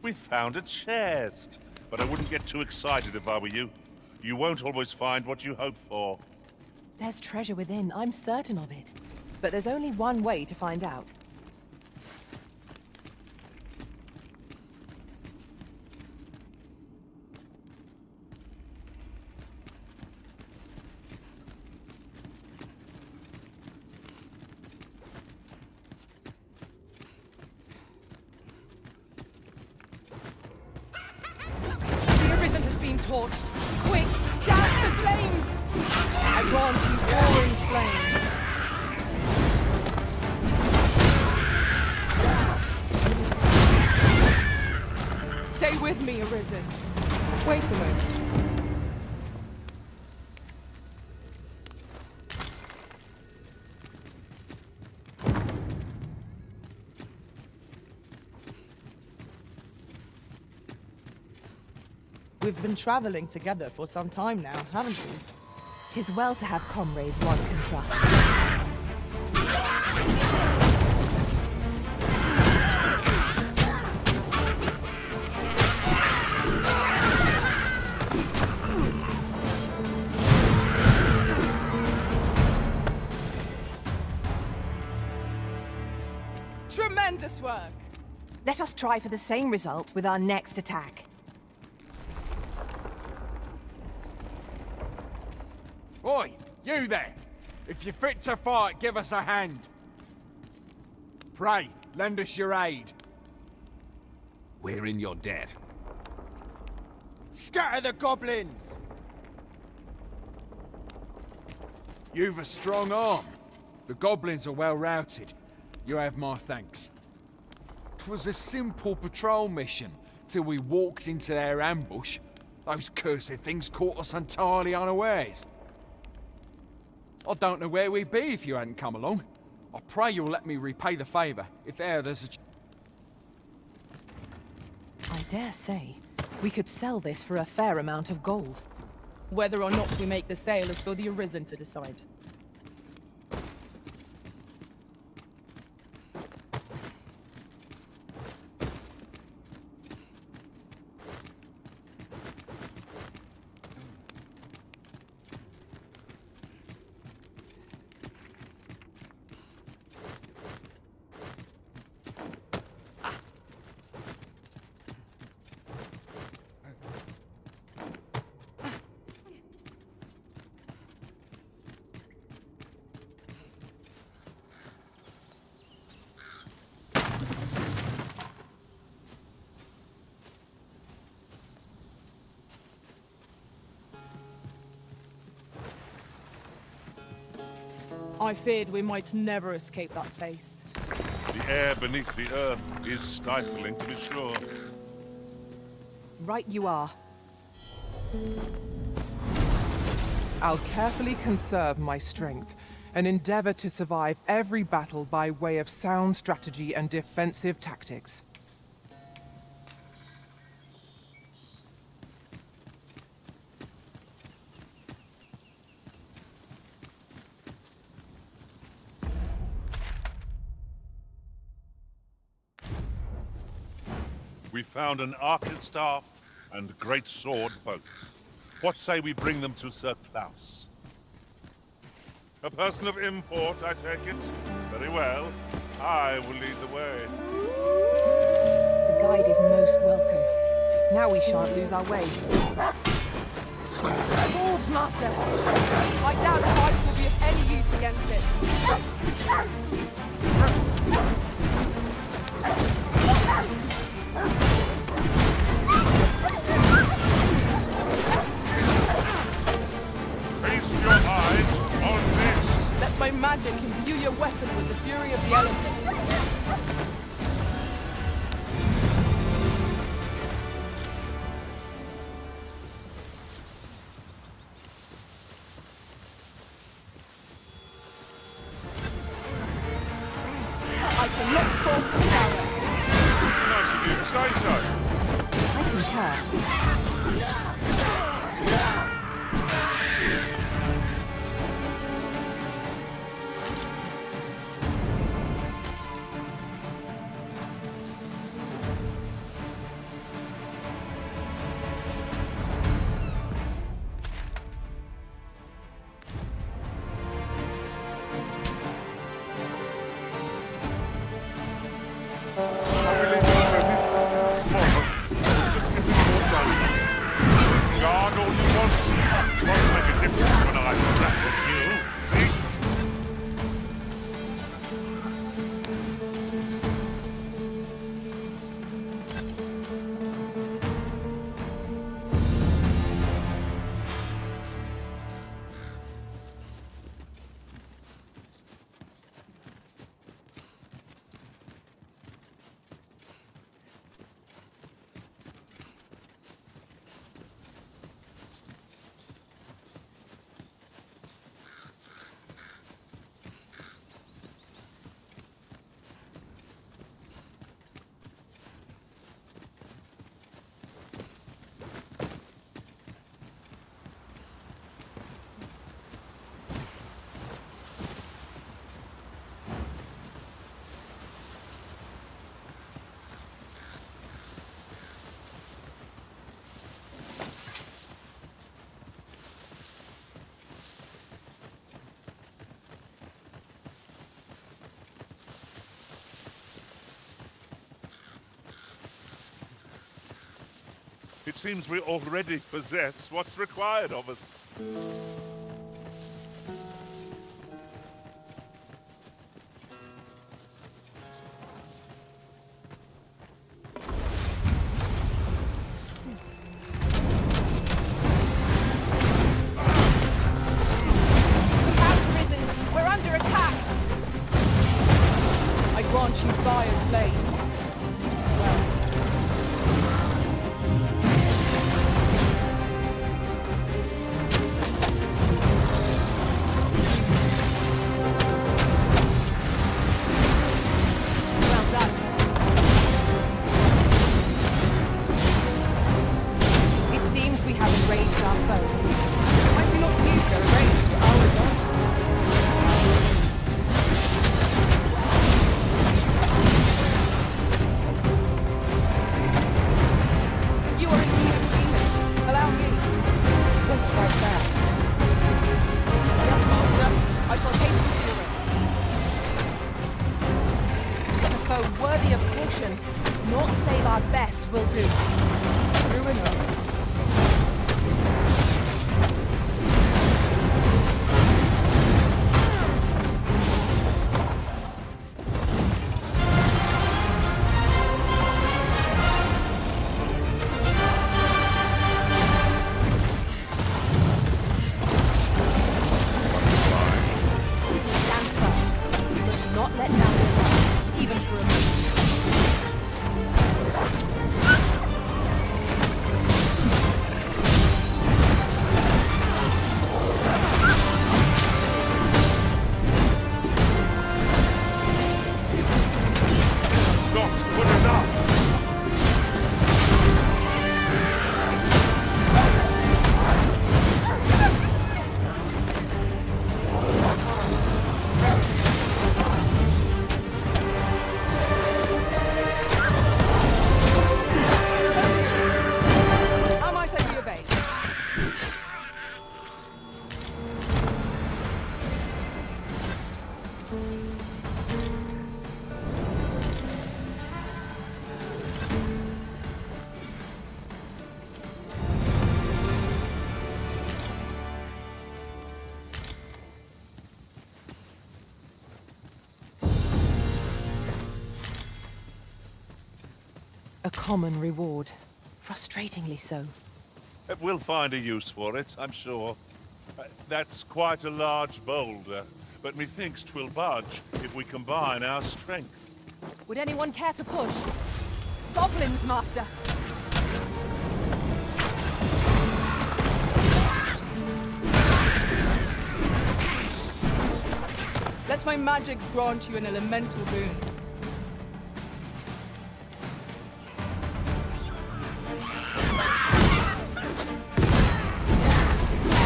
We found a chest. But I wouldn't get too excited if I were you. You won't always find what you hope for. There's treasure within, I'm certain of it. But there's only one way to find out. The Arisen has been torched. Quick, douse the flames! I grant you roaring flames. Stay with me, Arisen. Wait a moment. We've been traveling together for some time now, haven't we? 'Tis well to have comrades one can trust. Tremendous work! Let us try for the same result with our next attack. Oi, you there! If you're fit to fight, give us a hand. Pray, lend us your aid. We're in your debt. Scatter the goblins! You've a strong arm. The goblins are well routed. You have my thanks. 'Twas a simple patrol mission, till we walked into their ambush. Those cursed things caught us entirely unawares. I don't know where we'd be if you hadn't come along. I pray you'll let me repay the favour, if e'er there's a... I dare say, we could sell this for a fair amount of gold. Whether or not we make the sale is for the Arisen to decide. I feared we might never escape that place. The air beneath the earth is stifling, to be sure. Right you are. I'll carefully conserve my strength and endeavor to survive every battle by way of sound strategy and defensive tactics. We found an archer's staff and great sword both. What say we bring them to Sir Klaus? A person of import, I take it? Very well. I will lead the way. The guide is most welcome. Now we shan't lose our way. Wolves, Master! I doubt the ice will be of any use against it. Feast your eyes on this! Let my magic imbue your weapon with the fury of the elements. I cannot fall to power. Nice of you to say so. I concur. Guard all you want. Won't make a difference when I grapple you, see? It seems we already possess what's required of us. are in need of healing. Allow me. Wait right there. Yes, Master. I shall hasten to your aid. But a foe worthy of caution. Naught save our best will do. True enough. A common reward. Frustratingly so. We'll find a use for it, I'm sure. That's quite a large boulder, but methinks 'twill budge if we combine our strength. Would anyone care to push? Goblins, Master! Let my magics grant you an elemental boon.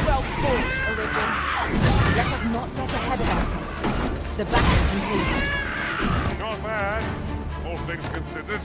Well fought, Arisen. Let us not get ahead of ourselves. The battle continues. Not bad, all things considered.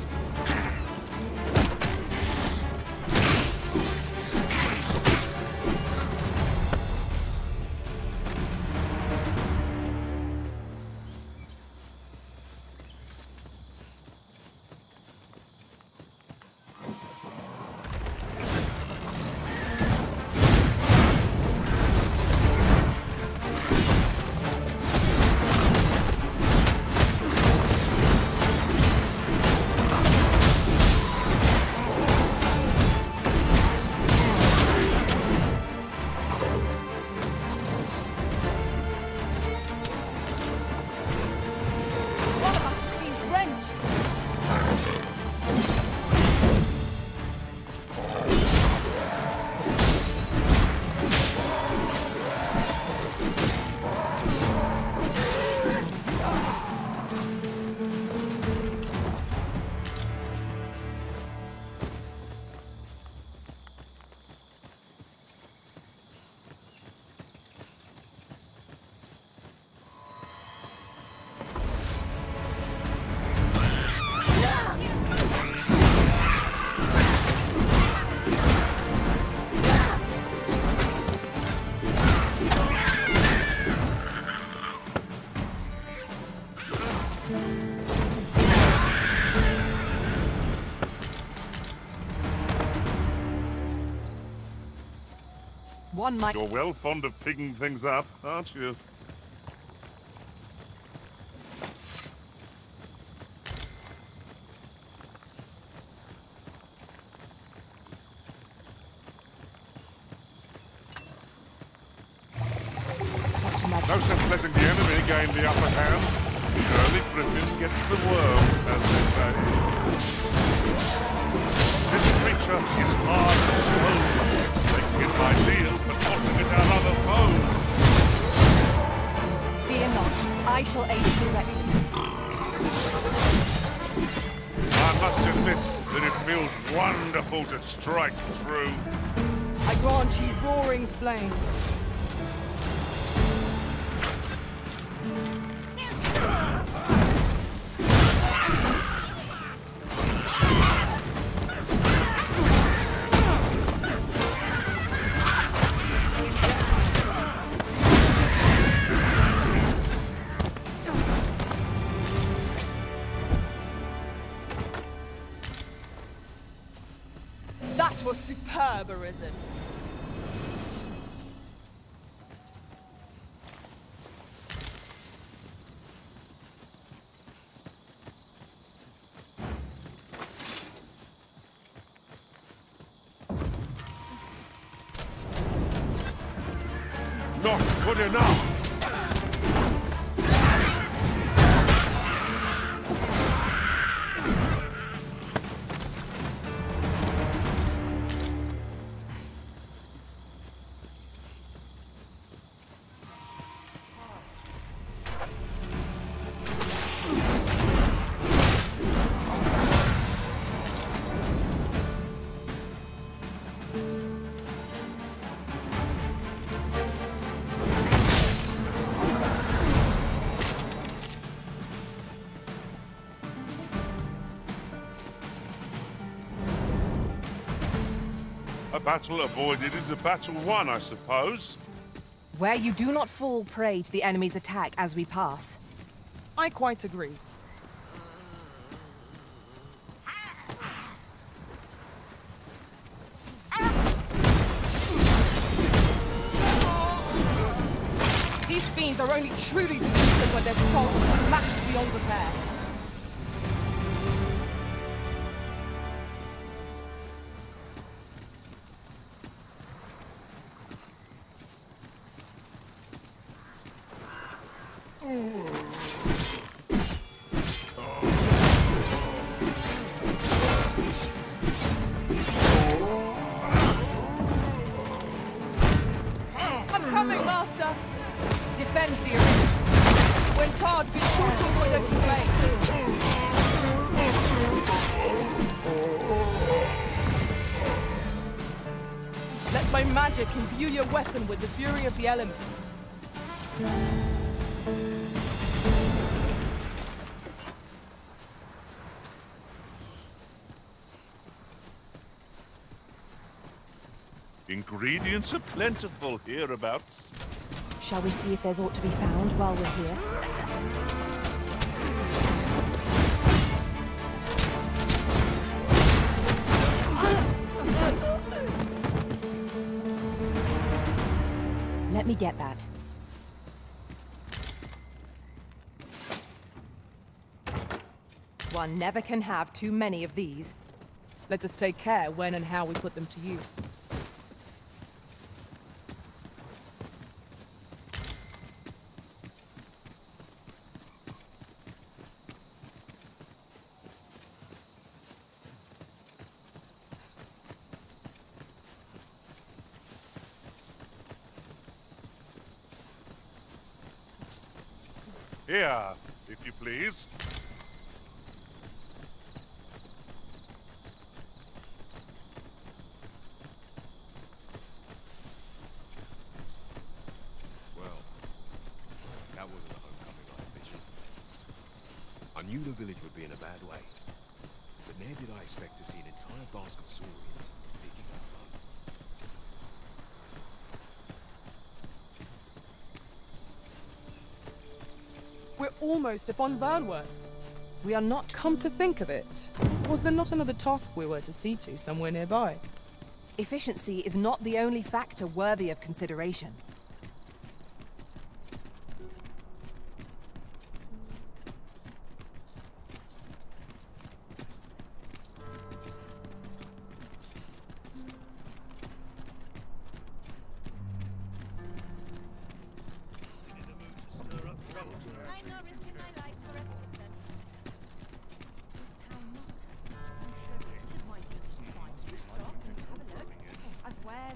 One might... You're well fond of picking things up, aren't you? No sense letting the enemy gain the upper hand. Early Griffin gets the world, as they say. This creature is hard and slow. Taking it by deal, but tossing it at other foes. Fear not. I shall aid you directly. I must admit that it feels wonderful to strike true. I grant you roaring flame. That was superb, Arisen. Not good enough! A battle avoided is a battle won, I suppose. Where you do not fall prey to the enemy's attack as we pass. I quite agree. These fiends are only truly defeated when their skulls are smashed beyond repair. I'm coming, Master! Defend the arena. When charged, be sure to avoid open flame. Let my magic imbue your weapon with the fury of the elements. Ingredients are plentiful hereabouts. Shall we see if there's aught to be found while we're here? Let me get that. One never can have too many of these. Let us take care when and how we put them to use. Here, if you please. Well, that wasn't the homecoming I envisioned. I knew the village would be in a bad way, but never did I expect to see an entire basket of saurians picking up bones. We're almost upon Burnworth. We are not. Come to think of it, was there not another task we were to see to somewhere nearby? Efficiency is not the only factor worthy of consideration.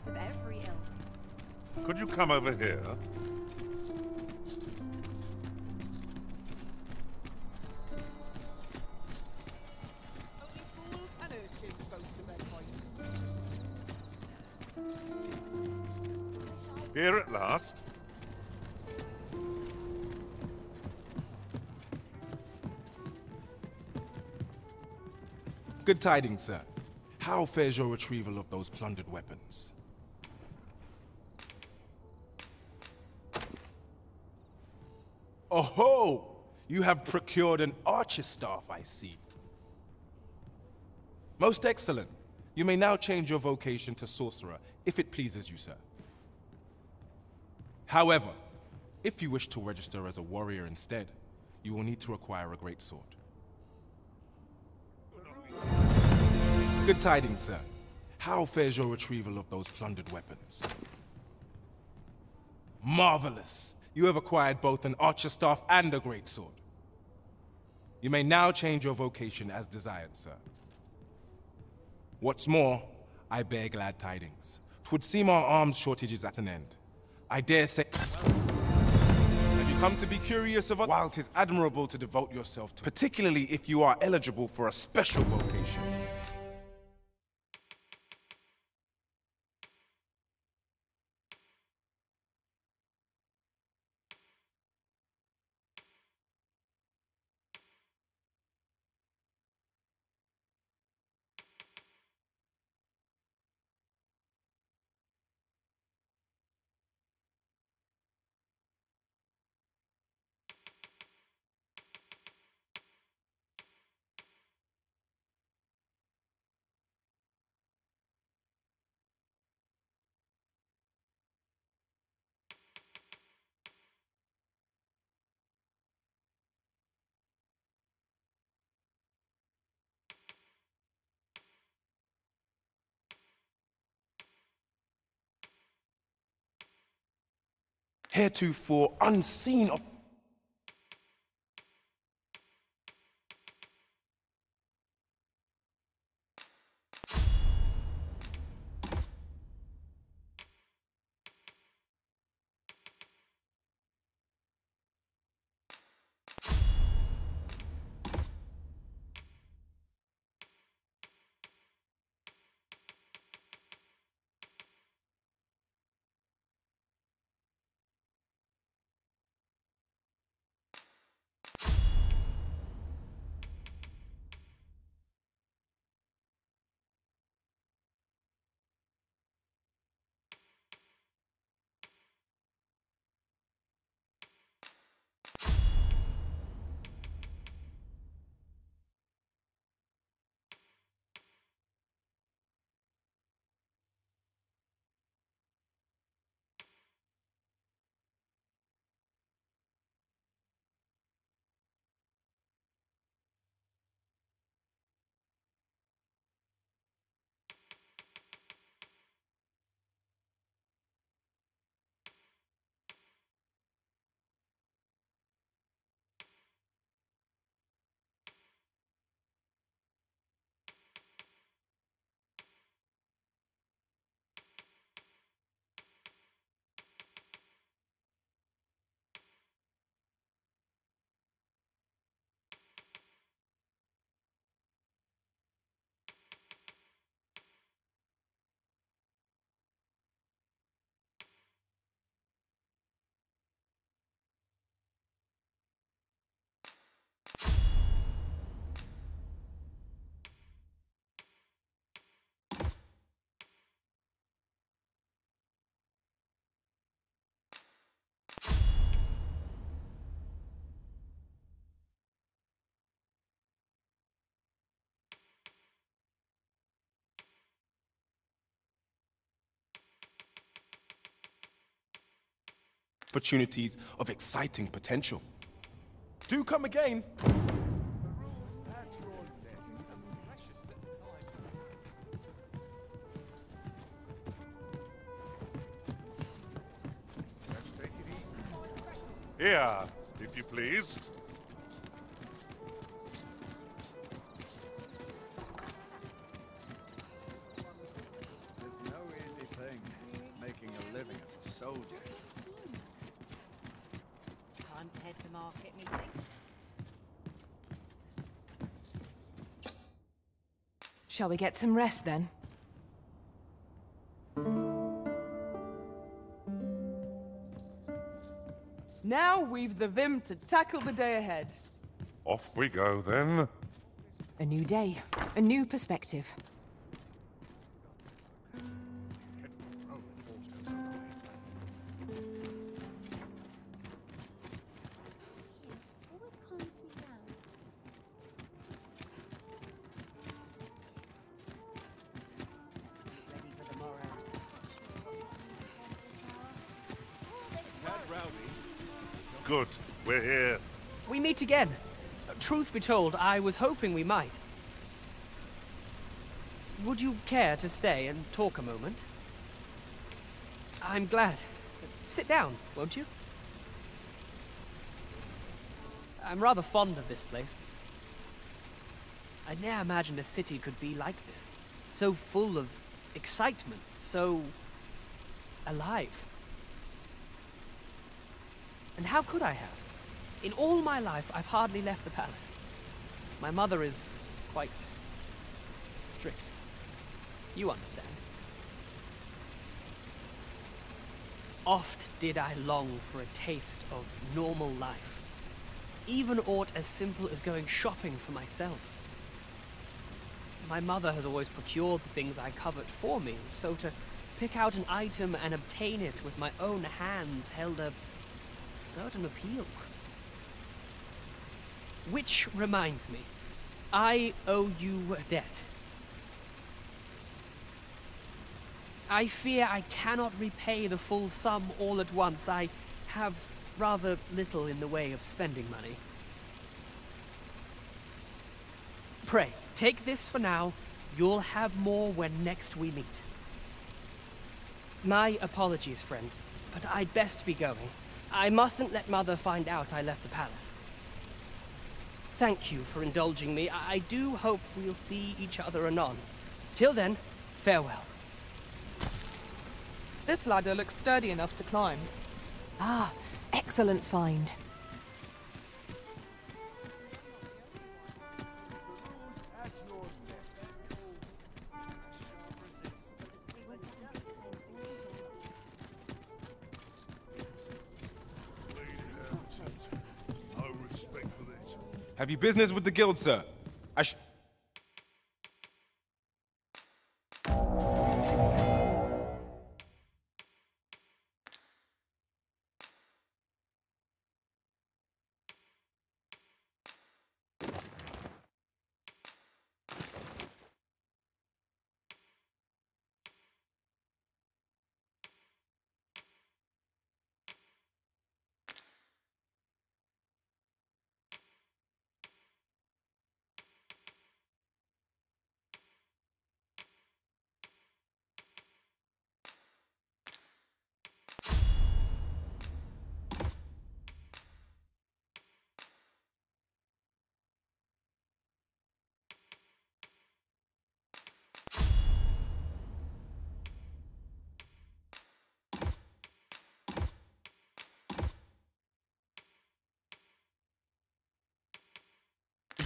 Of every ilk. Could you come over here? Only fools and urchins boast of their kind. Here at last. Good tidings, sir. How fares your retrieval of those plundered weapons? Oh-ho! You have procured an archer staff, I see. Most excellent. You may now change your vocation to sorcerer, if it pleases you, sir. However, if you wish to register as a warrior instead, you will need to acquire a great sword. Good tidings, sir. How fares your retrieval of those plundered weapons? Marvelous! You have acquired both an archer staff and a great sword. You may now change your vocation as desired, sir. What's more, I bear glad tidings. 'Twould seem our arms shortage is at an end. I dare say... Have you come to be curious of... While 'tis admirable to devote yourself to... Particularly if you are eligible for a special vocation. Heretofore unseen of... opportunities of exciting potential. Do come again. Here, if you please. There's no easy thing, making a living as a soldier. Can't head to market, methinks. Shall we get some rest then? Now we've the vim to tackle the day ahead. Off we go, then. A new day, a new perspective. Good. We're here. We meet again. Truth be told, I was hoping we might. Would you care to stay and talk a moment? I'm glad. Sit down, won't you? I'm rather fond of this place. I ne'er imagined a city could be like this. So full of excitement, so alive. And how could I have? In all my life, I've hardly left the palace. My mother is quite strict. You understand. Oft did I long for a taste of normal life. Even aught as simple as going shopping for myself. My mother has always procured the things I covet for me, so to pick out an item and obtain it with my own hands held a certain appeal. Which reminds me, I owe you a debt. I fear I cannot repay the full sum all at once. I have rather little in the way of spending money. Pray, take this for now. You'll have more when next we meet. My apologies, friend, but I'd best be going. I mustn't let Mother find out I left the palace. Thank you for indulging me. I do hope we'll see each other anon. Till then, farewell. This ladder looks sturdy enough to climb. Ah, excellent find. Have you business with the guild, sir?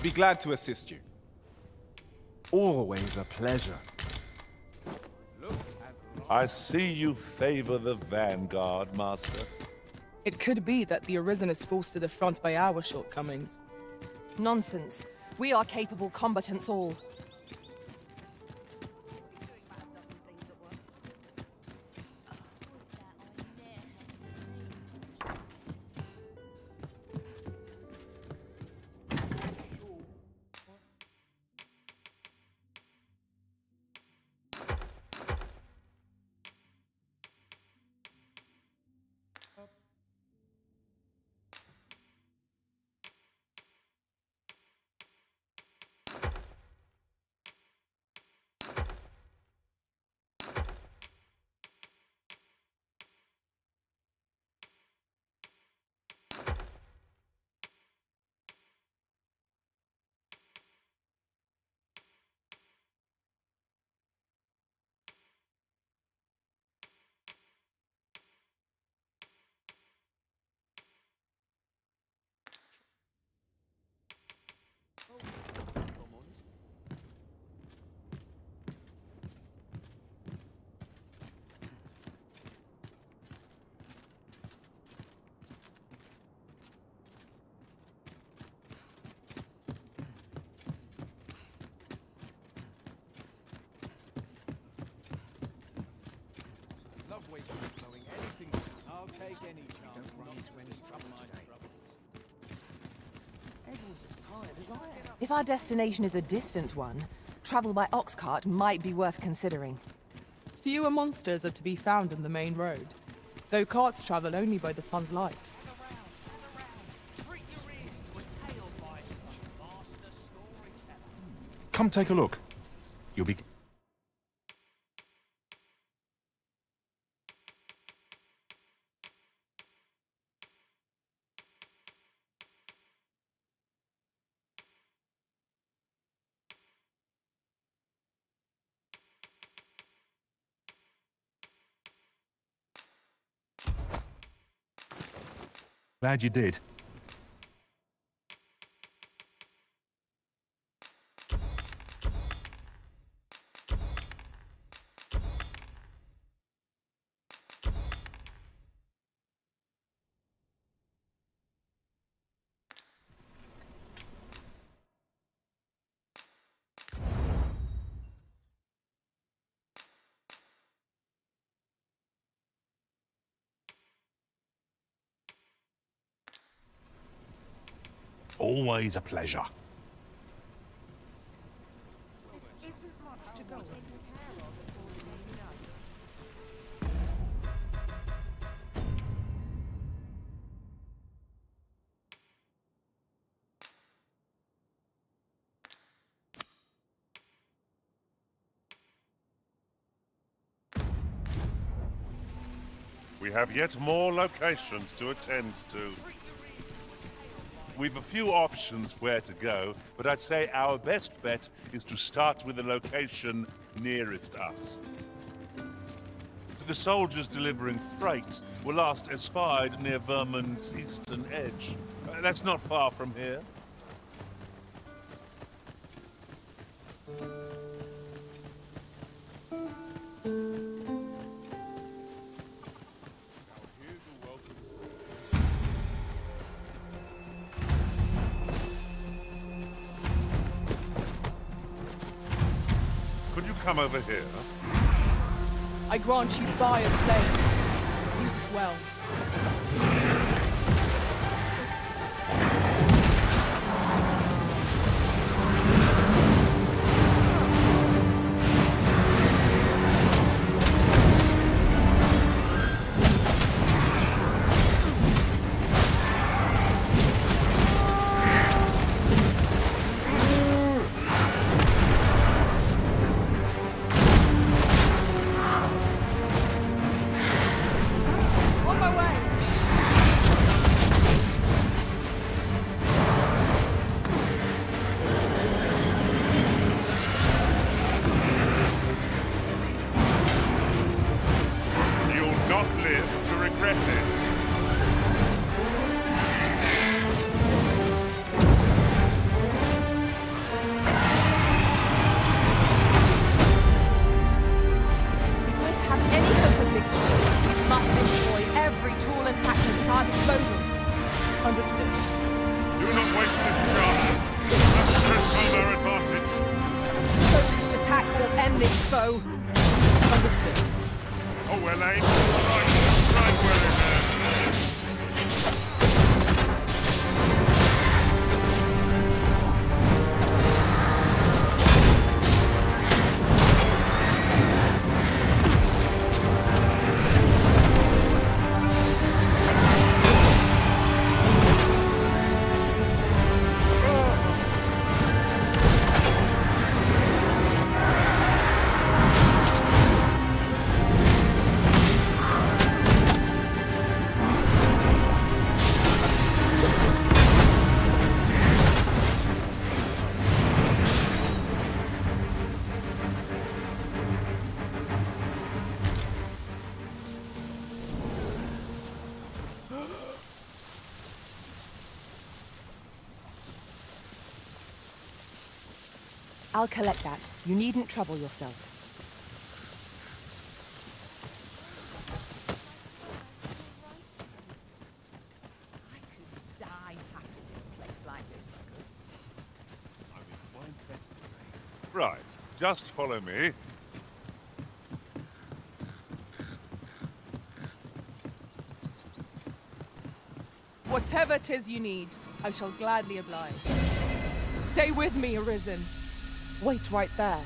Be glad to assist you. Always a pleasure. I see you favor the vanguard, Master. It could be that the Arisen is forced to the front by our shortcomings. Nonsense. We are capable combatants all. I'll take any chance. Don't run into any trouble today. Everyone's as tired as I am. If our destination is a distant one, travel by ox cart might be worth considering. Fewer monsters are to be found in the main road, though carts travel only by the sun's light. Come take a look. You'll be... Glad you did. Always a pleasure. We have yet more locations to attend to. We've a few options where to go, but I'd say our best bet is to start with the location nearest us. The soldiers delivering freight were last espied near Vermund's eastern edge. That's not far from here. Could you come over here? I grant you buyer's claim. Use it well. I'll collect that. You needn't trouble yourself. I could die happy in a place like this. Right, just follow me. Whatever 'tis you need, I shall gladly oblige. Stay with me, Arisen. Wait right there.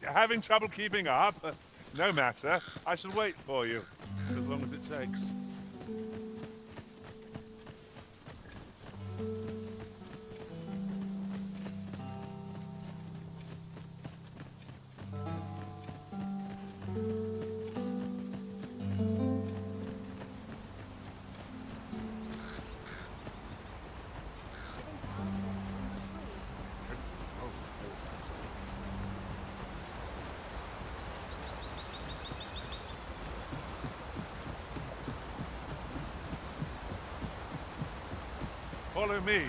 Having trouble keeping up? No matter. I shall wait for you, as long as it takes. Follow me.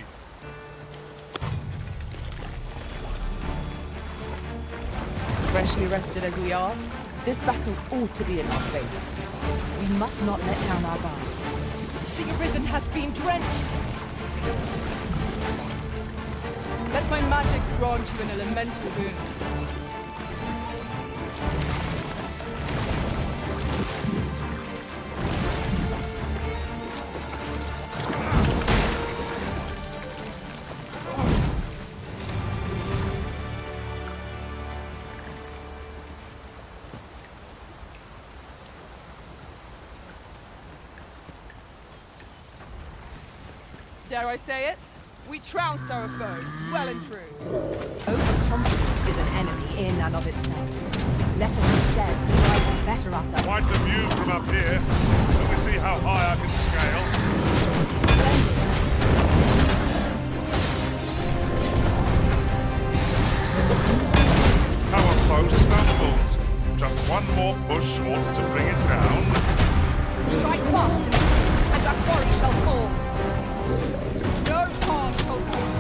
Freshly rested as we are, this battle ought to be in our favor. We must not let down our guard. The Arisen has been drenched! Let my magics grant you an elemental boon. Dare I say it? We trounced our foe, well and true. Overconfidence is an enemy in and of itself. Let us instead strive to better ourselves. Quite the view from up here. Let me see how high I can scale. Our foe stumbles. Just one more push ought to bring it down. Strike fast, and our quarry shall fall. No harm shall come.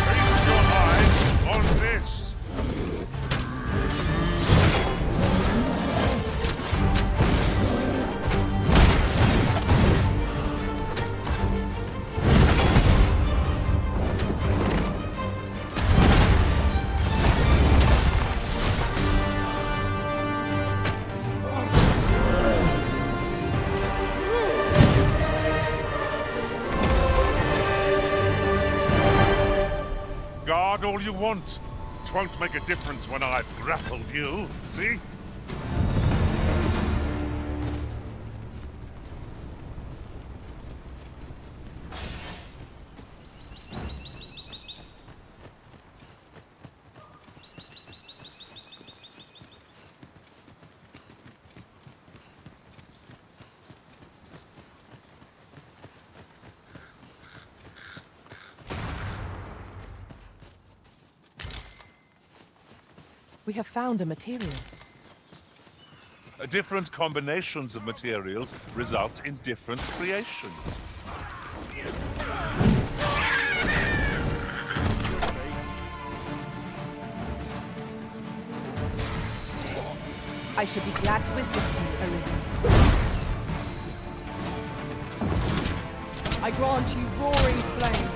Feast your eyes on this. Guard all you want. It won't make a difference when I've grappled you, see? We have found a material. Different combinations of materials result in different creations. I should be glad to assist you, Arisen. I grant you roaring flame.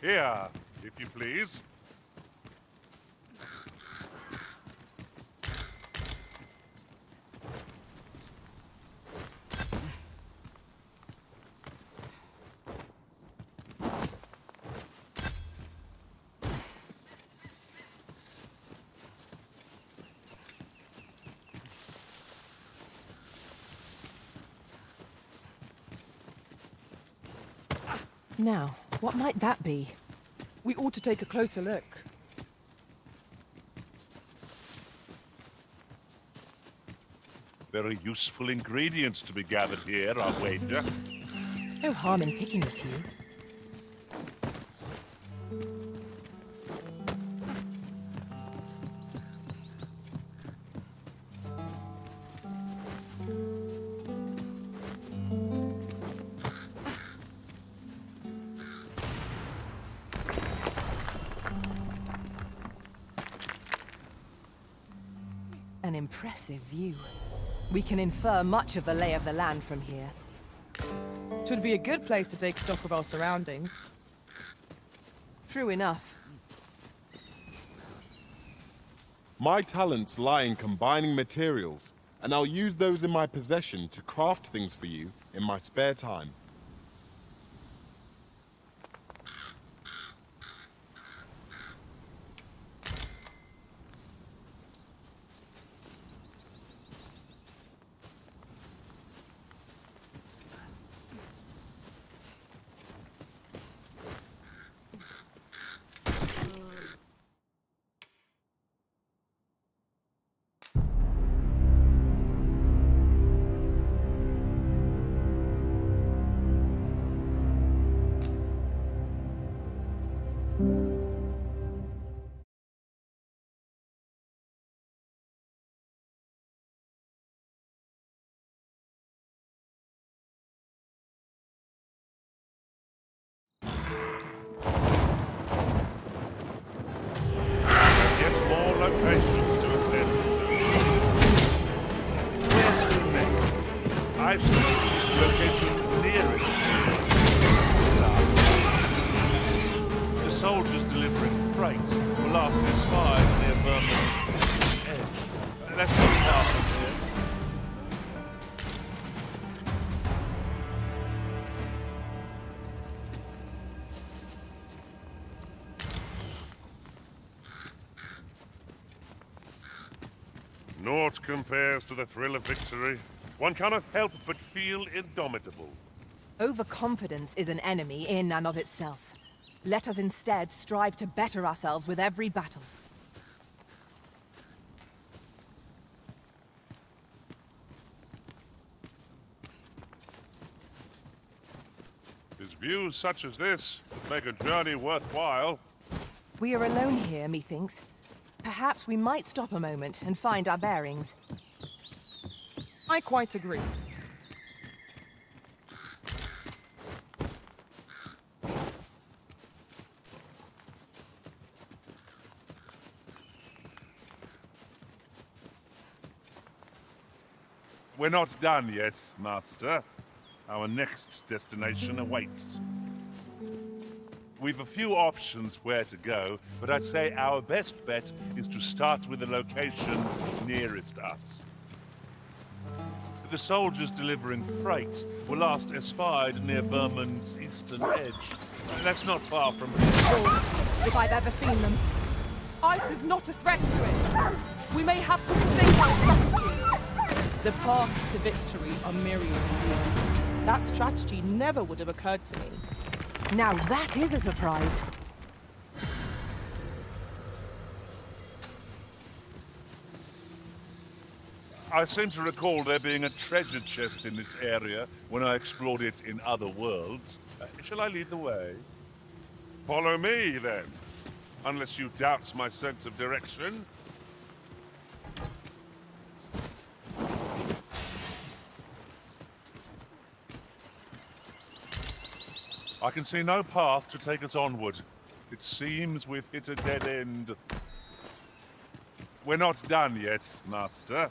Here, if you please. Now, what might that be? We ought to take a closer look. Very useful ingredients to be gathered here, I'll wager. No harm in picking a few. An impressive view. We can infer much of the lay of the land from here. Twould be a good place to take stock of our surroundings. True enough. My talents lie in combining materials, and I'll use those in my possession to craft things for you in my spare time. I've selected the location nearest. The soldiers delivering freight were last inspired near Vermon's edge. That's not far from here. Naught compares to the thrill of victory. One cannot help but feel indomitable. Overconfidence is an enemy in and of itself. Let us instead strive to better ourselves with every battle. His views such as this make a journey worthwhile. We are alone here, methinks. Perhaps we might stop a moment and find our bearings. I quite agree. We're not done yet, Master. Our next destination awaits. We've a few options where to go, but I'd say our best bet is to start with the location nearest us. The soldiers delivering freight were last espied near Vermon's eastern edge. That's not far from here. If I've ever seen them. Ice is not a threat to it. We may have to rethink our strategy. The paths to victory are myriad indeed. That strategy never would have occurred to me. Now that is a surprise. I seem to recall there being a treasure chest in this area when I explored it in other worlds. Shall I lead the way? Follow me, then. Unless you doubt my sense of direction. I can see no path to take us onward. It seems we've hit a dead end. We're not done yet, Master.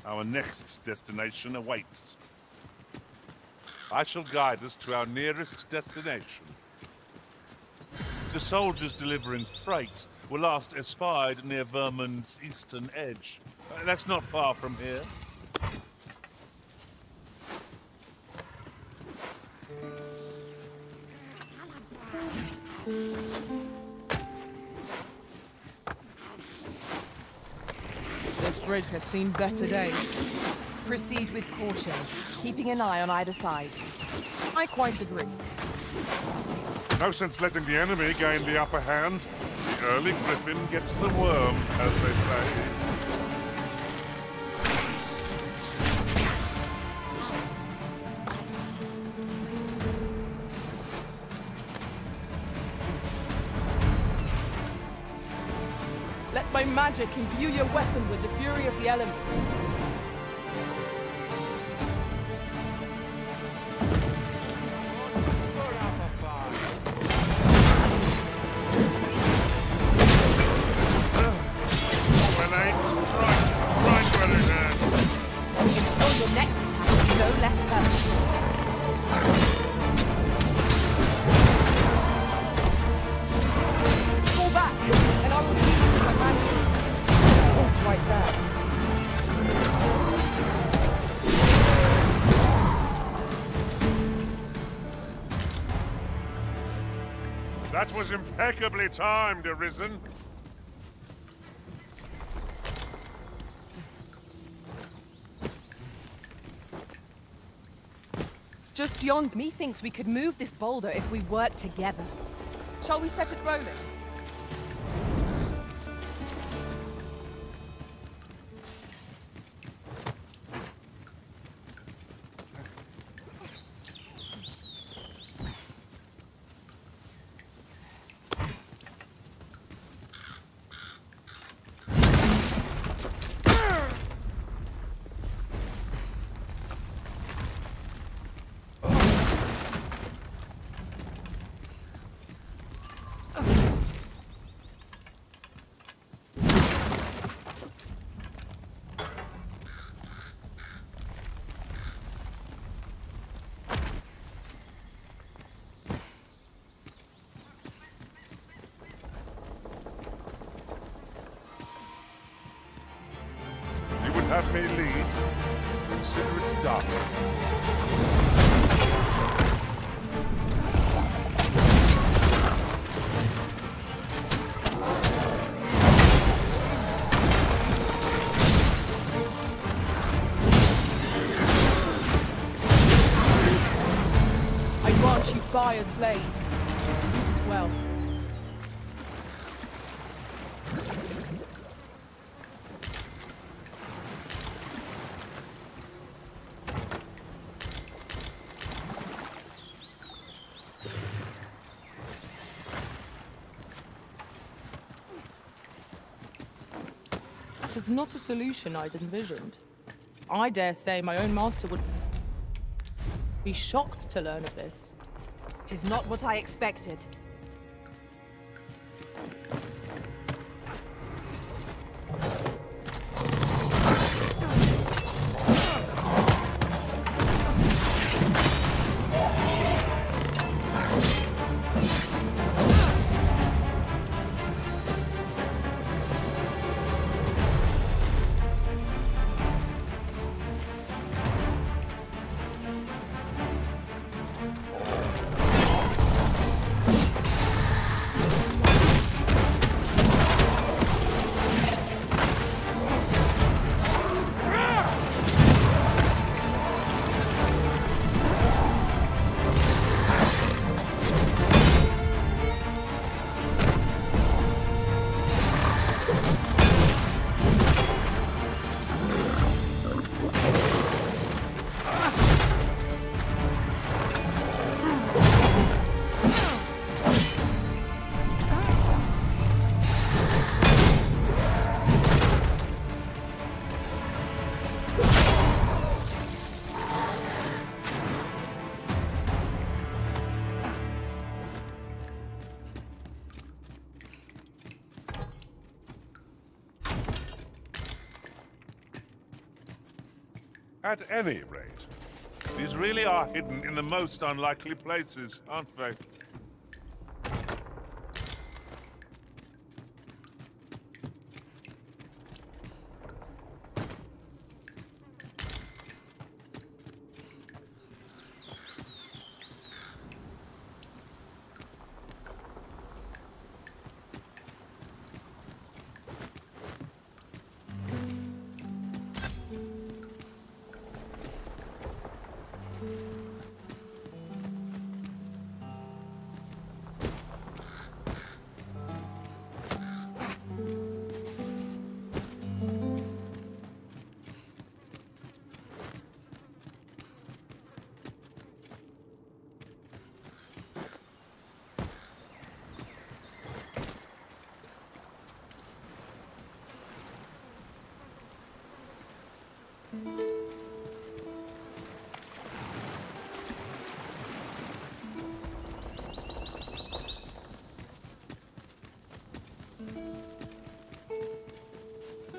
Our next destination awaits. I shall guide us to our nearest destination. The soldiers delivering freight were last espied near Vermon's eastern edge. That's not far from here. This bridge has seen better days. Proceed with caution, keeping an eye on either side. I quite agree. No sense letting the enemy gain the upper hand. The early griffin gets the worm, as they say. Let my magic imbue your weapon with the fury of the elements. Your next attack is no less perfect. Fall back, and I will heal you with my magic. It's right there. That was impeccably timed, Arisen. Just yonder. Methinks we could move this boulder if we work together. Shall we set it rolling? Have me lead. Consider it done. I grant you fire's blaze. Use it well. It's not a solution I'd envisioned. I dare say my own master would be shocked to learn of this. It is not what I expected. At any rate, these really are hidden in the most unlikely places, aren't they?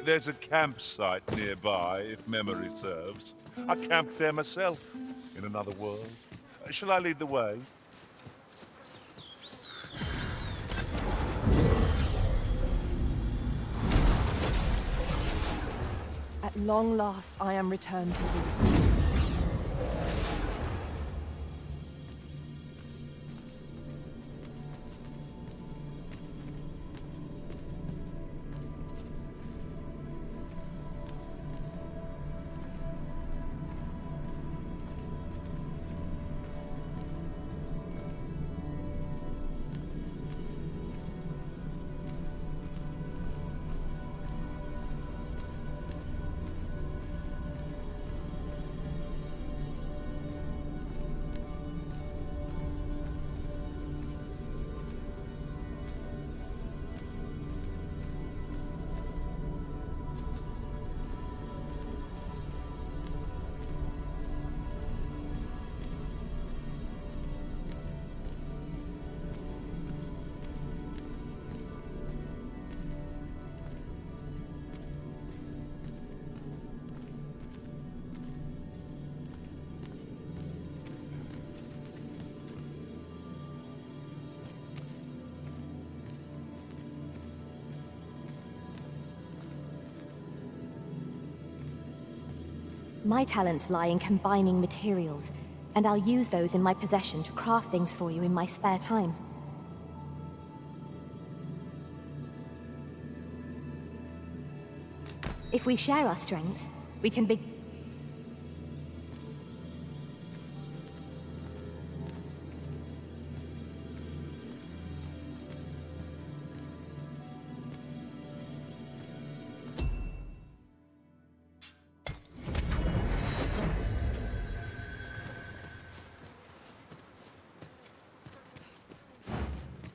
There's a campsite nearby, if memory serves. I camped there myself, in another world. Shall I lead the way? At long last, I am returned to you. My talents lie in combining materials, and I'll use those in my possession to craft things for you in my spare time. If we share our strengths, we can be...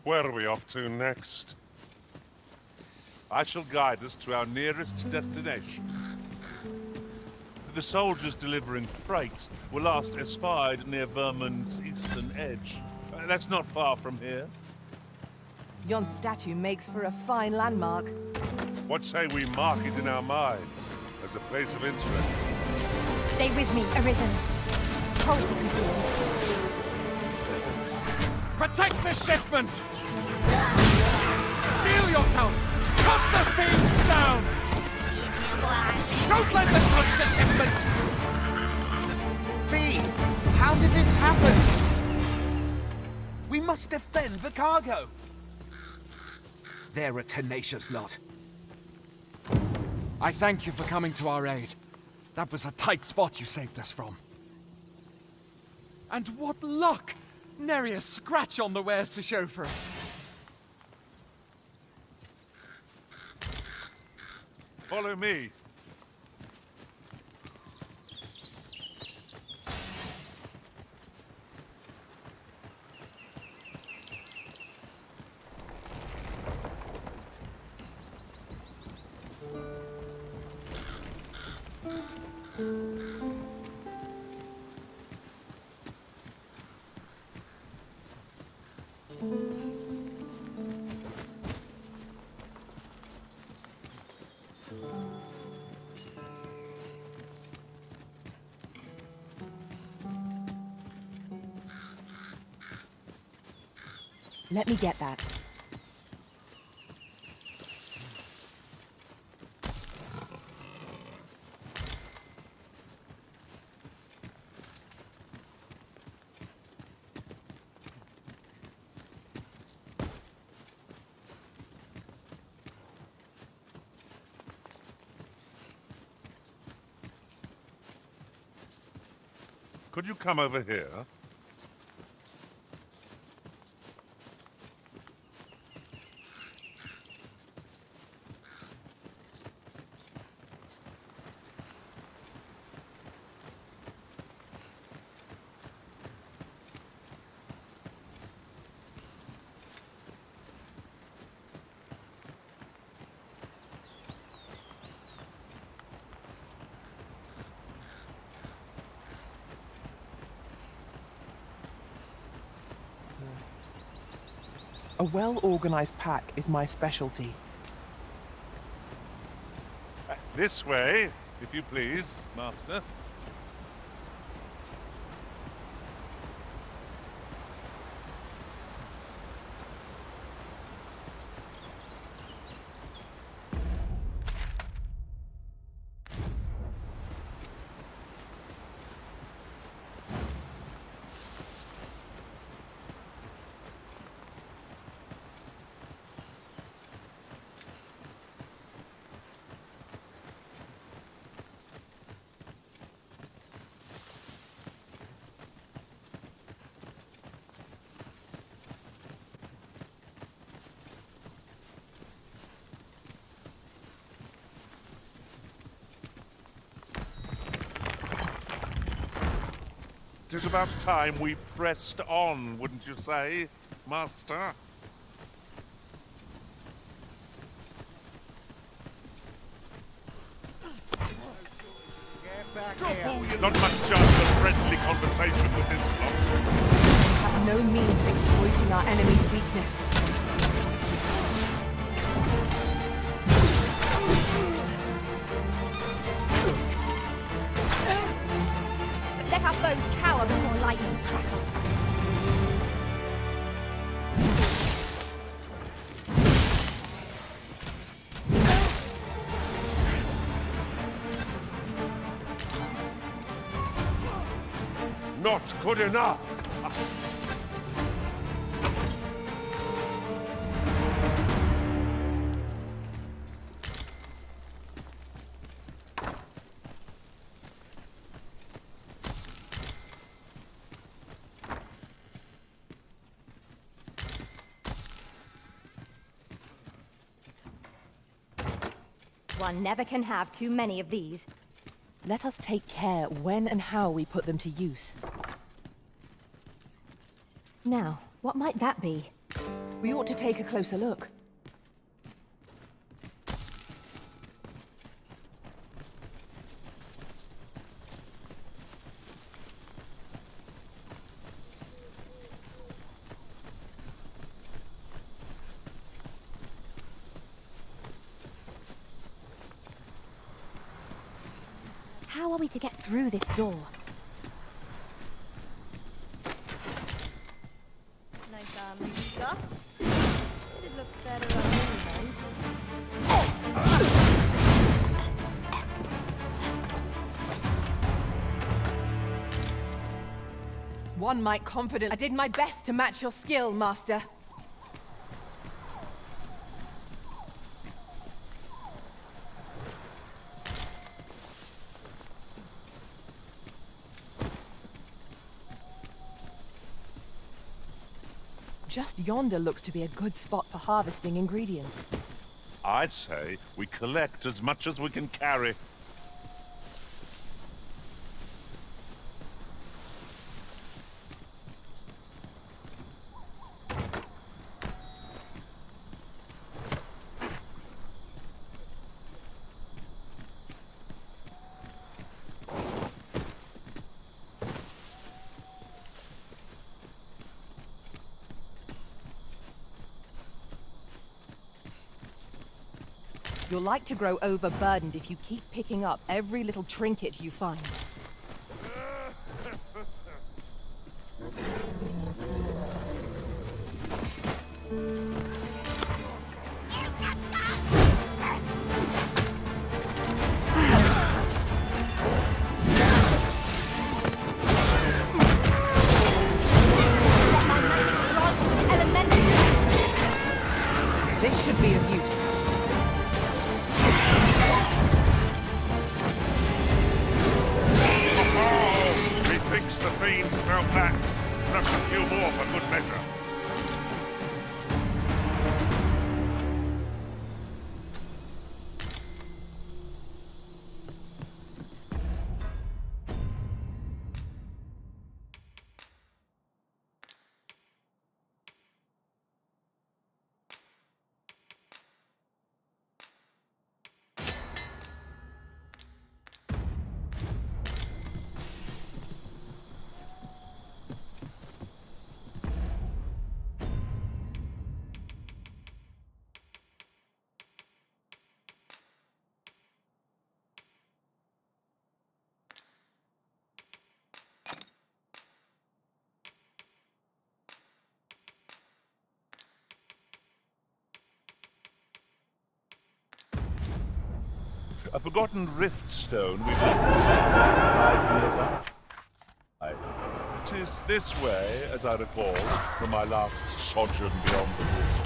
Where are we off to next? I shall guide us to our nearest destination. The soldiers delivering freight were last espied near Vermund's eastern edge. That's not far from here. Yon statue makes for a fine landmark. What say we mark it in our minds as a place of interest? Stay with me, Arisen. Hold if you please. Protect the shipment! Steel yourselves! Cut the thieves down! Don't let them touch the shipment! B, how did this happen? We must defend the cargo. They're a tenacious lot. I thank you for coming to our aid. That was a tight spot you saved us from. And what luck! Nary a scratch on the wares to show for it. Follow me. Let me get that. Could you come over here? A well-organized pack is my specialty. This way, if you please, Master. It is about time we pressed on, wouldn't you say, Master? Not much chance of friendly conversation with this lot. We have no means of exploiting our enemy's weakness. Let our foes cower before lightning's crackle. Not good enough. One never can have too many of these. Let us take care when and how we put them to use. Now, what might that be? We ought to take a closer look. How are we to get through this door? Nice arm you got. It'd look better on me, One might confident I did my best to match your skill, Master. Just yonder looks to be a good spot for harvesting ingredients. I say we collect as much as we can carry. You're like to grow overburdened if you keep picking up every little trinket you find. This should be of use. Methinks the fiend felt that. Perhaps a few more for good measure. a forgotten rift stone we've lies nearby. 'Tis this way, as I recall, from my last sojourn beyond the rift.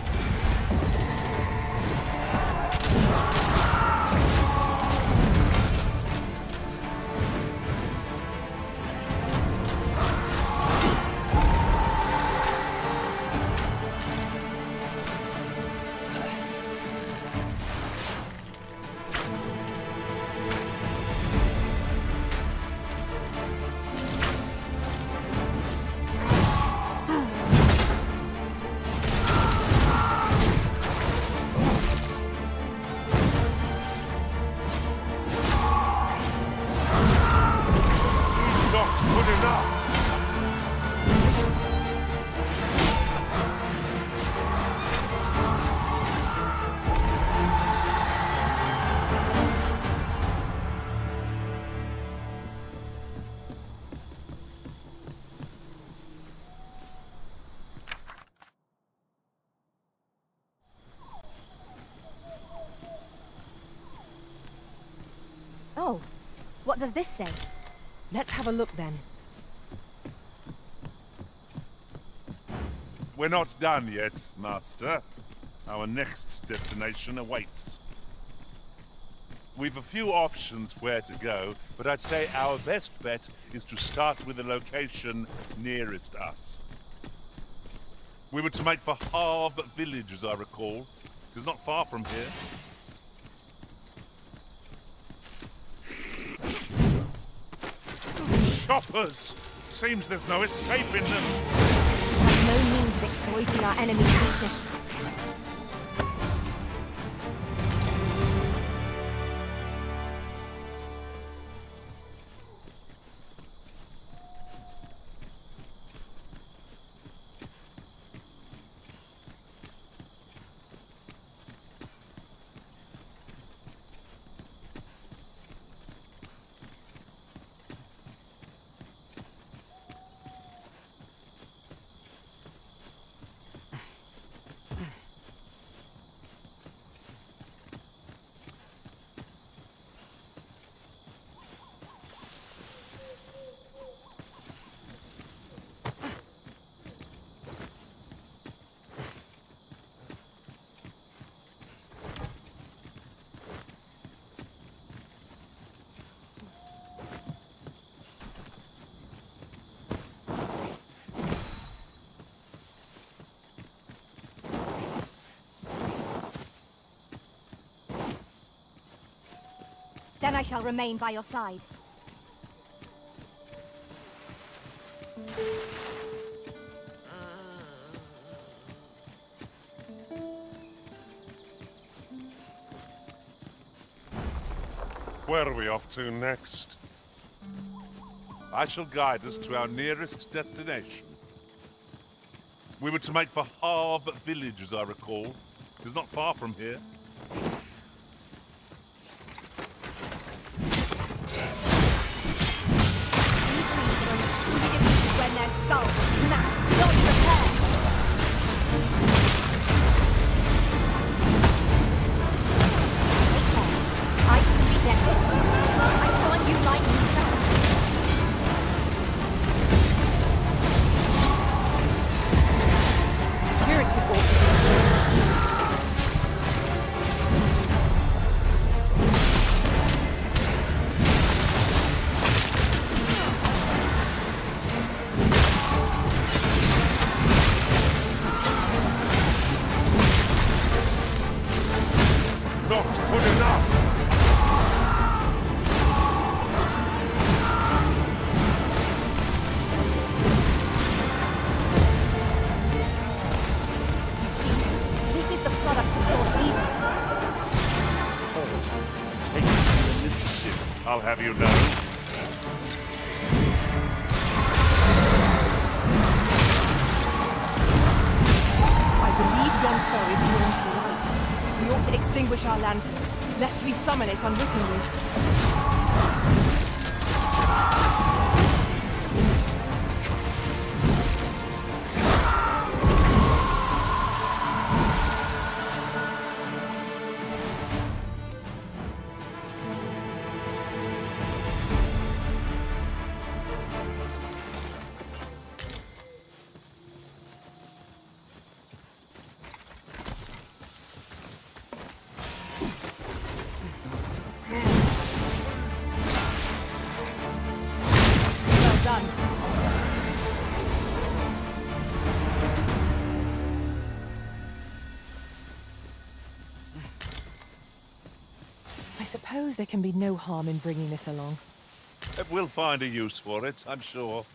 Oh, what does this say? Let's have a look then. We're not done yet, Master. Our next destination awaits. We've a few options where to go, but I'd say our best bet is to start with the location nearest us. We were to make for Harv Village, as I recall. It's not far from here. Choppers! Seems there's no escaping them. There's no means of exploiting our enemy's weakness. Then I shall remain by your side. Where are we off to next? I shall guide us to our nearest destination. We were to make for Harv Village, as I recall. It's not far from here. When their skulls snap, not repair. I can be dead. I thought you liked me fast. Curative ought to be changed. I'll have you know. I believe young foe is drawn to the light. We ought to extinguish our lanterns, lest we summon it unwittingly. suppose there can be no harm in bringing this along. We'll find a use for it, I'm sure.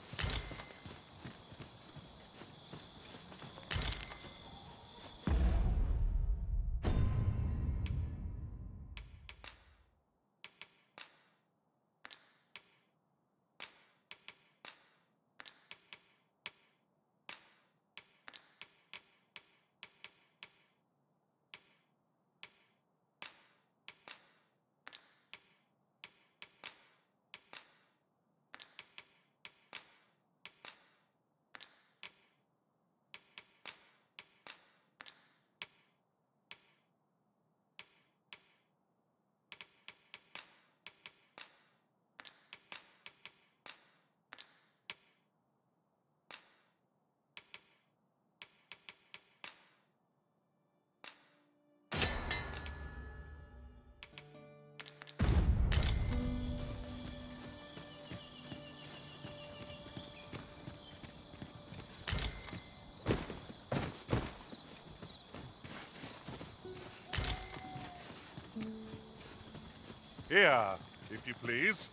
Here, if you please.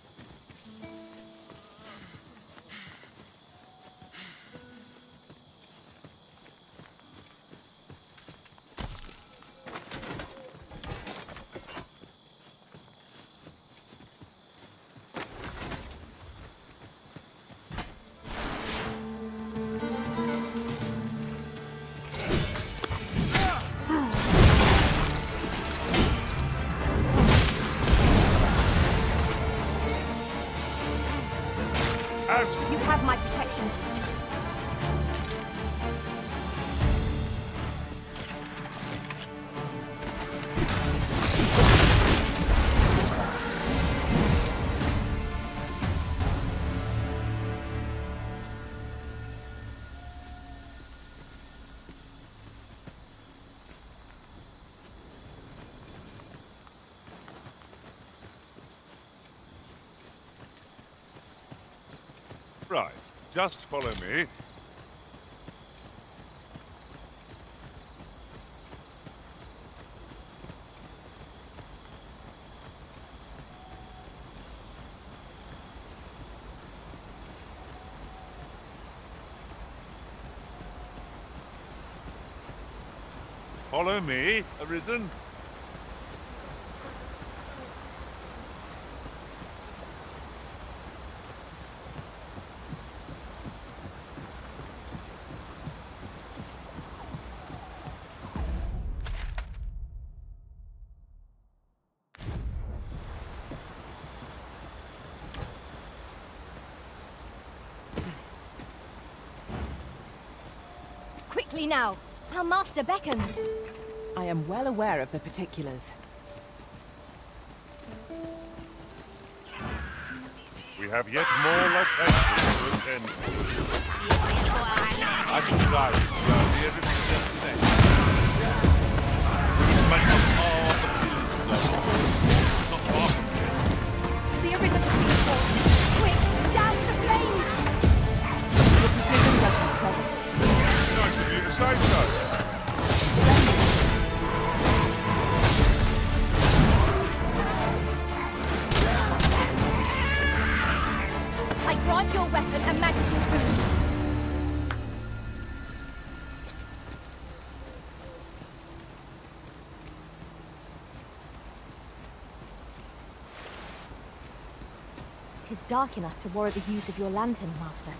You have my protection. Right, just follow me. Follow me, Arisen. Quickly now! Our master beckons! I am well aware of the particulars. We have yet more locations to attend to. I should guide us to our nearest destination. It might not far off the village, though. Not far from here. The Arisen people! Quick! Douse the flames! Your precision does you trouble. Nice of you to say so. I grant your weapon a magical boon. It is dark enough to warrant the use of your lantern, Master.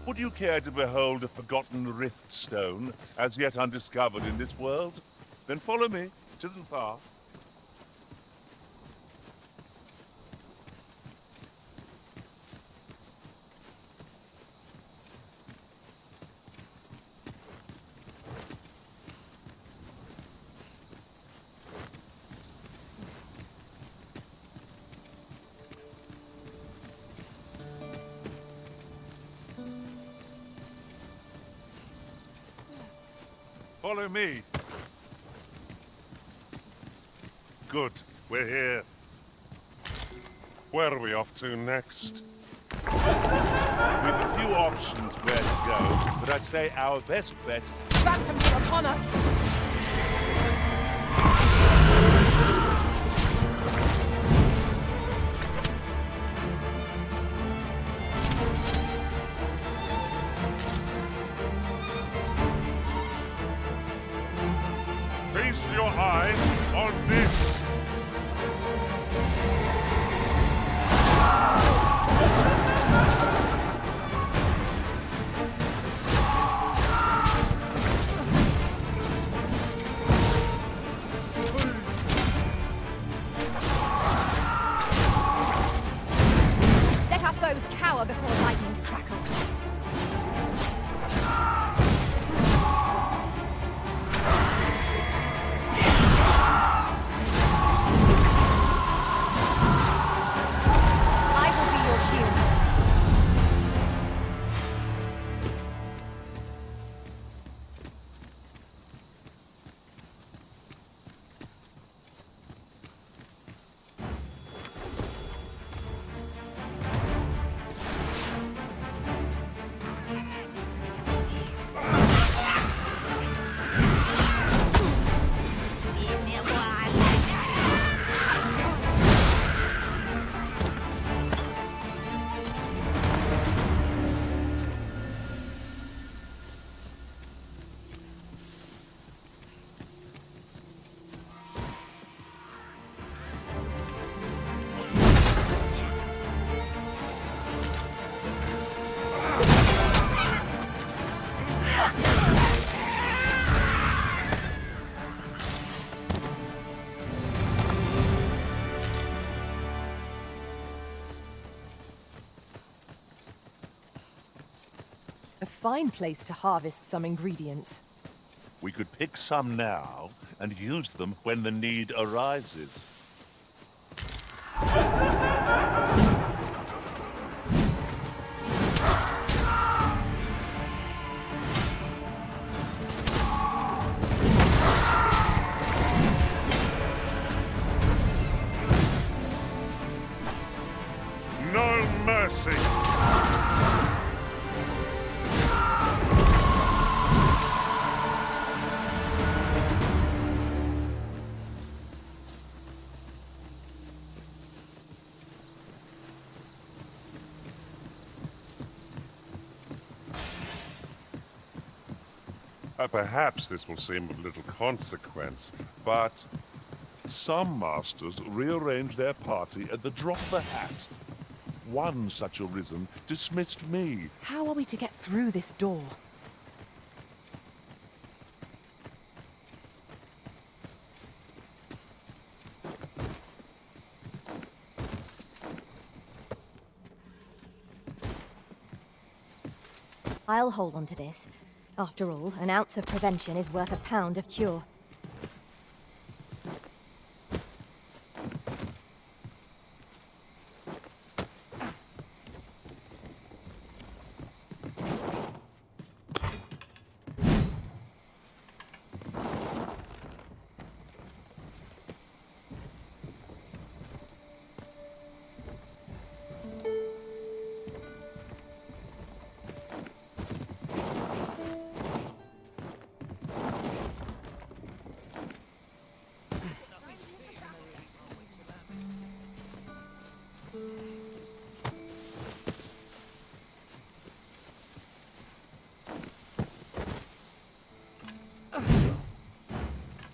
Would you care to behold a forgotten rift stone, as yet undiscovered in this world? Then follow me. It isn't far. Follow me. Good, we're here. Where are we off to next? We've a few options where to go, but I'd say our best bet... Phantoms are upon us! Feast your eyes on this! Let our foes cower before lightning's crackle. I will be your shield. A fine place to harvest some ingredients. We could pick some now and use them when the need arises. No mercy! Perhaps this will seem of little consequence, but some masters rearrange their party at the drop of a hat. One such Arisen dismissed me. How are we to get through this door? I'll hold on to this. After all, an ounce of prevention is worth a pound of cure.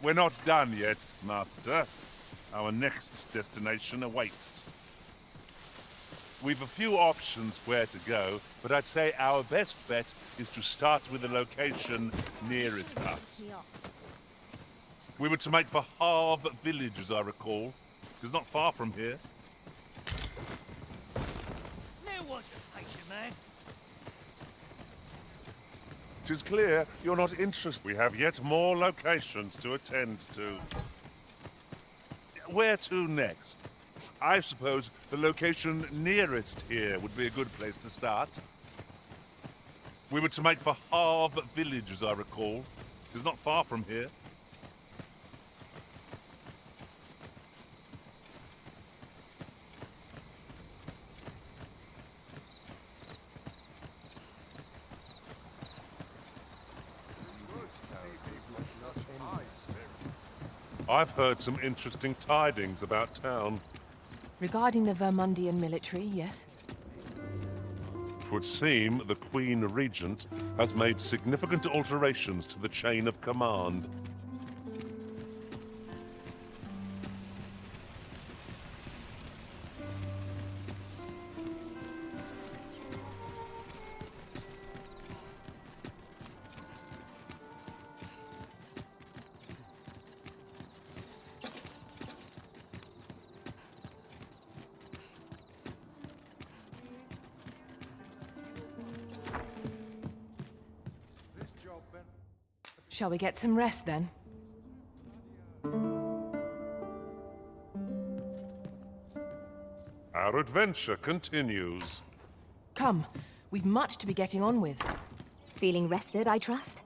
We're not done yet, Master. Our next destination awaits. We've a few options where to go, but I'd say our best bet is to start with the location nearest us. We were to make for Harve Village, as I recall. It's not far from here. There was a patient man. 'Tis clear you're not interested. We have yet more locations to attend to. Where to next? I suppose the location nearest here would be a good place to start. We were to make for Harve Village, as I recall. is not far from here. I've heard some interesting tidings about town. Regarding the Vermundian military, yes? It would seem the Queen Regent has made significant alterations to the chain of command. Shall we get some rest then? Our adventure continues. Come, we've much to be getting on with. Feeling rested, I trust?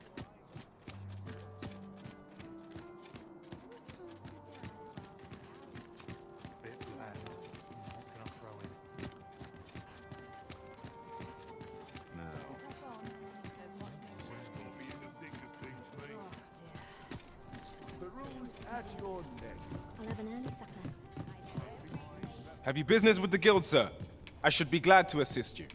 I'll have an early supper. Have you business with the guild, sir? I should be glad to assist you.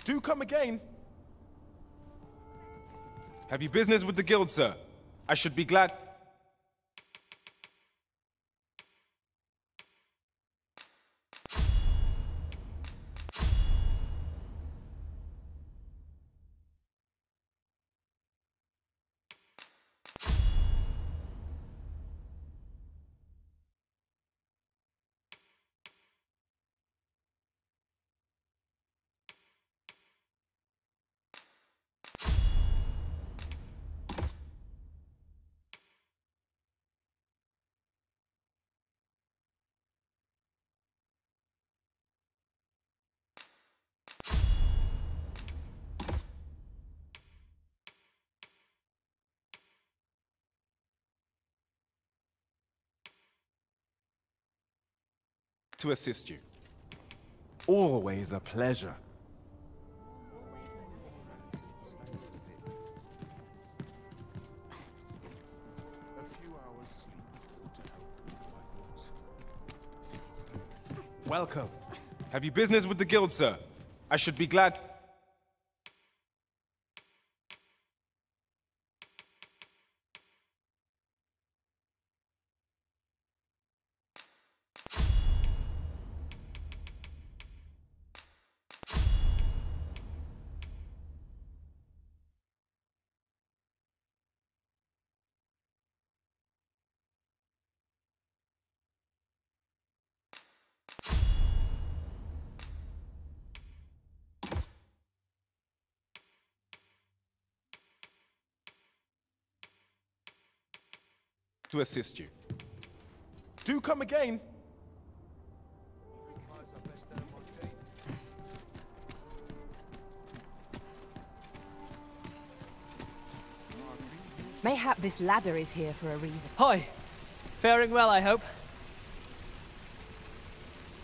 Do come again. Have you business with the guild, sir? I should be glad. To assist you. Always a pleasure. Welcome. Have you business with the guild, sir? I should be glad. To assist you. Do come again. Mayhap this ladder is here for a reason. Hi. Faring well, I hope.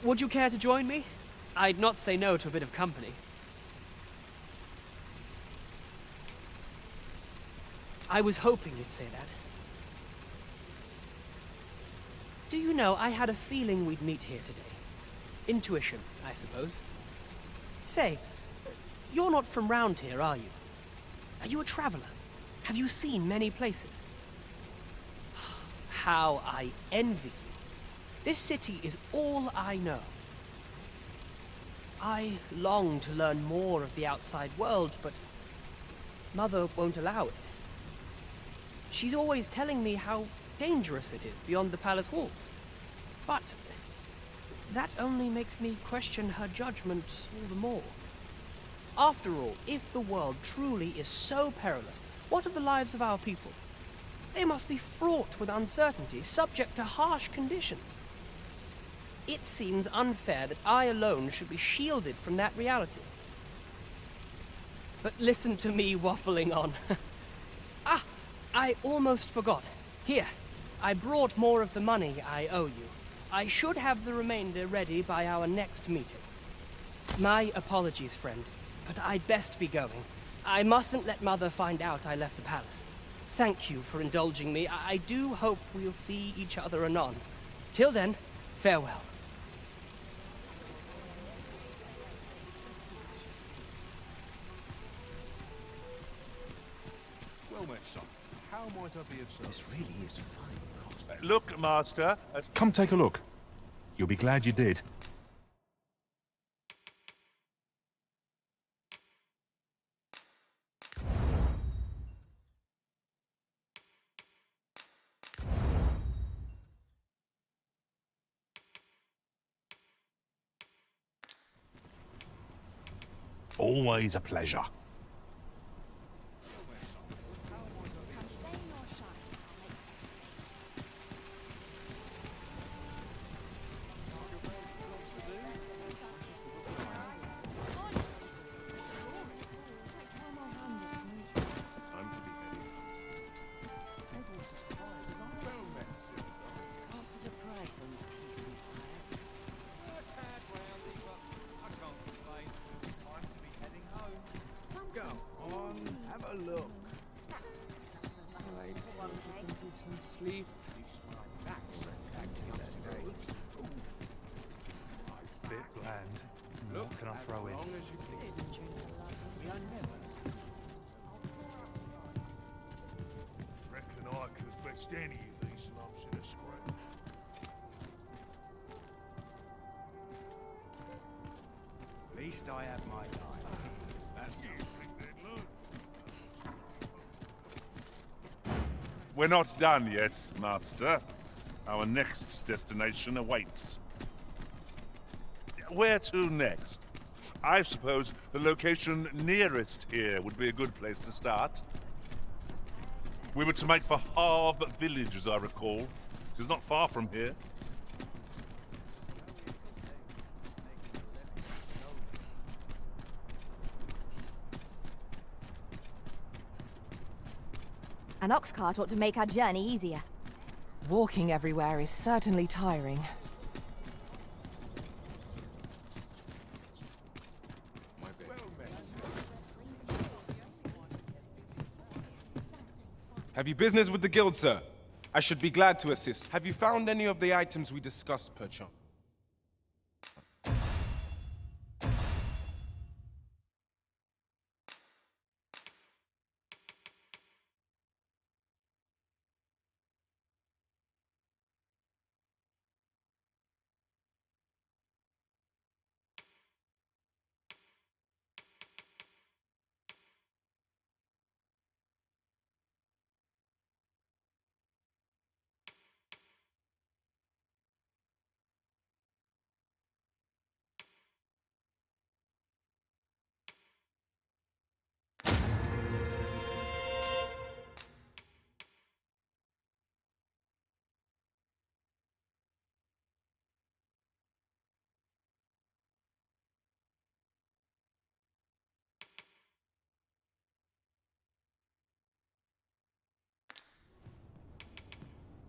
Would you care to join me? I'd not say no to a bit of company. I was hoping you'd say that. Do you know, I had a feeling we'd meet here today. Intuition, I suppose. Say, you're not from round here, are you? Are you a traveler? Have you seen many places? How I envy you. This city is all I know. I long to learn more of the outside world, but Mother won't allow it. She's always telling me how dangerous it is beyond the palace walls. But that only makes me question her judgment all the more. After all, if the world truly is so perilous, what of the lives of our people? They must be fraught with uncertainty, subject to harsh conditions. It seems unfair that I alone should be shielded from that reality. But listen to me waffling on. Ah, I almost forgot. Here, I brought more of the money I owe you. I should have the remainder ready by our next meeting. My apologies, friend, but I'd best be going. I mustn't let Mother find out I left the palace. Thank you for indulging me. I do hope we'll see each other anon. Till then, farewell. Well met, son. How might I be of service? This really is fine. Look, Master. Come take a look. You'll be glad you did. Always a pleasure. Sleep. Bit bland. What can I throw in? Reckon I could best any of these lumps in a scrape. Least I have my life. That's it. We're not done yet, Master. Our next destination awaits. Where to next? I suppose the location nearest here would be a good place to start. We were to make for Harve Village, as I recall. It is not far from here. An ox cart ought to make our journey easier. Walking everywhere is certainly tiring. Have you business with the guild, sir? I should be glad to assist. Have you found any of the items we discussed, perchance?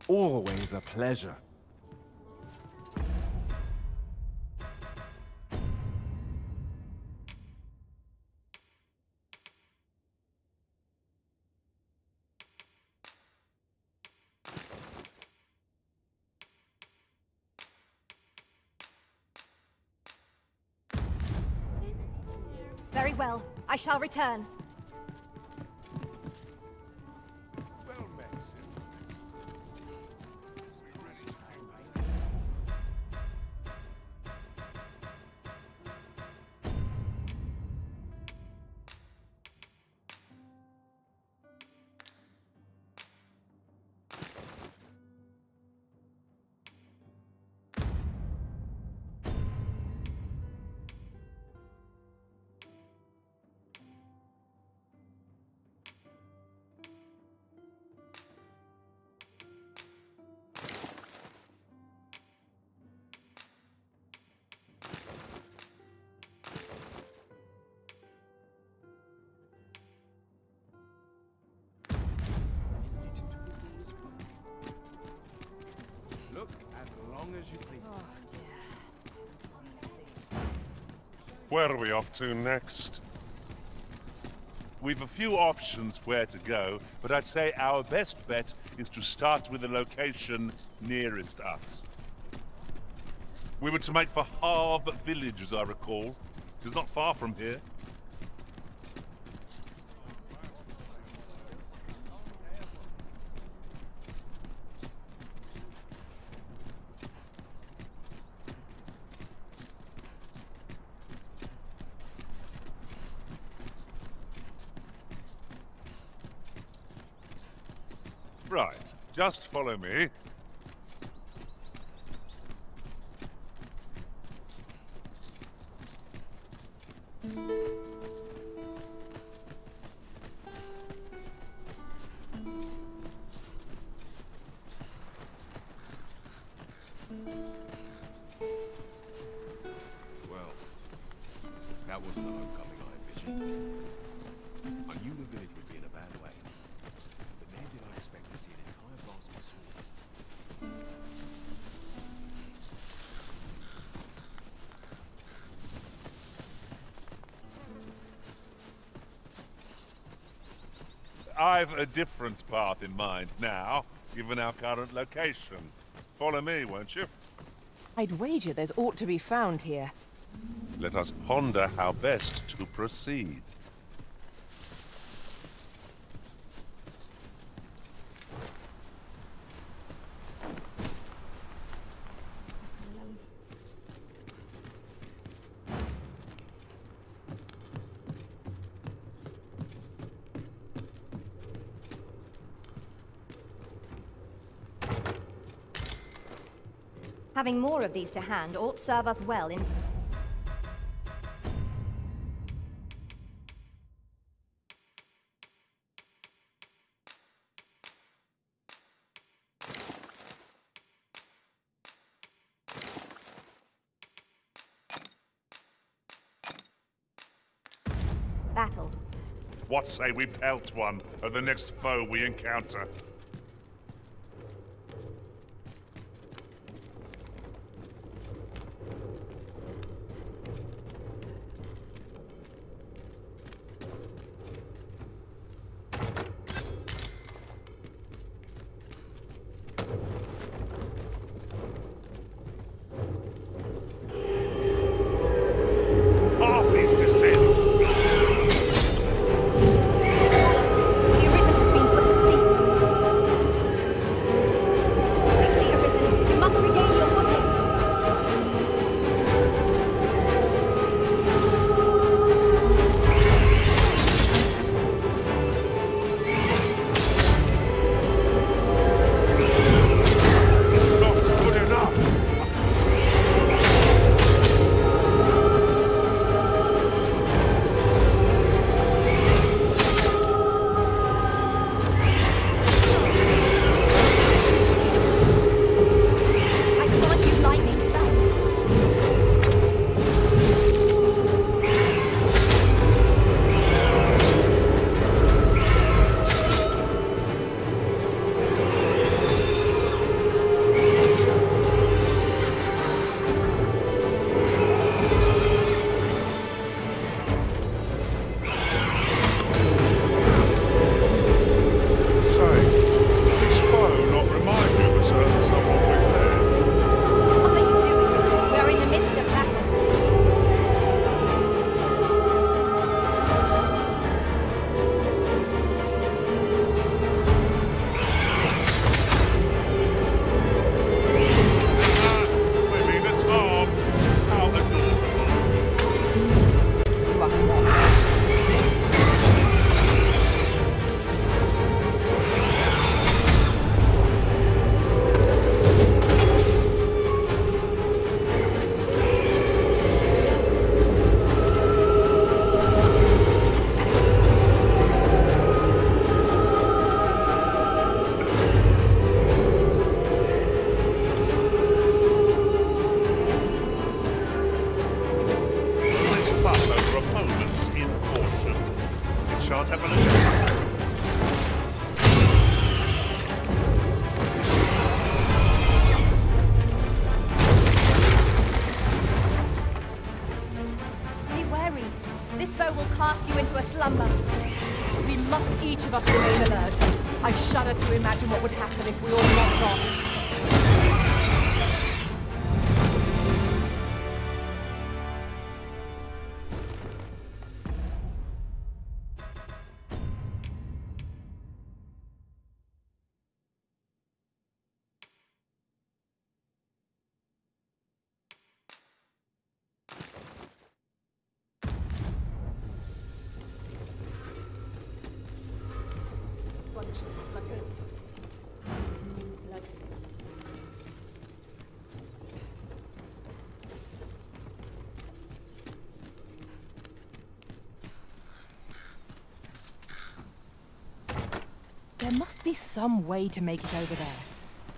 Always a pleasure. well. I shall return. Well met, Sim. Look as long as you please. Where are we off to next? We've a few options where to go, but I'd say our best bet is to start with the location nearest us. We were to make for Harve Village, as I recall. It's not far from here. Right, just follow me. Well, that wasn't the homecoming I envisioned. I knew the village would be in a bad way, but never did I expect to see an entire basket sword. I've a different path in mind now, given our current location. Follow me, won't you? I'd wager there's aught to be found here. Let us ponder how best to proceed. Having more of these to hand ought serve us well in... battle. What say we pelt one of the next foe we encounter? Armies descend! The Arisen has been put to sleep. each of us remain alert. I shudder to imagine what would happen if we all wandered off. There must be some way to make it over there.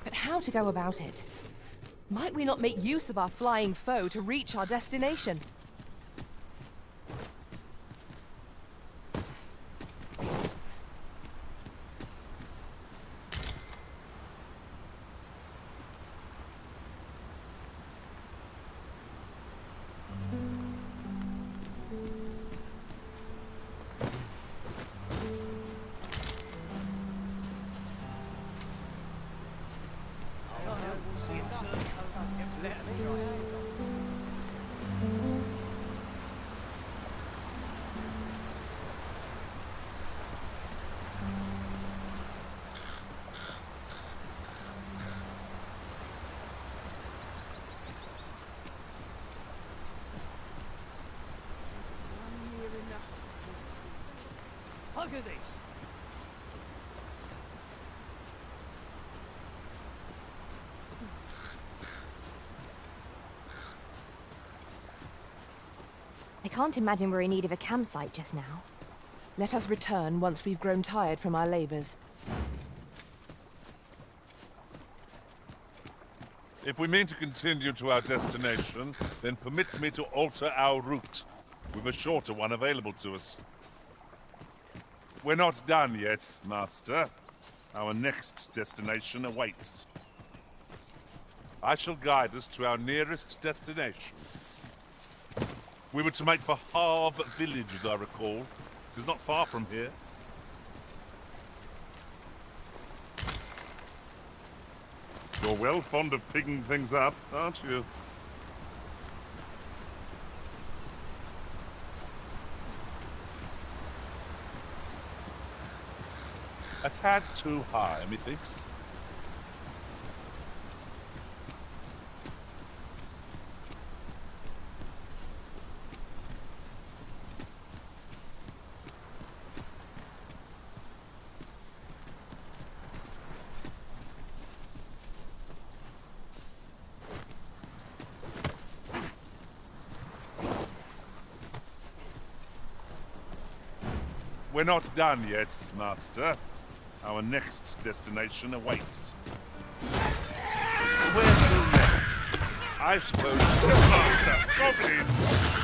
But how to go about it? Might we not make use of our flying foe to reach our destination? Look at this. I can't imagine we're in need of a campsite just now. Let us return once we've grown tired from our labors. If we mean to continue to our destination, then permit me to alter our route. We've a shorter one available to us. We're not done yet, Master. Our next destination awaits. I shall guide us to our nearest destination. We were to make for Harve Village, as I recall. It's not far from here. You're well fond of picking things up, aren't you? A tad too high, methinks. We're not done yet, Master. Our next destination awaits. Where to next? I suppose, Master, goblins!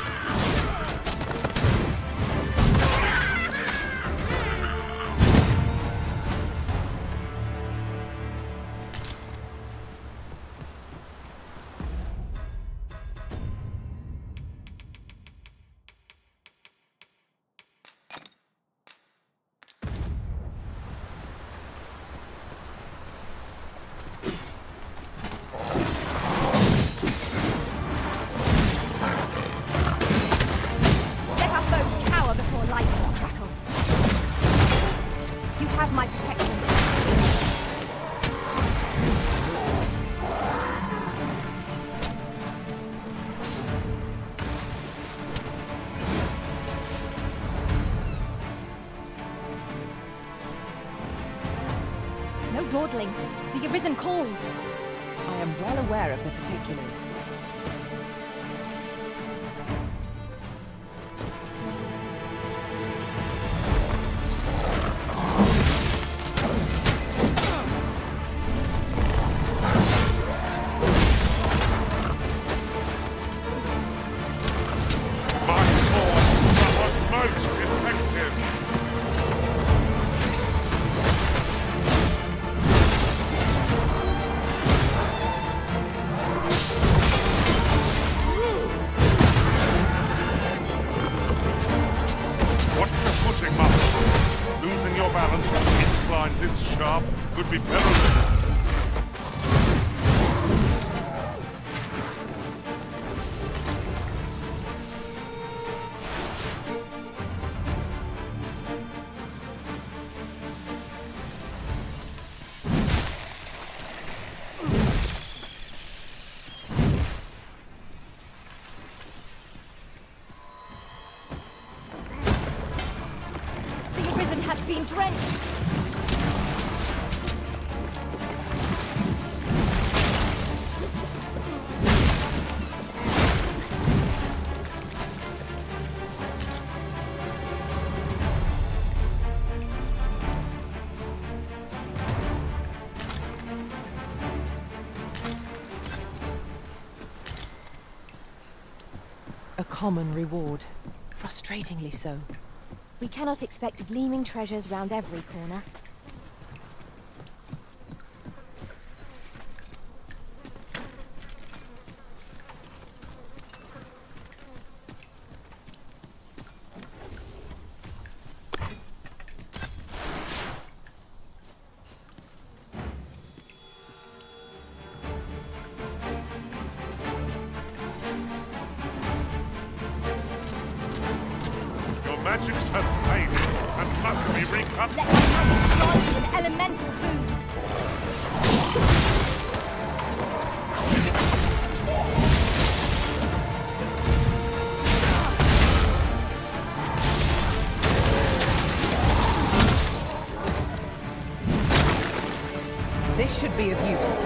Dawdling. The Arisen calls. I am well aware of the particulars. find this sharp could be perilous. The Arisen has been drenched. A common reward. Frustratingly so. We cannot expect gleaming treasures round every corner. Magics have faded and must be recaptured. Let my magic strike with an elemental boon. This should be of use.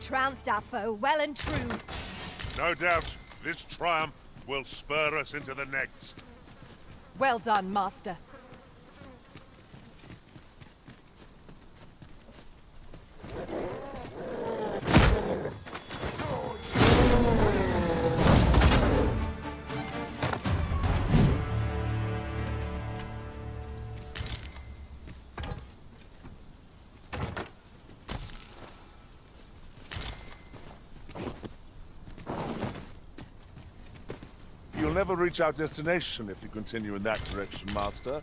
Trounced our foe, well and true. No doubt, this triumph will spur us into the next. Well done, Master. You'll never reach our destination if you continue in that direction, Master.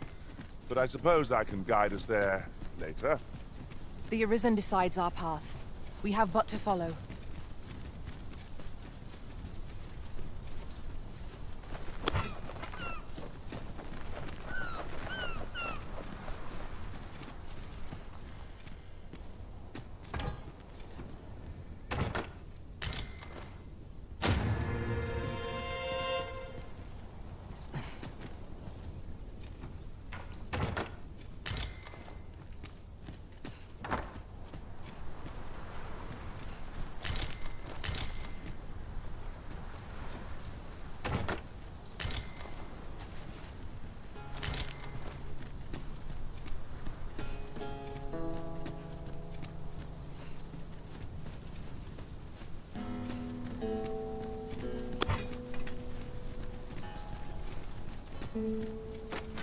But I suppose I can guide us there later. The Arisen decides our path. We have but to follow.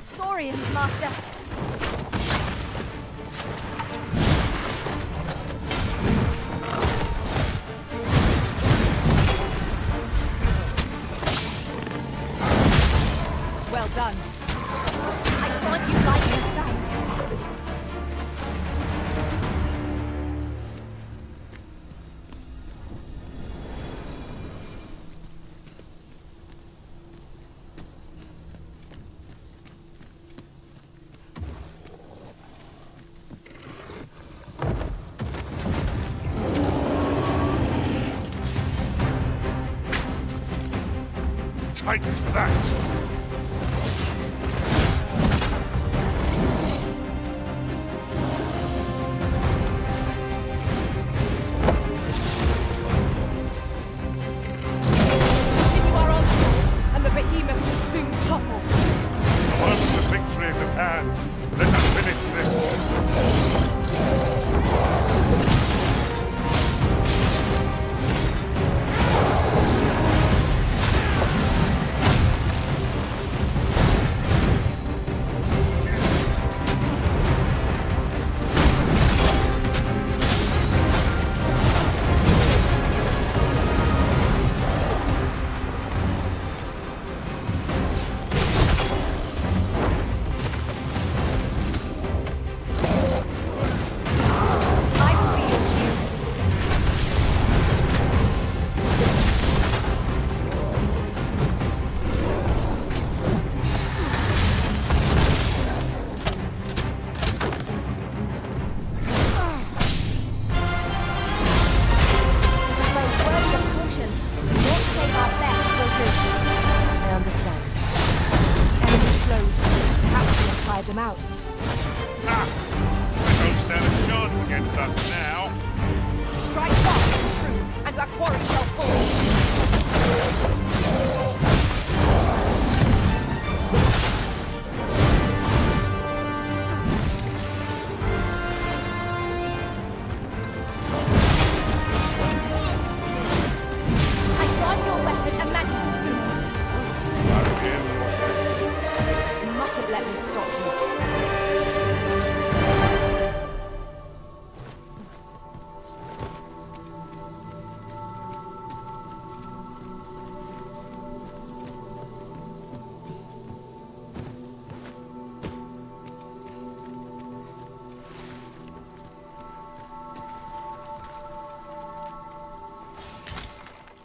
Saurians, Master. Well done. I grant you lightning thanks. Fight that!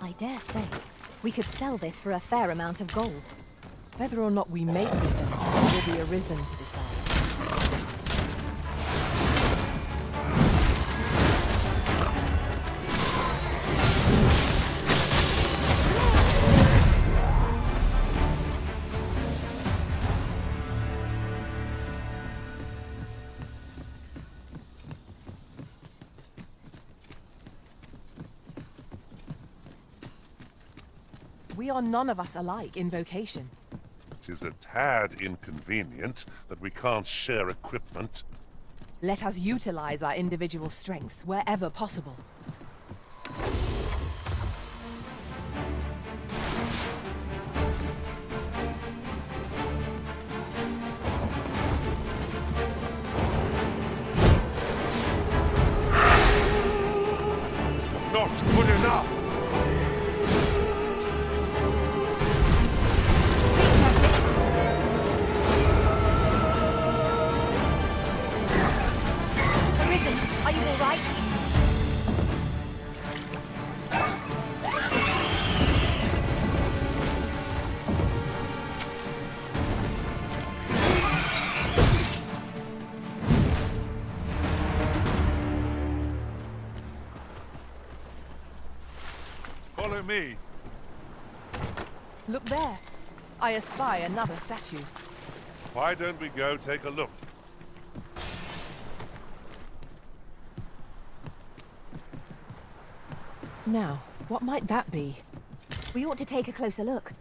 I dare say, we could sell this for a fair amount of gold. Whether or not we make the sale will be Arisen to decide. We are none of us alike in vocation. It is a tad inconvenient that we can't share equipment. Let us utilize our individual strengths wherever possible. Not good enough! Are you all right? Follow me. Look there. I espy another statue. Why don't we go take a look? Now, what might that be? We ought to take a closer look.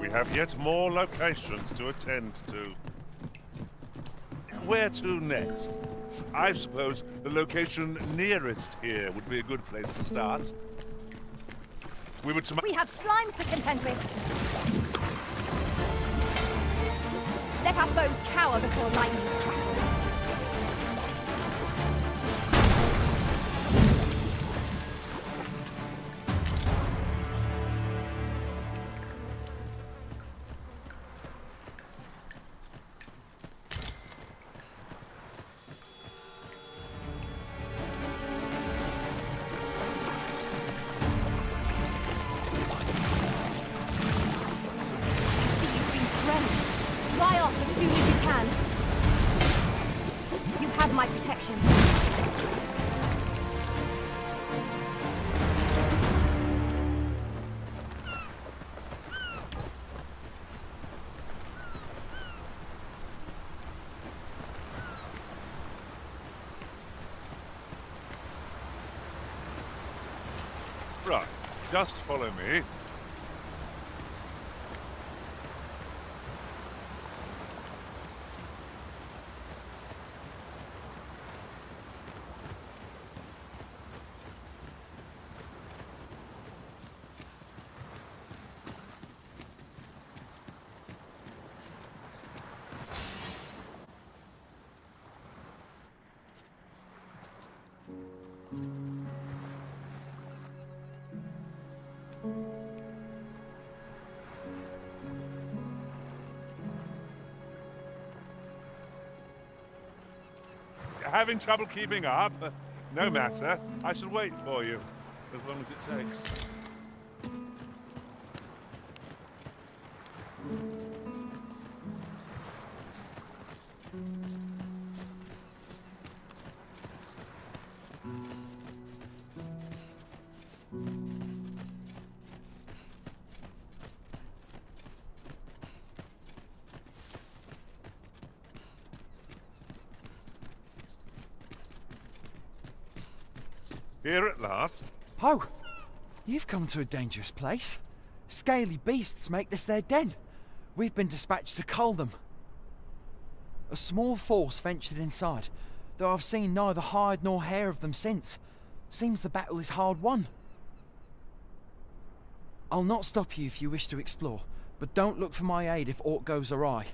We have yet more locations to attend to. Where to next? I suppose the location nearest here would be a good place to start. We have slimes to contend with. Let our foes cower before lightning's crackle. Fly off as soon as you can. You have my protection. Right, just follow me. Having trouble keeping up? No matter. I shall wait for you, as long as it takes. Here at last. Oh, you've come to a dangerous place. Scaly beasts make this their den. We've been dispatched to cull them. A small force ventured inside, though I've seen neither hide nor hair of them since. Seems the battle is hard won. I'll not stop you if you wish to explore, but don't look for my aid if aught goes awry.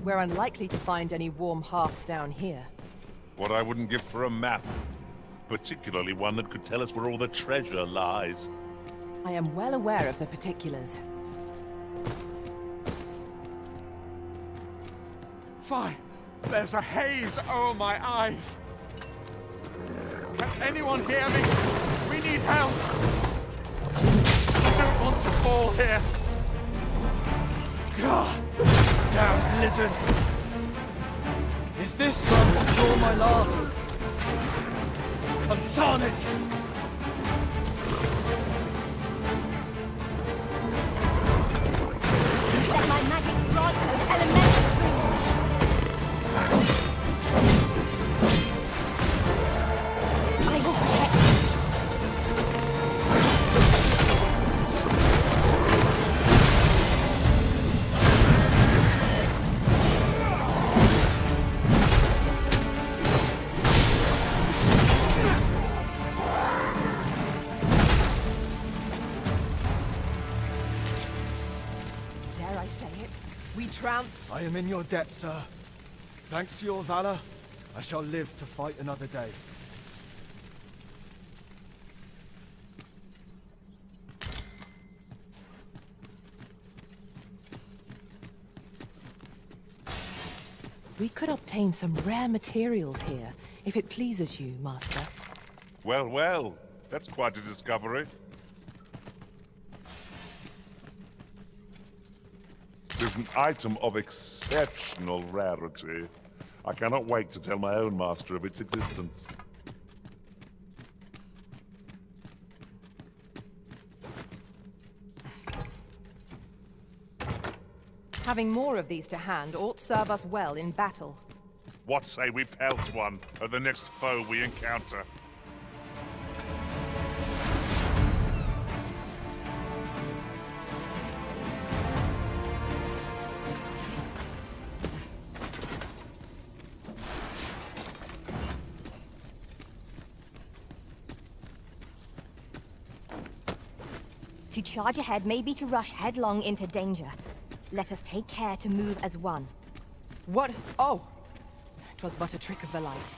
We're unlikely to find any warm hearths down here. What I wouldn't give for a map. Particularly one that could tell us where all the treasure lies. I am well aware of the particulars. Fine. There's a haze over my eyes. Can anyone hear me? We need help. I don't want to fall here. God, damn blizzard. Is this going to draw my last? Unsarn it! Let my magic's grant you an elemental boon. I will protect you. Dare I say it? We trounced. I am in your debt, sir. Thanks to your valor, I shall live to fight another day. We could obtain some rare materials here, if it pleases you, Master. Well, well. That's quite a discovery. There's an item of exceptional rarity. I cannot wait to tell my own master of its existence. Having more of these to hand ought serve us well in battle. What say we pelt one of the next foe we encounter? To charge ahead may be to rush headlong into danger. Let us take care to move as one. What? Oh! 'Twas but a trick of the light.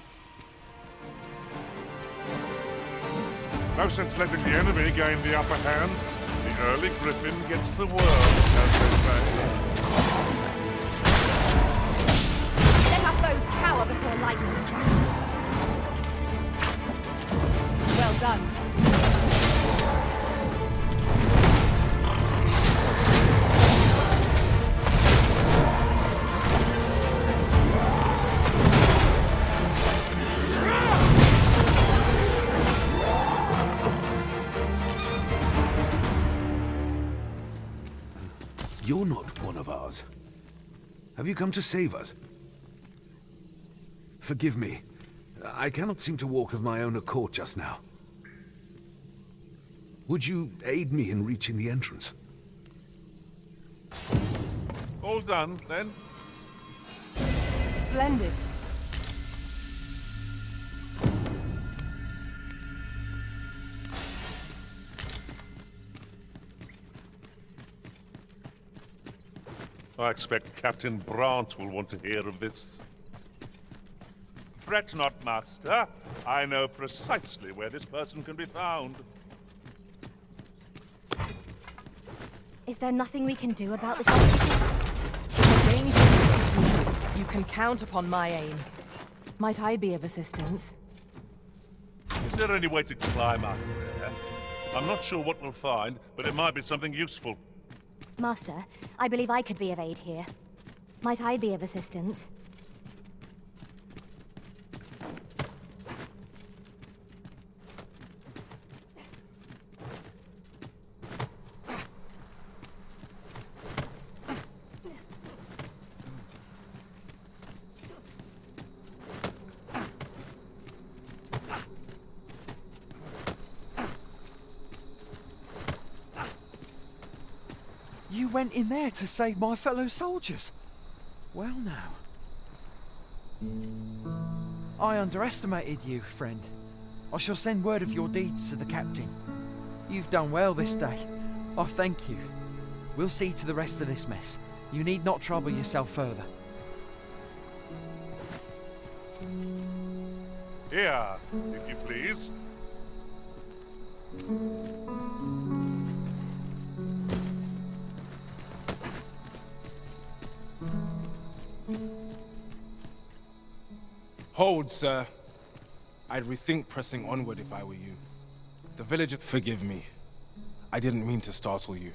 No sense letting the enemy gain the upper hand. The early griffin gets the world, as they say. Let our foes cower before lightning strikes. Well done. You're not one of ours. Have you come to save us? Forgive me. I cannot seem to walk of my own accord just now. Would you aid me in reaching the entrance? All done, then? Splendid. I expect Captain Brant will want to hear of this. Fret not, Master. I know precisely where this person can be found. Is there nothing we can do about this obstacle? If the danger is needed, you can count upon my aim. Might I be of assistance? Is there any way to climb up there? I'm not sure what we'll find, but it might be something useful. Master, I believe I could be of aid here. Might I be of assistance? You went in there to save my fellow soldiers. Well now. I underestimated you, friend. I shall send word of your deeds to the captain. You've done well this day. I thank you. We'll see to the rest of this mess. You need not trouble yourself further. Here, if you please. Hold, sir. I'd rethink pressing onward if I were you. The villagers... Forgive me. I didn't mean to startle you.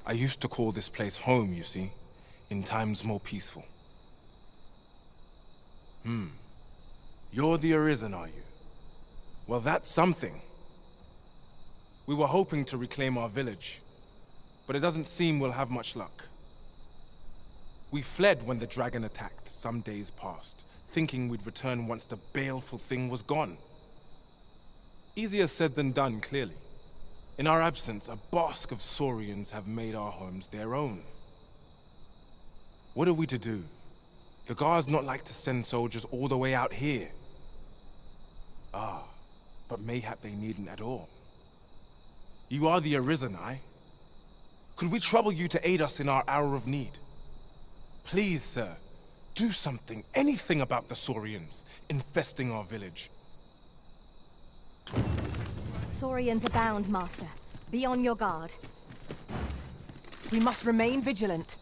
I used to call this place home, you see, in times more peaceful. You're the Arisen, are you? Well, that's something. We were hoping to reclaim our village, but it doesn't seem we'll have much luck. We fled when the dragon attacked some days past, thinking we'd return once the baleful thing was gone. Easier said than done, clearly. In our absence, a bask of Saurians have made our homes their own. What are we to do? The guards not like to send soldiers all the way out here. Ah, but mayhap they needn't at all. You are the Arisen, aye? Could we trouble you to aid us in our hour of need? Please, sir, do something, anything about the Saurians infesting our village. Saurians abound, Master. Be on your guard. We must remain vigilant.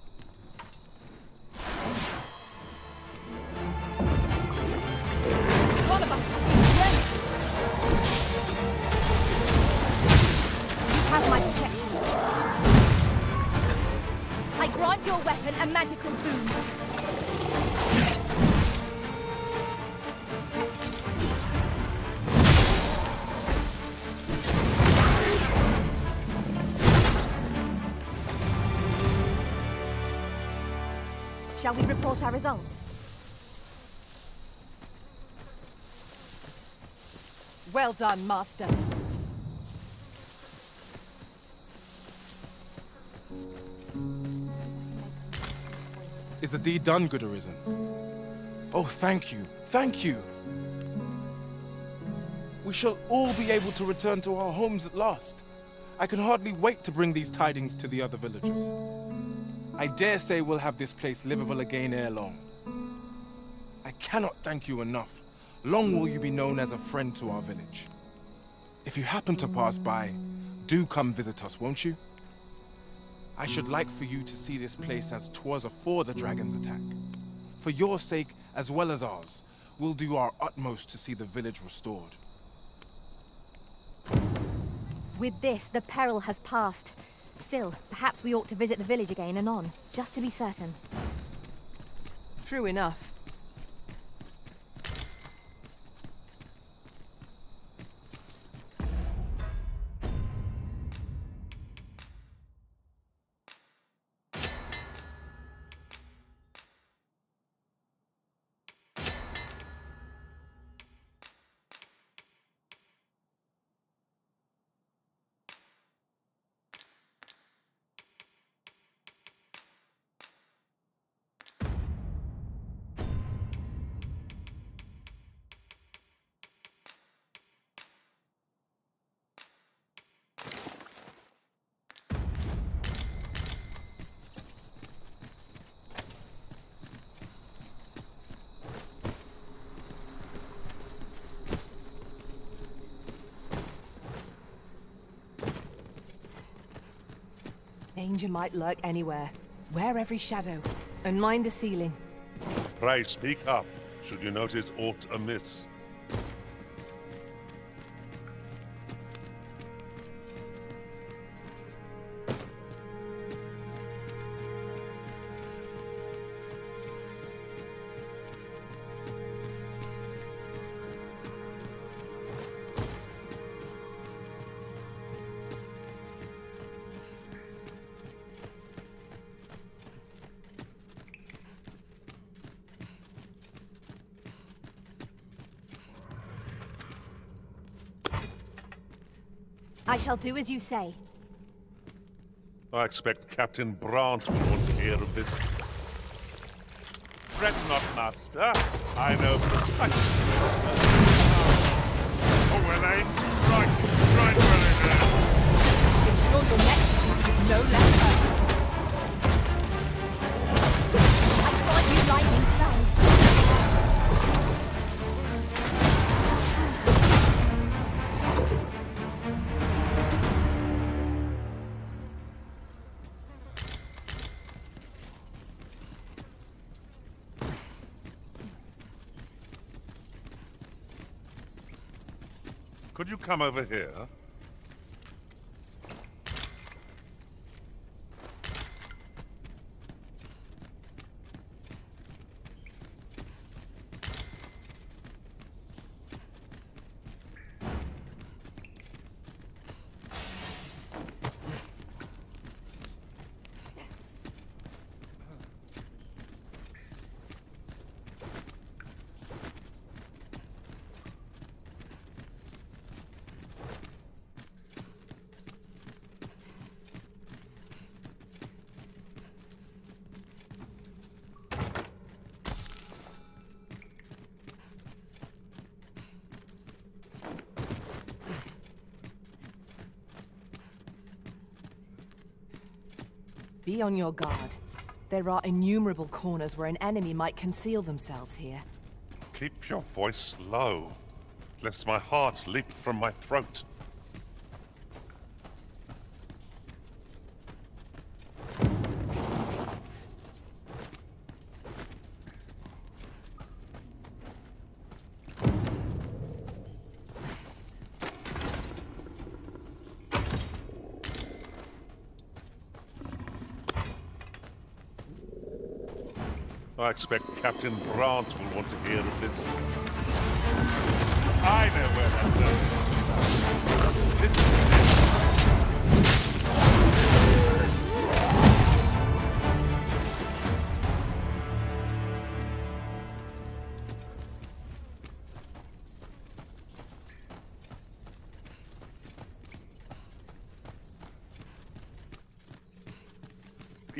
One of us is ready. You have my protection. I grant your weapon a magical boon. Shall we report our results? Well done, Master. Is the deed done, good Arisen? Oh, thank you. Thank you. We shall all be able to return to our homes at last. I can hardly wait to bring these tidings to the other villagers. I dare say we'll have this place livable again ere long. I cannot thank you enough. Long will you be known as a friend to our village. If you happen to pass by, do come visit us, won't you? I should like for you to see this place as 'twas afore the dragon's attack. For your sake, as well as ours, we'll do our utmost to see the village restored. With this, the peril has passed. Still, perhaps we ought to visit the village again anon, just to be certain. True enough. Danger might lurk anywhere. Wear every shadow, and mind the ceiling. Pray speak up, should you notice aught amiss. I shall do as you say. I expect Captain Brandt will want to hear of this. Fret not, Master. I know precisely. Oh, well aimed. Right well in there. Ensure your next is no less hurt. I thought you lightning spells. Could you come over here? Be on your guard. There are innumerable corners where an enemy might conceal themselves here. Keep your voice low, lest my heart leap from my throat. I expect Captain Brandt will want to hear of this. I know where that does. This is it.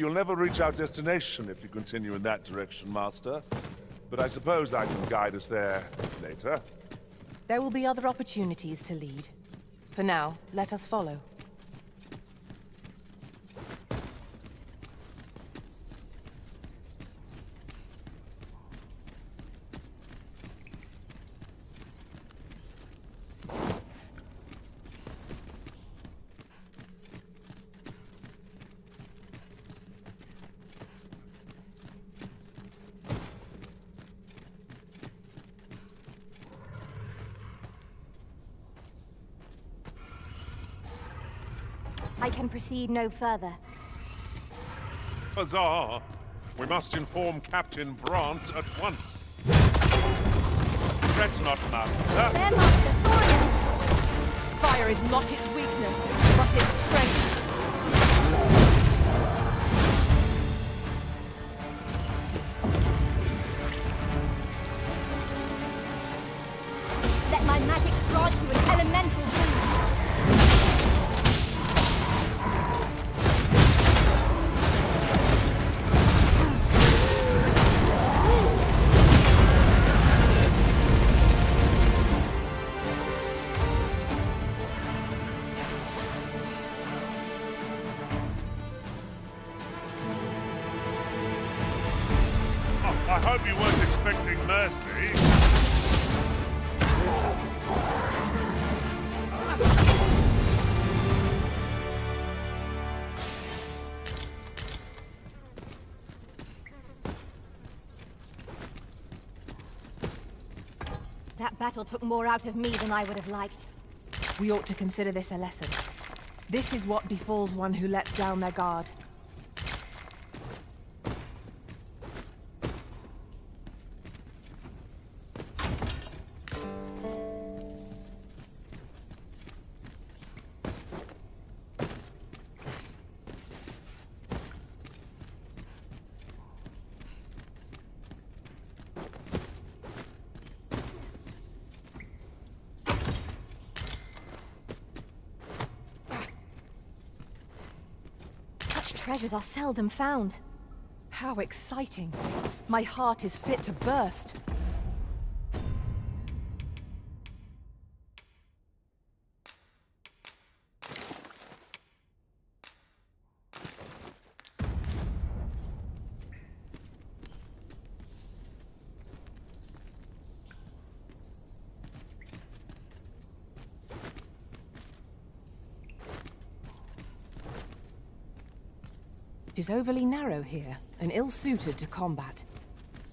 You'll never reach our destination if you continue in that direction, Master. But I suppose I can guide us there later. There will be other opportunities to lead. For now, let us follow. I can proceed no further. Huzzah! We must inform Captain Brant at once. Fret not, Master. There, Master Saurians! Fire is not its weakness, but its strength. Let my magic strike you an elemental boost. I hope you weren't expecting mercy. That battle took more out of me than I would have liked. We ought to consider this a lesson. This is what befalls one who lets down their guard. Treasures are seldom found. How exciting! My heart is fit to burst. It is overly narrow here, and ill-suited to combat.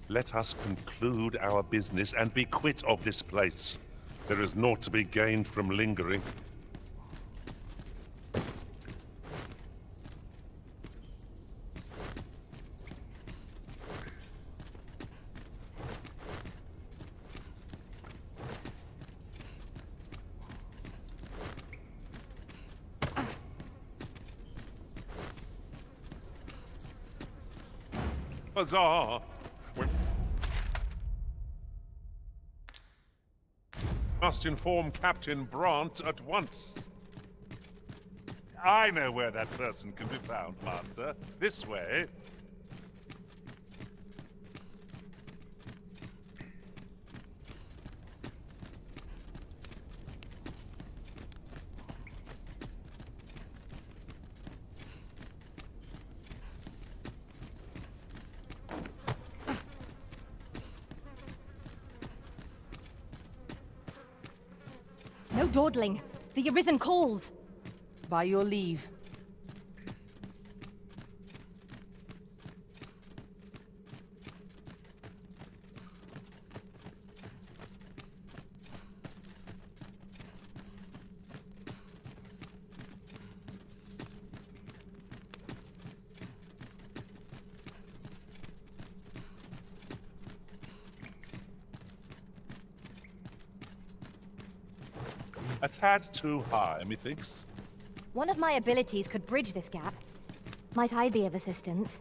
Let us conclude our business and be quit of this place. There is naught to be gained from lingering. Huzzah! We must inform Captain Brant at once. I know where that person can be found, Master. This way. No dawdling. The Arisen calls. By your leave. A tad too high, methinks. One of my abilities could bridge this gap. Might I be of assistance?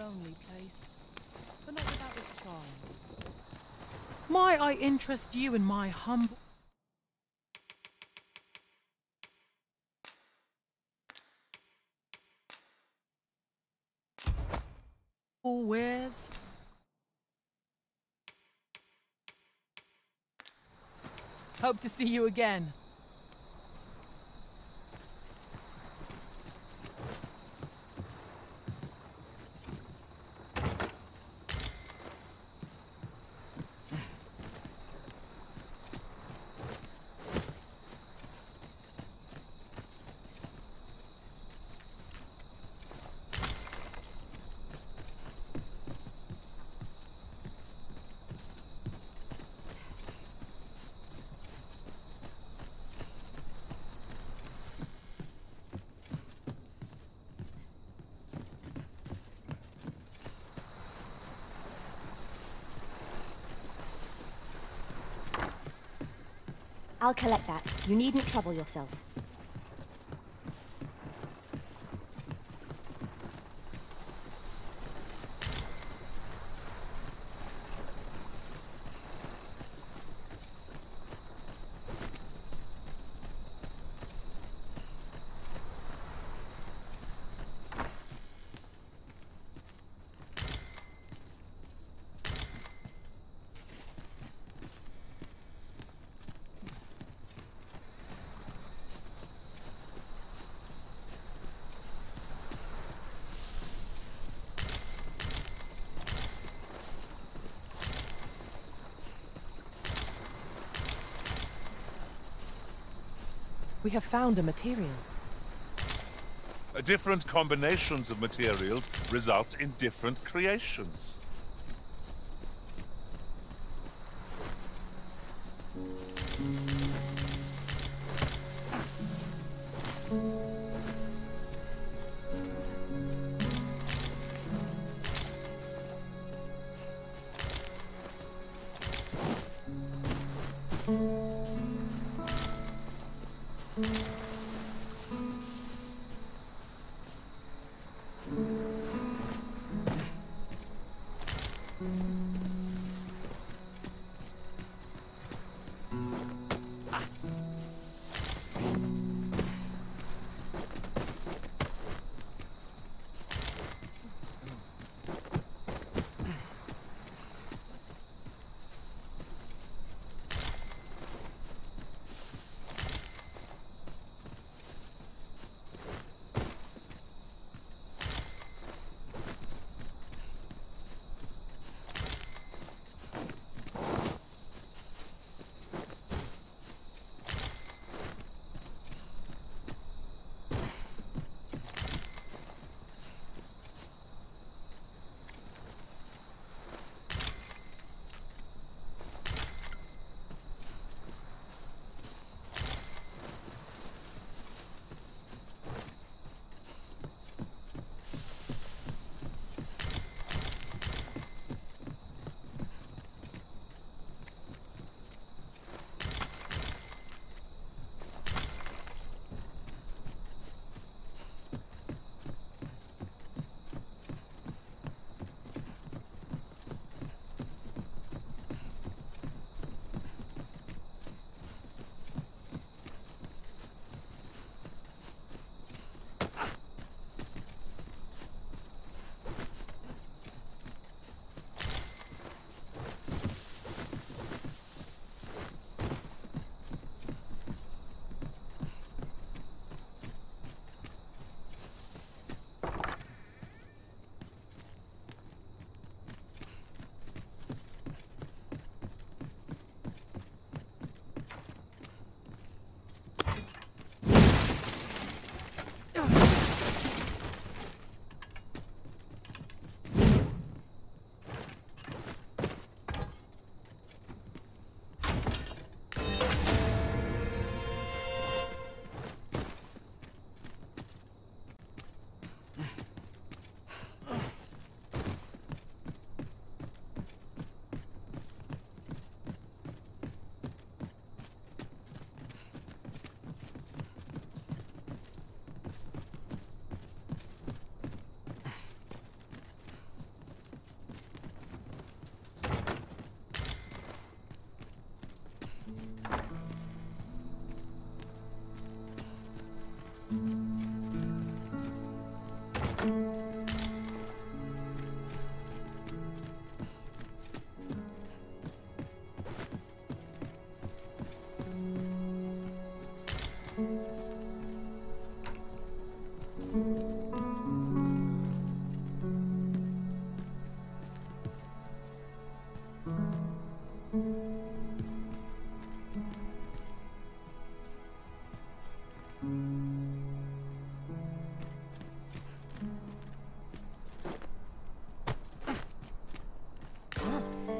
lonely place, but not without its charms. Might I interest you in my humble wares? Hope to see you again. I'll collect that. You needn't trouble yourself. We have found a material. Different combinations of materials result in different creations.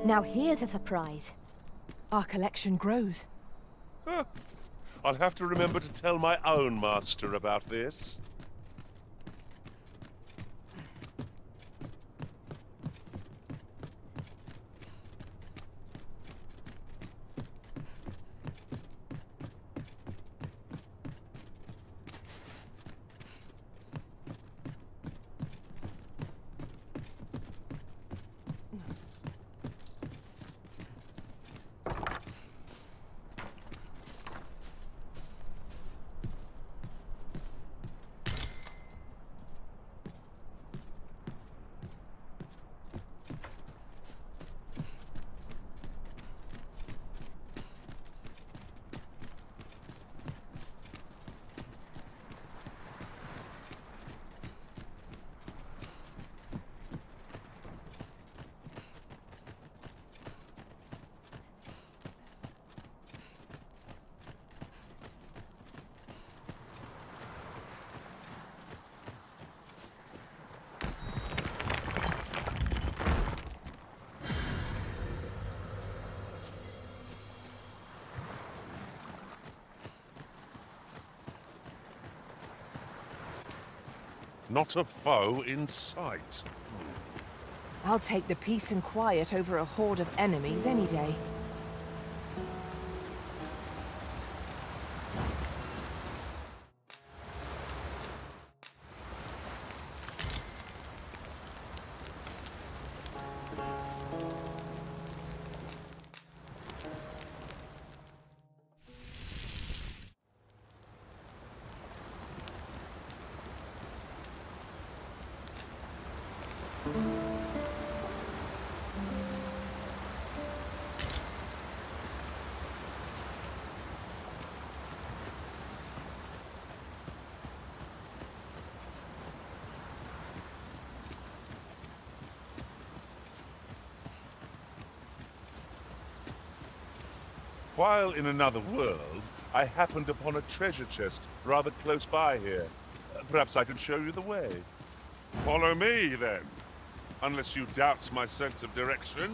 Now here's a surprise. Our collection grows. Huh. I'll have to remember to tell my own master about this. Not a foe in sight. I'll take the peace and quiet over a horde of enemies any day. While in another world, I happened upon a treasure chest rather close by here. Perhaps I can show you the way. Follow me, then. Unless you doubt my sense of direction.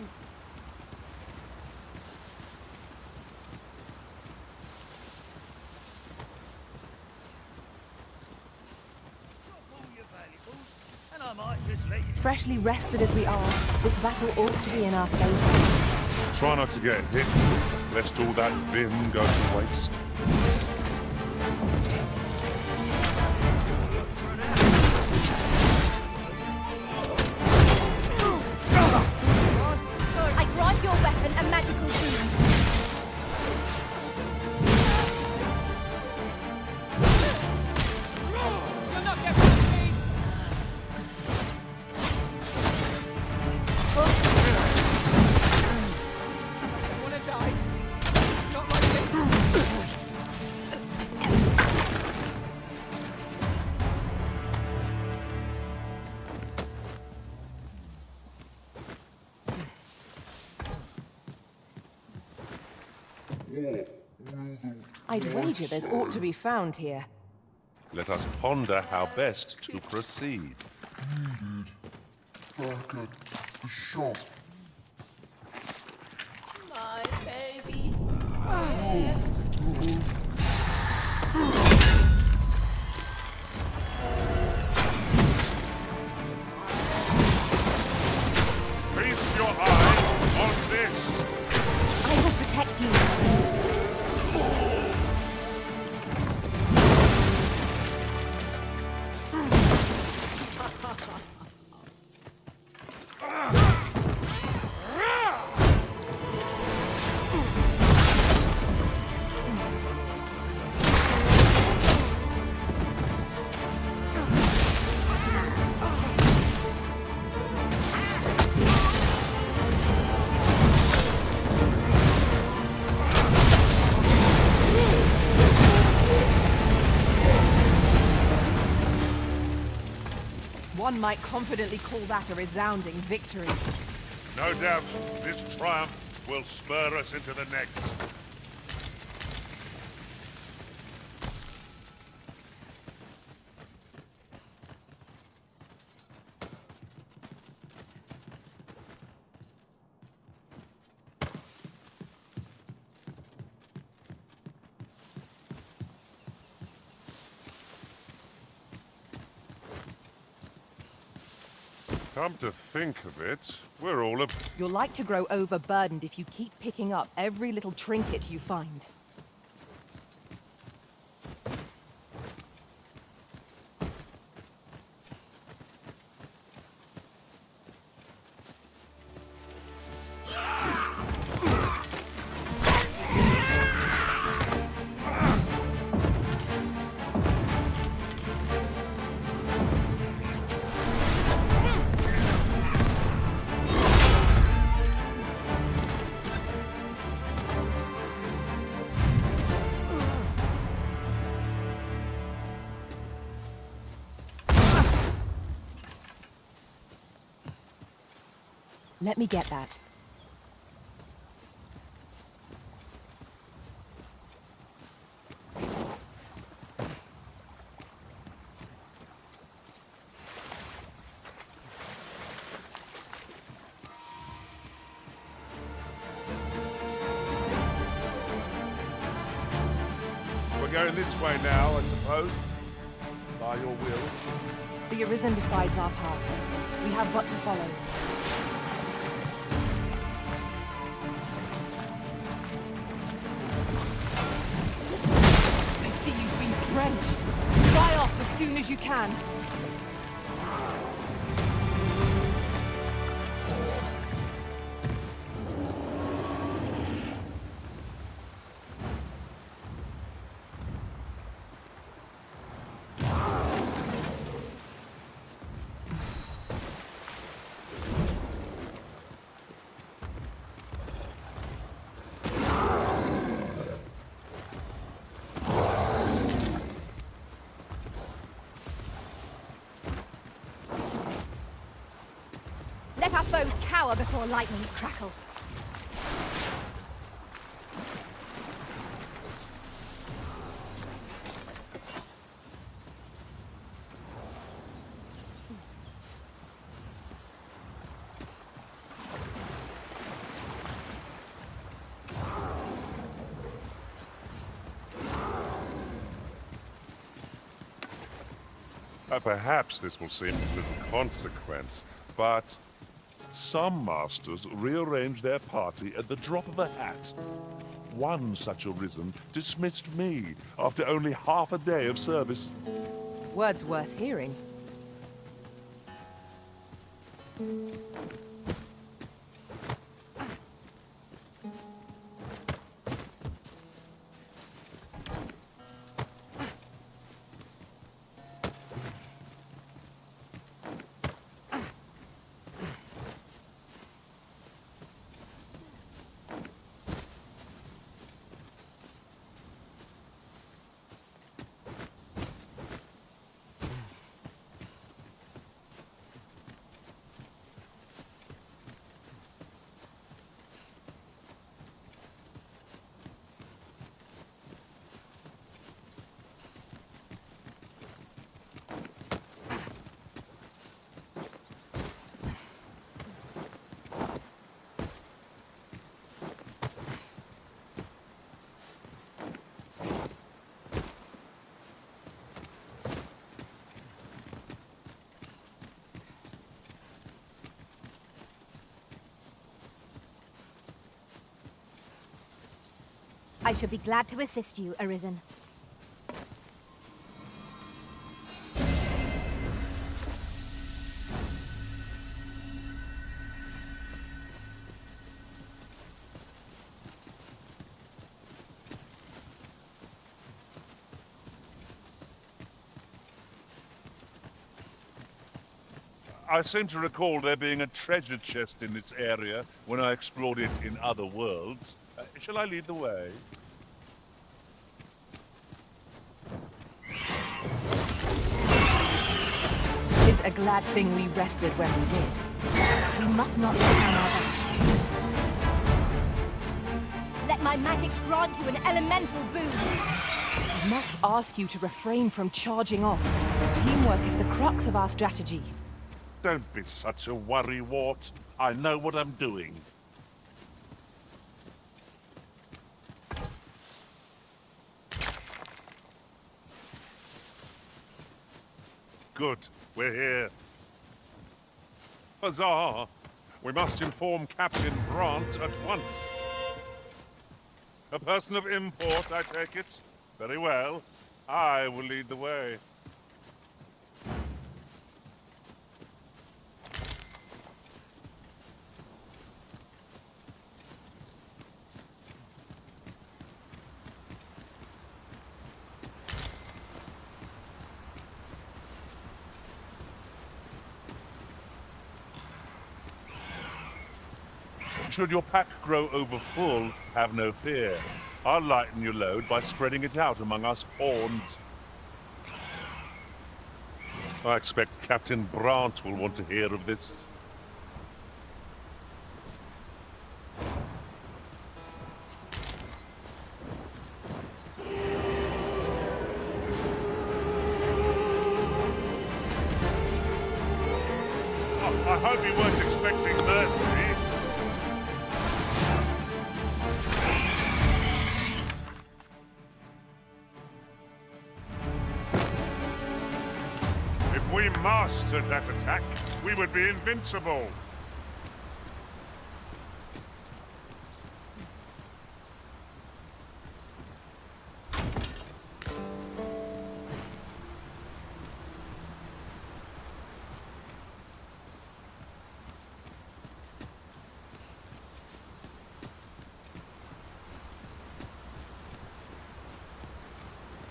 Freshly rested as we are, this battle ought to be in our favor. Try not to get hit, lest all that vim go to waste. I grant your weapon a magical boon. You're not getting me! I wanna die. Not like this. I'd wager there's aught to be found here. Let us ponder how best to proceed. Back at the shop. My baby. Feast your eyes on this! I will protect you. One might confidently call that a resounding victory. No doubt, this triumph will spur us into the next. Come to think of it, we're all a... You'll like to grow overburdened if you keep picking up every little trinket you find. Let me get that. We're going this way now, I suppose. By your will. The Arisen decides our path. We have but to follow. Drenched. Dry off as soon as you can. Let our foes cower before lightnings crackle. Perhaps this will seem of little consequence, but some masters rearrange their party at the drop of a hat. One such Arisen dismissed me after only half a day of service. Words worth hearing. I should be glad to assist you, Arisen. I seem to recall there being a treasure chest in this area when I explored it in other worlds. Shall I lead the way? Tis a glad thing we rested when we did. We must not let down our back. Let my magics grant you an elemental boon. I must ask you to refrain from charging off. Teamwork is the crux of our strategy. Don't be such a worrywart. I know what I'm doing. Good. We're here. Huzzah! We must inform Captain Brant at once. A person of import, I take it? Very well. I will lead the way. Should your pack grow overfull, have no fear. I'll lighten your load by spreading it out among us pawns. I expect Captain Brant will want to hear of this. I hope you weren't expecting mercy. If we mastered that attack, we would be invincible.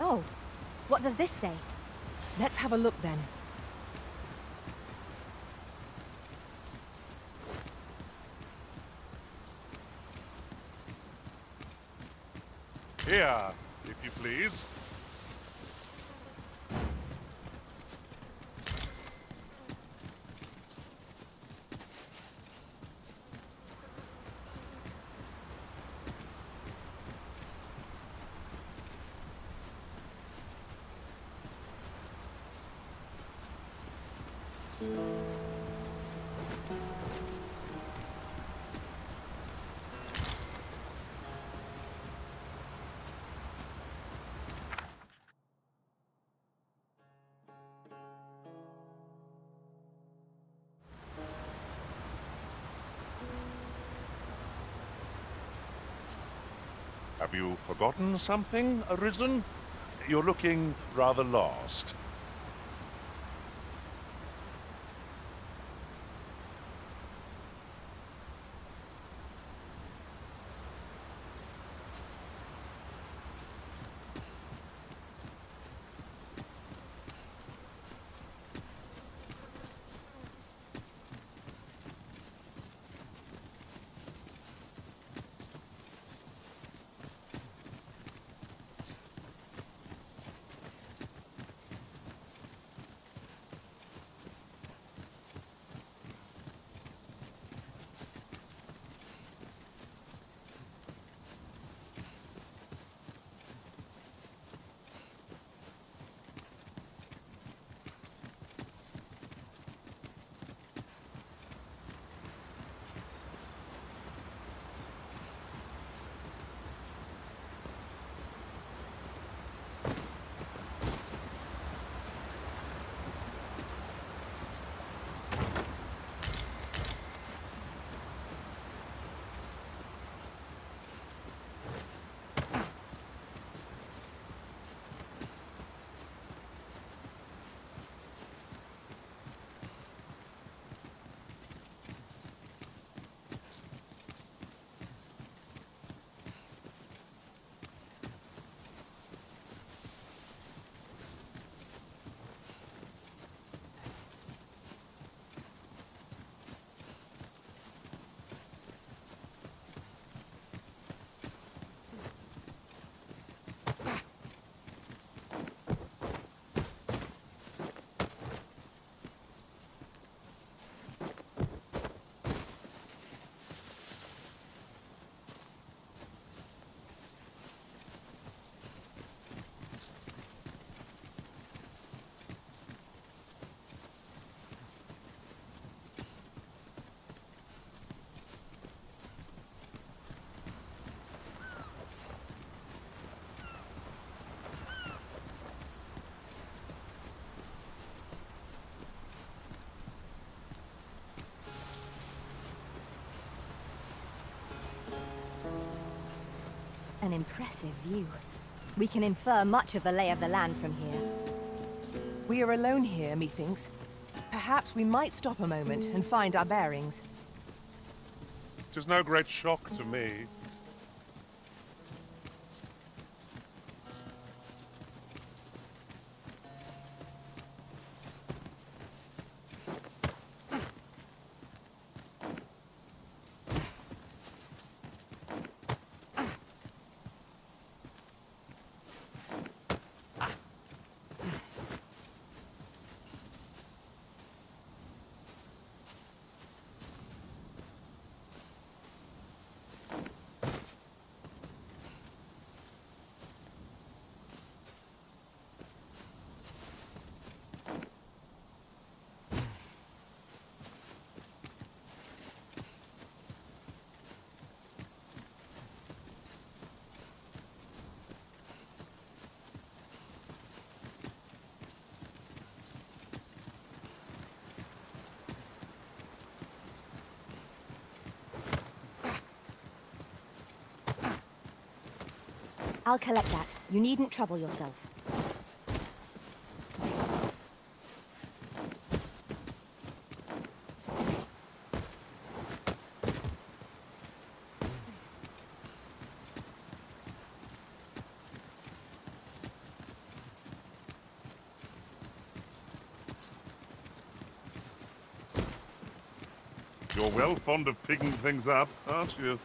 Oh, what does this say? Let's have a look then. Here, if you please. Have you forgotten something, Arisen? You're looking rather lost. An impressive view. We can infer much of the lay of the land from here. We are alone here, methinks. Perhaps we might stop a moment and find our bearings. It is no great shock to me. I'll collect that. You needn't trouble yourself. You're well fond of picking things up, aren't you?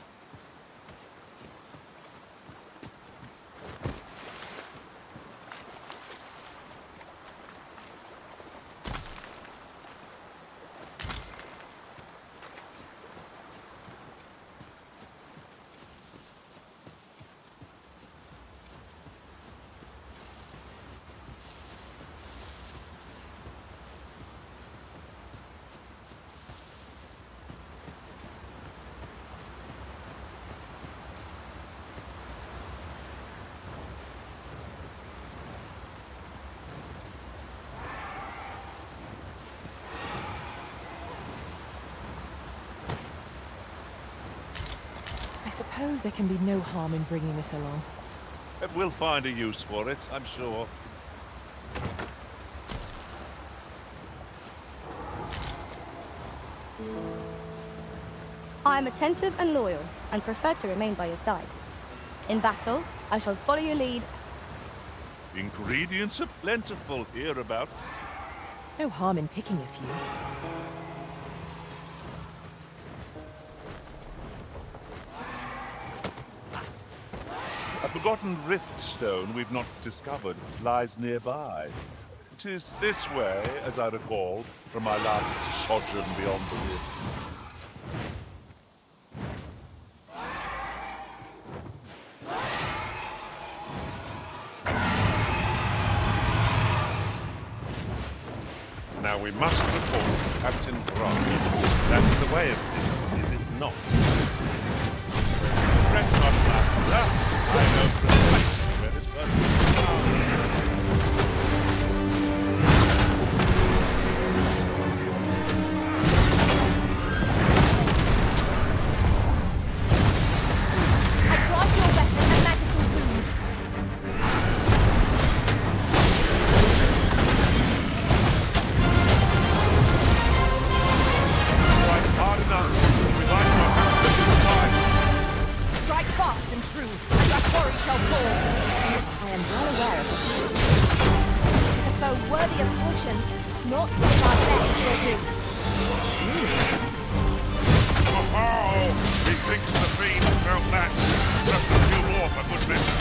I suppose there can be no harm in bringing this along. We'll find a use for it, I'm sure. I am attentive and loyal, and prefer to remain by your side. In battle, I shall follow your lead. Ingredients are plentiful hereabouts. No harm in picking a few. A forgotten rift stone we've not discovered lies nearby. It is this way, as I recall, from my last sojourn beyond the rift. Now we must report to Captain Grant. That's the way of things, is it not? Fret not, Master. I know precisely where this person is. I grant your weapon a magical boon. Strike hard enough. We like your hand this time. Strike fast and true, and our quarry shall fall. I am well aware of it. It is a foe worthy of caution. Not save our best will do. Oh, he thinks the fiend felt that. Just a few more for good measure.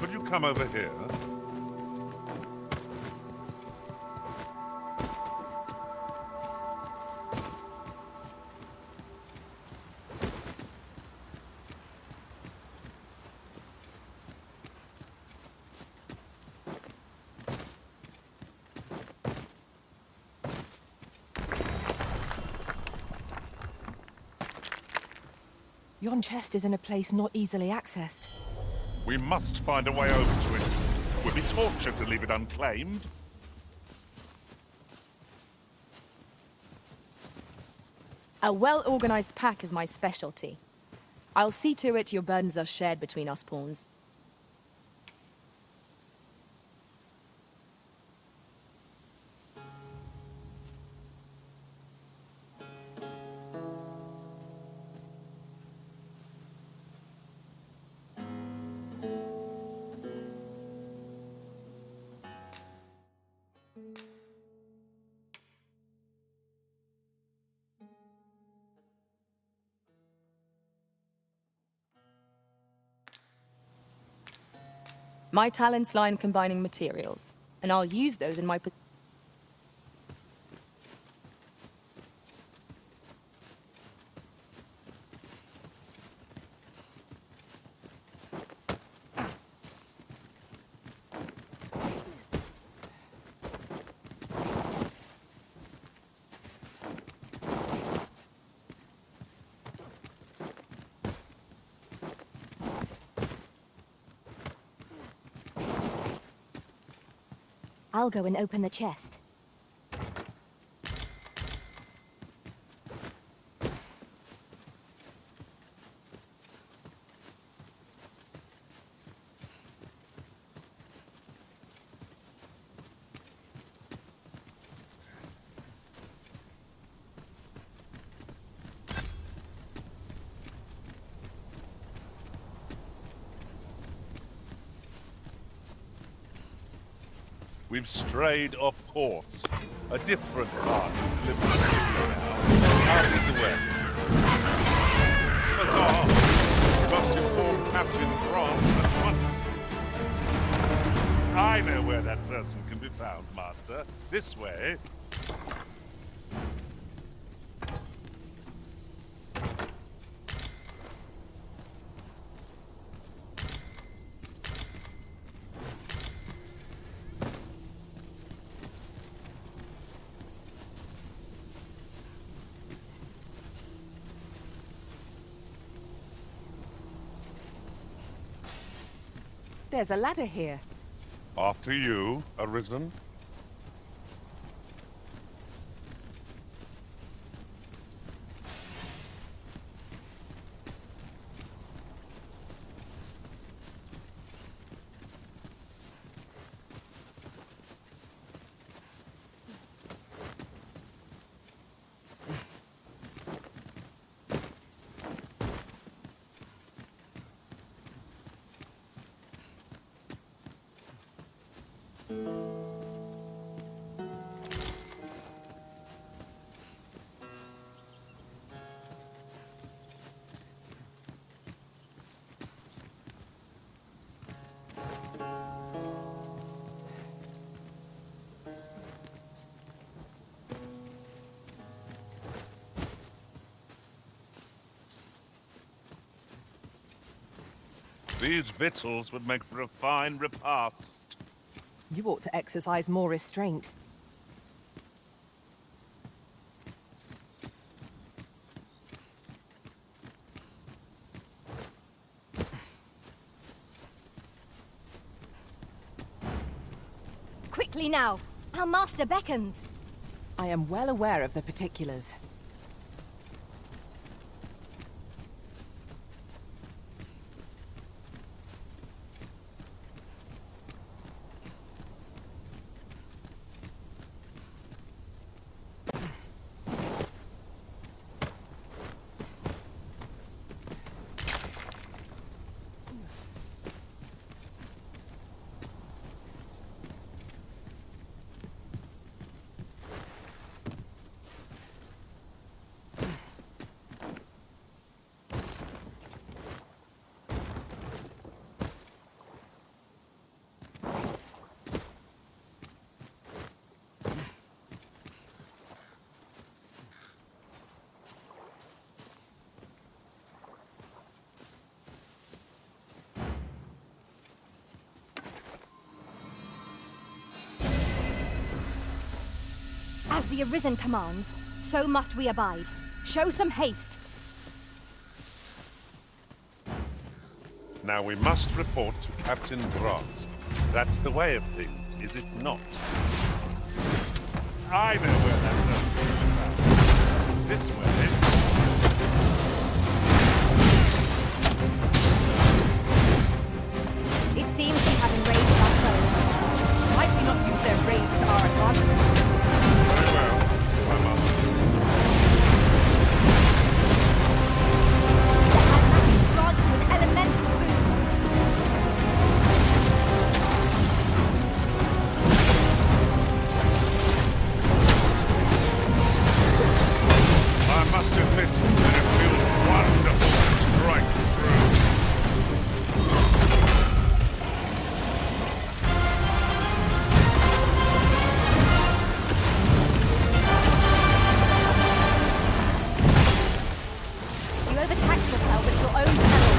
Could you come over here? Yon chest is in a place not easily accessed. We must find a way over to it. It would be torture to leave it unclaimed. A well-organized pack is my specialty. I'll see to it your burdens are shared between us pawns. My talents lie in combining materials, and I'll use those in my... I'll go and open the chest. We've strayed off course. A different path to live now. I'll lead the way. Huzzah! You must inform Captain Grant at once. I know where that person can be found, Master. This way. There's a ladder here. After you, Arisen. These victuals would make for a fine repast. You ought to exercise more restraint. Quickly now! Our master beckons! I am well aware of the particulars. As the Arisen commands, so must we abide. Show some haste. Now we must report to Captain Grant. That's the way of things, is it not? I know where that does. This way. It seems we have enraged our foes. Might we not use their rage to our advantage? Very well. I must. Grant you an elemental boon. I must admit that it feels wonderful to strike through. You overtaxed yourself at your own peril.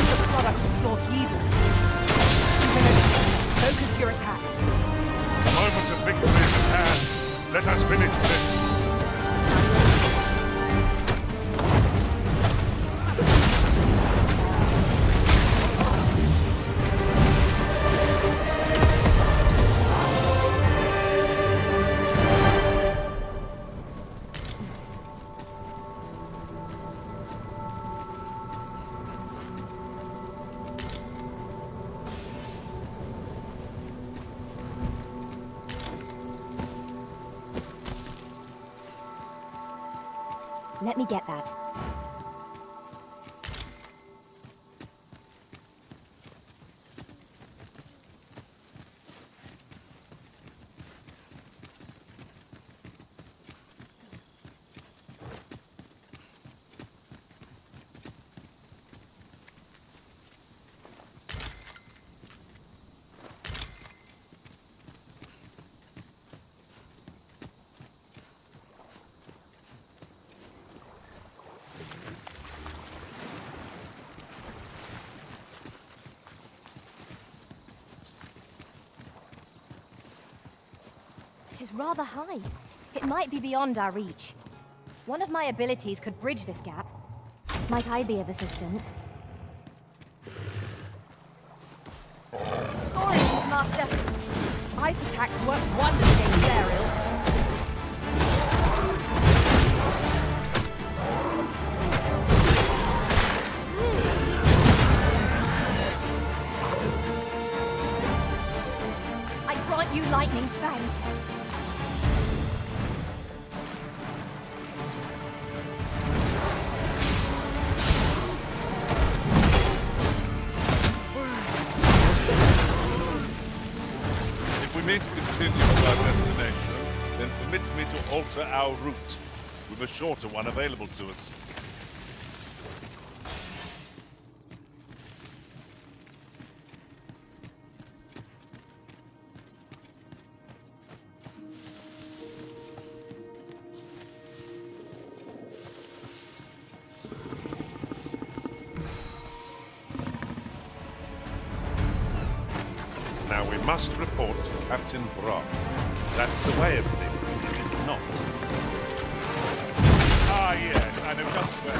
The product of your heedlessness. Focus your attacks. The moment of victory is at hand. Let us finish this. Let me get that. It is rather high. It might be beyond our reach. One of my abilities could bridge this gap. Might I be of assistance? Sorry, Master. Ice attacks work wonders against aerial. I grant you lightning spangs. If we mean to continue to our destination, then permit me to alter our route. We've a shorter one available to us. Now we must report to Captain Grant. That's the way of things, is it not? Ah, yes, I know just where.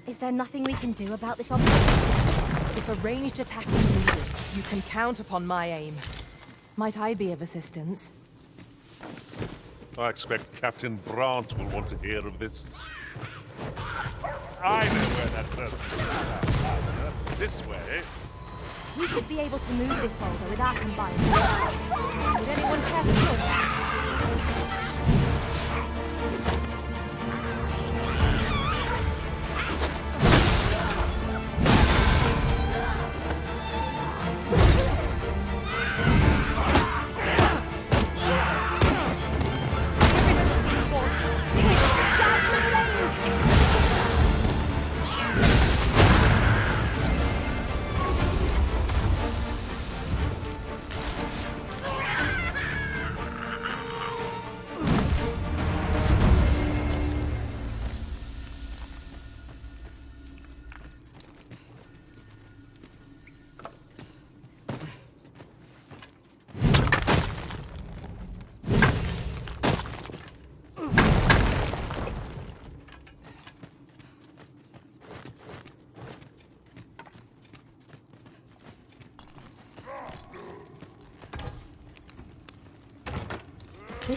Is there nothing we can do about this obstacle? If a ranged attack is needed, you can count upon my aim. Might I be of assistance? I expect Captain Brandt will want to hear of this. I know where that person is. This way. We should be able to move this boulder with our combined force. Would anyone care to push?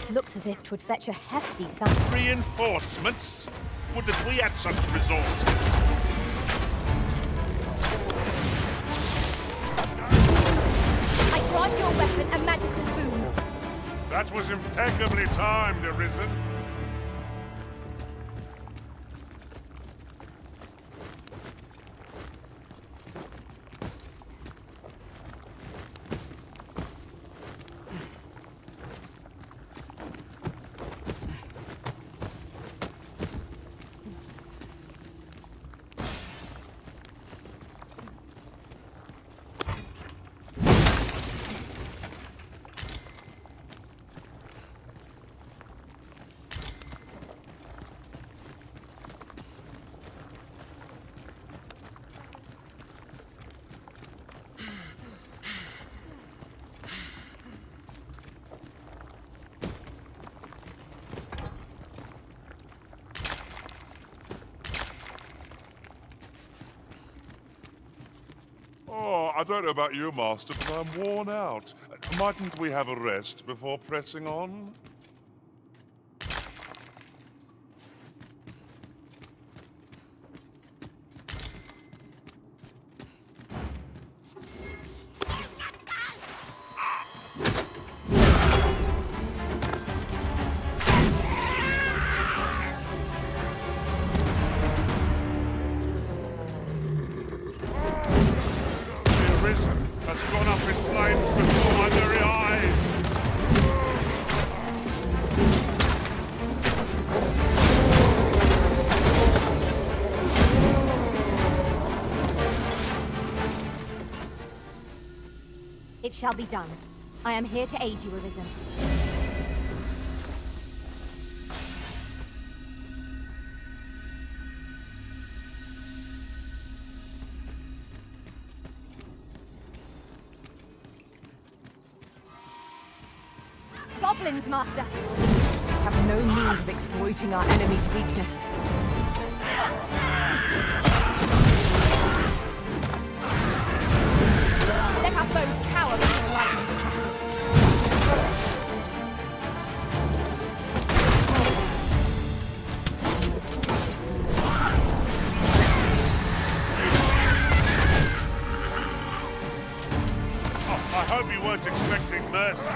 This looks as if 'twould fetch a hefty sum. Reinforcements? Would that we had such resources! I grant your weapon a magical boon. That was impeccably timed, Arisen. Oh, I don't know about you, Master, but I'm worn out. Mightn't we have a rest before pressing on? That's gone up in flames before my very eyes! It shall be done. I am here to aid you, Arisen. Goblins, Master! We have no means of exploiting our enemy's weakness. Let our foes cower before lightning's path. Oh, I hope you weren't expecting mercy.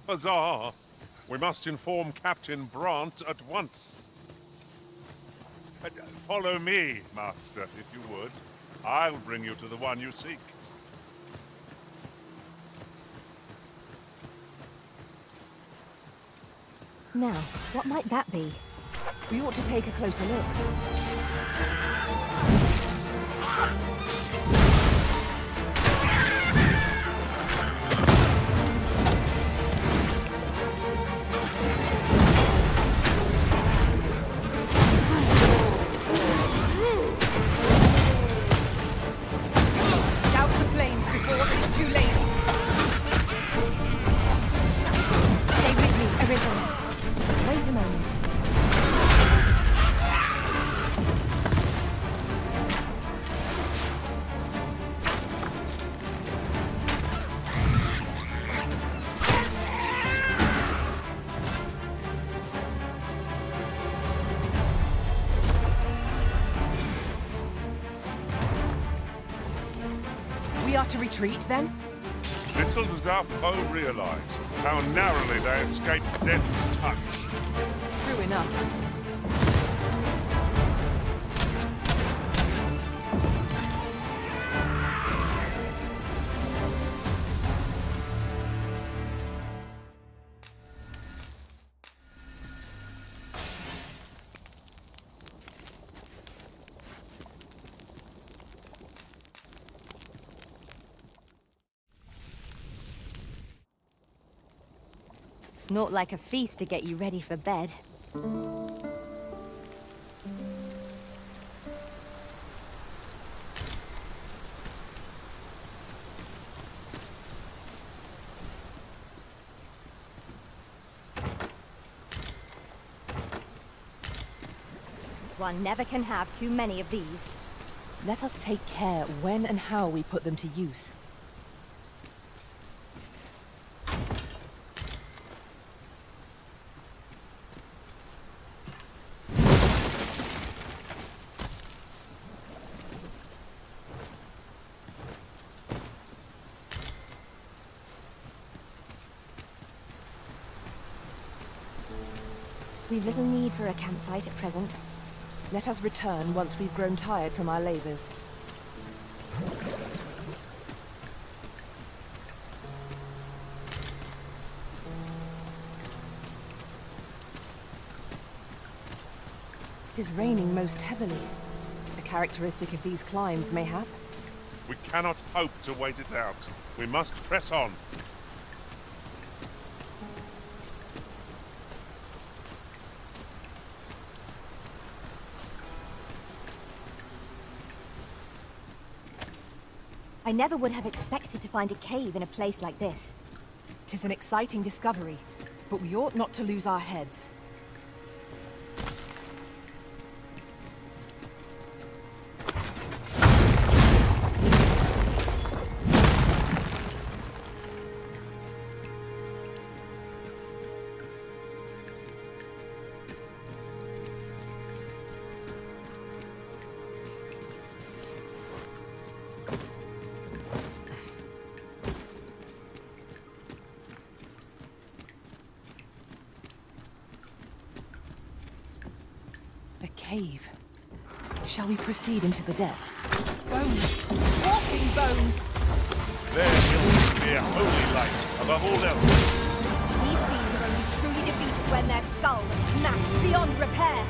Huzzah! We must inform Captain Brant at once. Follow me, Master, if you would. I'll bring you to the one you seek. Now, what might that be? We ought to take a closer look. Douse the flames before it is too late. Stay with me, Arisen. Wait a moment. We are to retreat, then? Little does our foe realize how narrowly they escaped death's touch. True enough. Not like a feast to get you ready for bed. One never can have too many of these. Let us take care when and how we put them to use. We've little need for a campsite at present. Let us return once we've grown tired from our labors. It is raining most heavily. A characteristic of these climbs, mayhap? We cannot hope to wait it out. We must press on. I never would have expected to find a cave in a place like this. 'Tis an exciting discovery, but we ought not to lose our heads. Cave. Shall we proceed into the depths? Bones! Walking bones! There will be a holy light above all else. These fiends are only truly defeated when their skulls are smashed beyond repair.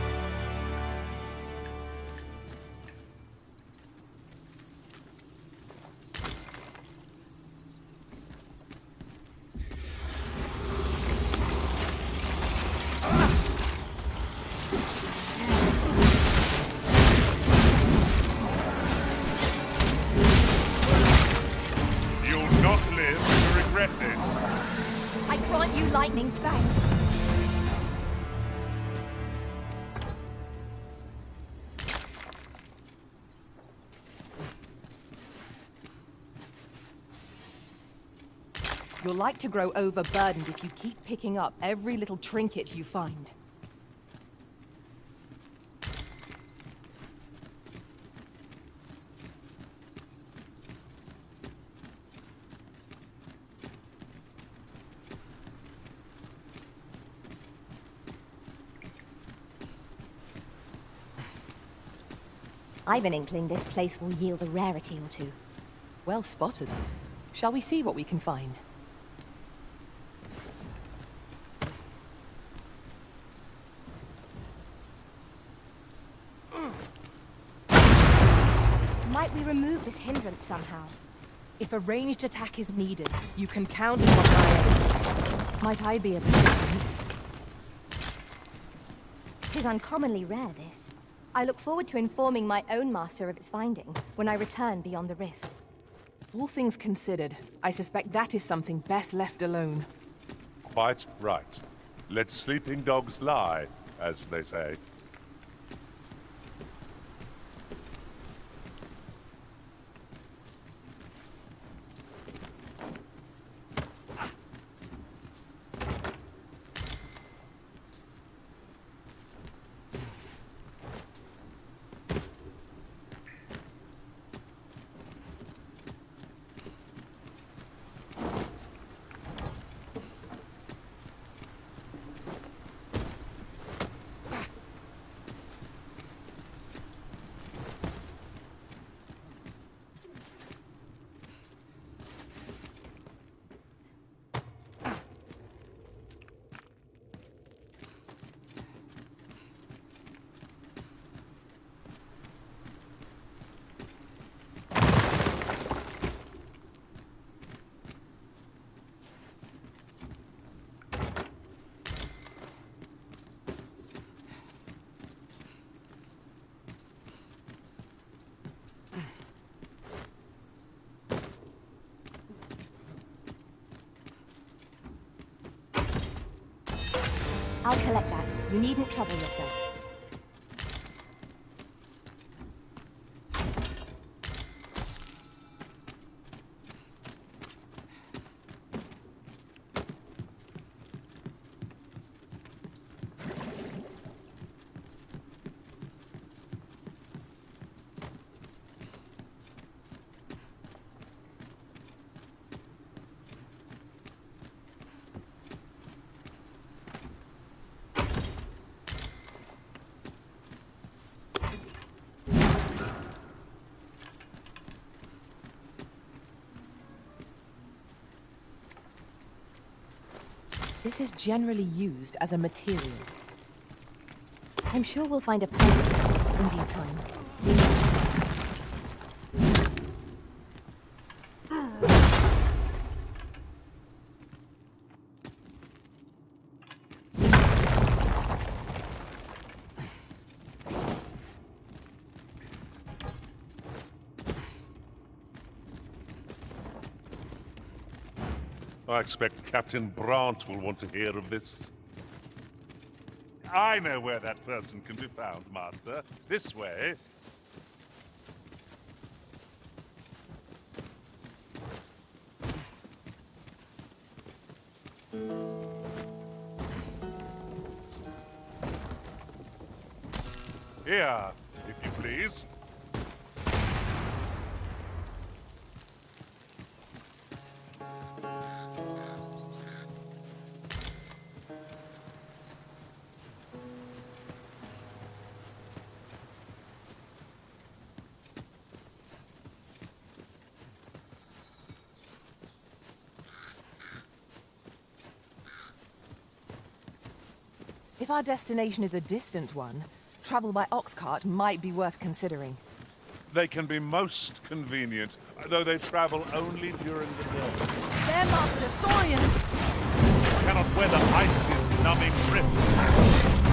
Lightning spanks. You're like to grow overburdened if you keep picking up every little trinket you find. I've an inkling this place will yield a rarity or two. Well spotted. Shall we see what we can find? Might we remove this hindrance somehow? If a ranged attack is needed, you can count upon my aid. Might I be of assistance? 'Tis uncommonly rare, this. I look forward to informing my own master of its finding when I return beyond the rift. All things considered, I suspect that is something best left alone. Quite right. Let sleeping dogs lie, as they say. I'll collect that. You needn't trouble yourself. This is generally used as a material. I'm sure we'll find a perfect spot in due time. I expect Captain Brandt will want to hear of this. I know where that person can be found, Master. This way. Here, if you please. If our destination is a distant one, travel by ox cart might be worth considering. They can be most convenient, though they travel only during the day. There, Master! Saurians! Cannot weather ice's numbing grip.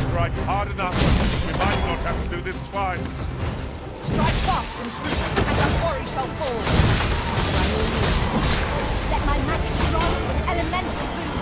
Strike hard enough, we might not have to do this twice. Strike fast and true, and our quarry shall fall. Let my magic strong with elemental boom.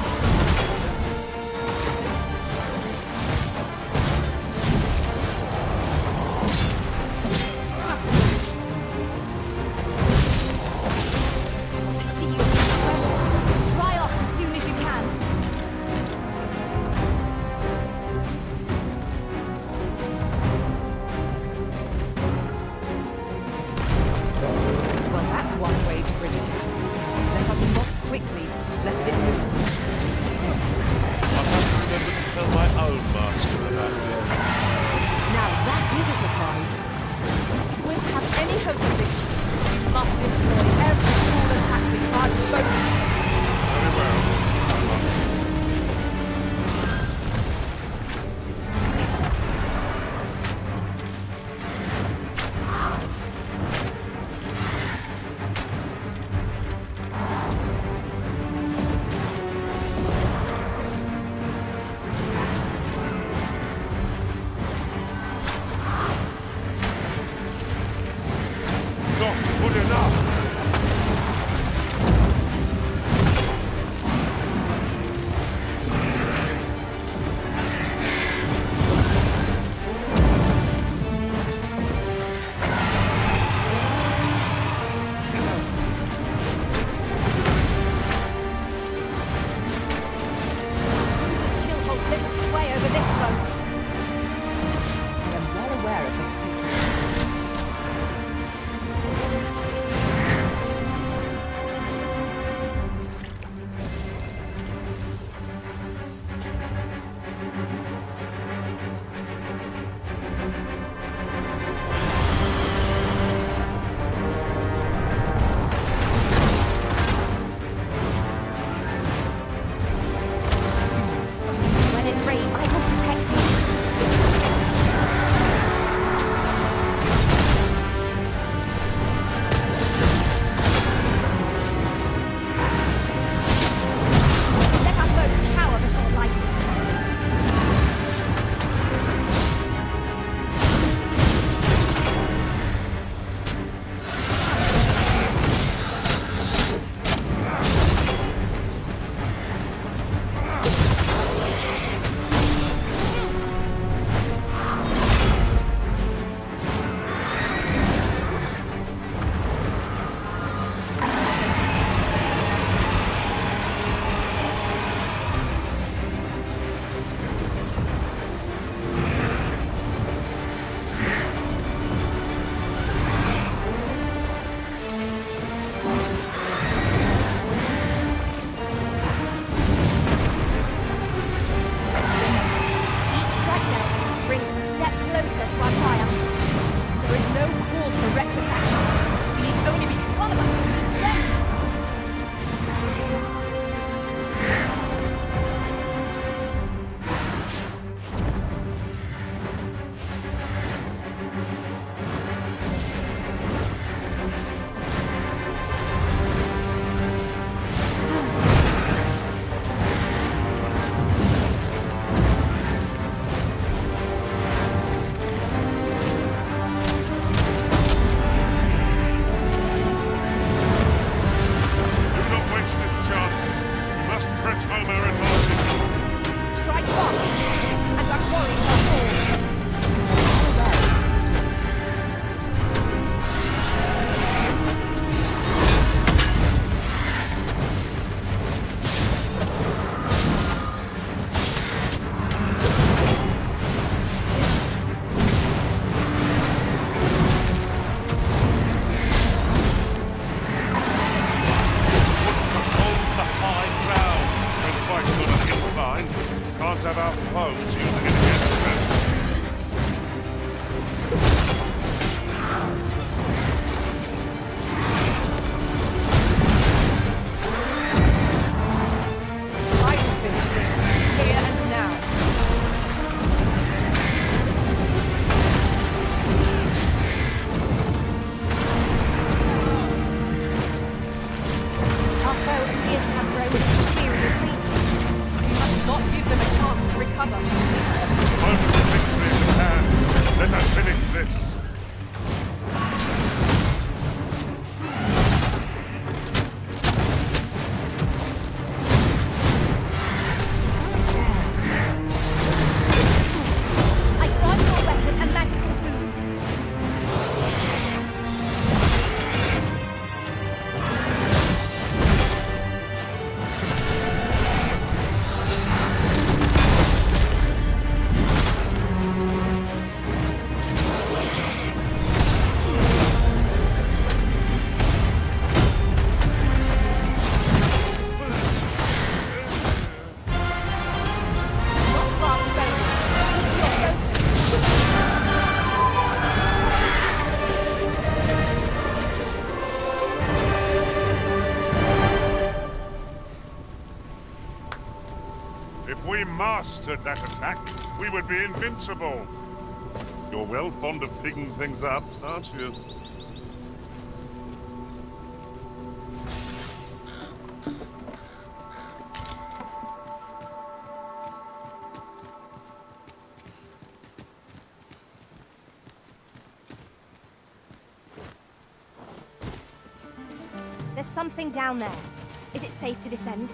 not have our foes using it against them. I will finish this, here and now. Our foe appears to have grown seriously. We must not give them a chance to recover. Moment of victory is at hand. Let us finish this. I grant your weapon a magical boon. Not far from going. Keep your focus. If we mastered that attack, we would be invincible. You're well fond of picking things up, aren't you? There's something down there. Is it safe to descend?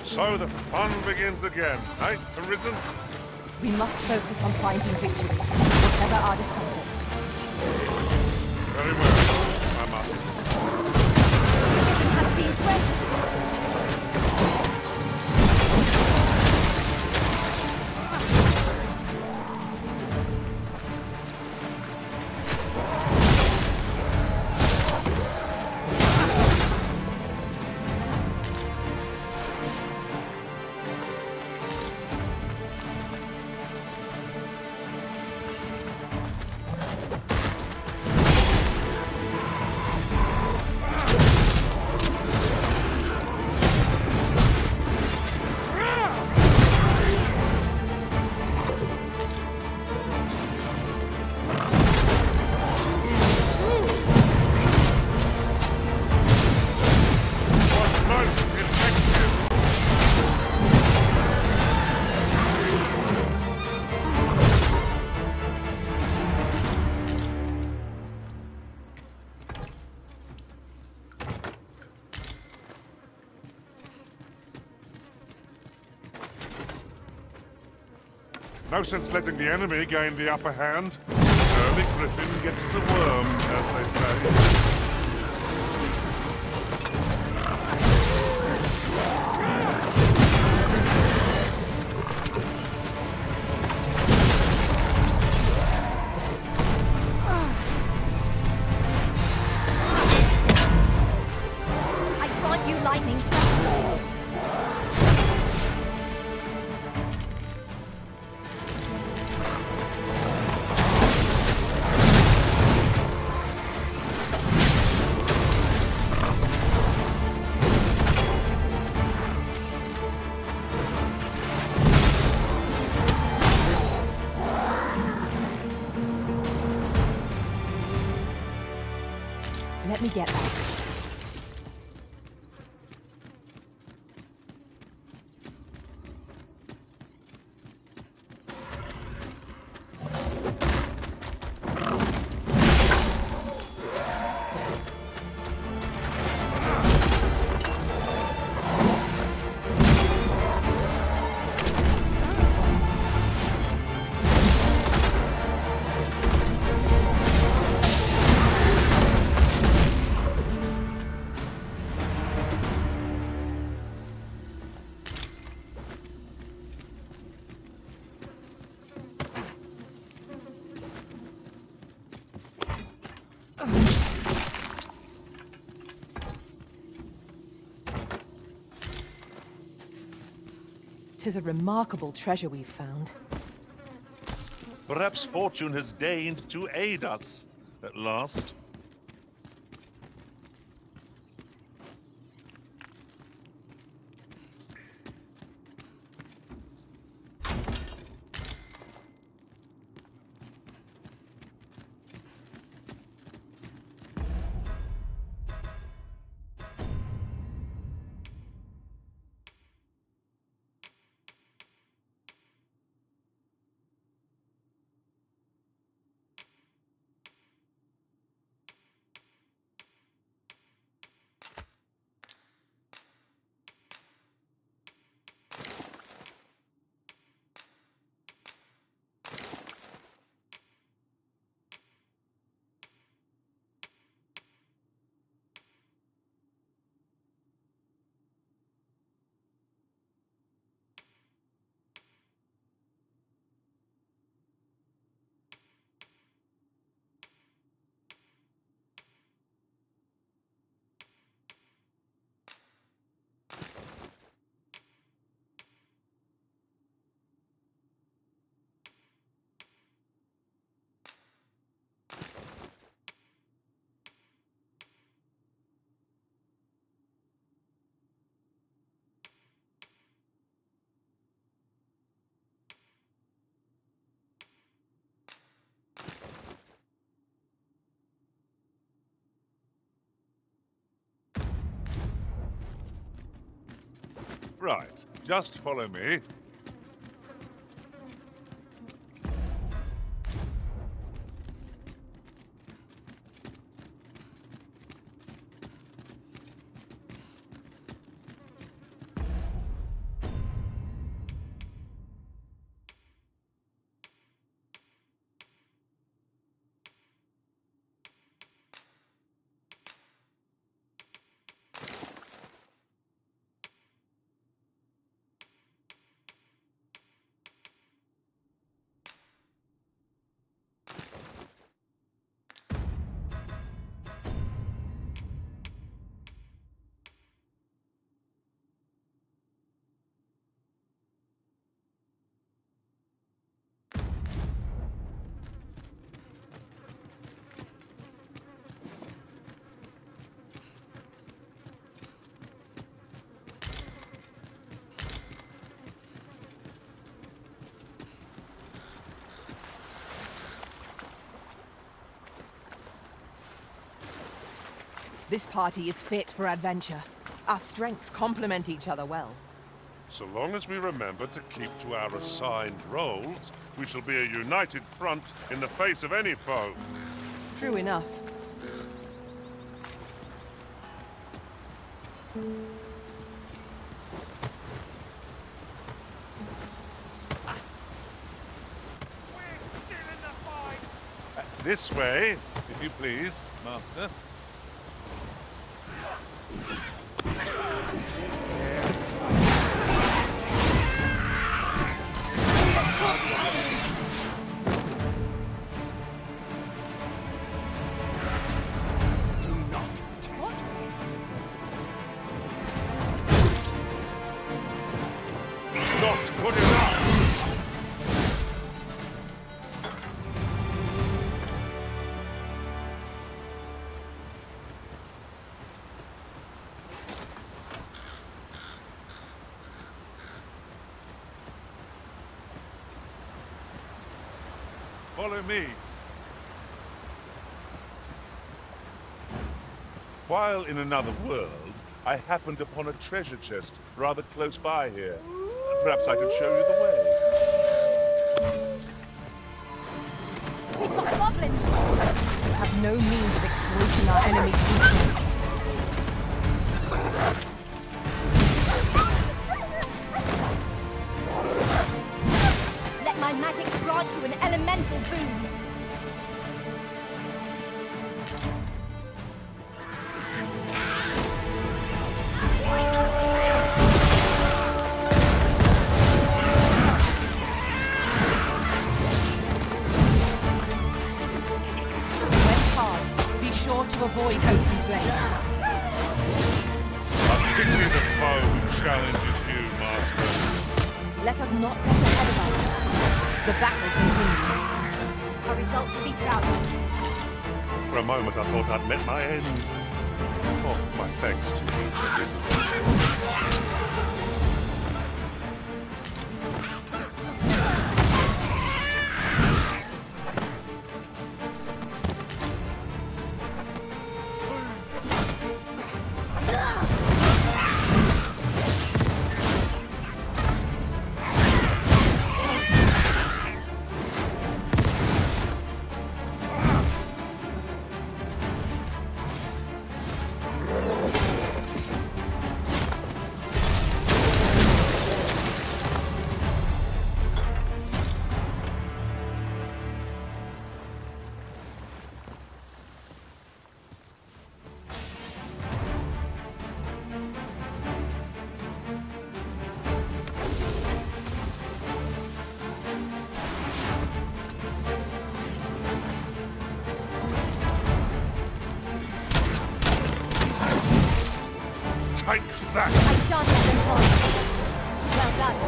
So the fun begins again, eh, Arisen? We must focus on finding victory, whatever our discomfort. Very well, I must. Has been drenched. No sense letting the enemy gain the upper hand. Early Griffin gets the worm, as they say. I grant you lightning strikes. Let me get that. 'Tis a remarkable treasure we've found. Perhaps fortune has deigned to aid us at last. Right, just follow me. This party is fit for adventure. Our strengths complement each other well. So long as we remember to keep to our assigned roles, we shall be a united front in the face of any foe. True enough. This way, if you please, Master. Follow me. While in another world, I happened upon a treasure chest rather close by here. Perhaps I could show you the way. We've got goblins! You have no means of exploiting our enemy's weakness. Let my magics grant you an elemental boon. To avoid open flame. I pity the foe who challenges you, Master. not get ahead of ourselves. The battle continues. A result to be proud of. For a moment I thought I'd met my end. Oh, my thanks to you for visiting. Take that! I shan't have them told. Well done.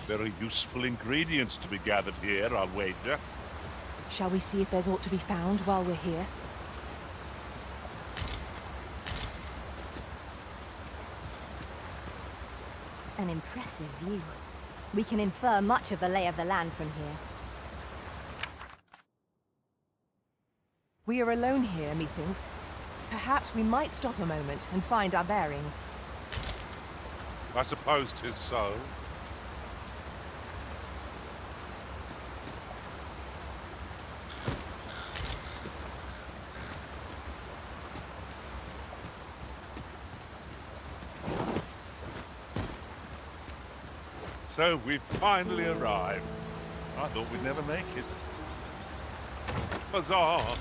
Very useful ingredients to be gathered here, I'll wager. Shall we see if there's aught to be found while we're here? An impressive view. We can infer much of the lay of the land from here. We are alone here, methinks. Perhaps we might stop a moment and find our bearings. I suppose 'tis so. So we've finally arrived. I thought we'd never make it. Huzzah!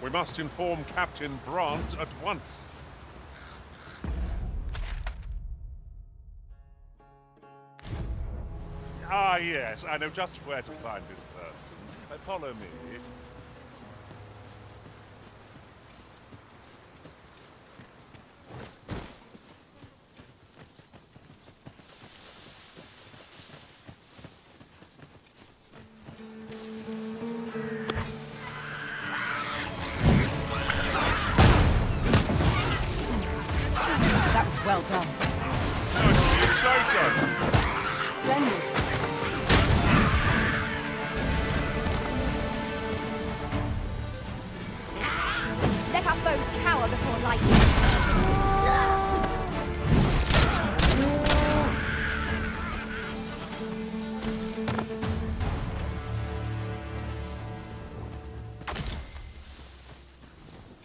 We must inform Captain Brant at once. Ah, yes, I know just where to find this person. Follow me. That was well done. Splendid. Let our foes cower before lightning.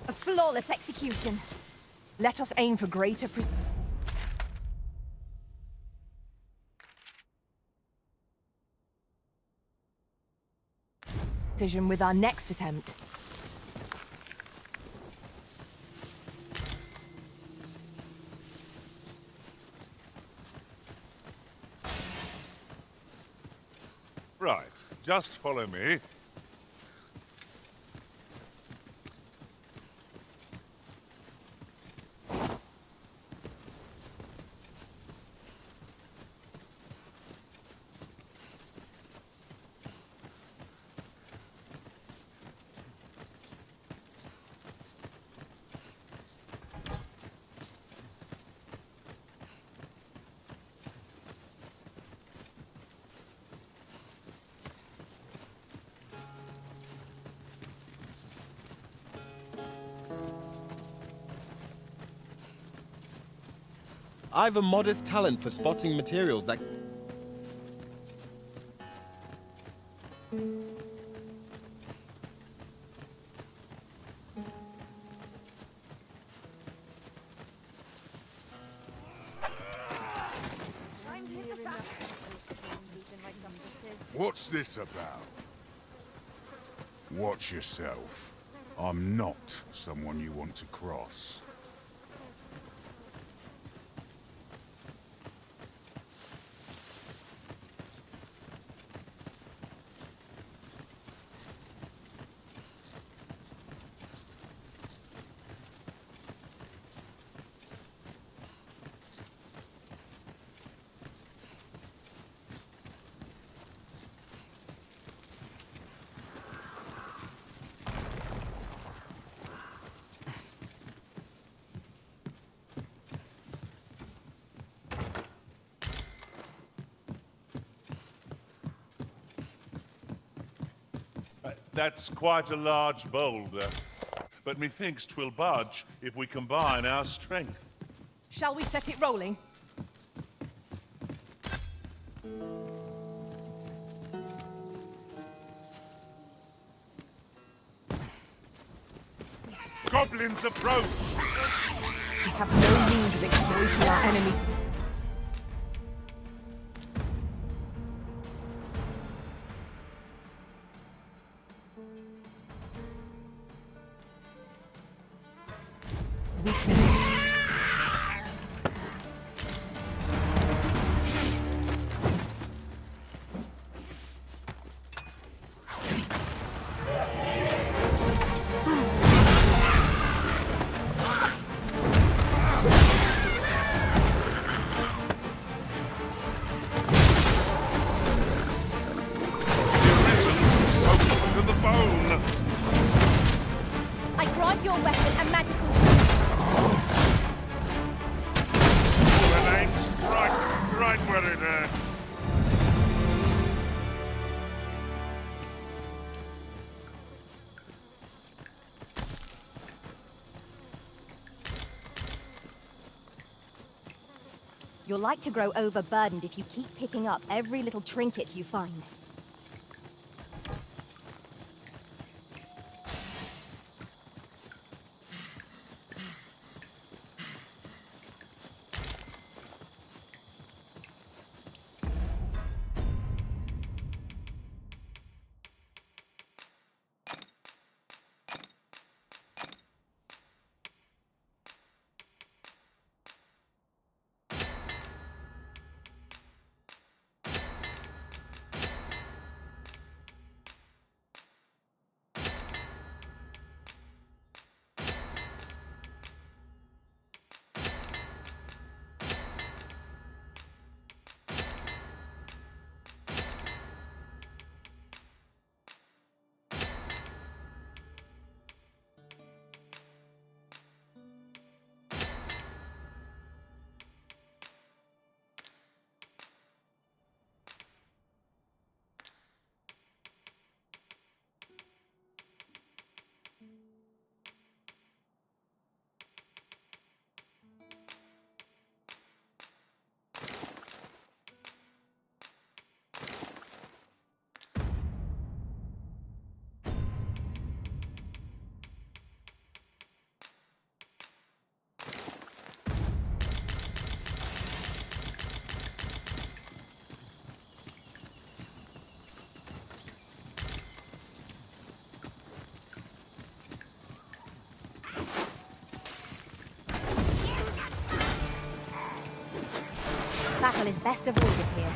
A flawless execution. Let us aim for greater precision with our next attempt. Right, just follow me. I've a modest talent for spotting materials that... What's this about? Watch yourself. I'm not someone you want to cross. That's quite a large boulder, but methinks 'twill budge if we combine our strength. Shall we set it rolling? Goblins approach! We have no means of exploiting our enemy. You're like to grow overburdened if you keep picking up every little trinket you find. Battle is best avoided here.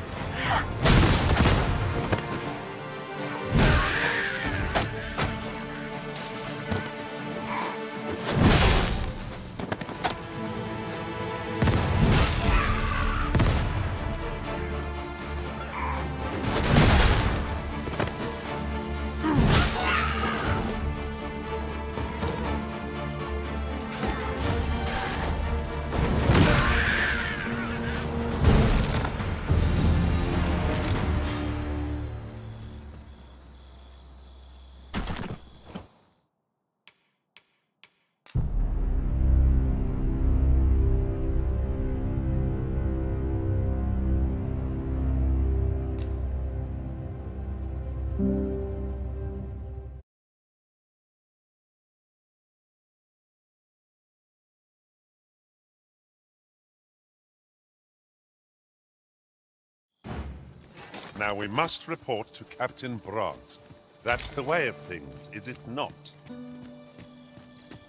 Now we must report to Captain Brant. That's the way of things, is it not?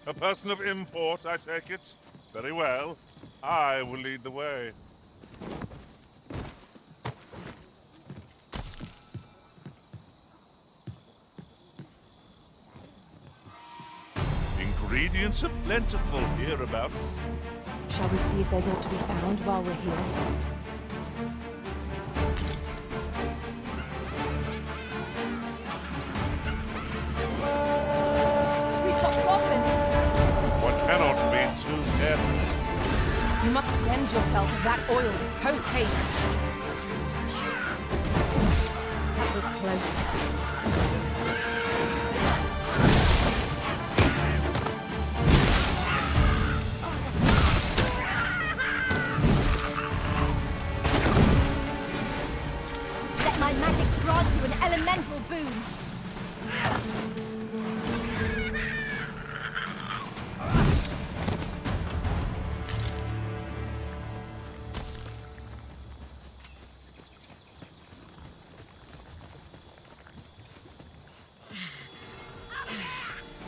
A person of import, I take it? Very well. I will lead the way. Ingredients are plentiful hereabouts. Shall we see if there's aught to be found while we're here? We've got goblins! One cannot be too careful. You must cleanse yourself of that oil, post haste. That was close. Let my magics grant you an elemental boon.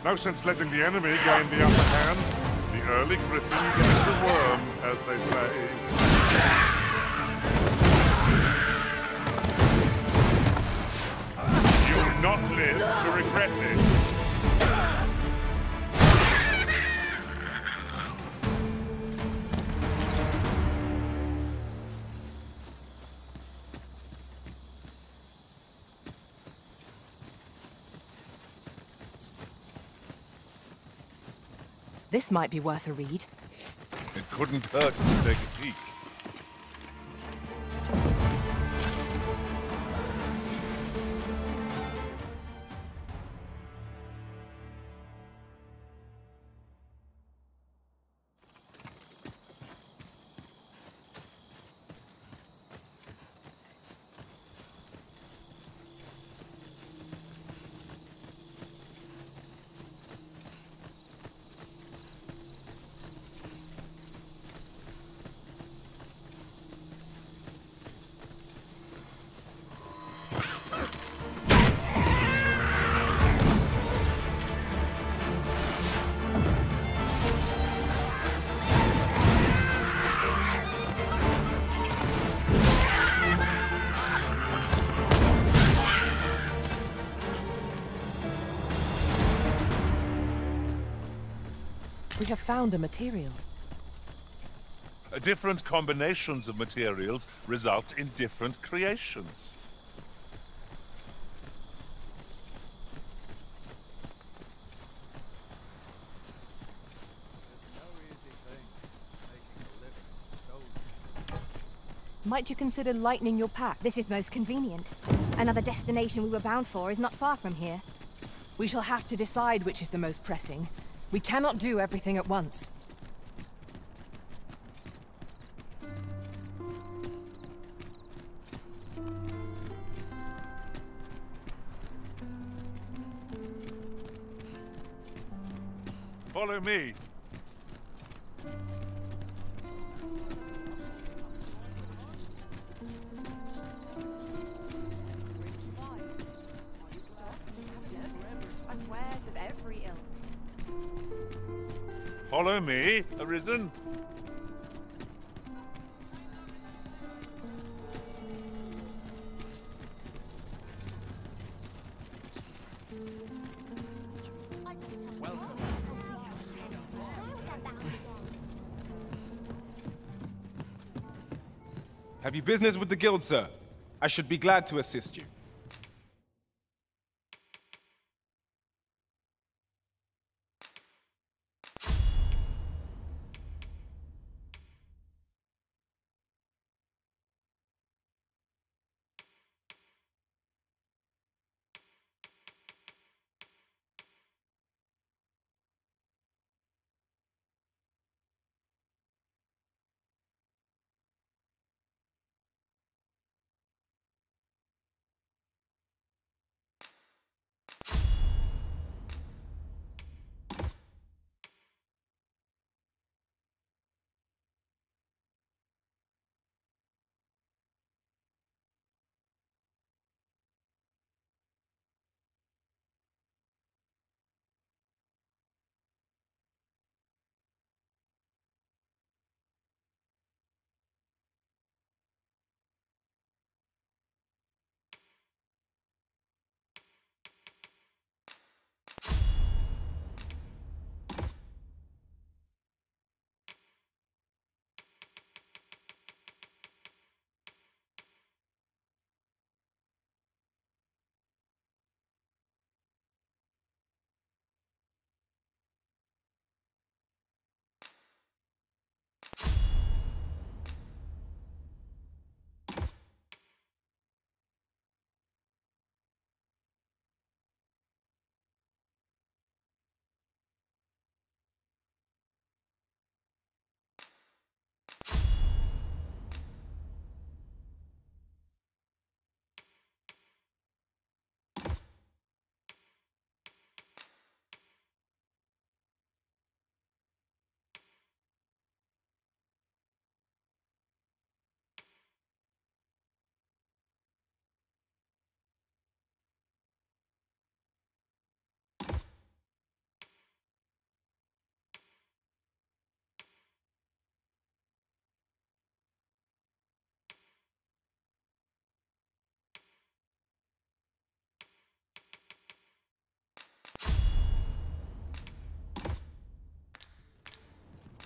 No sense letting the enemy gain the upper hand. The early griffin gets the worm, as they say. You will not live to regret this. This might be worth a read. It couldn't hurt to take a peek. We have found a material. Different combinations of materials result in different creations. Might you consider lightening your pack? This is most convenient. Another destination we were bound for is not far from here. We shall have to decide which is the most pressing. We cannot do everything at once. Follow me. Wares of every ilk. Follow me, Arisen. Have you business with the guild, sir? I should be glad to assist you.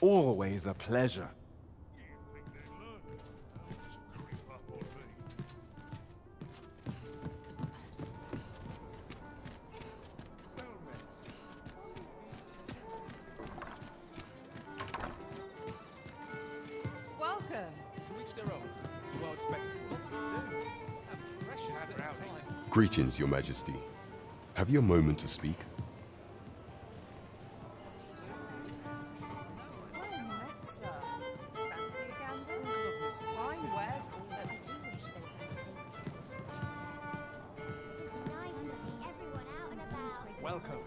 Always a pleasure. Welcome. To each their own. You are expected lots to do. And precious little time. Greetings, Your Majesty. Have you a moment to speak? Welcome.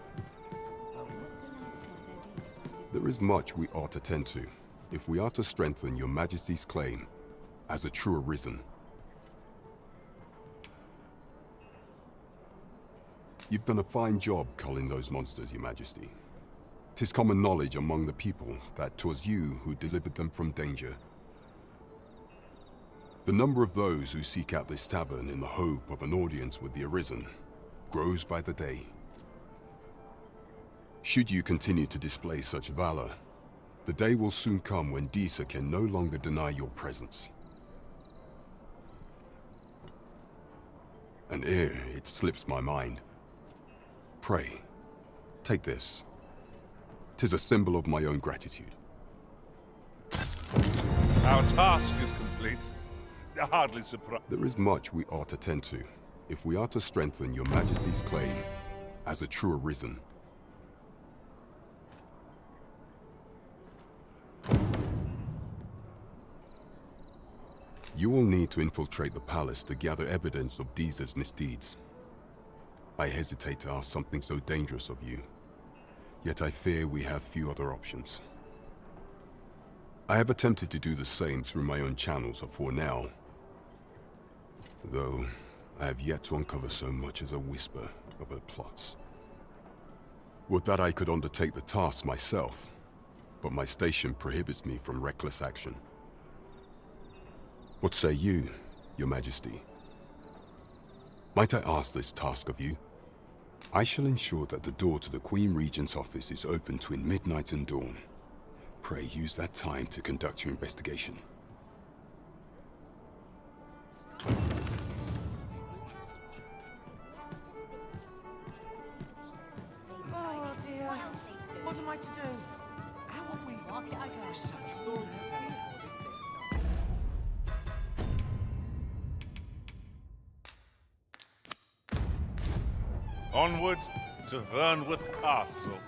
There is much we ought to tend to, if we are to strengthen Your Majesty's claim as a true Arisen. You've done a fine job culling those monsters, Your Majesty. 'Tis common knowledge among the people that 'twas you who delivered them from danger. The number of those who seek out this tavern in the hope of an audience with the Arisen grows by the day. Should you continue to display such valor, the day will soon come when Disa can no longer deny your presence. And ere it slips my mind, pray, take this. 'Tis a symbol of my own gratitude. Our task is complete. Hardly surprised. There is much we ought to tend to, if we are to strengthen Your Majesty's claim as a true Arisen. You will need to infiltrate the palace to gather evidence of Disa's misdeeds. I hesitate to ask something so dangerous of you, yet I fear we have few other options. I have attempted to do the same through my own channels afore now, though I have yet to uncover so much as a whisper of her plots. Would that I could undertake the task myself, but my station prohibits me from reckless action. What say you, Your Majesty? Might I ask this task of you? I shall ensure that the door to the Queen Regent's office is open between midnight and dawn. Pray use that time to conduct your investigation. Oh dear. What am I to do? How have we got such stories? Onward to Vernworth Castle.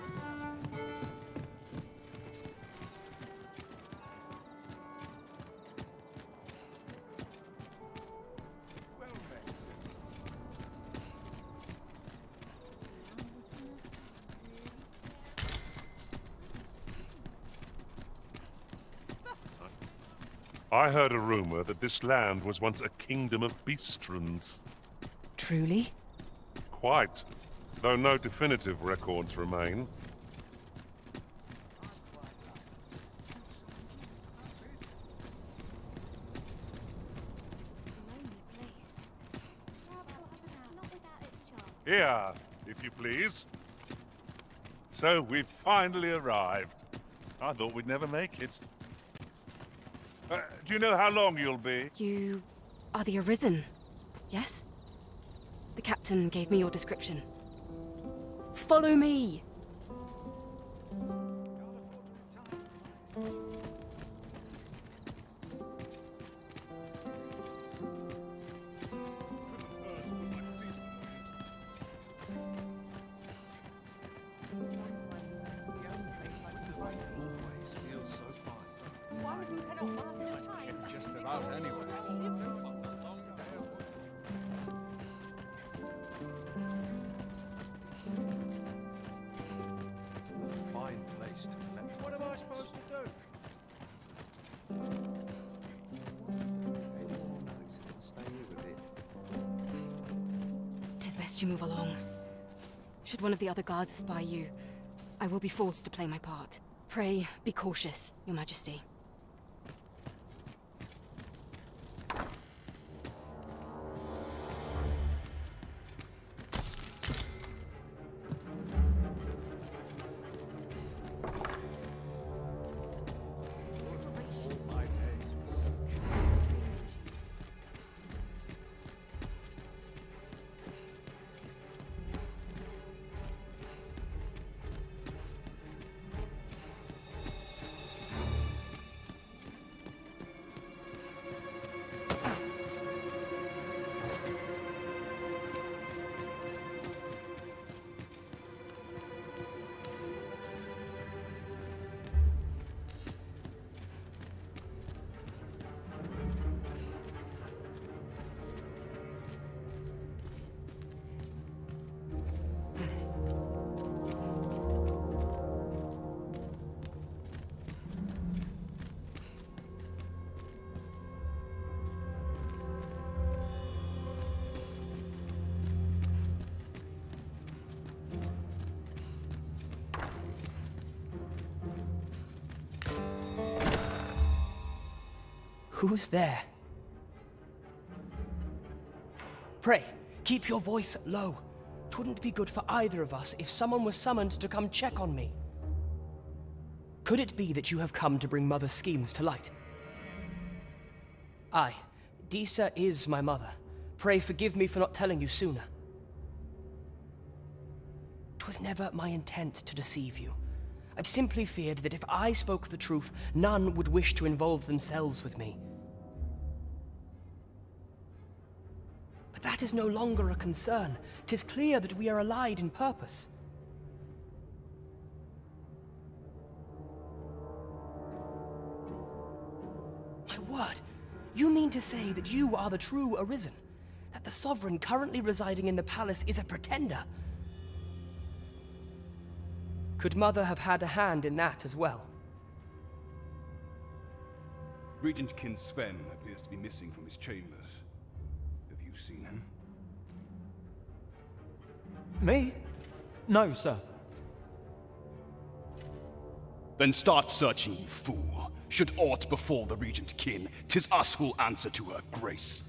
I heard a rumor that this land was once a kingdom of beastrons. Truly? Quite, though no definitive records remain. Here, if you please. So we've finally arrived. I thought we'd never make it. Do you know how long you'll be? You are the Arisen, yes? The captain gave me your description. Follow me! Just about anywhere. Fine place to collect. What am I supposed to do? Tis best you move along. Should one of the other guards espy you, I will be forced to play my part. Pray, be cautious, Your Majesty. Who's there? Pray, keep your voice low. 'Twouldn't be good for either of us if someone was summoned to come check on me. Could it be that you have come to bring Mother's schemes to light? Aye, Disa is my mother. Pray forgive me for not telling you sooner. 'Twas never my intent to deceive you. I'd simply feared that if I spoke the truth, none would wish to involve themselves with me. But that is no longer a concern. 'Tis clear that we are allied in purpose. My word, you mean to say that you are the true Arisen? That the Sovereign currently residing in the palace is a pretender? Could Mother have had a hand in that as well? Regent Kin Sven appears to be missing from his chambers. Have you seen him? Me? No, sir. Then start searching, you fool. Should aught befall the Regent Kin, 'tis us who'll answer to her grace.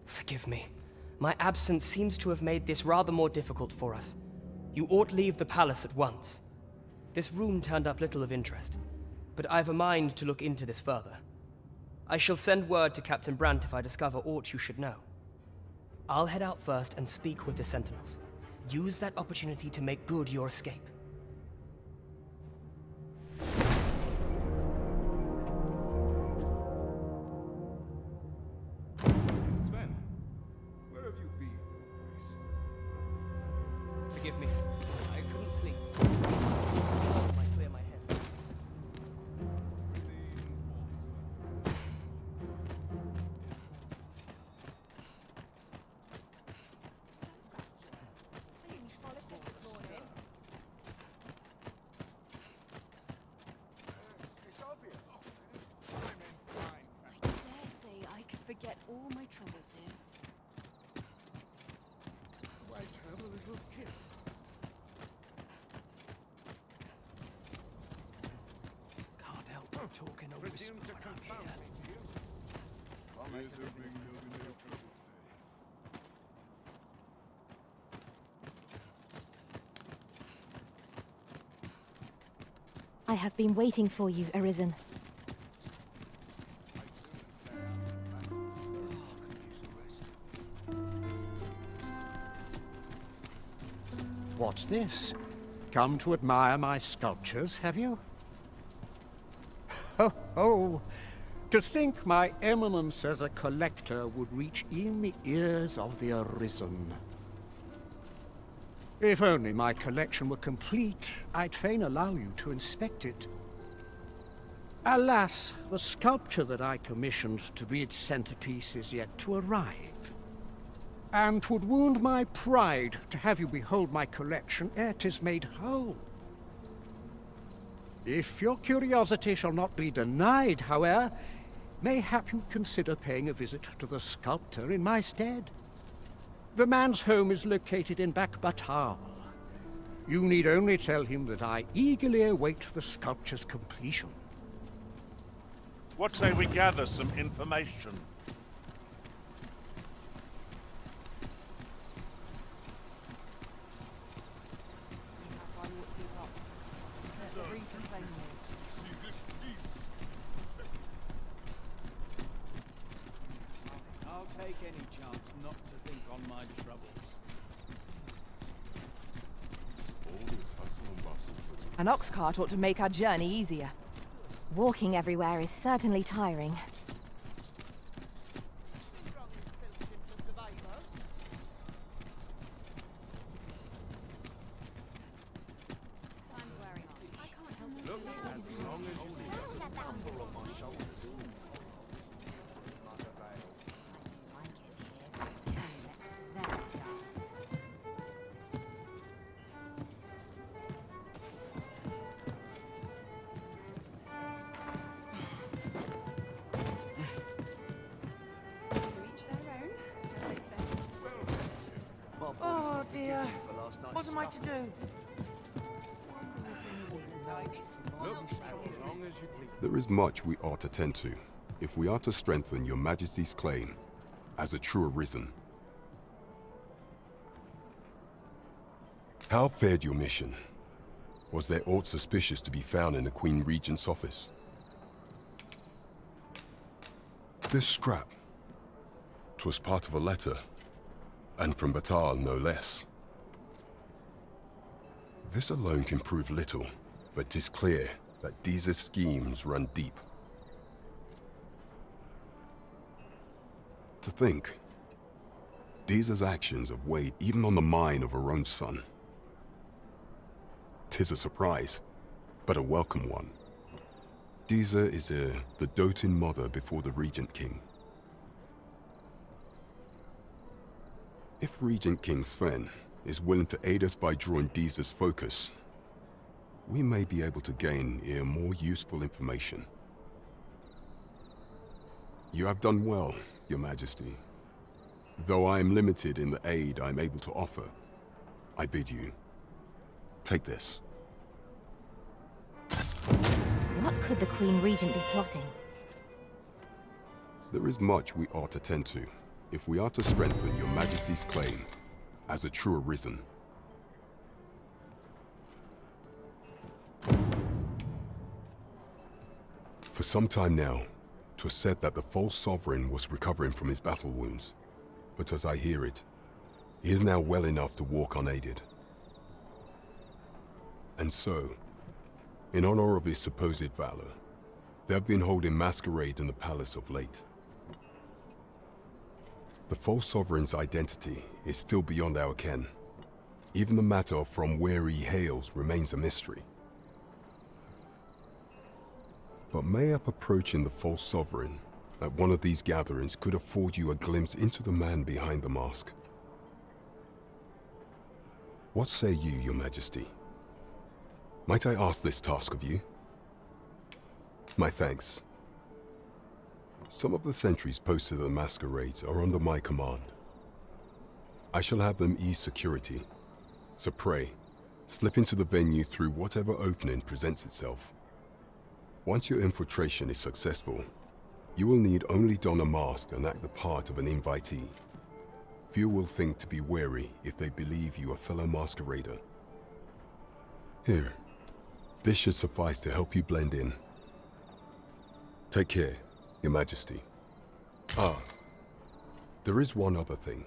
Forgive me. My absence seems to have made this rather more difficult for us. You ought leave the palace at once. This room turned up little of interest, but I've a mind to look into this further. I shall send word to Captain Brandt if I discover aught you should know. I'll head out first and speak with the Sentinels. Use that opportunity to make good your escape. Sven, where have you been? Forgive me. I couldn't sleep. It might clear my head. I dare say I could forget all my troubles here. Might have a little kid. Can't help but talking or whispering when I'm here. I have been waiting for you, Arisen. What's this? Come to admire my sculptures, have you? Ho ho! To think my eminence as a collector would reach in the ears of the Arisen. If only my collection were complete, I'd fain allow you to inspect it. Alas, the sculpture that I commissioned to be its centerpiece is yet to arrive. And 'twould wound my pride to have you behold my collection ere 'tis made whole. If your curiosity shall not be denied, however, mayhap you'd consider paying a visit to the sculptor in my stead. The man's home is located in Bakbatal. You need only tell him that I eagerly await the sculpture's completion. What say we gather some information? I'll take any chance not to think on my troubles. All this hustle and bustle was An ox cart ought to make our journey easier. Walking everywhere is certainly tiring. Oh dear. What am I to do? Look, as long There is much we ought to tend to, if we are to strengthen your Majesty's claim as a true Arisen. How fared your mission? Was there aught suspicious to be found in the Queen Regent's office? This scrap. 'Twas part of a letter, and from Batal no less. This alone can prove little, but 'tis clear that Deeza's schemes run deep. To think, Deeza's actions have weighed even on the mind of her own son. 'Tis a surprise, but a welcome one. Deeza is the doting mother before the Regent King. If Regent King Sven is willing to aid us by drawing Deeza's focus, we may be able to gain more useful information. You have done well, Your Majesty. Though I am limited in the aid I am able to offer, I bid you, take this. What could the Queen Regent be plotting? There is much we ought to tend to, if we are to strengthen Your Majesty's claim as a true Arisen. For some time now, 'twas said that the false sovereign was recovering from his battle wounds, but as I hear it, he is now well enough to walk unaided. And so, in honor of his supposed valor, they have been holding masquerade in the palace of late. The false sovereign's identity is still beyond our ken. Even the matter of from where he hails remains a mystery. But mayhap approaching the false sovereign at one of these gatherings could afford you a glimpse into the man behind the mask. What say you, Your Majesty? Might I ask this task of you? My thanks. Some of the sentries posted at the masquerades are under my command. I shall have them ease security, so pray, slip into the venue through whatever opening presents itself. Once your infiltration is successful, you will need only don a mask and act the part of an invitee. Few will think to be wary if they believe you a fellow masquerader. Here, this should suffice to help you blend in. Take care, Your Majesty. Ah, there is one other thing.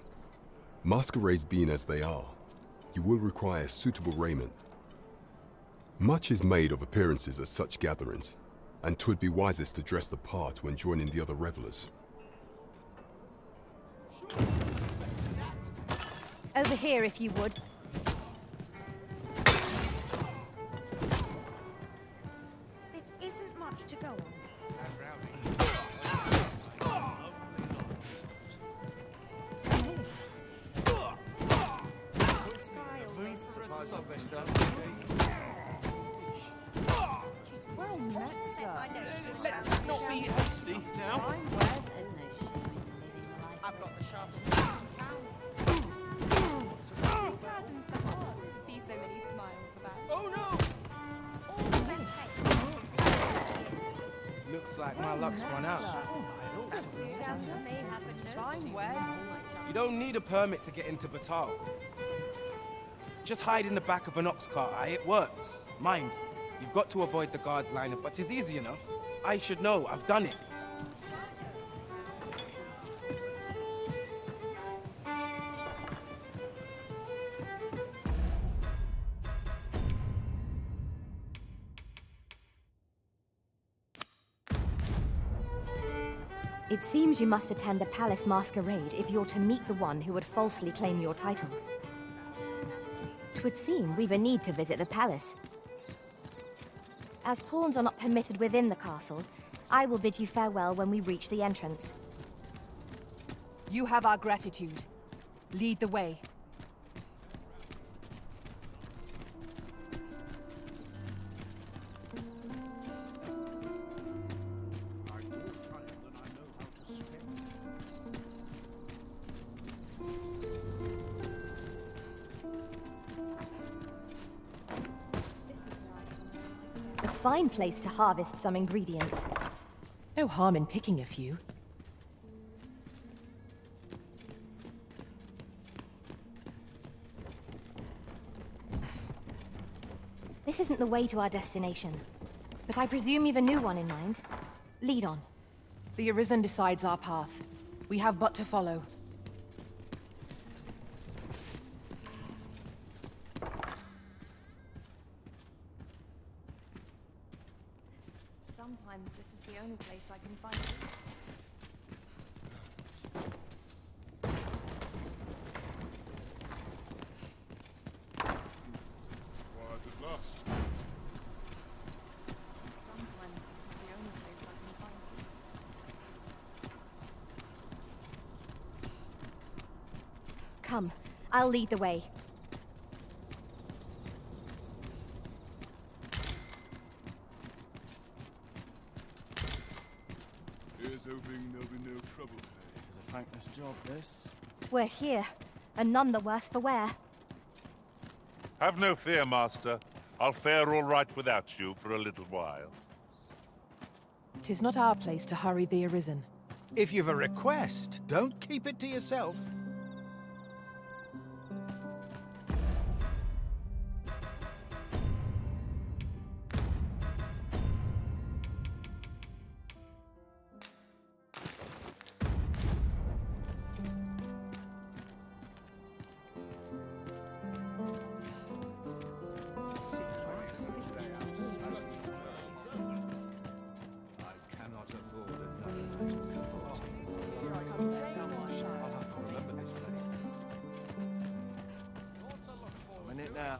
Masquerades being as they are, you will require suitable raiment. Much is made of appearances at such gatherings, and 'twould be wisest to dress the part when joining the other revelers. Over here, if you would. This isn't much to go on. Well met, sir. Let's not be hasty now. I've got the shot. Gladdens the heart to see so many smiles about. Oh no! Looks like my luck's run out. You don't need a permit to get into Batal. Just hide in the back of an ox cart, aye? It works. Mind, you've got to avoid the guards' lineup, but it's easy enough. I should know, I've done it. It seems you must attend a palace masquerade if you're to meet the one who would falsely claim your title. 'Twould seem we've a need to visit the palace. As pawns are not permitted within the castle, I will bid you farewell when we reach the entrance. You have our gratitude. Lead the way. fine place to harvest some ingredients. No harm in picking a few. This isn't the way to our destination, but I presume you've a new one in mind. Lead on. The Arisen decides our path. We have but to follow. Sometimes this is the only place I can find peace. Quiet at last. Sometimes this is the only place I can find peace. Come, I'll lead the way. Here's hoping there'll be no trouble today. It's a thankless job, this. We're here, and none the worse for wear. Have no fear, Master. I'll fare all right without you for a little while. 'Tis not our place to hurry the Arisen. If you've a request, don't keep it to yourself.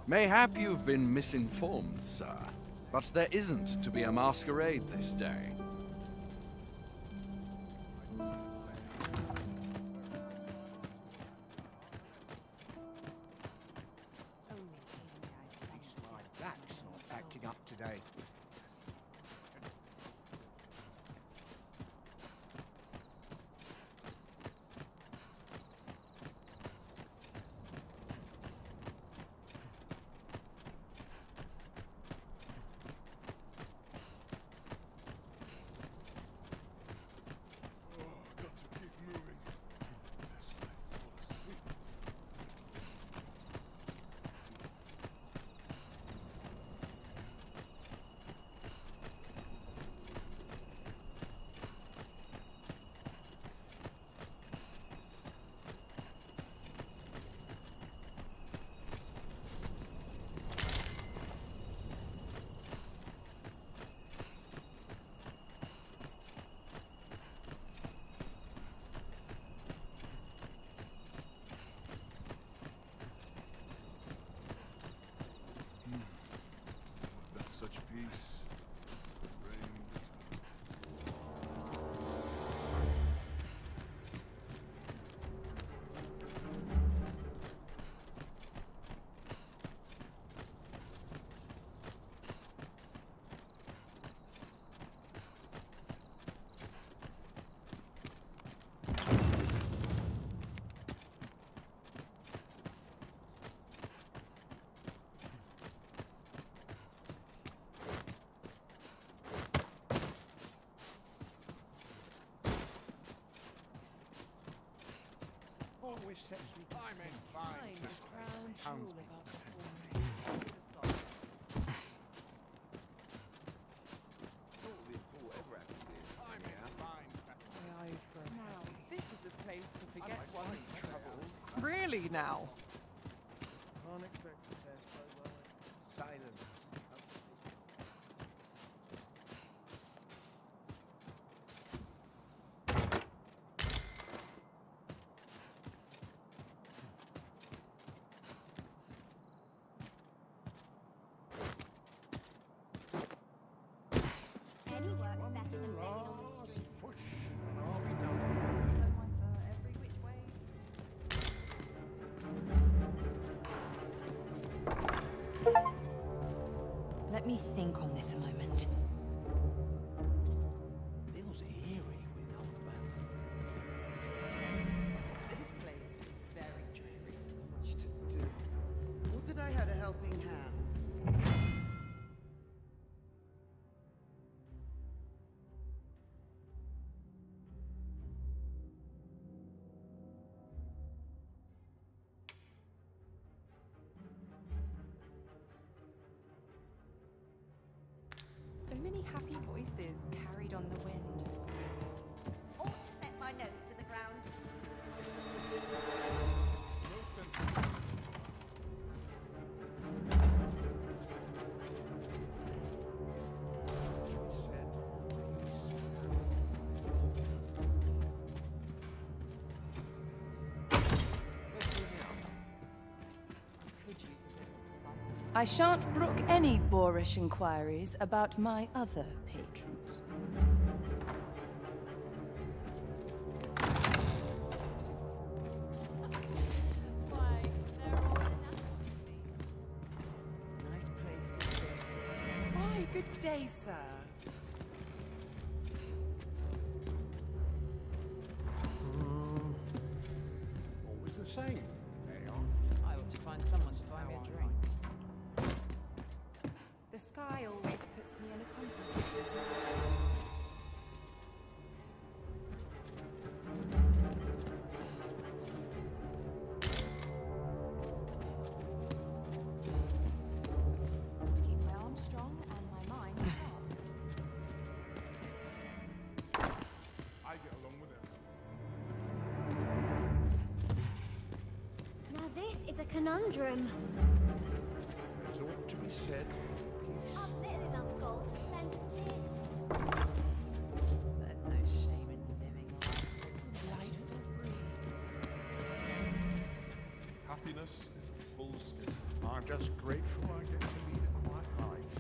Mayhap you've been misinformed, sir, but there isn't to be a masquerade this day. My back's not acting up today. Such peace. Always sets me I'm in fine. Now, this is a place to forget one's troubles. Really now? Can't expect to fare so well. Silence. Any work's better than begging on the streets. Let me think on this a moment. Feels eerie without man. This place is very dreary. So much to do. Would that I had a helping hand. on the wind. Ought to set my nose to the ground. I shan't brook any boorish inquiries about my other patrons. Nice place to sit. Why, good day, sir. Always the same. They are. I ought to find someone to buy me a drink. The sky always puts me in a contemplative mood. To keep my arms strong and my mind sharp. I get along with him. Now this is a conundrum. It ought to be said. I've little enough gold to spend as tis. There's no shame in living life. It's light as a breeze. Happiness is a full skin. I'm just grateful I get to lead a quiet life.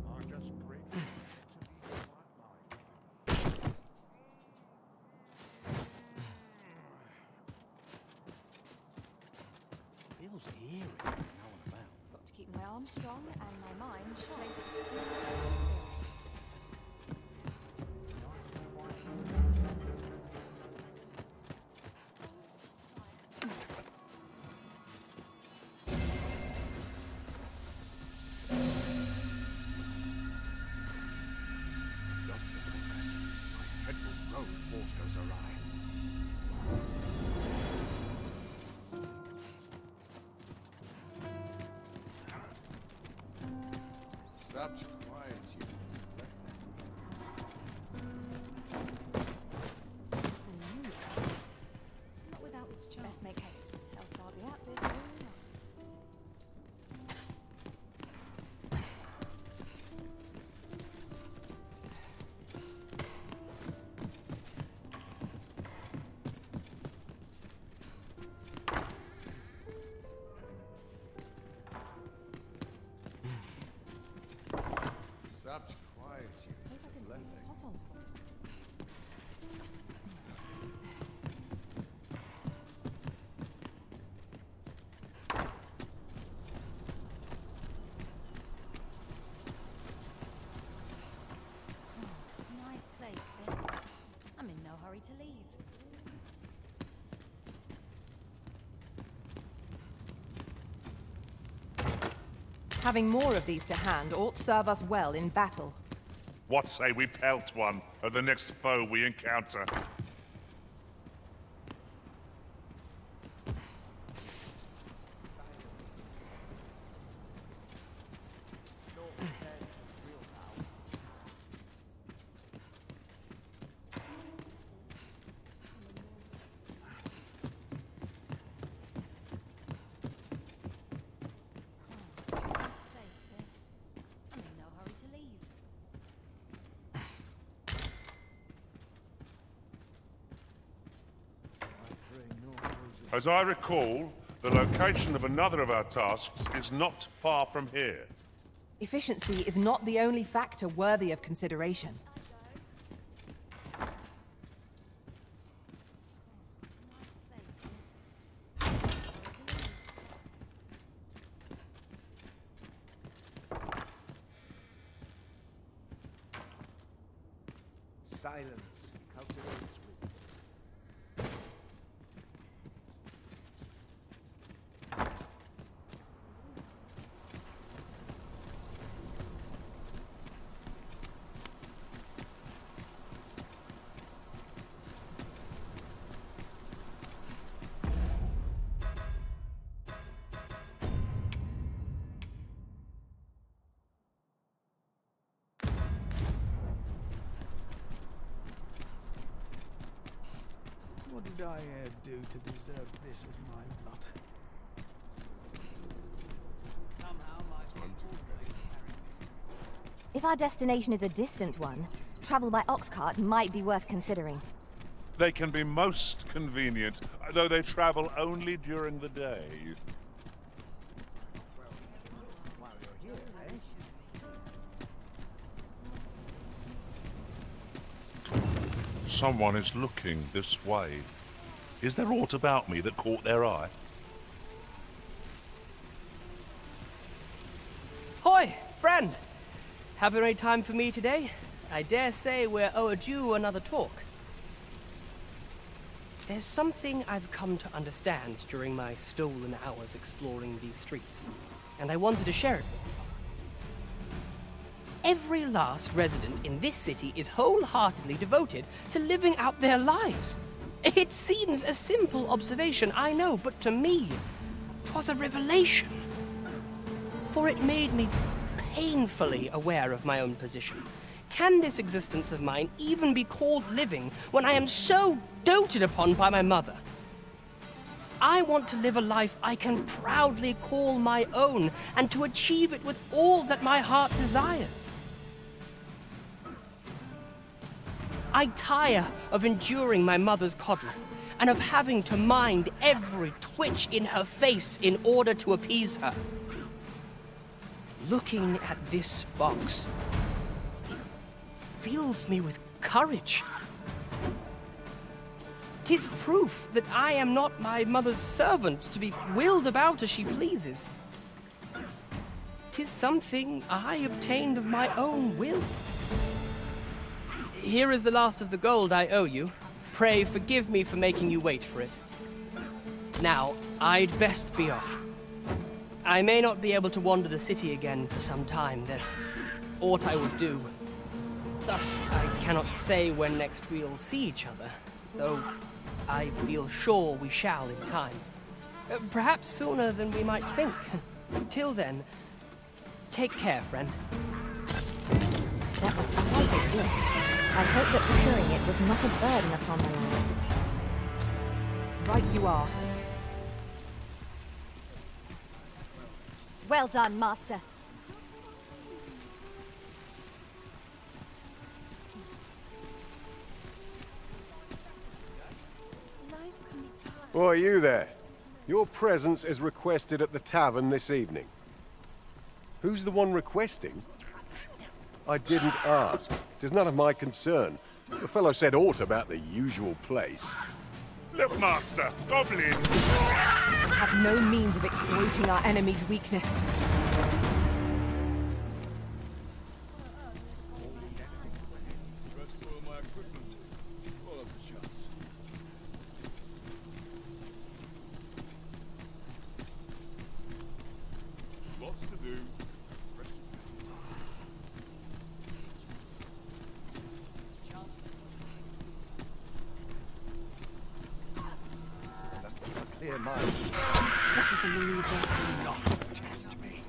I'm just grateful I get to lead a quiet life. Feels eerie now and about. Got to keep my arms strong and my mind sharp. Doctor, my head will roll if force goes awry. Such quietude is a blessing. Not without its charm. Best make haste, else I'll be at this all night. Such quietude is a blessing. Hot on top. Nice place, this. I'm in no hurry to leave. Having more of these to hand ought serve us well in battle. What say we pelt one of the next foe we encounter? As I recall, the location of another of our tasks is not far from here. Efficiency is not the only factor worthy of consideration. Silence cultivates wisdom. What did I do to deserve this as my lot? If our destination is a distant one, travel by ox cart might be worth considering. They can be most convenient, though they travel only during the day. Someone is looking this way. Is there aught about me that caught their eye? Hoi, friend! Having any time for me today? I dare say we're overdue another talk. There's something I've come to understand during my stolen hours exploring these streets, and I wanted to share it with you. Every last resident in this city is wholeheartedly devoted to living out their lives. It seems a simple observation, I know, but to me, 'twas a revelation. For it made me painfully aware of my own position. Can this existence of mine even be called living when I am so doted upon by my mother? I want to live a life I can proudly call my own, and to achieve it with all that my heart desires. I tire of enduring my mother's coddling, and of having to mind every twitch in her face in order to appease her. Looking at this box, it fills me with courage. 'Tis proof that I am not my mother's servant to be wheeled about as she pleases. 'Tis something I obtained of my own will. Here is the last of the gold I owe you. Pray forgive me for making you wait for it. Now, I'd best be off. I may not be able to wander the city again for some time. There's aught I would do. Thus, I cannot say when next we'll see each other, though I feel sure we shall in time. Perhaps sooner than we might think. Till then, take care, friend. That was quite a gift. I hope that procuring it was not a burden upon my lord. Right you are. Well done, master. Boy, you there. Your presence is requested at the tavern this evening. Who's the one requesting? I didn't ask. It is none of my concern. The fellow said aught about the usual place. Look, Master, goblins! Have no means of exploiting our enemy's weakness. Lots to do. Clear mind. What is the meaning of this? Not test me.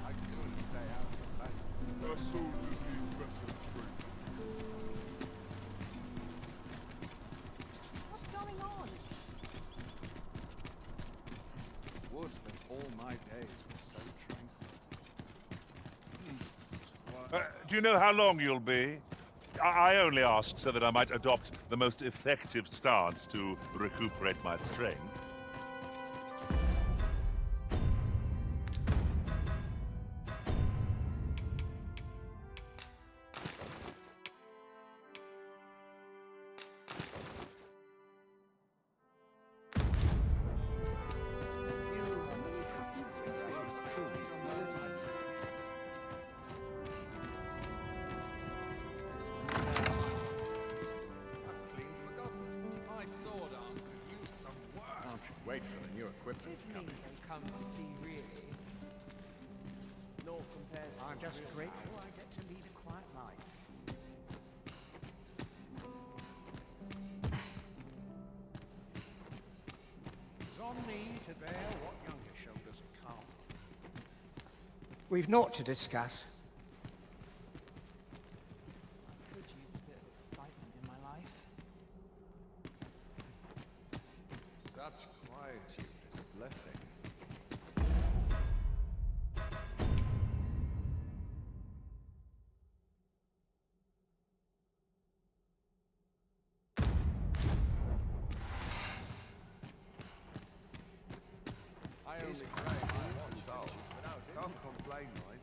I'd sooner stay out of that. Our soldiers need better training. What's going on? Would that all my days were so tranquil. Do you know how long you'll be? I only asked so that I might adopt the most effective stance to recuperate my strength. Wait for the new equipment coming. Come to see, really. No comparison. I'm just grateful I get to lead a quiet life. on me to bear what younger shoulders can't. We've naught to discuss. I could use a bit of excitement in my life. Such quietude is a blessing. I only pray my watch dull. Can't complain, mind.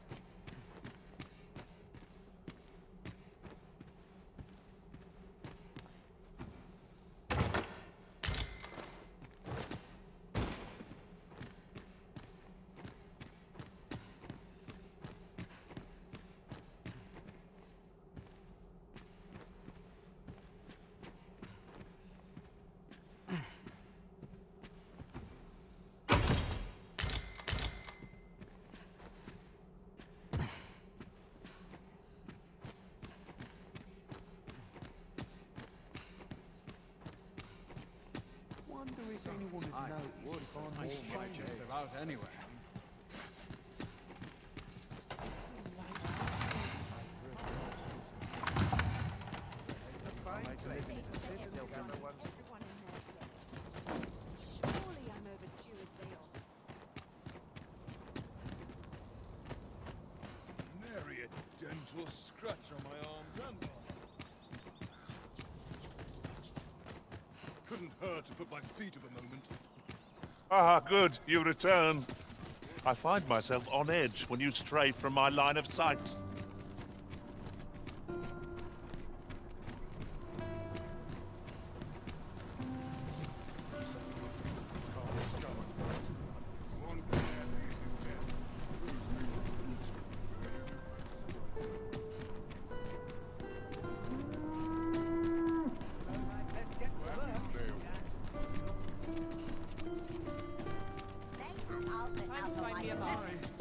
Wonder if anyone would notice if my strangers are out anywhere. Surely I'm overdue a day off. Nary a dent or scratch on my arms and arm. Couldn't hurt to put my feet up a moment. Ah, good, you return. I find myself on edge when you stray from my line of sight.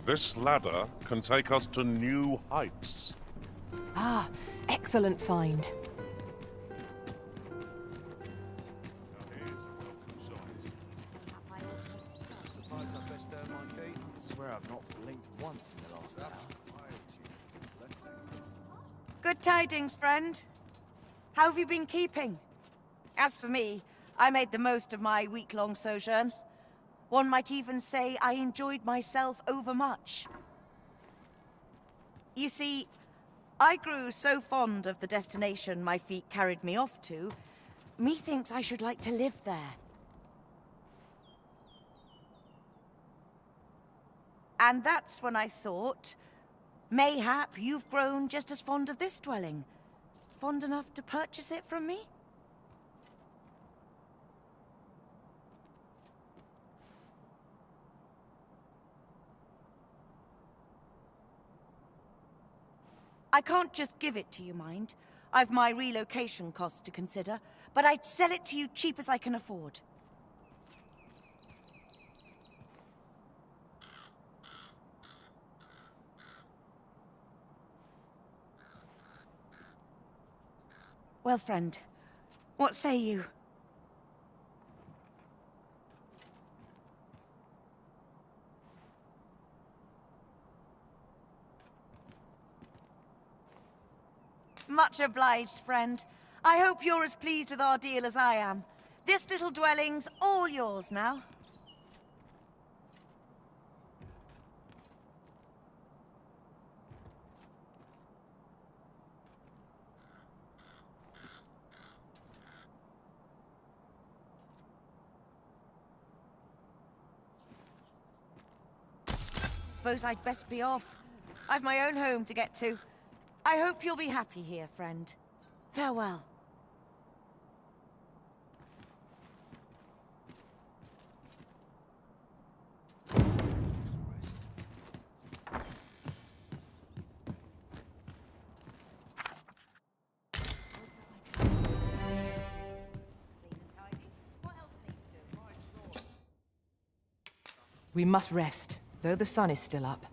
This ladder can take us to new heights. Ah, excellent find. I swear I've not blinked once in the last hour. Good tidings, friend. How have you been keeping? As for me, I made the most of my week-long sojourn. One might even say I enjoyed myself overmuch. You see, I grew so fond of the destination my feet carried me off to, methinks I should like to live there. And that's when I thought, mayhap you've grown just as fond of this dwelling. Fond enough to purchase it from me? I can't just give it to you, mind. I've my relocation costs to consider, but I'd sell it to you cheap as I can afford. Well, friend, what say you? Much obliged, friend. I hope you're as pleased with our deal as I am. This little dwelling's all yours now. Suppose I'd best be off. I've my own home to get to. I hope you'll be happy here, friend. Farewell. We must rest, though the sun is still up.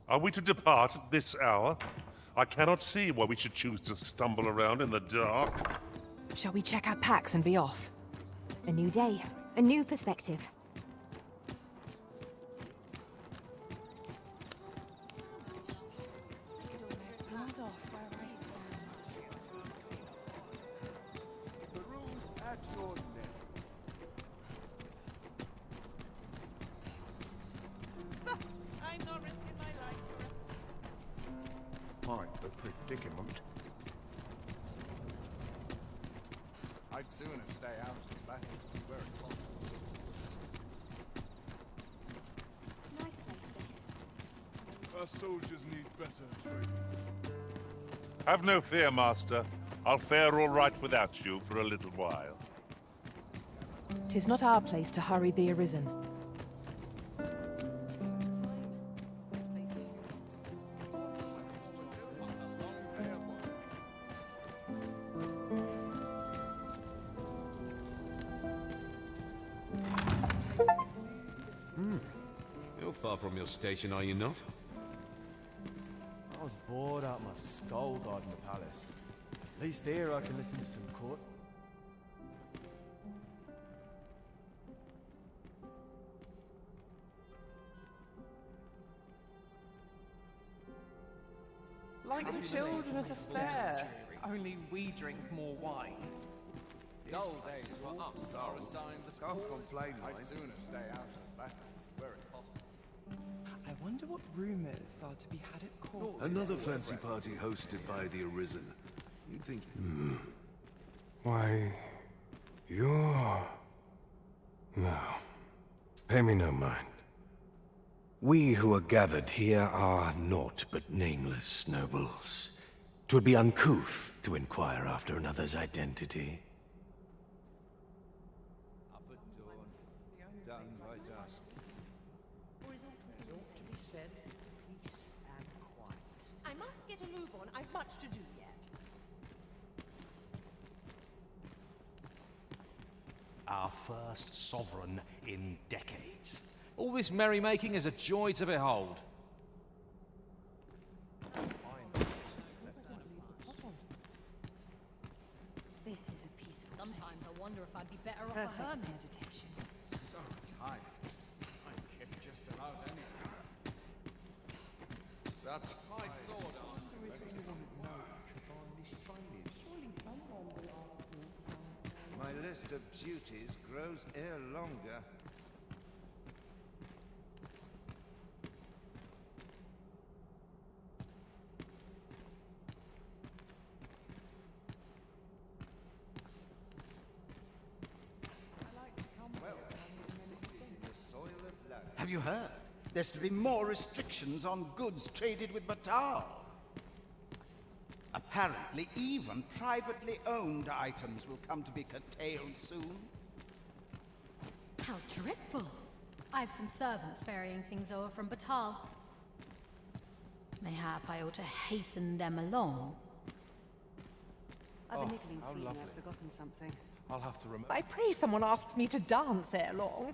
Are we to depart at this hour? I cannot see why we should choose to stumble around in the dark. Shall we check our packs and be off? A new day, a new perspective. The rules at your neck. I'm not risking my life. Quite a predicament. I'd sooner stay out of battle where it possible. Our soldiers need better training. Have no fear, Master. I'll fare all right without you for a little while. 'Tis not our place to hurry the Arisen. You're far from your station, are you not? I was bored out my skull guarding the palace. At least here I can listen to some court. Like the children at a fair, only we drink more wine. Dull days for us are a sign that can't complain. I'd sooner stay out of battle where it possible. I wonder what rumors are to be had at court. Another fancy party hosted by the Arisen. You'd think... Why... you're... No. Pay me no mind. We who are gathered here are naught but nameless nobles. 'Twould be uncouth to inquire after another's identity. Up at dawn, done by dusk. I must get a move on. I've much to do yet. Our first sovereign in decades. All this merrymaking is a joy to behold. This is a peaceful Sometimes I wonder if I'd be better off Perfect a hermit. meditation. So tight. I kept just about anything. Such my sword art. My list of duties grows ere longer. Have you heard? There's to be more restrictions on goods traded with Batal. Apparently, even privately owned items will come to be curtailed soon. How dreadful. I have some servants ferrying things over from Batal. Mayhap I ought to hasten them along. Other niggling fleet, I've forgotten something. I'll have to remember. I pray someone asks me to dance ere long.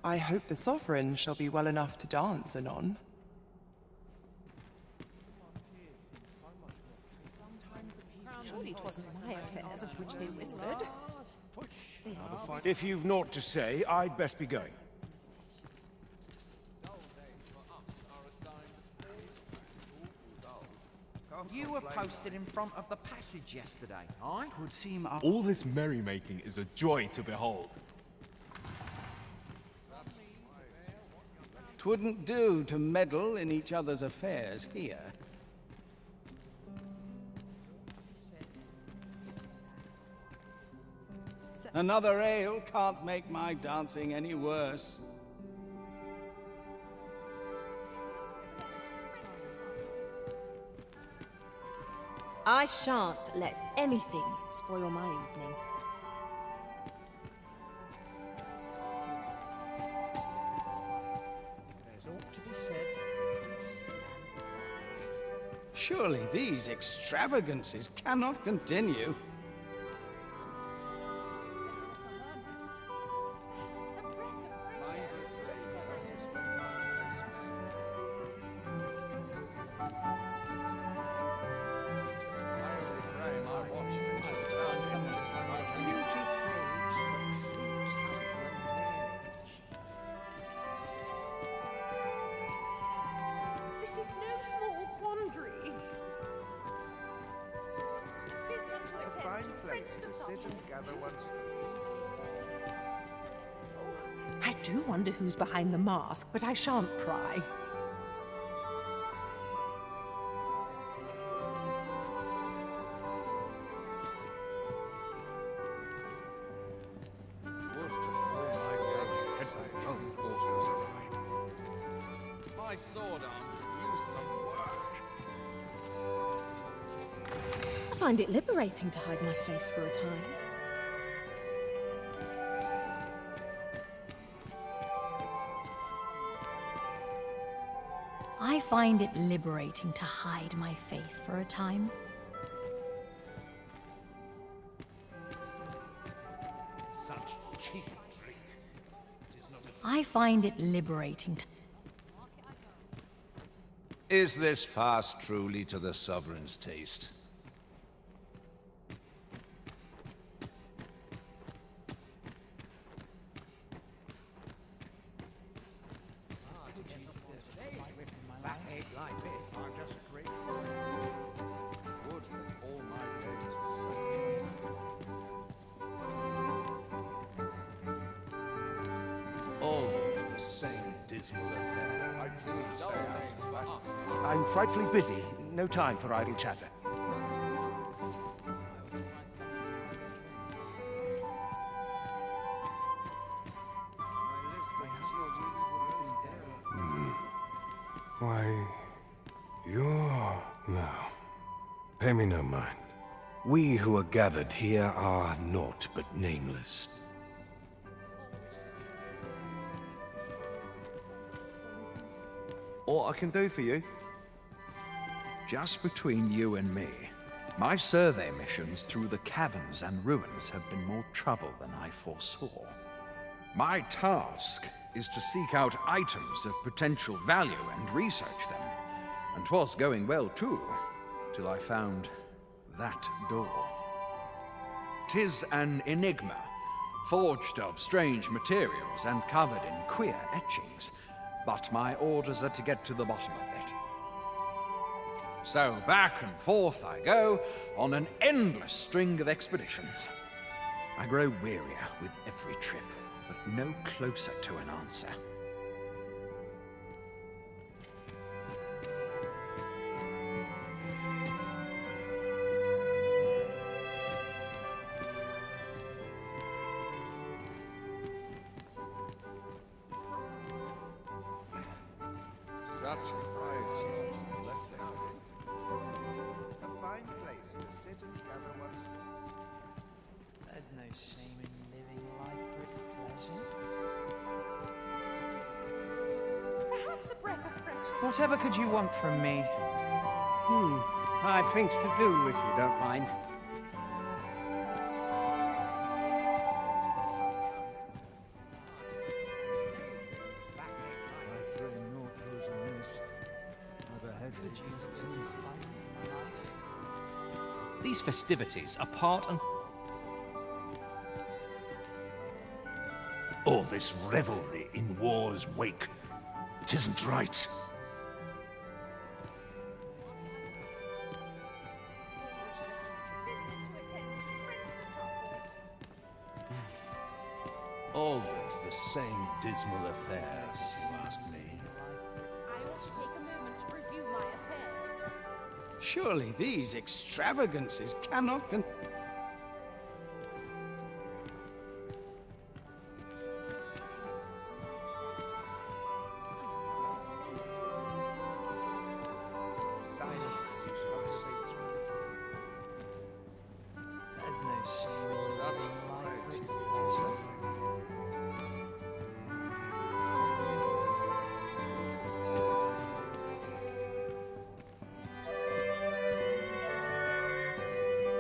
I hope the sovereign shall be well enough to dance anon. Surely it wasn't my affairs of which they whispered. If you've naught to say, I'd best be going. You were posted in front of the passage yesterday, aye? Would seem all this merrymaking is a joy to behold. 'Twouldn't do to meddle in each other's affairs here. Another ale can't make my dancing any worse. I shan't let anything spoil my evening. Surely these extravagances cannot continue. no small quandary. Business to attend. A fine place to sit and gather one's thoughts. I do wonder who's behind the mask, but I shan't pry. My sword arm could use some work. I find it liberating to hide my face for a time. I find it liberating to hide my face for a time. Such cheap drink. It is not a... I find it liberating to... Is this fast truly to the Sovereign's taste? Always the same dismal affair. I'd sooner stay out. I'm frightfully busy. No time for idle chatter. Why, you're... No. Pay me no mind. We who are gathered here are naught but nameless. What I can do for you? Just between you and me, my survey missions through the caverns and ruins have been more trouble than I foresaw. My task is to seek out items of potential value and research them. And 'twas going well too, till I found that door. 'Tis an enigma, forged of strange materials and covered in queer etchings, but my orders are to get to the bottom of it. So back and forth I go on an endless string of expeditions. I grow wearier with every trip, but no closer to an answer. Such a variety of blessing. A fine place to sit and gather one's thoughts. There's no shame in living life for its pleasures. Perhaps a breath of fresh air. Whatever could you want from me? I've things to do, if you don't mind. These festivities are part and... All this revelry in war's wake. 'Tisn't right. Always the same dismal affair, if you ask me. I ought to take a moment to review my affairs. Surely these extravagances cannot Silence is There's no shame in living life for its pleasures.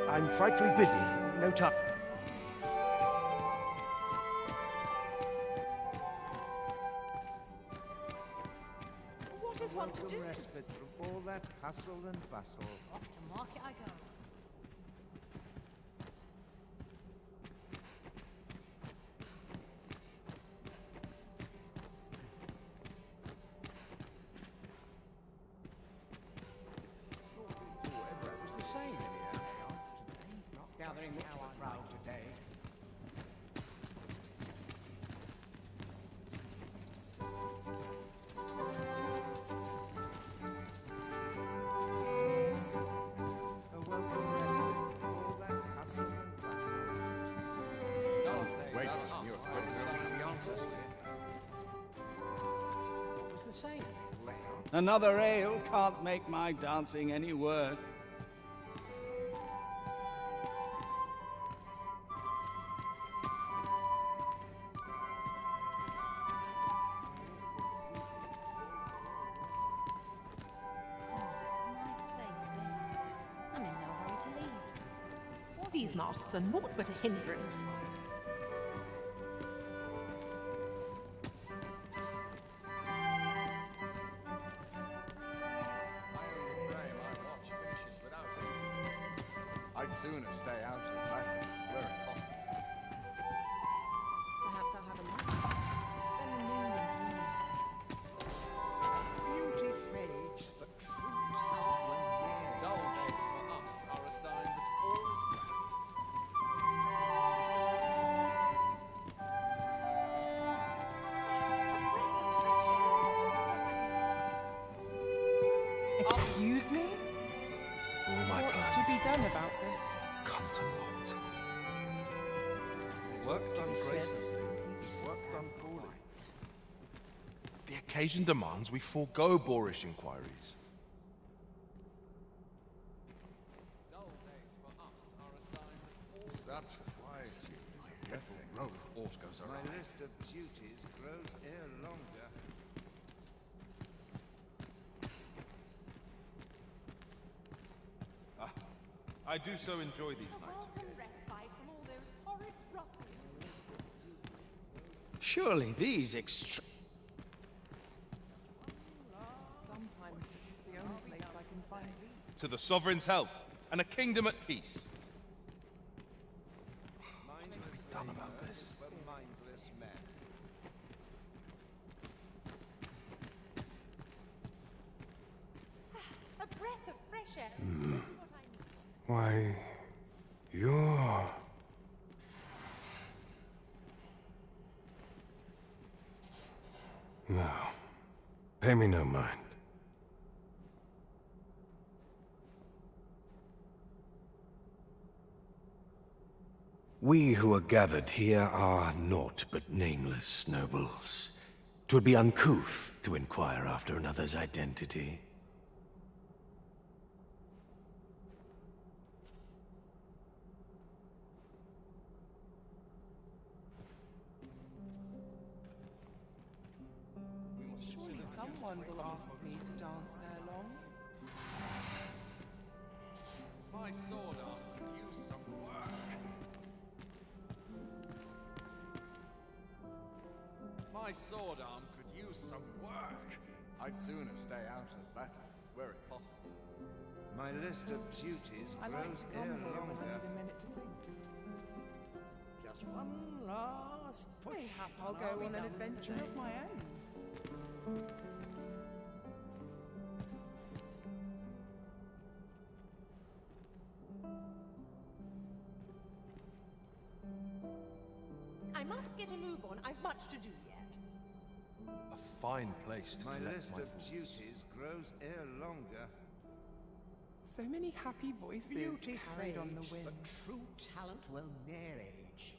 I'm frightfully busy. No time. What is one to do? respite from all that hustle and bustle. Off to market I go. Another ale can't make my dancing any worse. Nice place, this. I'm in no hurry to leave. These masks are naught but a hindrance. I'd sooner stay out of battle where it possible. Perhaps I'll have a nap. Spend the noon in dreams. Beauty fades, but true talent will never. Dull days for us are a sign that all is well. Excuse me? All my What's plans to be done about this? come to naught. Work done graciously, work done poorly. The occasion demands we forego boorish inquiries. Dull days for us are a sign that all is Such quietude is a blessing. Row if aught goes awry. My list of duties grows ere longer. I do so enjoy these nights of Welcome gaiety. respite from all those horrid ruffians. Surely these extra... Sometimes this is the only place I can find peace. To the sovereign's health, and a kingdom at peace. What's to be done about this? For mindless men. A breath of fresh air. This is what I need. Why, you're... No. Pay me no mind. We who are gathered here are naught but nameless nobles. 'Twould be uncouth to inquire after another's identity. Surely someone will ask me to dance ere long. My sword arm could use some work. My sword arm could use some work. I'd sooner stay out of battle where it possible. My list of duties I like grows to come ere here when I longer. need a minute to think. Just one last push. Mayhap I'll go on an adventure of my own. I must get a move on. I've much to do yet. A fine place to My collect list my of thoughts. duties grows ere longer. So many happy voices Beauty carried on the fades, wind. but true talent will ne'er age.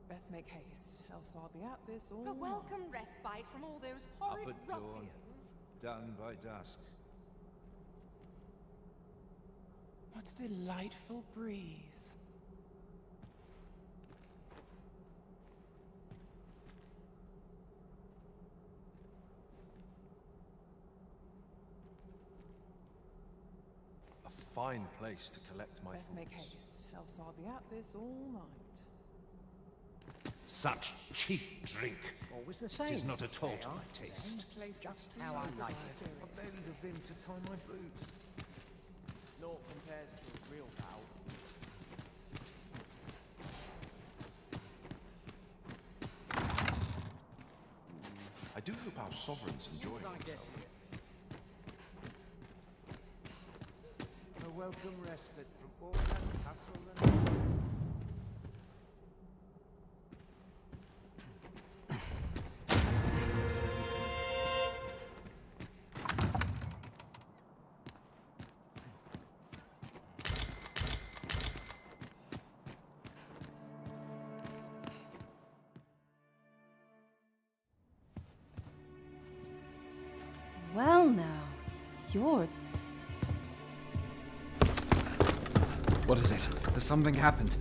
Best make haste, else I'll be at this all A night. welcome respite from all those horrid Up at dawn, ruffians. done by dusk. What a delightful breeze. A fine place to collect my Best make thoughts. haste, else I'll be at this all night. Such cheap drink. Always the same. Tis not at all They to are my taste. Just how I like it. I barely the vim to tie my boots. Naught compares to a real bow. I do hope our sovereign's enjoying Like it. himself. A welcome respite from all that hustle and... You're... What is it? Has something happened?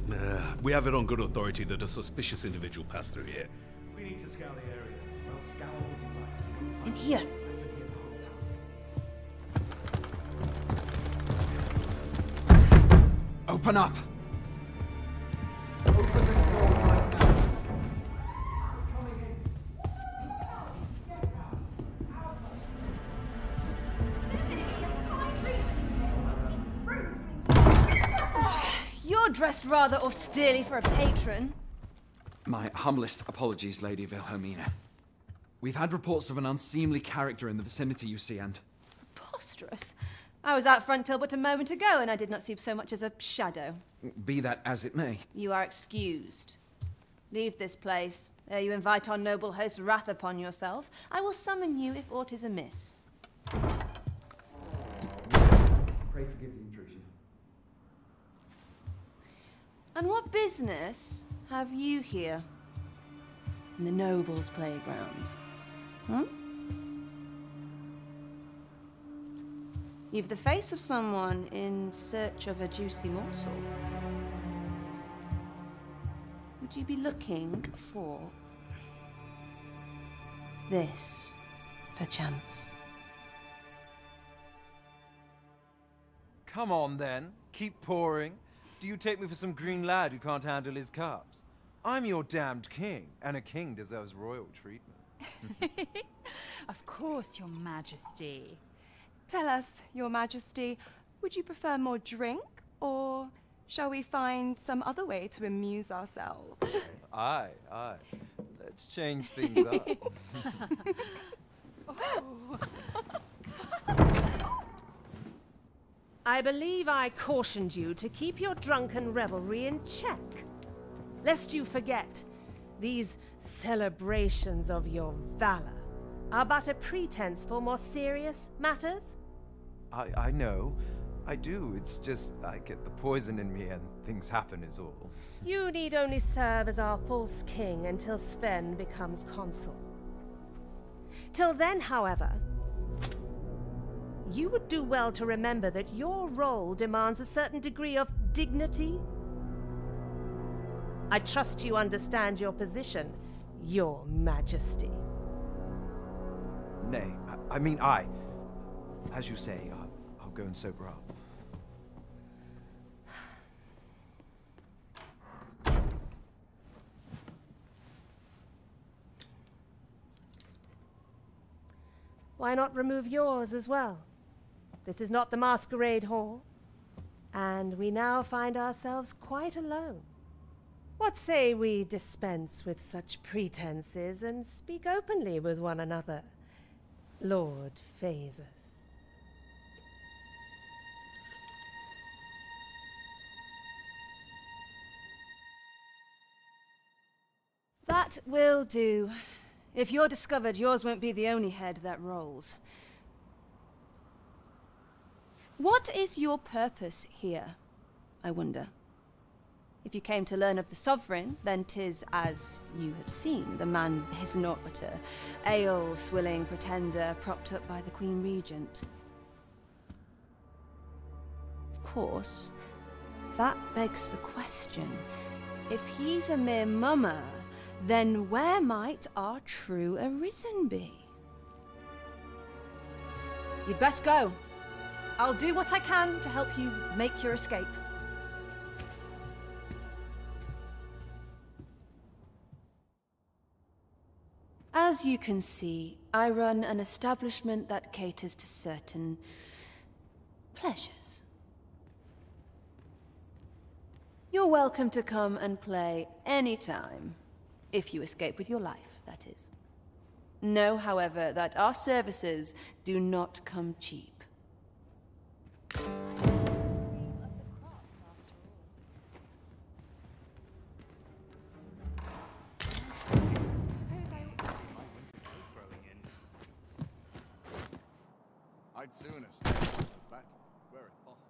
We have it on good authority that a suspicious individual passed through here. We need to scour the area. Well, scour what you like. In here. Open up! You're dressed rather austerely for a patron. My humblest apologies, Lady Wilhelmina. We've had reports of an unseemly character in the vicinity, you see, and... Preposterous. I was out front till but a moment ago, and I did not see so much as a shadow. Be that as it may. You are excused. Leave this place, ere you invite our noble host's wrath upon yourself. I will summon you if aught is amiss. Pray forgive the intrusion. And what business have you here? In the nobles' playground? Hmm? You've the face of someone in search of a juicy morsel. Would you be looking for this, perchance? Come on, then. Keep pouring. Do you take me for some green lad who can't handle his cups? I'm your damned king, and a king deserves royal treatment. Of course, Your Majesty. Tell us, Your Majesty, would you prefer more drink, or shall we find some other way to amuse ourselves? Aye. Let's change things up. I believe I cautioned you to keep your drunken revelry in check. Lest you forget, these celebrations of your valor are but a pretense for more serious matters. I know. I do. It's just I get the poison in me and things happen is all. You need only serve as our false king until Sven becomes consul. Till then, however, you would do well to remember that your role demands a certain degree of dignity. I trust you understand your position, Your Majesty. Nay, as you say, I'll go and sober up. Why not remove yours as well? This is not the masquerade hall, and we now find ourselves quite alone. What say we dispense with such pretenses and speak openly with one another, Lord Phasus? That will do. If you're discovered, yours won't be the only head that rolls. What is your purpose here, I wonder? If you came to learn of the Sovereign, then 'tis as you have seen. The man is naught but a ale-swilling pretender propped up by the Queen Regent. Of course, that begs the question. If he's a mere mummer, then where might our true Arisen be? You'd best go. I'll do what I can to help you make your escape. As you can see, I run an establishment that caters to certain pleasures. You're welcome to come and play anytime, if you escape with your life, that is. Know, however, that our services do not come cheap. I'd sooner stay in the battle, were it possible.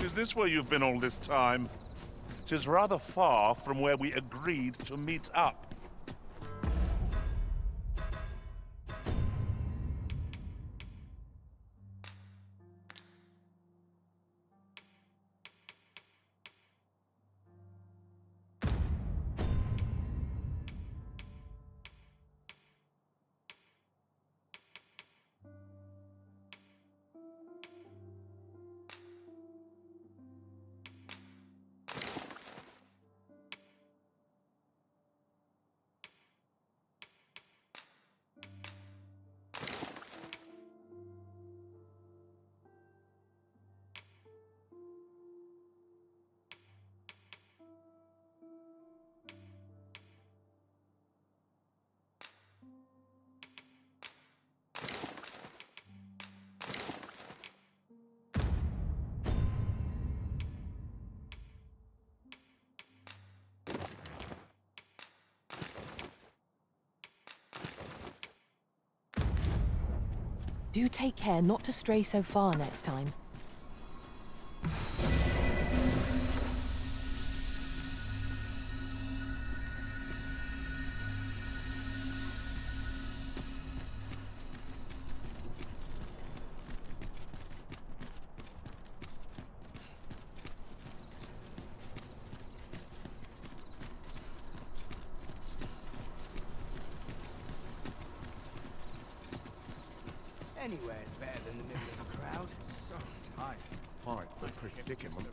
Is this where you've been all this time? 'Tis rather far from where we agreed to meet up. Do take care not to stray so far next time. Anywhere is better than the middle of the crowd. So tight. Quite the predicament.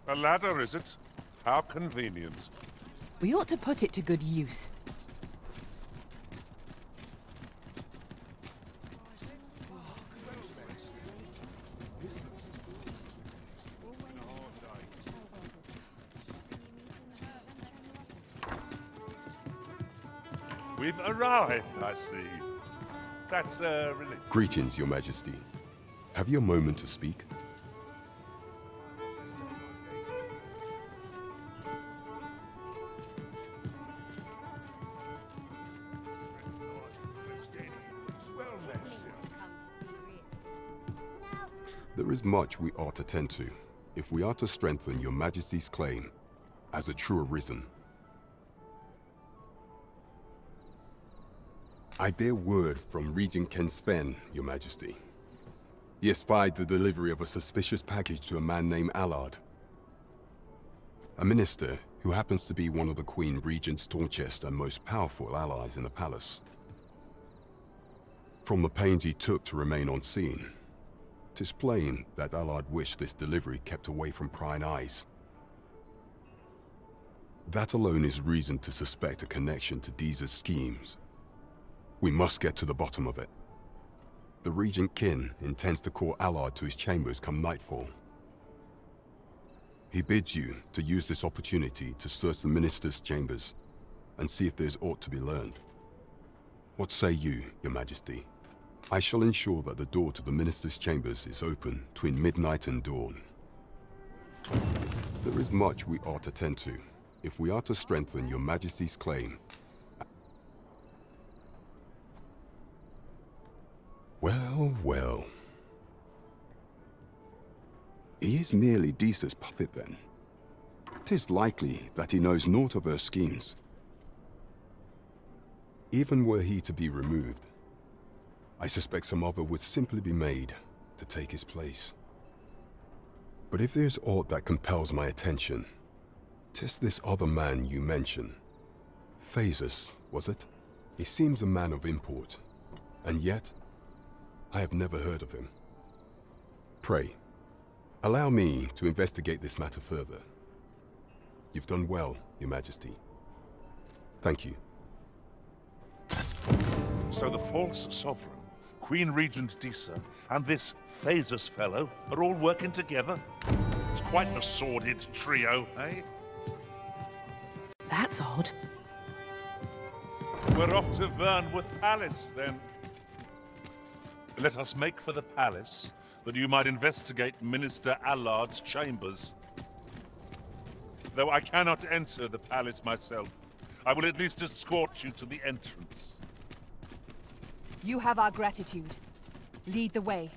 A ladder, is it? How convenient. We ought to put it to good use. We've arrived, I see. That's, really... Greetings, Your Majesty. Have you a moment to speak? There is much we ought to tend to, if we are to strengthen Your Majesty's claim as a true Arisen. I bear word from Regent Ken Sven, Your Majesty. He espied the delivery of a suspicious package to a man named Allard, a minister who happens to be one of the Queen Regent's staunchest and most powerful allies in the palace. From the pains he took to remain on scene, 'tis plain that Allard wished this delivery kept away from prying eyes. That alone is reason to suspect a connection to Deeza's schemes. We must get to the bottom of it. The Regent Kin intends to call Allard to his chambers come nightfall. He bids you to use this opportunity to search the minister's chambers and see if there's aught to be learned. What say you, Your Majesty? I shall ensure that the door to the minister's chambers is open between midnight and dawn. There is much we ought to tend to, if we are to strengthen Your Majesty's claim. Well, well. He is merely Deeza's puppet, then. 'Tis likely that he knows naught of her schemes. Even were he to be removed, I suspect some other would simply be made to take his place. But if there's aught that compels my attention, 'tis this other man you mention. Phasus, was it? He seems a man of import, and yet I have never heard of him. Pray, allow me to investigate this matter further. You've done well, Your Majesty. Thank you. So the false sovereign, Queen Regent Deeza, and this Phasus fellow are all working together? It's quite a sordid trio, eh? That's odd. We're off to Vernworth Palace, then. Let us make for the palace, that you might investigate Minister Allard's chambers. Though I cannot enter the palace myself, I will at least escort you to the entrance. You have our gratitude. Lead the way.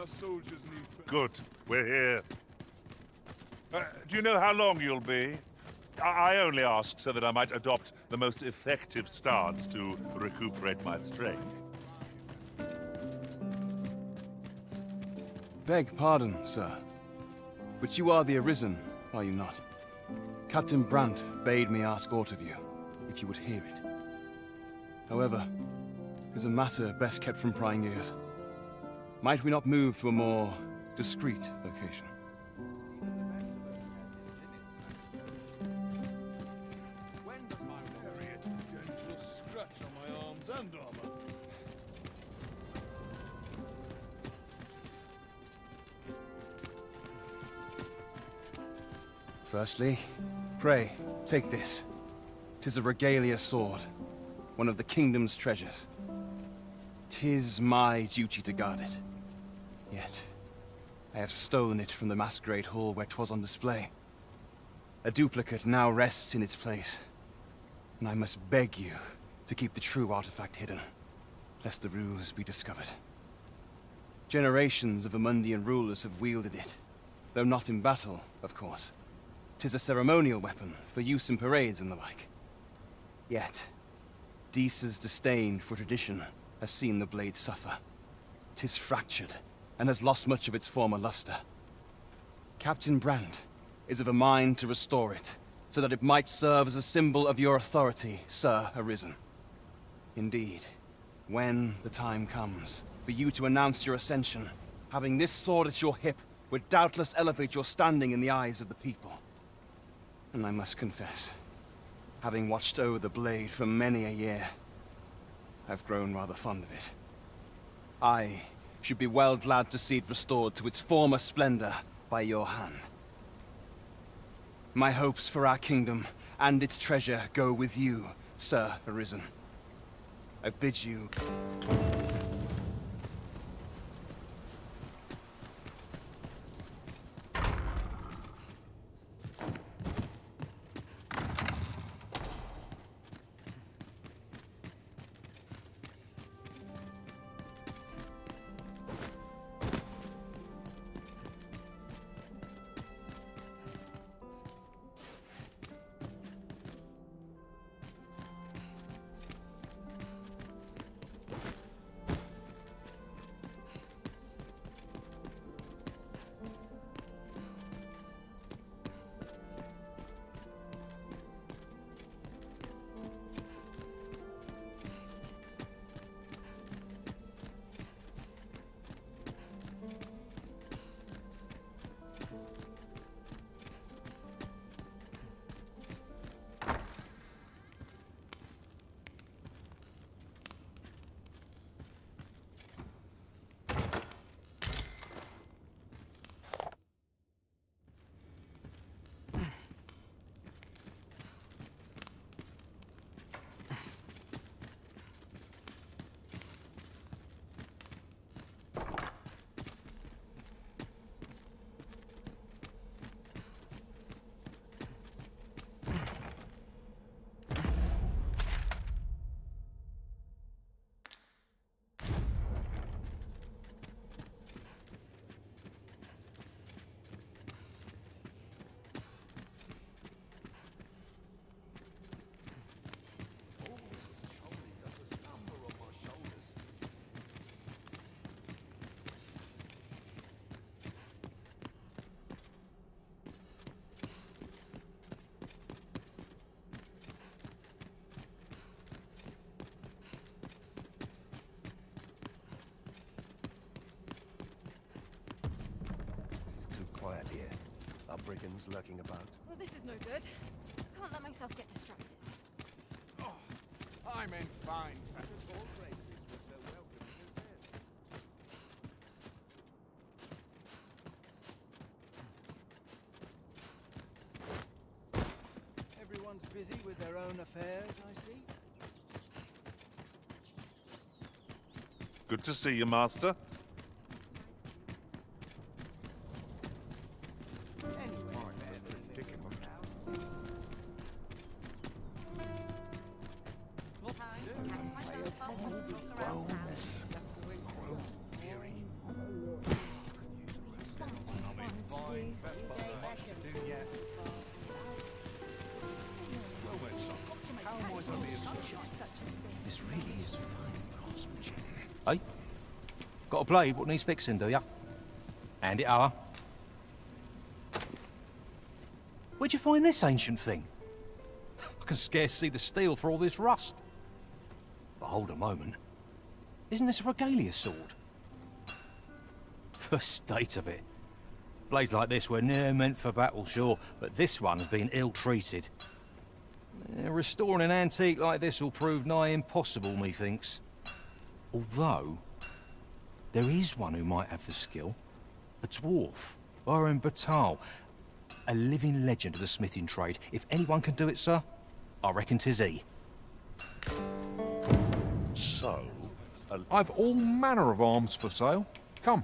soldiers need... Good. We're here. Do you know how long you'll be? I only ask so that I might adopt the most effective stance to recuperate my strength. Beg pardon, sir. But you are the Arisen, are you not? Captain Brandt bade me ask aught of you, if you would hear it. However, it is a matter best kept from prying ears. Might we not move to a more discreet location? When does my very dangerous scratch on my arms and armor? Firstly, pray, take this. 'Tis a regalia sword, one of the kingdom's treasures. 'Tis my duty to guard it. Yet, I have stolen it from the masquerade hall where 'twas on display. A duplicate now rests in its place, and I must beg you to keep the true artifact hidden, lest the ruse be discovered. Generations of Amundian rulers have wielded it, though not in battle, of course. 'Tis a ceremonial weapon for use in parades and the like. Yet, Deesa's disdain for tradition has seen the blade suffer. 'Tis fractured, and has lost much of its former luster. Captain Brandt is of a mind to restore it, so that it might serve as a symbol of your authority, Sir Arisen. Indeed, when the time comes for you to announce your ascension, having this sword at your hip would doubtless elevate your standing in the eyes of the people. And I must confess, having watched over the blade for many a year, I've grown rather fond of it. I should be well glad to see it restored to its former splendor by your hand. My hopes for our kingdom and its treasure go with you, Sir Arisen. I bid you... Quiet here. Are brigands lurking about? Well, this is no good. Can't let myself get distracted. Oh, I'm in fine. All places were so welcoming as this. Everyone's busy with their own affairs, I see. Good to see you, Master. This really is fine craftsmanship. Hey? Got a blade what needs fixing, do ya? Hand it over. Where'd you find this ancient thing? I can scarce see the steel for all this rust. But hold a moment. Isn't this a regalia sword? The state of it. Blades like this were near meant for battle, sure, but this one has been ill-treated. Restoring an antique like this will prove nigh impossible, methinks. Although, there is one who might have the skill. A dwarf, Arisen Batal. A living legend of the smithing trade. If anyone can do it, sir, I reckon 'tis he. So, I've all manner of arms for sale. Come.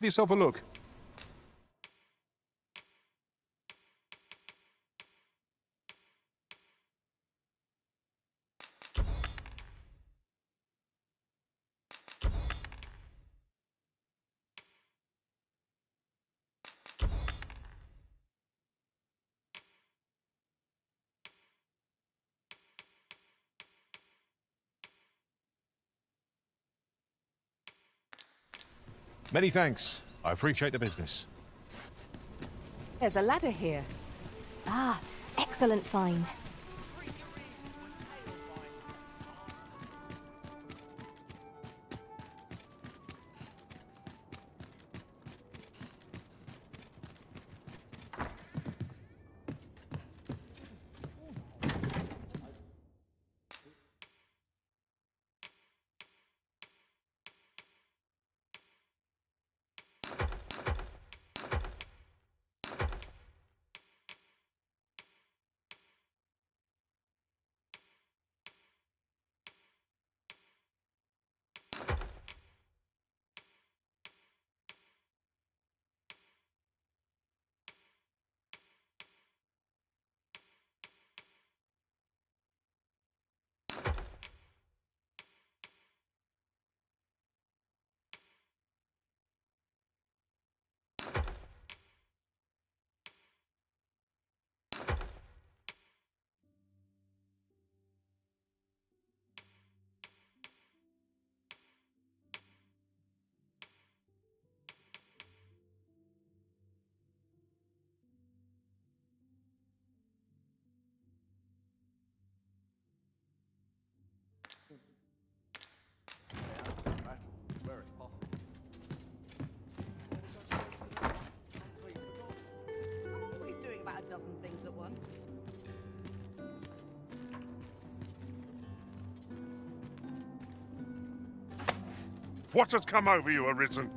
Have yourself a look. Many thanks. I appreciate the business. There's a ladder here. Ah, excellent find. Things at once. what has come over you, Arisen?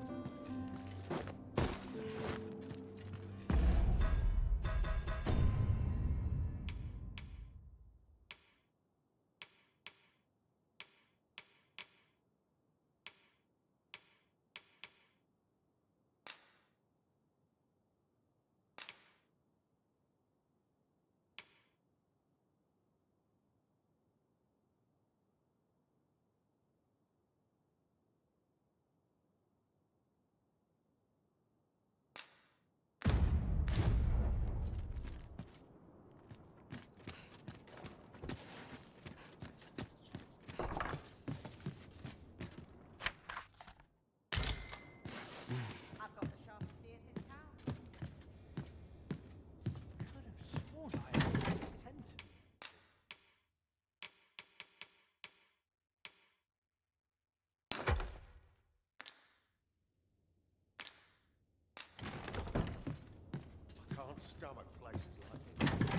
Can't stomach places like this.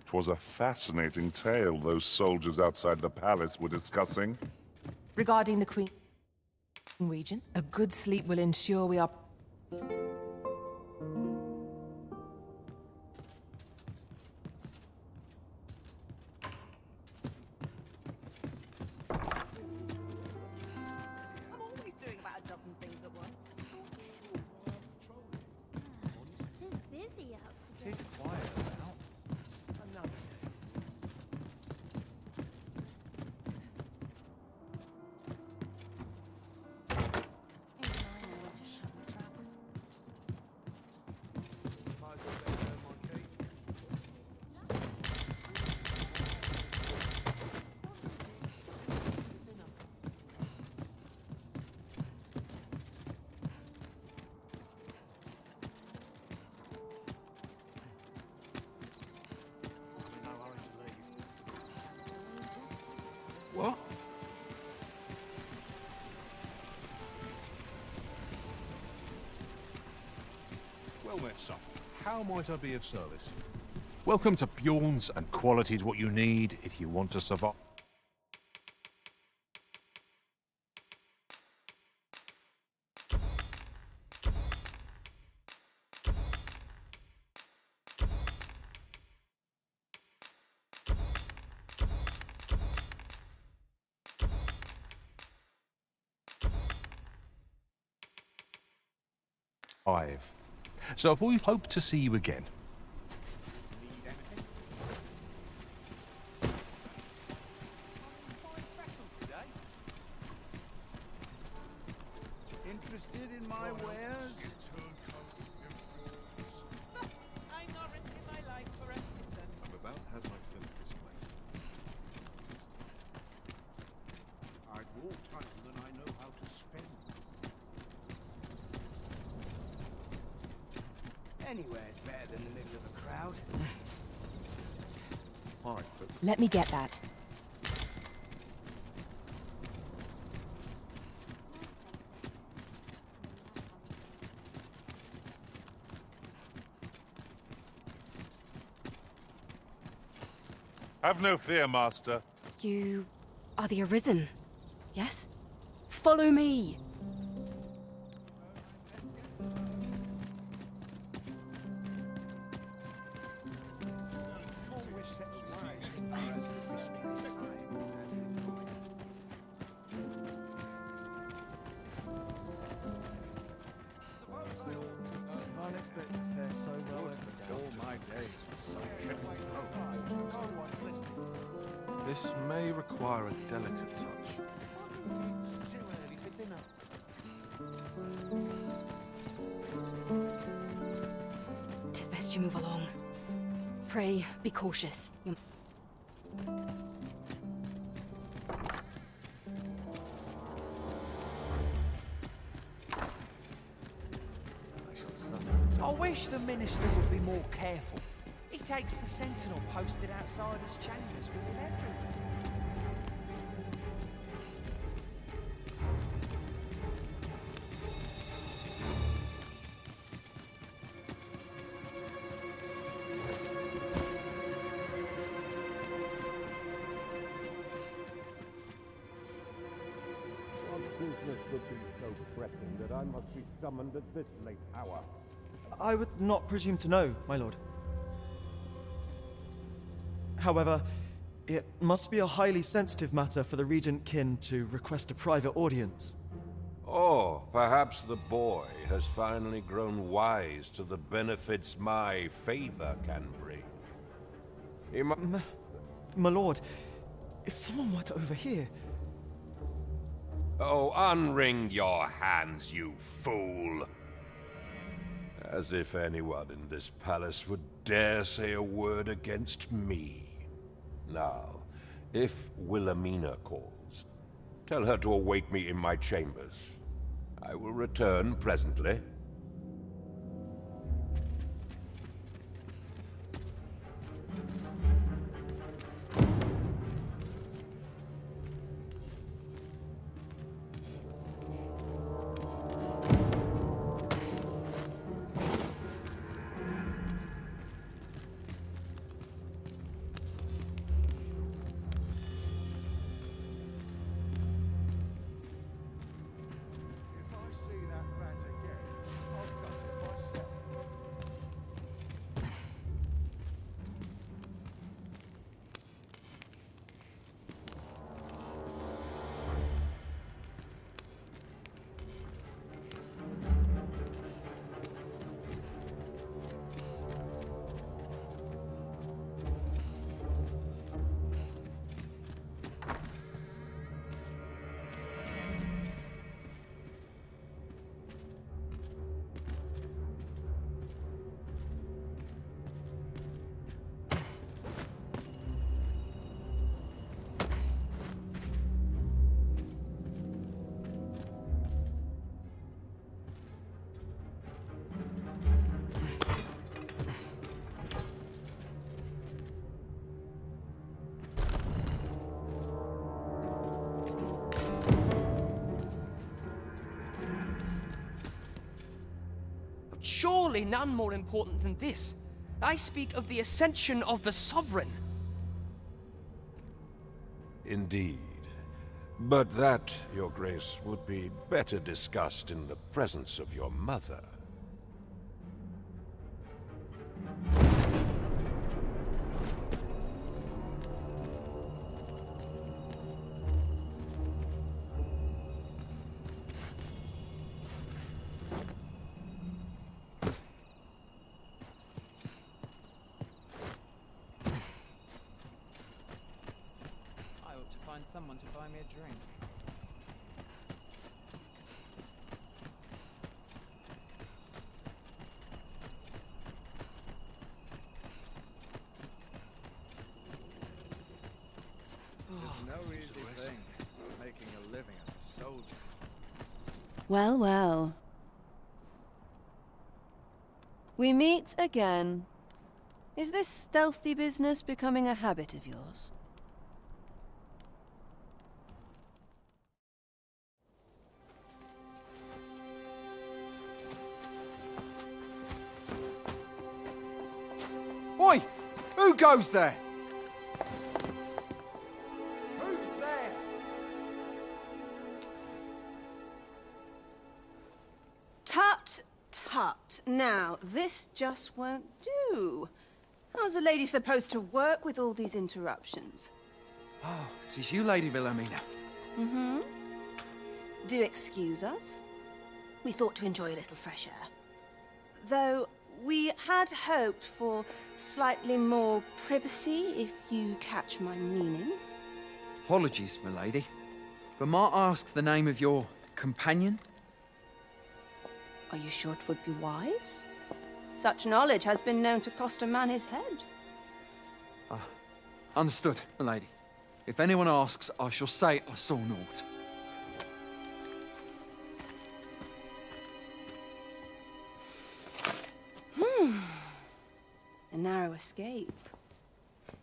'Twas a fascinating tale those soldiers outside the palace were discussing. Regarding the Queen region, a good sleep will ensure we are... I'm always doing about a dozen things at once. Tis busy out today. Tis quiet about. Another day. What? Well met, son. How might I be of service? Welcome to Bjorn's, and quality is what you need if you want to survive. So if we hope to see you again. Interested in my wares? I'm not risking my life for everything. I'm about to have my fill of this place. I'd more time than I know how to spend. Anywhere's better than the middle of a crowd. Alright, but Let me get that. Have no fear, Master. You are the Arisen, yes? Follow me! Can't expect to fare so well every day. All my days were so This may require a delicate touch. Too early for dinner. Tis best you move along. Pray, be cautious. I wish the minister would be more careful. He takes the sentinel posted outside his chambers with him everywhere. What business could be so pressing that I must be summoned at this late hour? I would not presume to know, my lord. However, it must be a highly sensitive matter for the Regent Kin to request a private audience. Or perhaps the boy has finally grown wise to the benefits my favor can bring. He My lord, if someone were to overhear... Oh, unwring your hands, you fool! As if anyone in this palace would dare say a word against me. Now, if Wilhelmina calls, tell her to await me in my chambers. I will return presently. But surely none more important than this. I speak of the ascension of the Sovereign. Indeed. But that, Your Grace, would be better discussed in the presence of your mother. Someone to buy me a drink. It's no easy thing, making a living as a soldier. Well, well. We meet again. Is this stealthy business becoming a habit of yours? Oi! Who goes there? Who's there? Tut, tut. Now, this just won't do. How's a lady supposed to work with all these interruptions? Oh, it is you, Lady Wilhelmina. Mm-hmm. Do excuse us. We thought to enjoy a little fresh air. Though, we had hoped for slightly more privacy, if you catch my meaning. Apologies, my lady. But might I ask the name of your companion? Are you sure it would be wise? Such knowledge has been known to cost a man his head. Understood, my lady. If anyone asks, I shall say I saw naught. A narrow escape.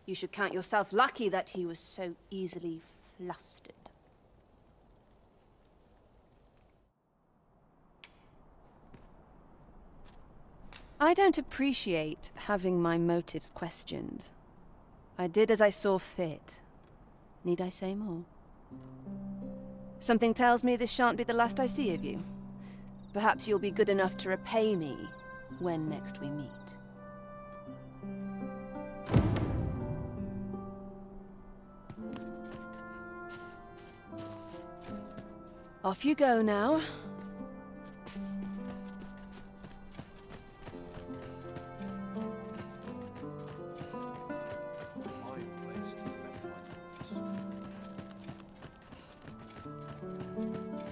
You should count yourself lucky that he was so easily flustered. I don't appreciate having my motives questioned. I did as I saw fit. Need I say more? Something tells me this shan't be the last I see of you. Perhaps you'll be good enough to repay me when next we meet. Off you go now.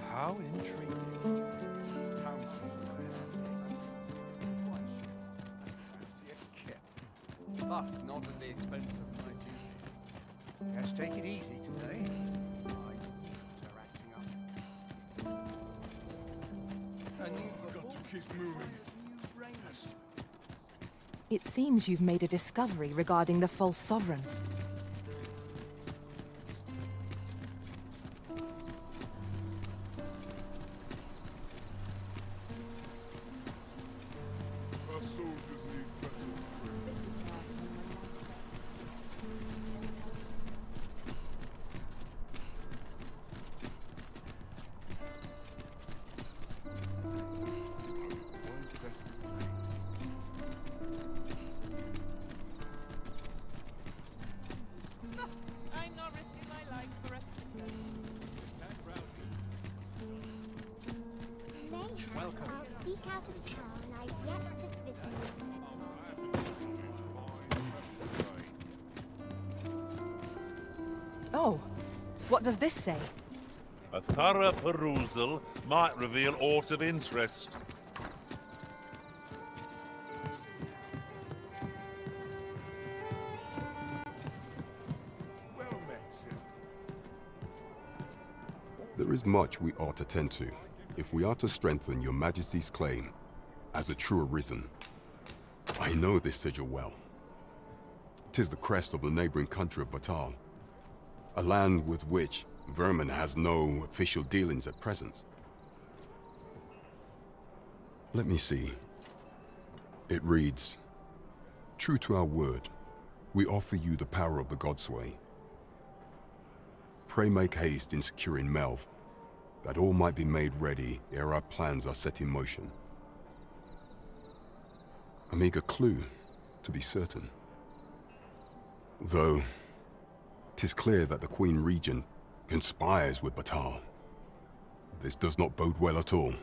How intriguing. But not at the expense of my duty. Let's take it easy today. My needs are acting up. And you've got to keep moving. It seems you've made a discovery regarding the false sovereign. Our soldiers need better training. This is I'm not risking my life for a Welcome. I'll seek out a town I've yet to visit. Oh, what does this say? A thorough perusal might reveal aught of interest. well met, sir. There is much we ought to tend to, if we are to strengthen your Majesty's claim as a true Arisen. I know this sigil well. 'Tis the crest of the neighboring country of Batal, a land with which Vermin has no official dealings at present. Let me see. It reads, "True to our word, we offer you the power of the Godsway. Pray make haste in securing Melv, that all might be made ready ere our plans are set in motion." A meager clue, to be certain. Though, 'tis clear that the Queen Regent conspires with Batal. This does not bode well at all.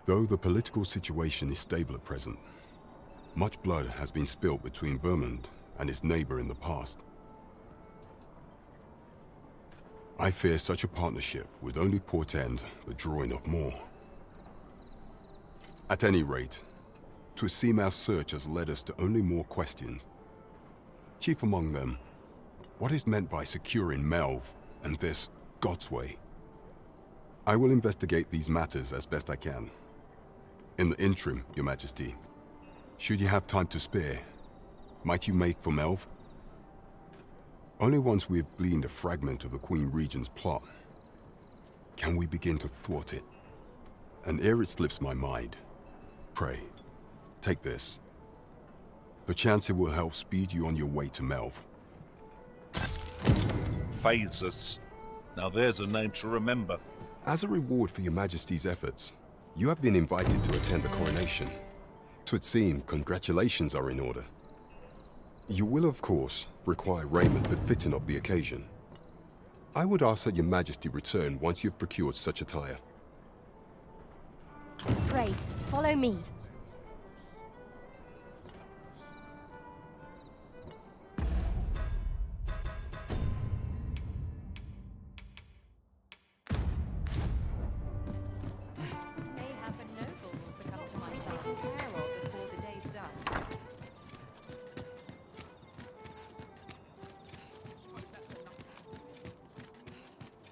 Though the political situation is stable at present, much blood has been spilt between Vermund and its neighbor in the past. I fear such a partnership would only portend the drawing of more. At any rate, 'twould seem our search has led us to only more questions. Chief among them, what is meant by securing Melv and this Godsway? I will investigate these matters as best I can. In the interim, Your Majesty, should you have time to spare, might you make for Melv? Only once we have gleaned a fragment of the Queen Regent's plot can we begin to thwart it. And ere it slips my mind, pray, take this. Perchance it will help speed you on your way to Melv. Phaesus. Now there's a name to remember. As a reward for Your Majesty's efforts, you have been invited to attend the coronation. 'Twould seem congratulations are in order. You will, of course, require raiment befitting of the occasion. I would ask that Your Majesty return once you've procured such attire. Pray, follow me.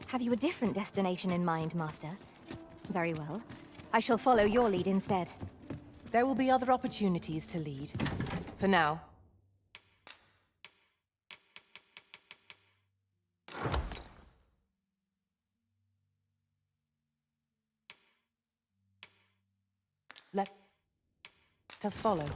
Have you a different destination in mind, Master? Very well. I shall follow your lead instead. There will be other opportunities to lead. For now. Let us follow.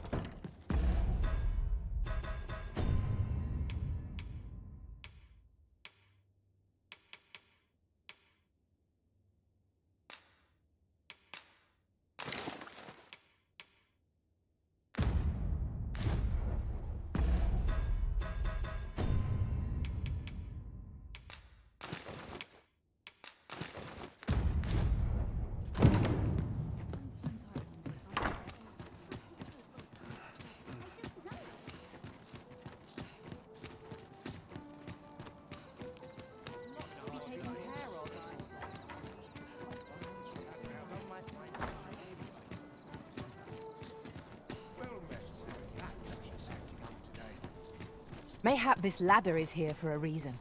Mayhap this ladder is here for a reason.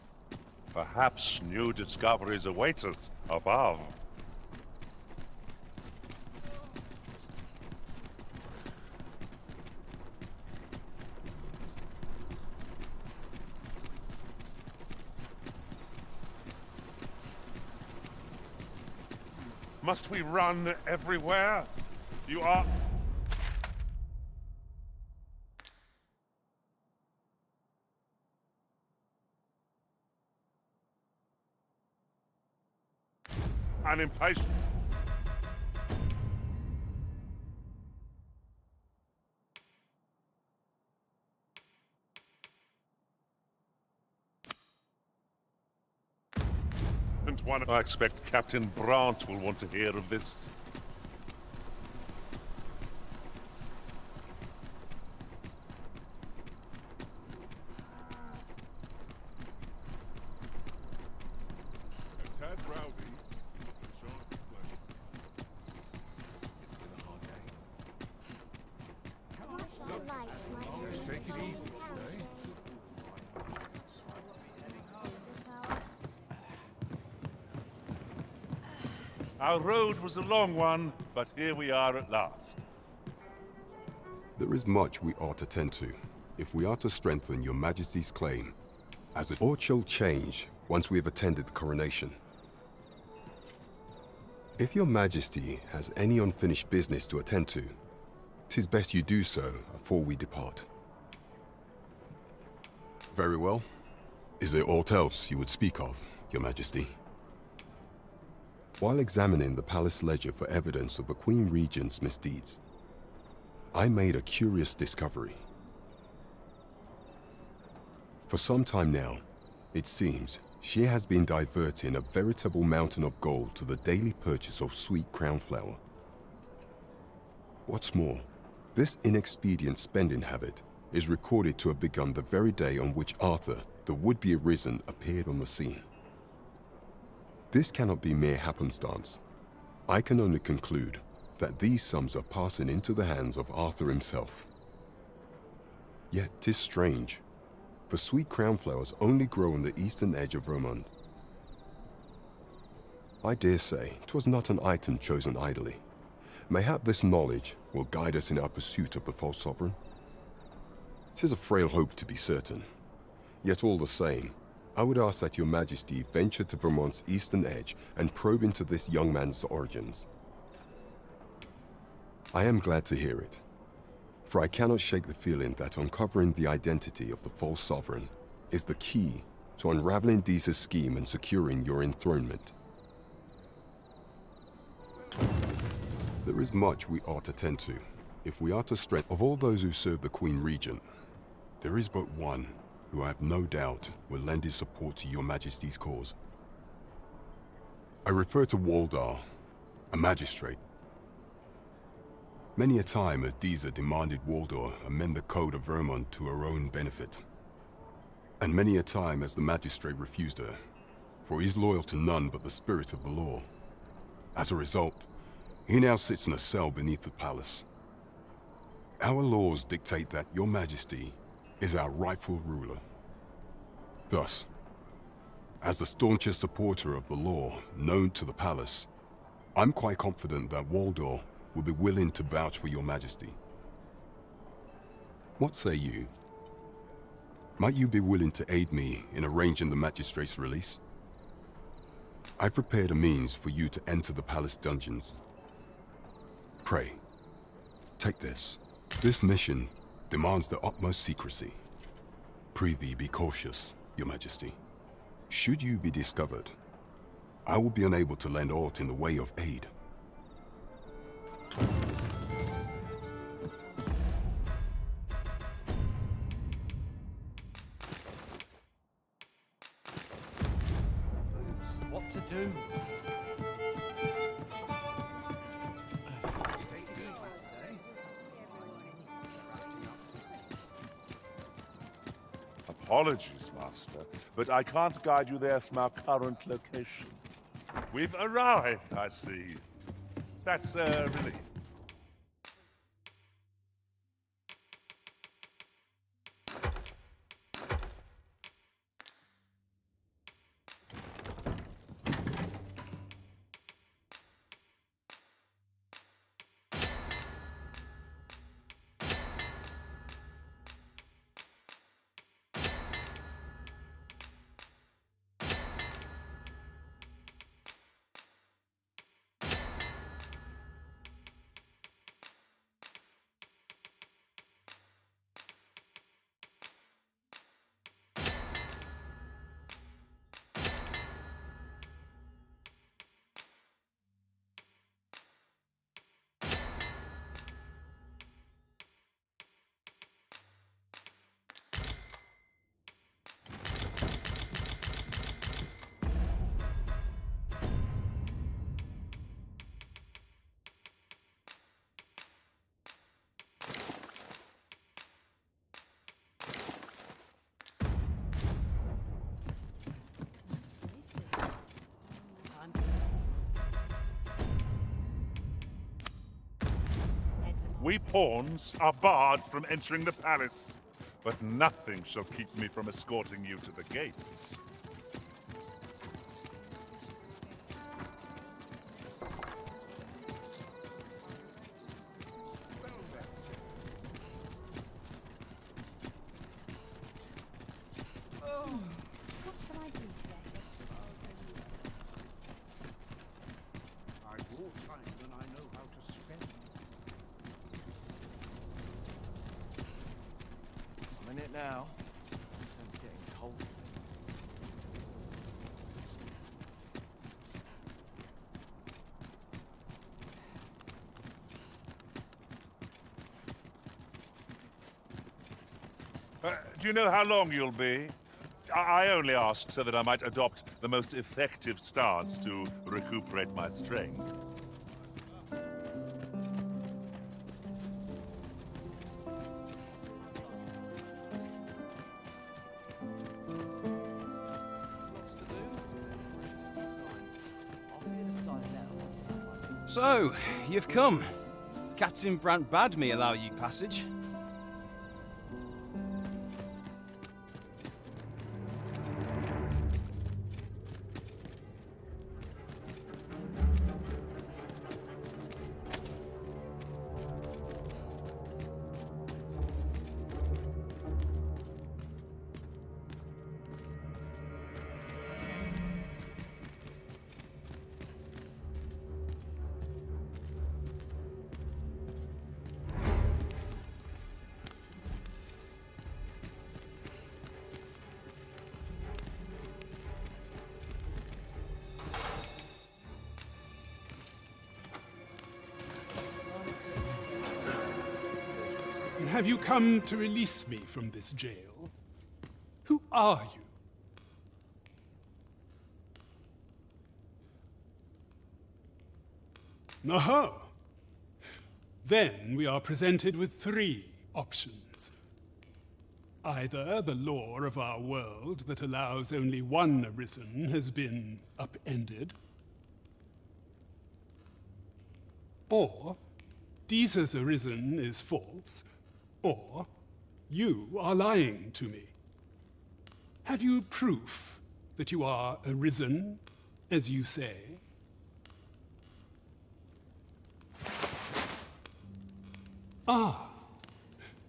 Perhaps new discoveries await us above. Must we run everywhere? You are... an impatient... And one, I expect Captain Brandt will want to hear of this. A tad rowdy, but a sharp pleasure. It's been a hard day. Watch the lights, my Just take it easy today. Our road was a long one, but here we are at last. There is much we ought to tend to, if we are to strengthen Your Majesty's claim, as it all shall change once we have attended the coronation. If Your Majesty has any unfinished business to attend to, 'Tis best you do so before we depart. Very well. Is there aught else you would speak of, Your Majesty? While examining the palace ledger for evidence of the Queen Regent's misdeeds, I made a curious discovery. For some time now, it seems she has been diverting a veritable mountain of gold to the daily purchase of sweet crown flower. What's more, this inexpedient spending habit is recorded to have begun the very day on which Arthur, the would-be Arisen, appeared on the scene. This cannot be mere happenstance. I can only conclude that these sums are passing into the hands of Arthur himself. Yet 'tis strange, for sweet crown flowers only grow on the eastern edge of Vermont. I dare say 'twas not an item chosen idly. Mayhap this knowledge will guide us in our pursuit of the false sovereign. 'Tis a frail hope to be certain, yet all the same, I would ask that Your Majesty venture to Vermont's eastern edge and probe into this young man's origins. I am glad to hear it, for I cannot shake the feeling that uncovering the identity of the false sovereign is the key to unraveling Deeza's scheme and securing your enthronement. There is much we ought to tend to, if we are to strengthen. Of all those who serve the Queen Regent, there is but one who I have no doubt will lend his support to Your Majesty's cause. I refer to Waldar, a magistrate. Many a time has Deeza demanded Waldar amend the code of Vermont to her own benefit. And many a time has the magistrate refused her, for he is loyal to none but the spirit of the law. As a result, he now sits in a cell beneath the palace. Our laws dictate that Your Majesty is our rightful ruler. Thus, as the staunchest supporter of the law known to the palace, I'm quite confident that Waldar will be willing to vouch for Your Majesty. What say you? Might you be willing to aid me in arranging the magistrate's release? I've prepared a means for you to enter the palace dungeons. Pray, take this. This mission demands the utmost secrecy. Prithee be cautious, Your Majesty. Should you be discovered, I will be unable to lend aught in the way of aid. What to do? Apologies, Master, but I can't guide you there from our current location. We've arrived, I see. That's a relief. We pawns are barred from entering the palace, but nothing shall keep me from escorting you to the gates. What shall I do today? I've more time than I know how to spend. now. The sun's getting cold. Do you know how long you'll be? I only ask so that I might adopt the most effective stance to recuperate my strength. So, you've come. Captain Brant bade me allow you passage. Have you come to release me from this jail? Who are you? Aha! Then we are presented with three options. Either the law of our world that allows only one Arisen has been upended, or Deeza's Arisen is false, or you are lying to me. Have you proof that you are Arisen, as you say? Ah,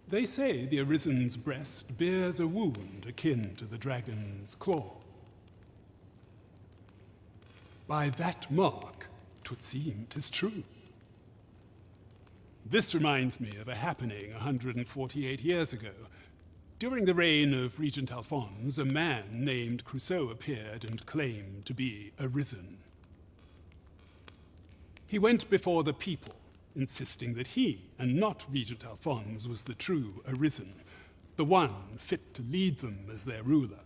they say the Arisen's breast bears a wound akin to the dragon's claw. By that mark, 'twould seem 'tis true. This reminds me of a happening 148 years ago. During the reign of Regent Alphonse, a man named Crusoe appeared and claimed to be Arisen. He went before the people, insisting that he, and not Regent Alphonse, was the true Arisen, the one fit to lead them as their ruler.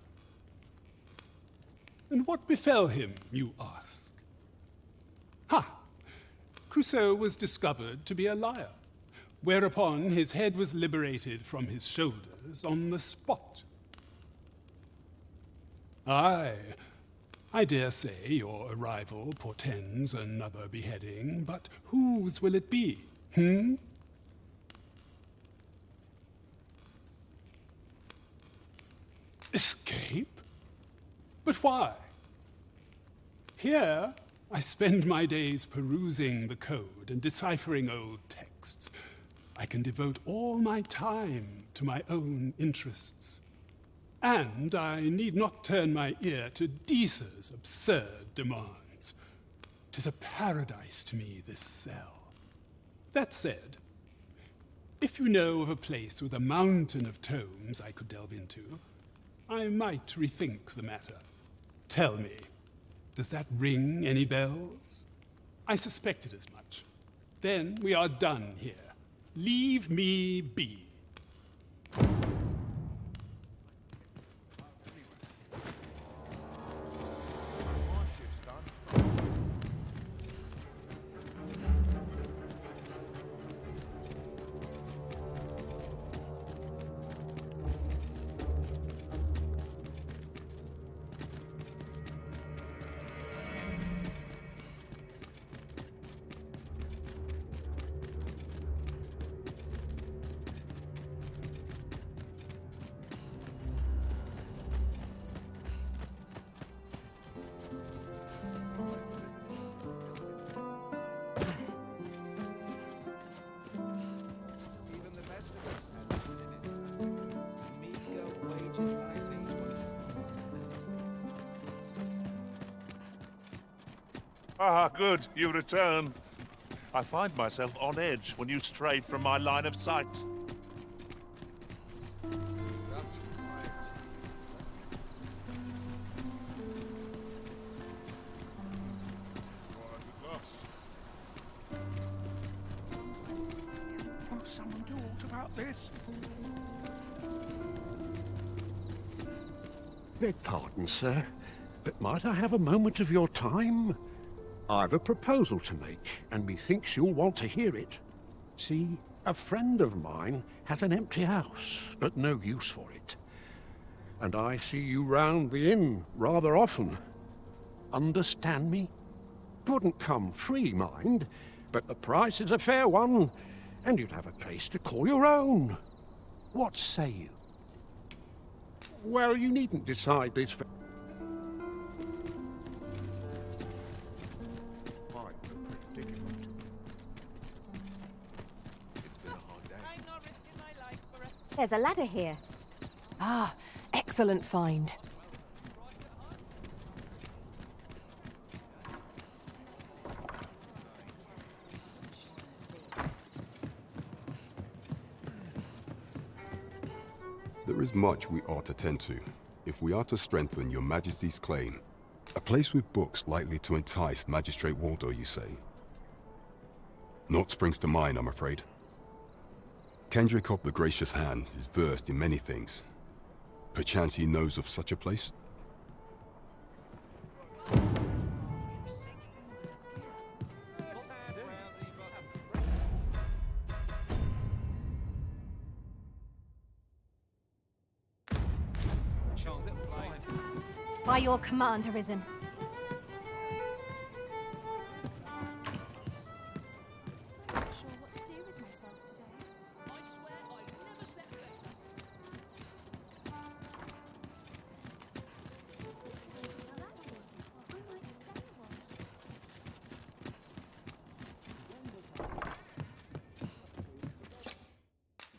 And what befell him, you ask? Ha! Crusoe was discovered to be a liar, whereupon his head was liberated from his shoulders on the spot. Aye, I dare say your arrival portends another beheading, but whose will it be, Escape? But why? Here, I spend my days perusing the code and deciphering old texts. I can devote all my time to my own interests. And I need not turn my ear to Deeza's absurd demands. 'Tis a paradise to me, this cell. That said, if you know of a place with a mountain of tomes I could delve into, I might rethink the matter. Tell me, does that ring any bells? I suspected as much. Then we are done here. Leave me be. Ah, good, you return. I find myself on edge when you stray from my line of sight. Such someone talked about this? Beg pardon, sir, but might I have a moment of your time? I've a proposal to make, and methinks you'll want to hear it. See, a friend of mine has an empty house, but no use for it. And I see you round the inn rather often. Understand me? Wouldn't come free, mind, but the price is a fair one, and you'd have a place to call your own. What say you? Well, you needn't decide this for... Quite a predicament. It's been a hard day. I'm not risking my life for a... There's a ladder here. Ah, excellent find. There is much we ought to tend to, if we are to strengthen your Majesty's claim. A place with books likely to entice Magistrate Waldo, you say? Naught springs to mind, I'm afraid. Kendrick of the Gracious Hand is versed in many things. Perchance he knows of such a place? By your command, Arisen.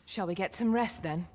Shall we get some rest then?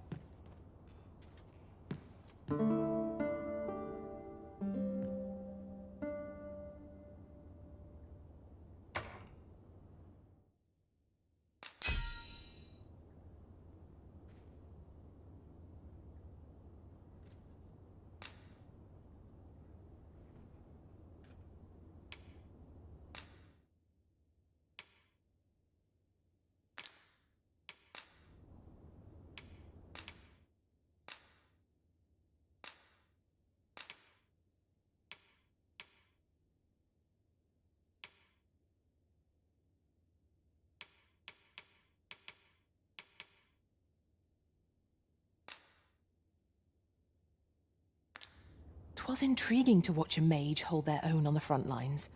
Twas intriguing to watch a mage hold their own on the front lines.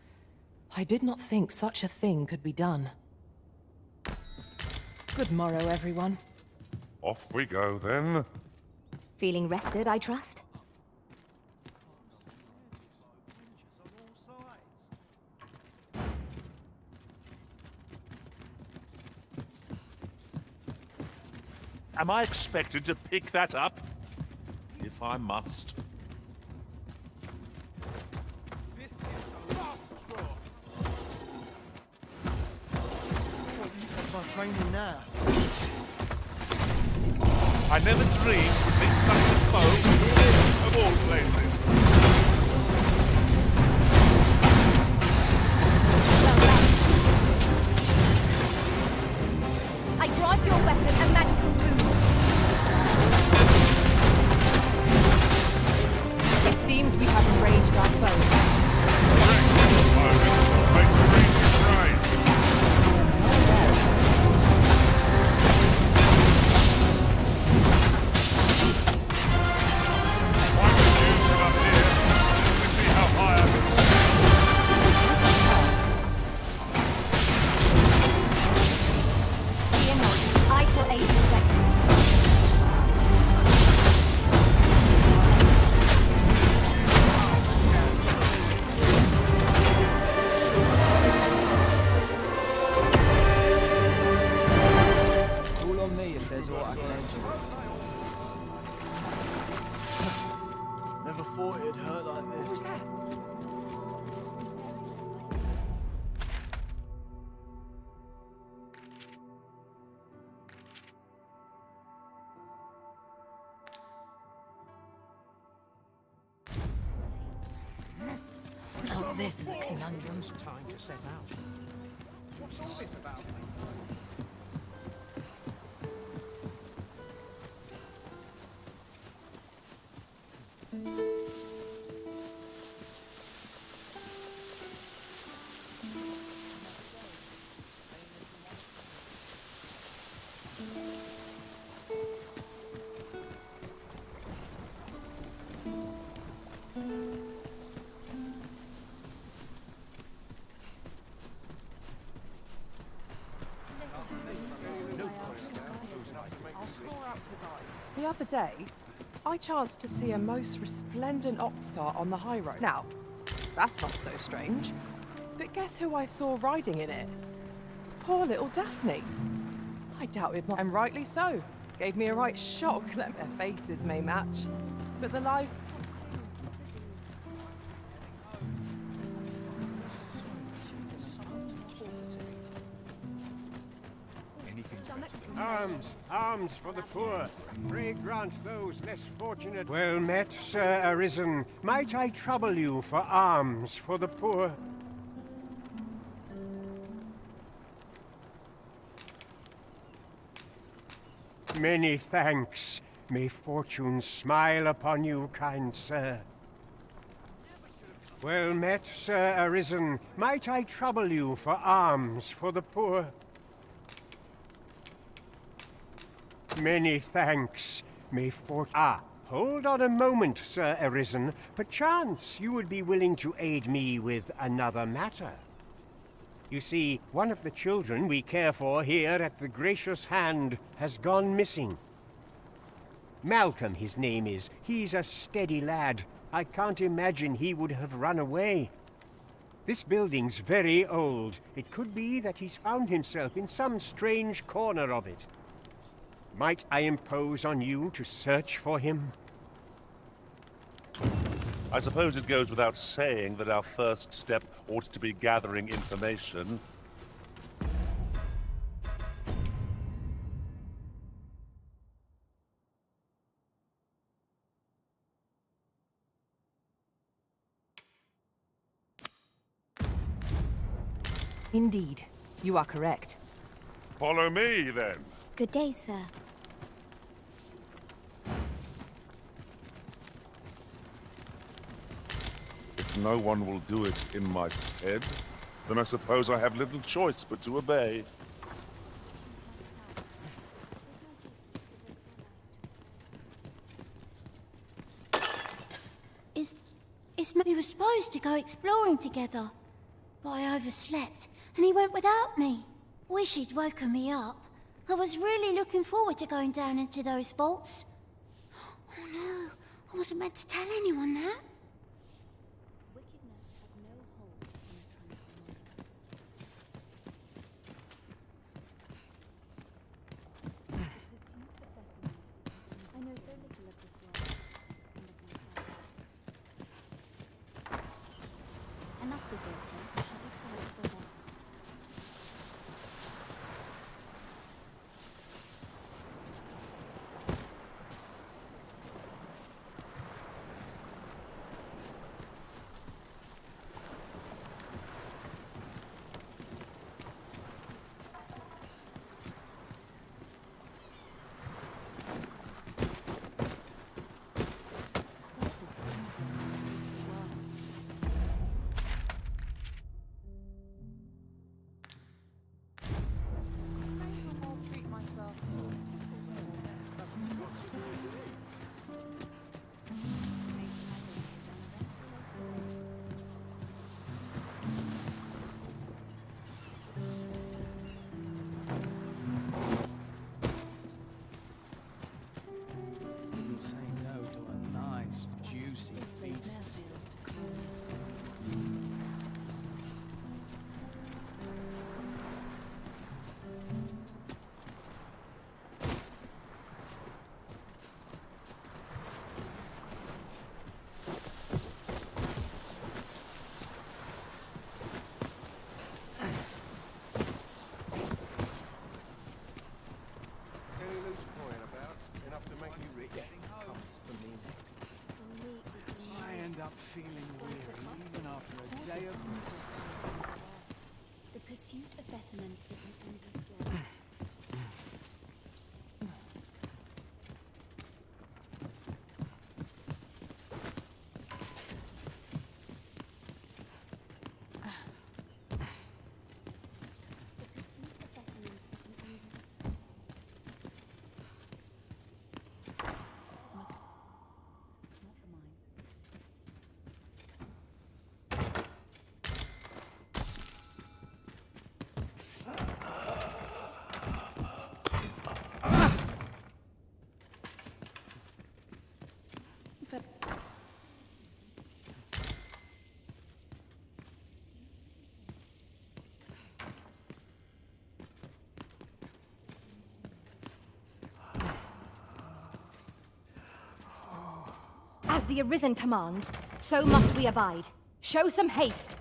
I did not think such a thing could be done. Good morrow, everyone. Off we go, then. Feeling rested, I trust? Am I expected to pick that up? If I must. Training now. I never dreamed would meet such a foe here of all places. I drive your weapon a magical boon. It seems we have enraged our foe. Never thought it'd hurt like this. Oh, this is a conundrum. Time to set out. What's all this about? The other day, I chanced to see a most resplendent ox cart on the high road. Now, that's not so strange. But guess who I saw riding in it? Poor little Daphne. I doubted my... And rightly so. Gave me a right shock that their faces may match. But the life... Arms, arms for the poor. Pray grant those less fortunate. Well met, Sir Arisen. Might I trouble you for alms for the poor? Many thanks. May fortune smile upon you, kind sir. Well met, Sir Arisen. Might I trouble you for alms for the poor? Many thanks. May hold on a moment, Sir Arisen. Perchance you would be willing to aid me with another matter. You see, one of the children we care for here at the Gracious Hand has gone missing. Malcolm, his name is. He's a steady lad. I can't imagine he would have run away. This building's very old. It could be that he's found himself in some strange corner of it. Might I impose on you to search for him? I suppose it goes without saying that our first step ought to be gathering information. Indeed, you are correct. Follow me, then. Good day, sir. If no one will do it in my stead, then I suppose I have little choice but to obey. We were supposed to go exploring together, but I overslept, and he went without me. Wish he'd woken me up. I was really looking forward to going down into those vaults. Oh no, I wasn't meant to tell anyone that. I must be guilty. At least I look for that. the Arisen commands, so must we abide. Show some haste.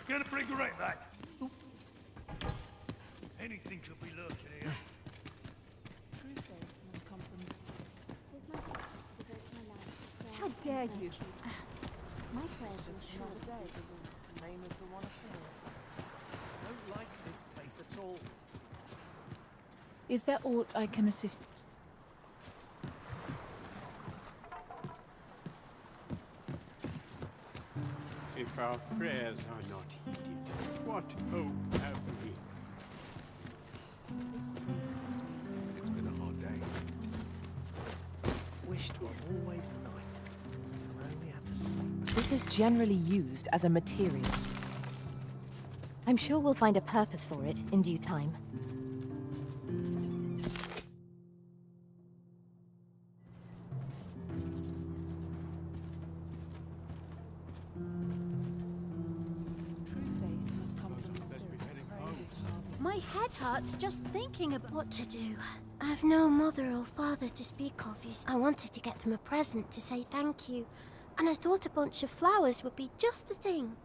Gonna bring her right back. Anything could be lurking here. How dare you? My It's prayers just another day, same as the one before. I don't like this place at all. Is there aught I can assist? If our prayers are not heeded, what hope have we? It's been a hard day. Wish 'twas always night. I only had to sleep. This is generally used as a material. I'm sure we'll find a purpose for it in due time. My head hurts just thinking about what to do. I've no mother or father to speak of, I wanted to get them a present to say thank you, and I thought a bunch of flowers would be just the thing.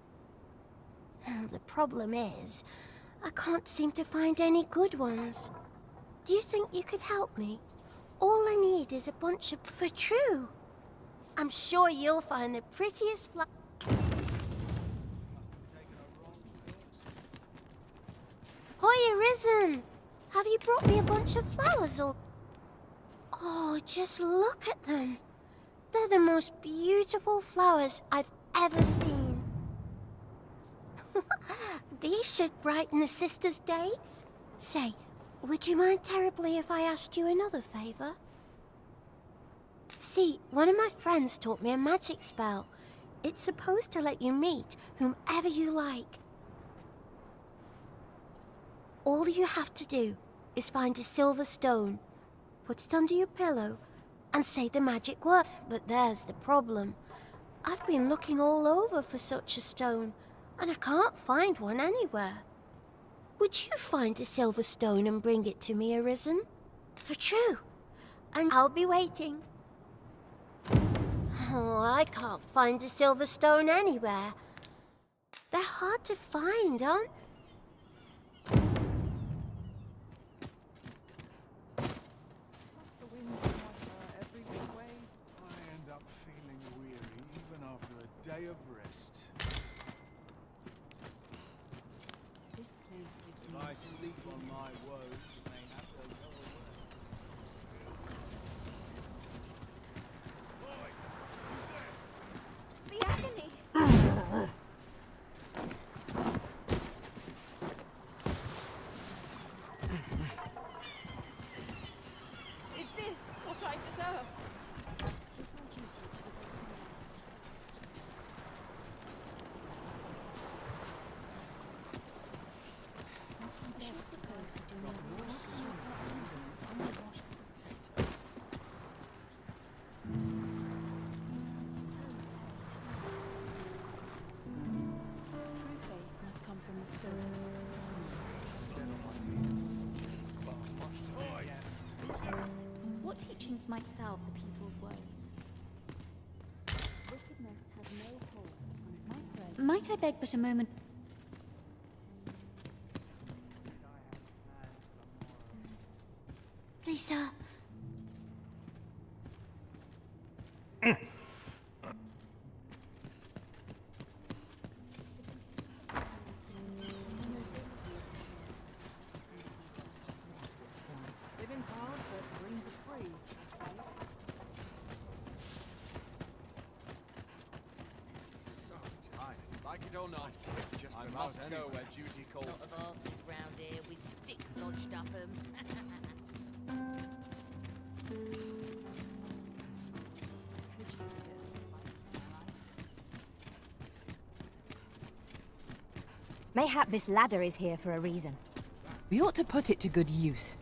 The problem is, I can't seem to find any good ones. Do you think you could help me? All I need is a bunch of... For true! I'm sure you'll find the prettiest flowers. Hi, Arisen! Have you brought me a bunch of flowers or... Oh, just look at them. They're the most beautiful flowers I've ever seen. These should brighten the sisters' days. Say, would you mind terribly if I asked you another favor? See, one of my friends taught me a magic spell. It's supposed to let you meet whomever you like. All you have to do is find a silver stone, put it under your pillow, and say the magic word. But there's the problem. I've been looking all over for such a stone, and I can't find one anywhere. Would you find a silver stone and bring it to me, Arisen? For true. And I'll be waiting. Oh, I can't find a silver stone anywhere. They're hard to find, aren't they? Day of rest. This place gives me... I sleep on my woes, may have to go away. The agony! Is this what I deserve? What teachings might salve the people's woes? Wickedness has no hold on my prayer. Might I beg but a moment? Please, sir. Living hard, but dreams are free. So tired. Like it or not, I must go where duty calls. Lot of arses round here with sticks lodged up 'em. Mayhap this ladder is here for a reason. We ought to put it to good use.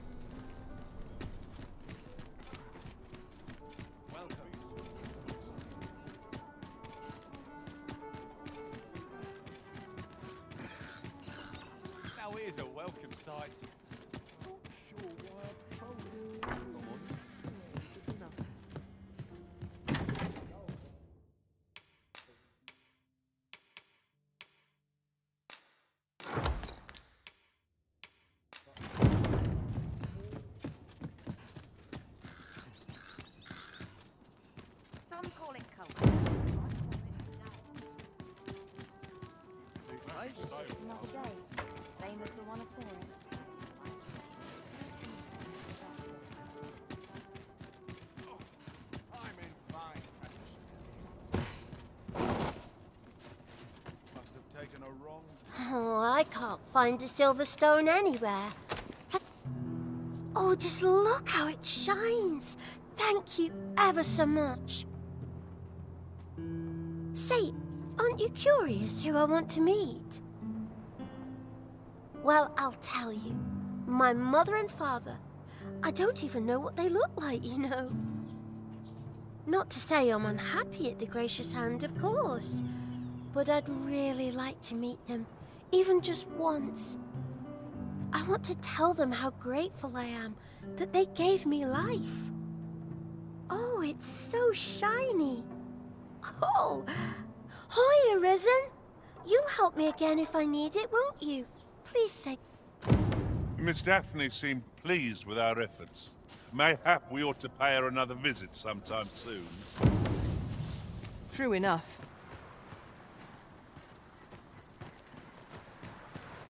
Some call it cult. Nice. It's just another day, same as the one before it. I'm in fine condition. Must have taken a wrong. Oh, I can't find a silver stone anywhere. Oh, just look how it shines. Thank you ever so much. Say, aren't you curious who I want to meet? Well, I'll tell you. My mother and father. I don't even know what they look like, you know. Not to say I'm unhappy at the gracious hand, of course. But I'd really like to meet them, even just once. I want to tell them how grateful I am that they gave me life. Oh, it's so shiny. Oh, hi, Arisen. You'll help me again if I need it, won't you? Please say... Miss Daphne seemed pleased with our efforts. Mayhap we ought to pay her another visit sometime soon. True enough.